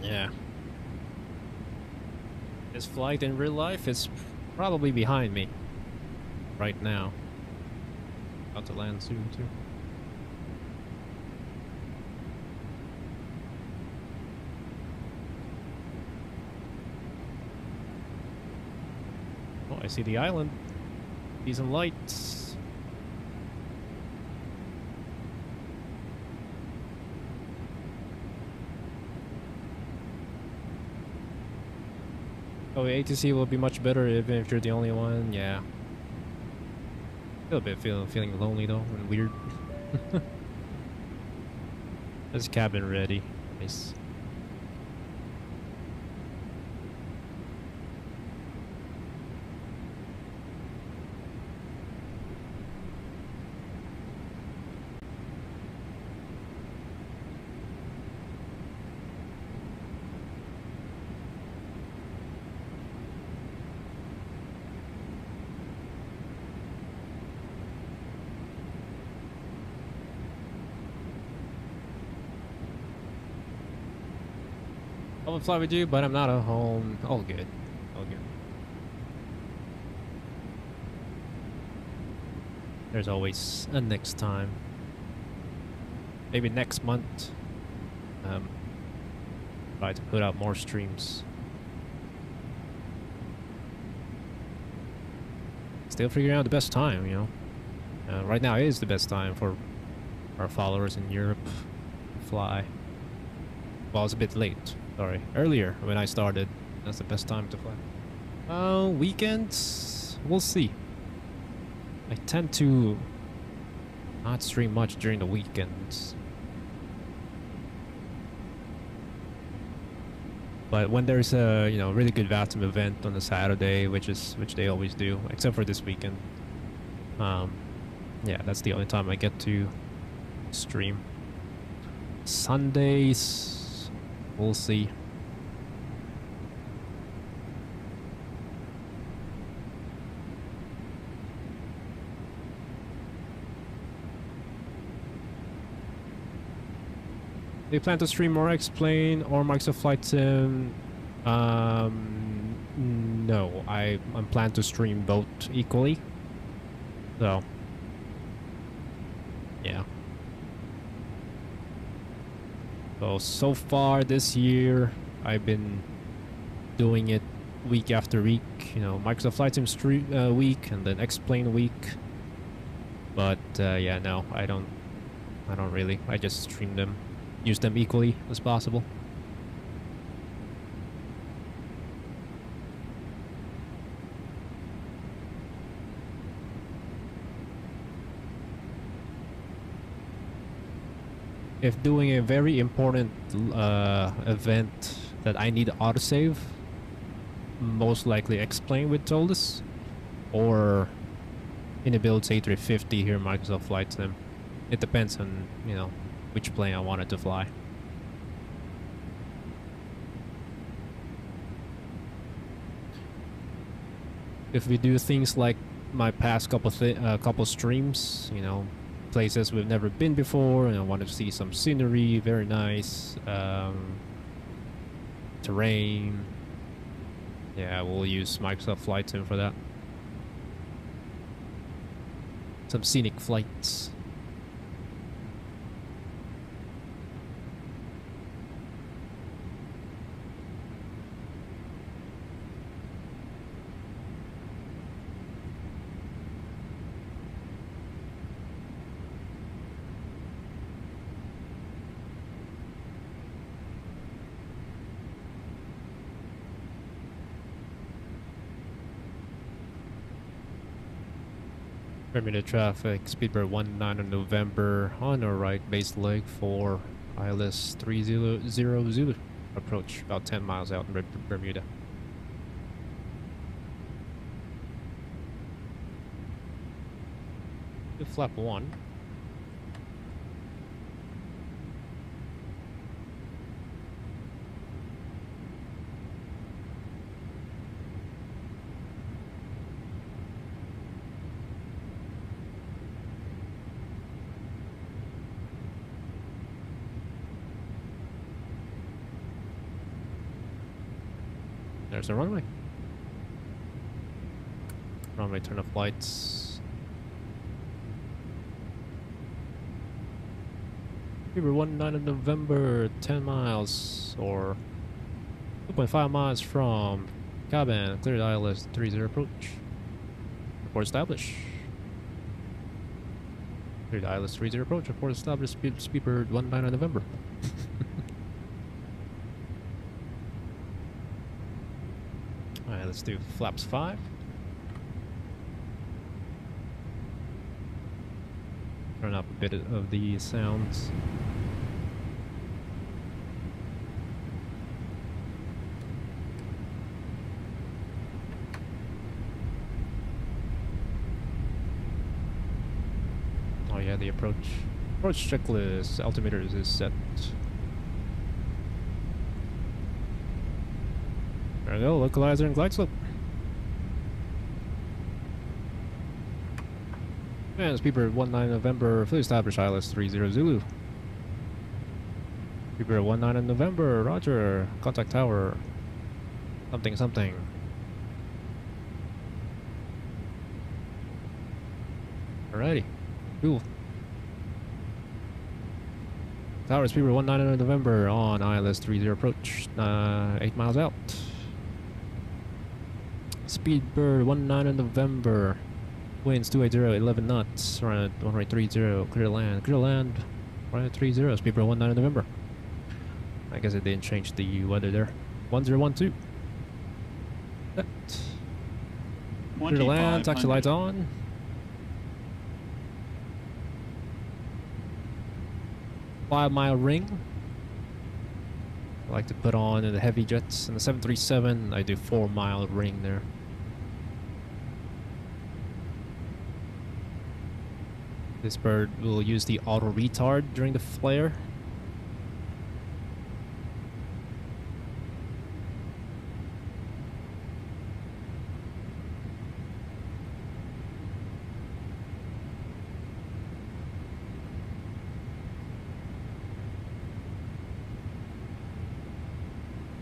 Yeah. This flight in real life is probably behind me right now. About to land soon too. Oh, I see the island. See some lights. Oh, ATC will be much better even if you're the only one. Yeah. A little bit feeling lonely though and weird. This cabin ready. Nice. I will fly with you, but I'm not at home. All good. All good. There's always a next time. Maybe next month. Try to put out more streams. Still figuring out the best time, you know. Right now is the best time for our followers in Europe to fly. Well, it's a bit late. Sorry, earlier when I started. That's the best time to fly. Weekends, we'll see. I tend to not stream much during the weekends. But when there's a really good VATSIM event on a Saturday, which they always do, except for this weekend. Yeah, that's the only time I get to stream. Sundays. We'll see. Do you plan to stream more X-Plane or Microsoft Flight Sim? No, I'm plan to stream both equally. Yeah. So far this year, I've been doing it week after week. Microsoft Flight Sim week and then X-Plane week. But yeah, no, I don't really. I just stream them, use them equally as possible. if doing a very important event that I need autosave, most likely explain with Toldus, or in the build A350 here, Microsoft Flight Sim. It depends on, you know, which plane I wanted to fly. If we do things like my past couple streams, you know, places we've never been before, and I want to see some scenery, very nice, terrain. Yeah, we'll use Microsoft Flight Sim for that. Some scenic flights. Bermuda traffic, speedbird 19 on November, on our right, base leg for ILS 300 Zulu. Approach about 10 miles out in Bermuda. Flap 1. There's the runway. Runway, turn off lights. We were 19 of November, 10 miles or 2.5 miles from cabin. Cleared ILS 30 approach. Report established. Cleared ILS 30 approach. Report established. Speedbird 19 of November. Alright, let's do flaps 5. Turn up a bit of the sounds. Oh yeah, the approach checklist, altimeters is set. There we go, localizer and glide slope. And Speedbird 19 November, fully established ILS 30 Zulu. Speedbird 19 November, roger, contact tower, something something. Alrighty, cool. Tower Speedbird 19 November on ILS 30 approach, 8 miles out. Speedbird 19 November, winds 280, 11 knots, around 130, clear land, around 30, Speedbird 19 November. I guess it didn't change the weather there. 1012. Set. Clear land, taxi lights on. Five-mile ring. I like to put on in the heavy jets. In the 737, I do 4-mile ring there. This bird will use the auto retard during the flare.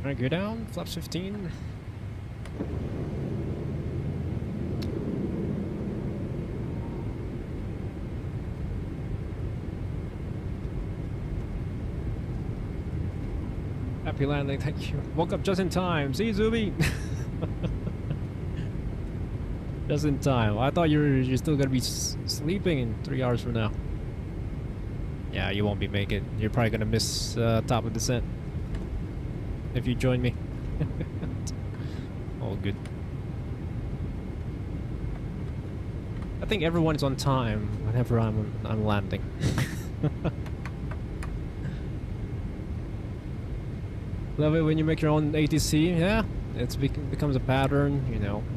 Alright, go down, flaps 15. Happy landing, thank you. Woke up just in time. See, Zuby? Just in time. I thought you're still gonna be sleeping in 3 hours from now. Yeah, you won't be making it. You're probably gonna miss top of descent if you join me. All good. I think everyone's on time whenever I'm landing. Love it when you make your own ATC. Yeah, becomes a pattern.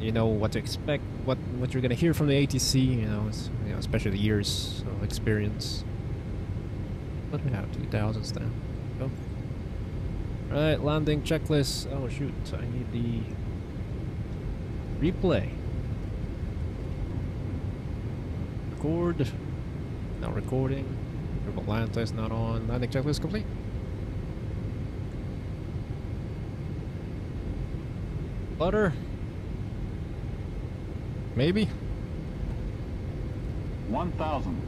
You know what to expect, what you're gonna hear from the ATC. Especially the years of experience. What do we have? 2000s now. Go. Right, landing checklist. Oh shoot, I need the replay. Record. Not recording. Triple land test not on. Landing checklist complete. Butter. Maybe. 1,000.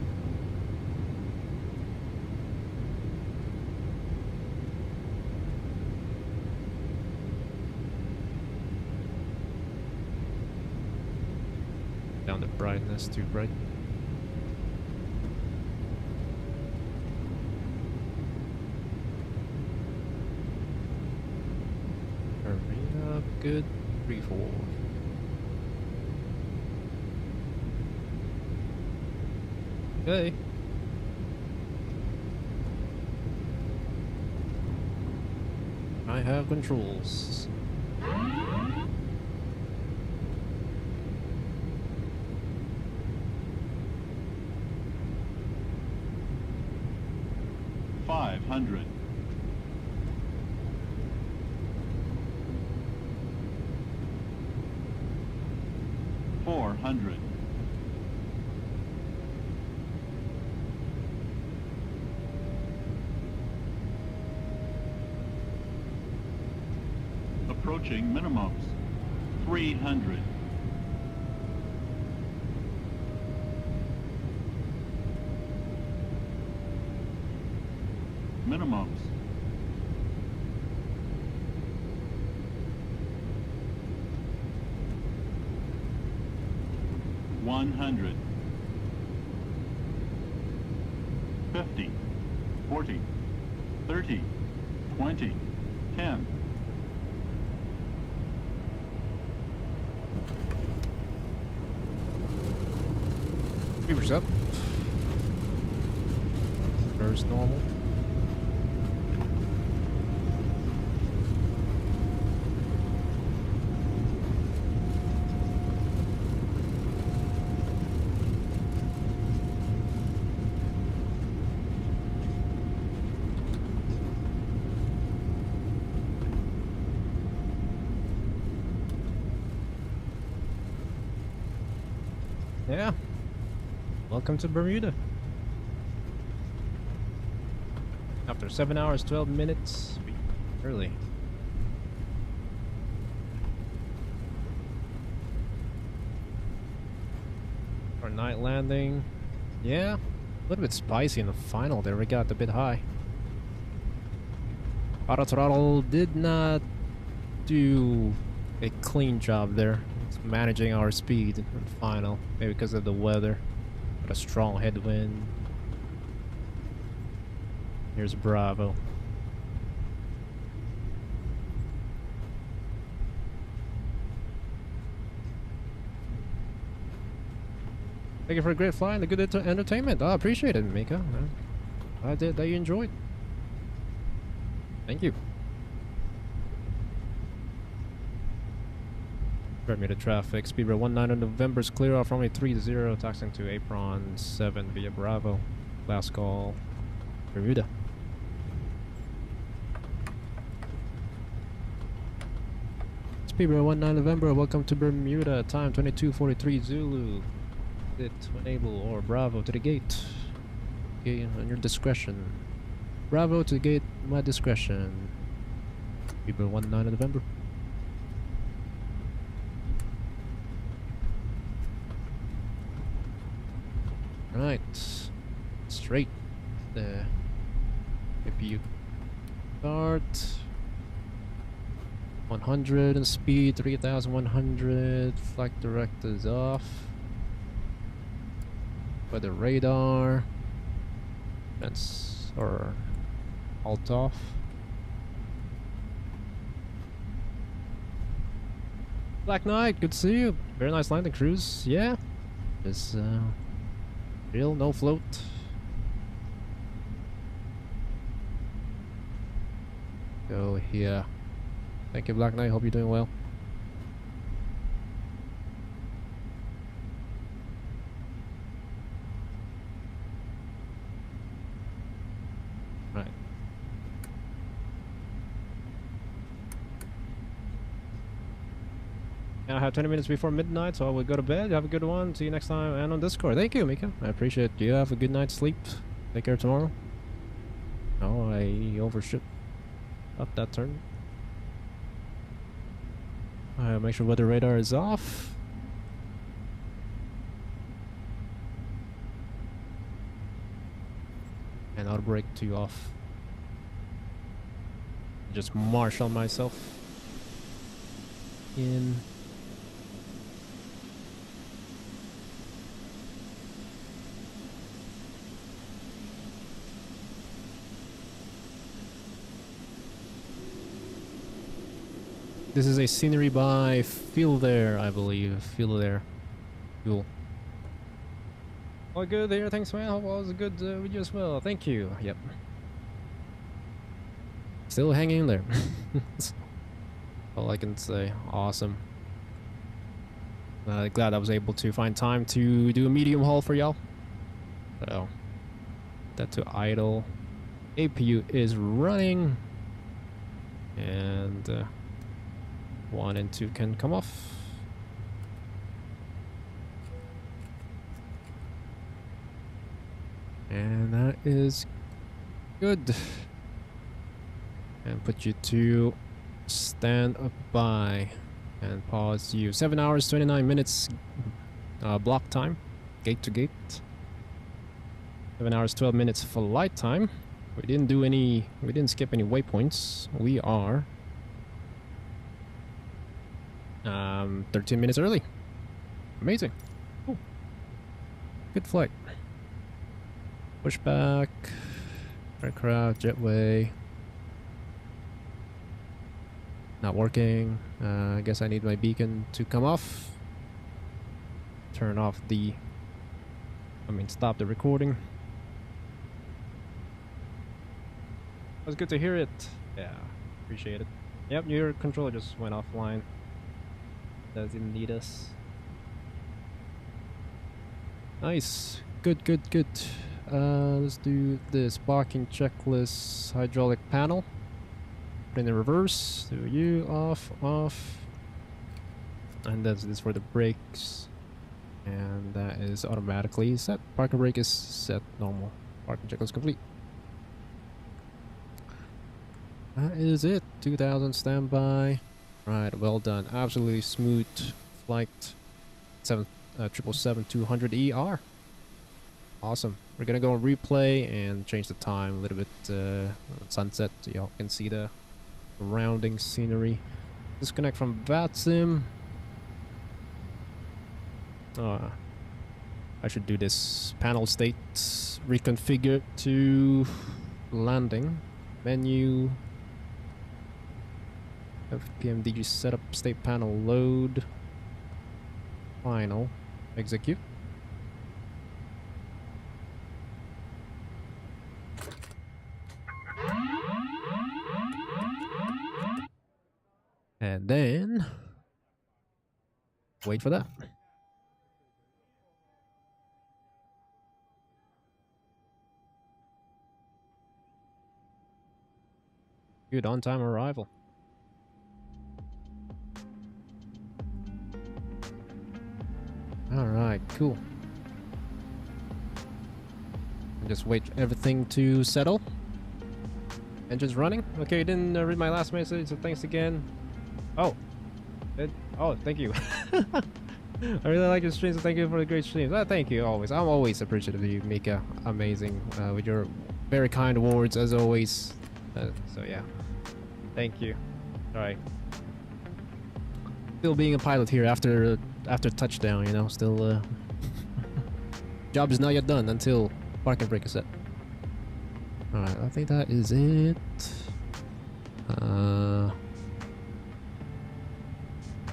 Down the brightness, too bright. Turn up, good. 3-4. Okay. I have controls. $500. $400. Approaching minimums. 300. Minimums. $100. 50. 40. 30. 20. 10. Beaver's up. First normal. Yeah. Welcome to Bermuda. After 7 hours, 12 minutes, early. Our night landing. Yeah, a little bit spicy in the final there. We got a bit high. Auto throttle did not do a clean job there. It's managing our speed in the final, maybe because of the weather. Got a strong headwind. Here's Bravo. Thank you for a great flight and a good entertainment. I appreciate it, Mika. I did that you enjoyed. Thank you. Bermuda traffic. Speedbird 19 on November is clear off runway 30, taxiing to apron 7 via Bravo. Last call. Bermuda. Speedbird 19 November, welcome to Bermuda. Time 22:43 Zulu. Hit to enable or Bravo to the gate. Okay, on your discretion. Bravo to the gate, my discretion. Speedbird 19 November. Right, straight there. APU start. 100 and speed 3100. Flight directors off. Weather radar. That's or alt off. Black Knight, good to see you. Very nice landing, Cruz. Yeah, it's real, no float. go here. Thank you, Black Knight. Hope you're doing well. Right. Now I have 20 minutes before midnight, so I will go to bed. Have a good one. See you next time and on Discord. Thank you, Mika. I appreciate you. Have a good night's sleep. Take care tomorrow. Oh, I overshoot up that turn. Make sure weather radar is off. And auto brake 2 off. Just marshal myself in. This is a scenery by Feel There, I believe. Feel There. Cool. All good there, thanks man. Hope all was good with you as well. Thank you. Yep. Still hanging in there. All I can say. Awesome. Glad I was able to find time to do a medium haul for y'all. So, that to idle. APU is running. And 1 and 2 can come off. And that is good. And put you to stand up by and pause you. 7 hours 29 minutes block time, gate to gate. 7 hours 12 minutes flight time. We didn't skip any waypoints. We are 13 minutes early. Amazing. Cool. Good flight. Pushback, aircraft, jetway. Not working. I guess I need my beacon to come off. Turn off stop the recording. It was good to hear it. Yeah, appreciate it. Yep, your controller just went offline. Doesn't need us. Nice. Good. Let's do this parking checklist. Hydraulic panel. Put in the reverse. Do you off. And that's this for the brakes. And that is automatically set. Parking brake is set normal. Parking checklist complete. That is it. 2000 standby. Right, well done. Absolutely smooth flight. 777-200ER. Awesome. We're gonna go on replay and change the time a little bit sunset so y'all can see the surrounding scenery. Disconnect from VATSIM. I should do this panel state reconfigure to landing menu. PMDG setup state panel load. Final. Execute. And then wait for that. Good on-time arrival. Alright, cool. Just wait for everything to settle. Engine's running. Okay, you didn't read my last message, so thanks again. Oh, thank you. I really like your streams, so thank you for the great streams. Thank you always. I'm always appreciative of you, Mika. Amazing with your very kind words as always. So yeah, thank you. All right. Still being a pilot here after touchdown, you know. Still, job is not yet done until parking brake is set. All right, I think that is it.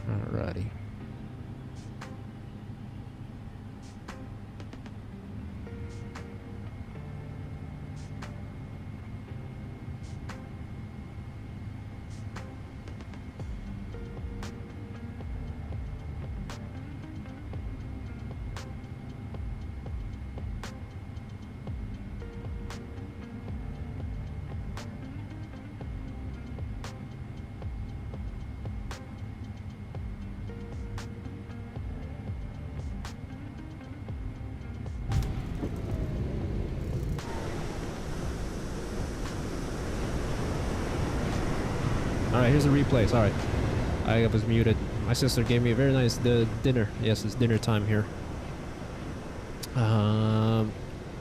Alrighty. Alright, here's a replay. Sorry. I was muted. My sister gave me a very nice dinner. Yes, it's dinner time here.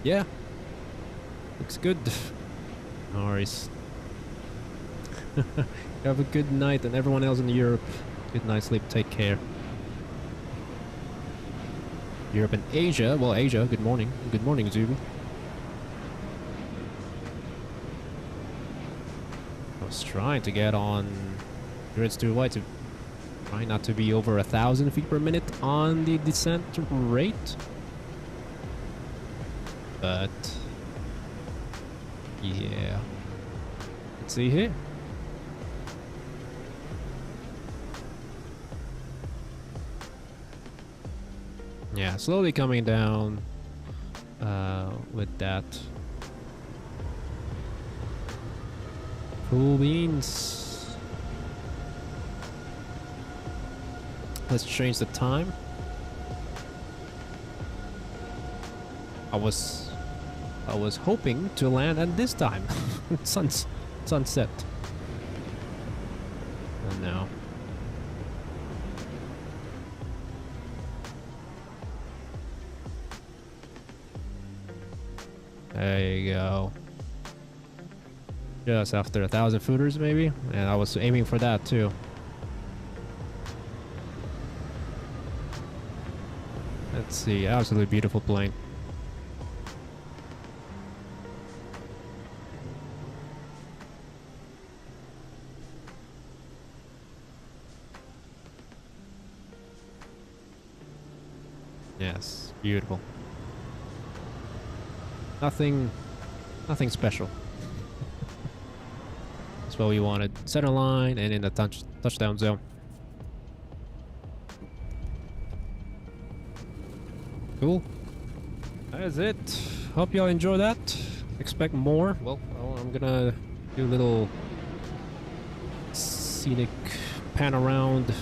Yeah. Looks good. No worries. Have a good night, and everyone else in Europe, good night, sleep, take care. Europe and Asia, well, Asia, good morning. Good morning, Zuby. I was trying to get on grids too wide to try not to be over 1,000 feet per minute on the descent rate. But yeah, let's see here. Yeah, slowly coming down with that. Cool beans. Let's change the time. I was hoping to land at this time. Sunset. And now. There you go. Just after 1,000 footers, maybe? And I was aiming for that too. Let's see, absolutely beautiful plane. Yes, beautiful. Nothing special. That's what we wanted. Center line and in the touchdown zone. Cool. That is it. Hope y'all enjoy that. Expect more. Well, I'm gonna do a little scenic pan around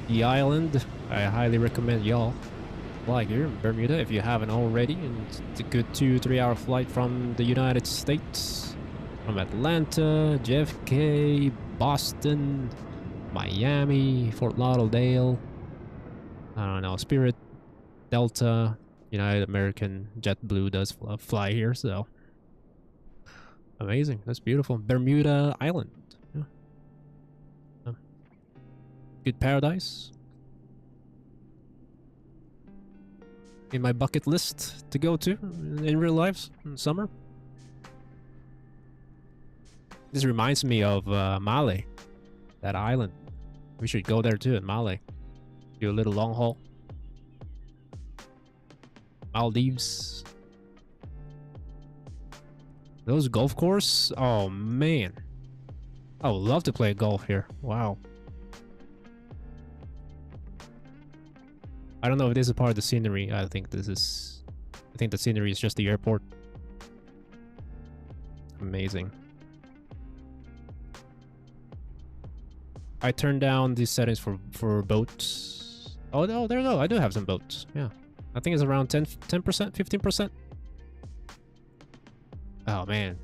the island. I highly recommend y'all fly here in Bermuda if you haven't already. And it's a good 2-3 hour flight from the United States. From Atlanta, JFK, Boston, Miami, Fort Lauderdale. I don't know, Spirit, Delta, United American, JetBlue does fly here, so amazing. That's beautiful. Bermuda Island. Yeah. Good paradise. In my bucket list to go to in real life in summer. This reminds me of Male, that island. We should go there too in Male. Do a little long haul. Maldives. Those golf course? Oh man. I would love to play golf here. Wow. I don't know if this is part of the scenery. I think the scenery is just the airport. Amazing. I turned down these settings for boats. Oh no, there we go. I do have some boats. Yeah. I think it's around 10%, 15%. Oh man.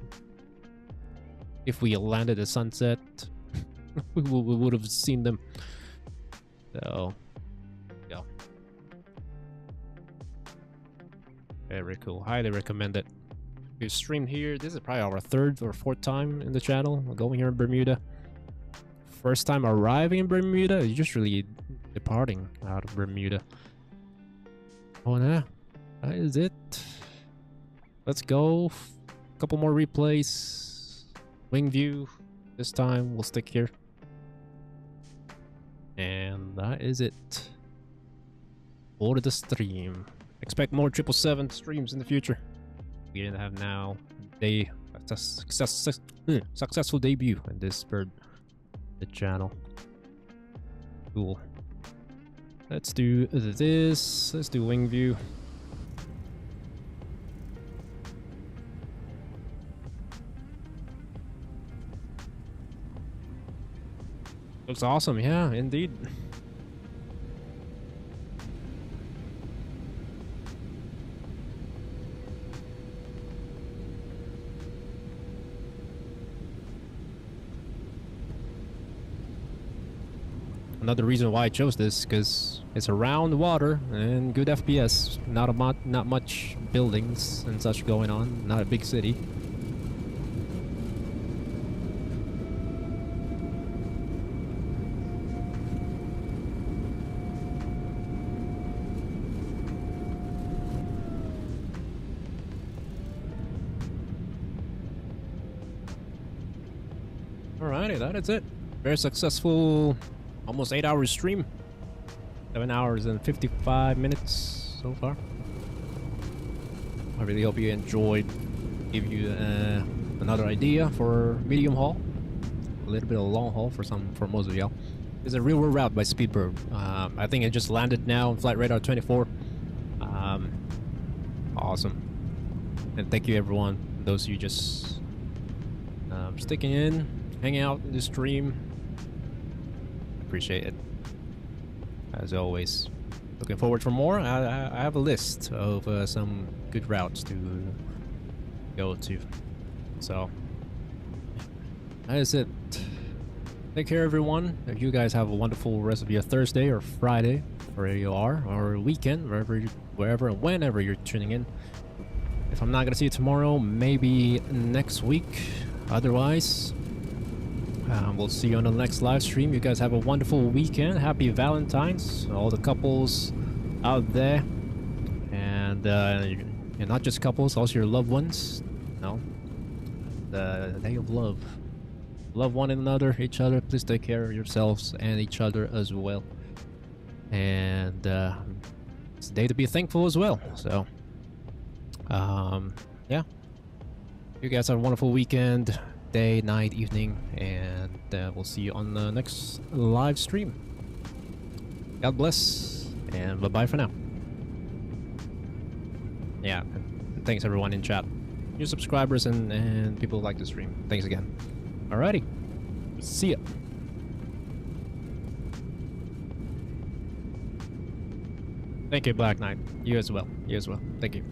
If we landed at sunset, we would have seen them. So, yeah. Very cool. Highly recommend it. We streamed here. This is probably our 3rd or 4th time in the channel. We're going here in Bermuda. First time arriving in Bermuda, usually departing out of Bermuda. Oh yeah, that is it. Let's go. Couple more replays. Wing view. This time we'll stick here. And that is it for the stream. Expect more 777 streams in the future. We're gonna have now successful debut in this bird. The channel. Cool. Let's do this. Let's do wing view. Looks awesome, yeah, indeed. another reason why I chose this, because it's around water and good FPS. Not much buildings and such going on. Not a big city. Alrighty, that is it. Very successful, almost 8-hour stream. 7 hours and 55 minutes so far. I really hope you enjoyed. Give you another idea for medium haul. A little bit of long haul for most of y'all. It's a real world route by Speedbird. I think it just landed now on flight radar 24. Awesome. And thank you everyone. Those of you just sticking in, hanging out in the stream. Appreciate it. As always, looking forward for more. I have a list of some good routes to go to. So that is it. Take care, everyone. You guys have a wonderful rest of your Thursday or Friday, wherever you are, or weekend, wherever and whenever you're tuning in. If I'm not gonna see you tomorrow, maybe next week. Otherwise, we'll see you on the next live stream. You guys have a wonderful weekend. Happy Valentine's, all the couples out there, and not just couples, also your loved ones. No, the day of love. Love one another, each other. Please take care of yourselves and each other as well. And it's a day to be thankful as well. So, yeah. You guys have a wonderful weekend, day, night, evening, and we'll see you on the next live stream. God bless, and bye-bye for now. Yeah, thanks everyone in chat. New subscribers and people who like the stream. Thanks again. Alrighty, see ya. Thank you, Black Knight. You as well. You as well. Thank you.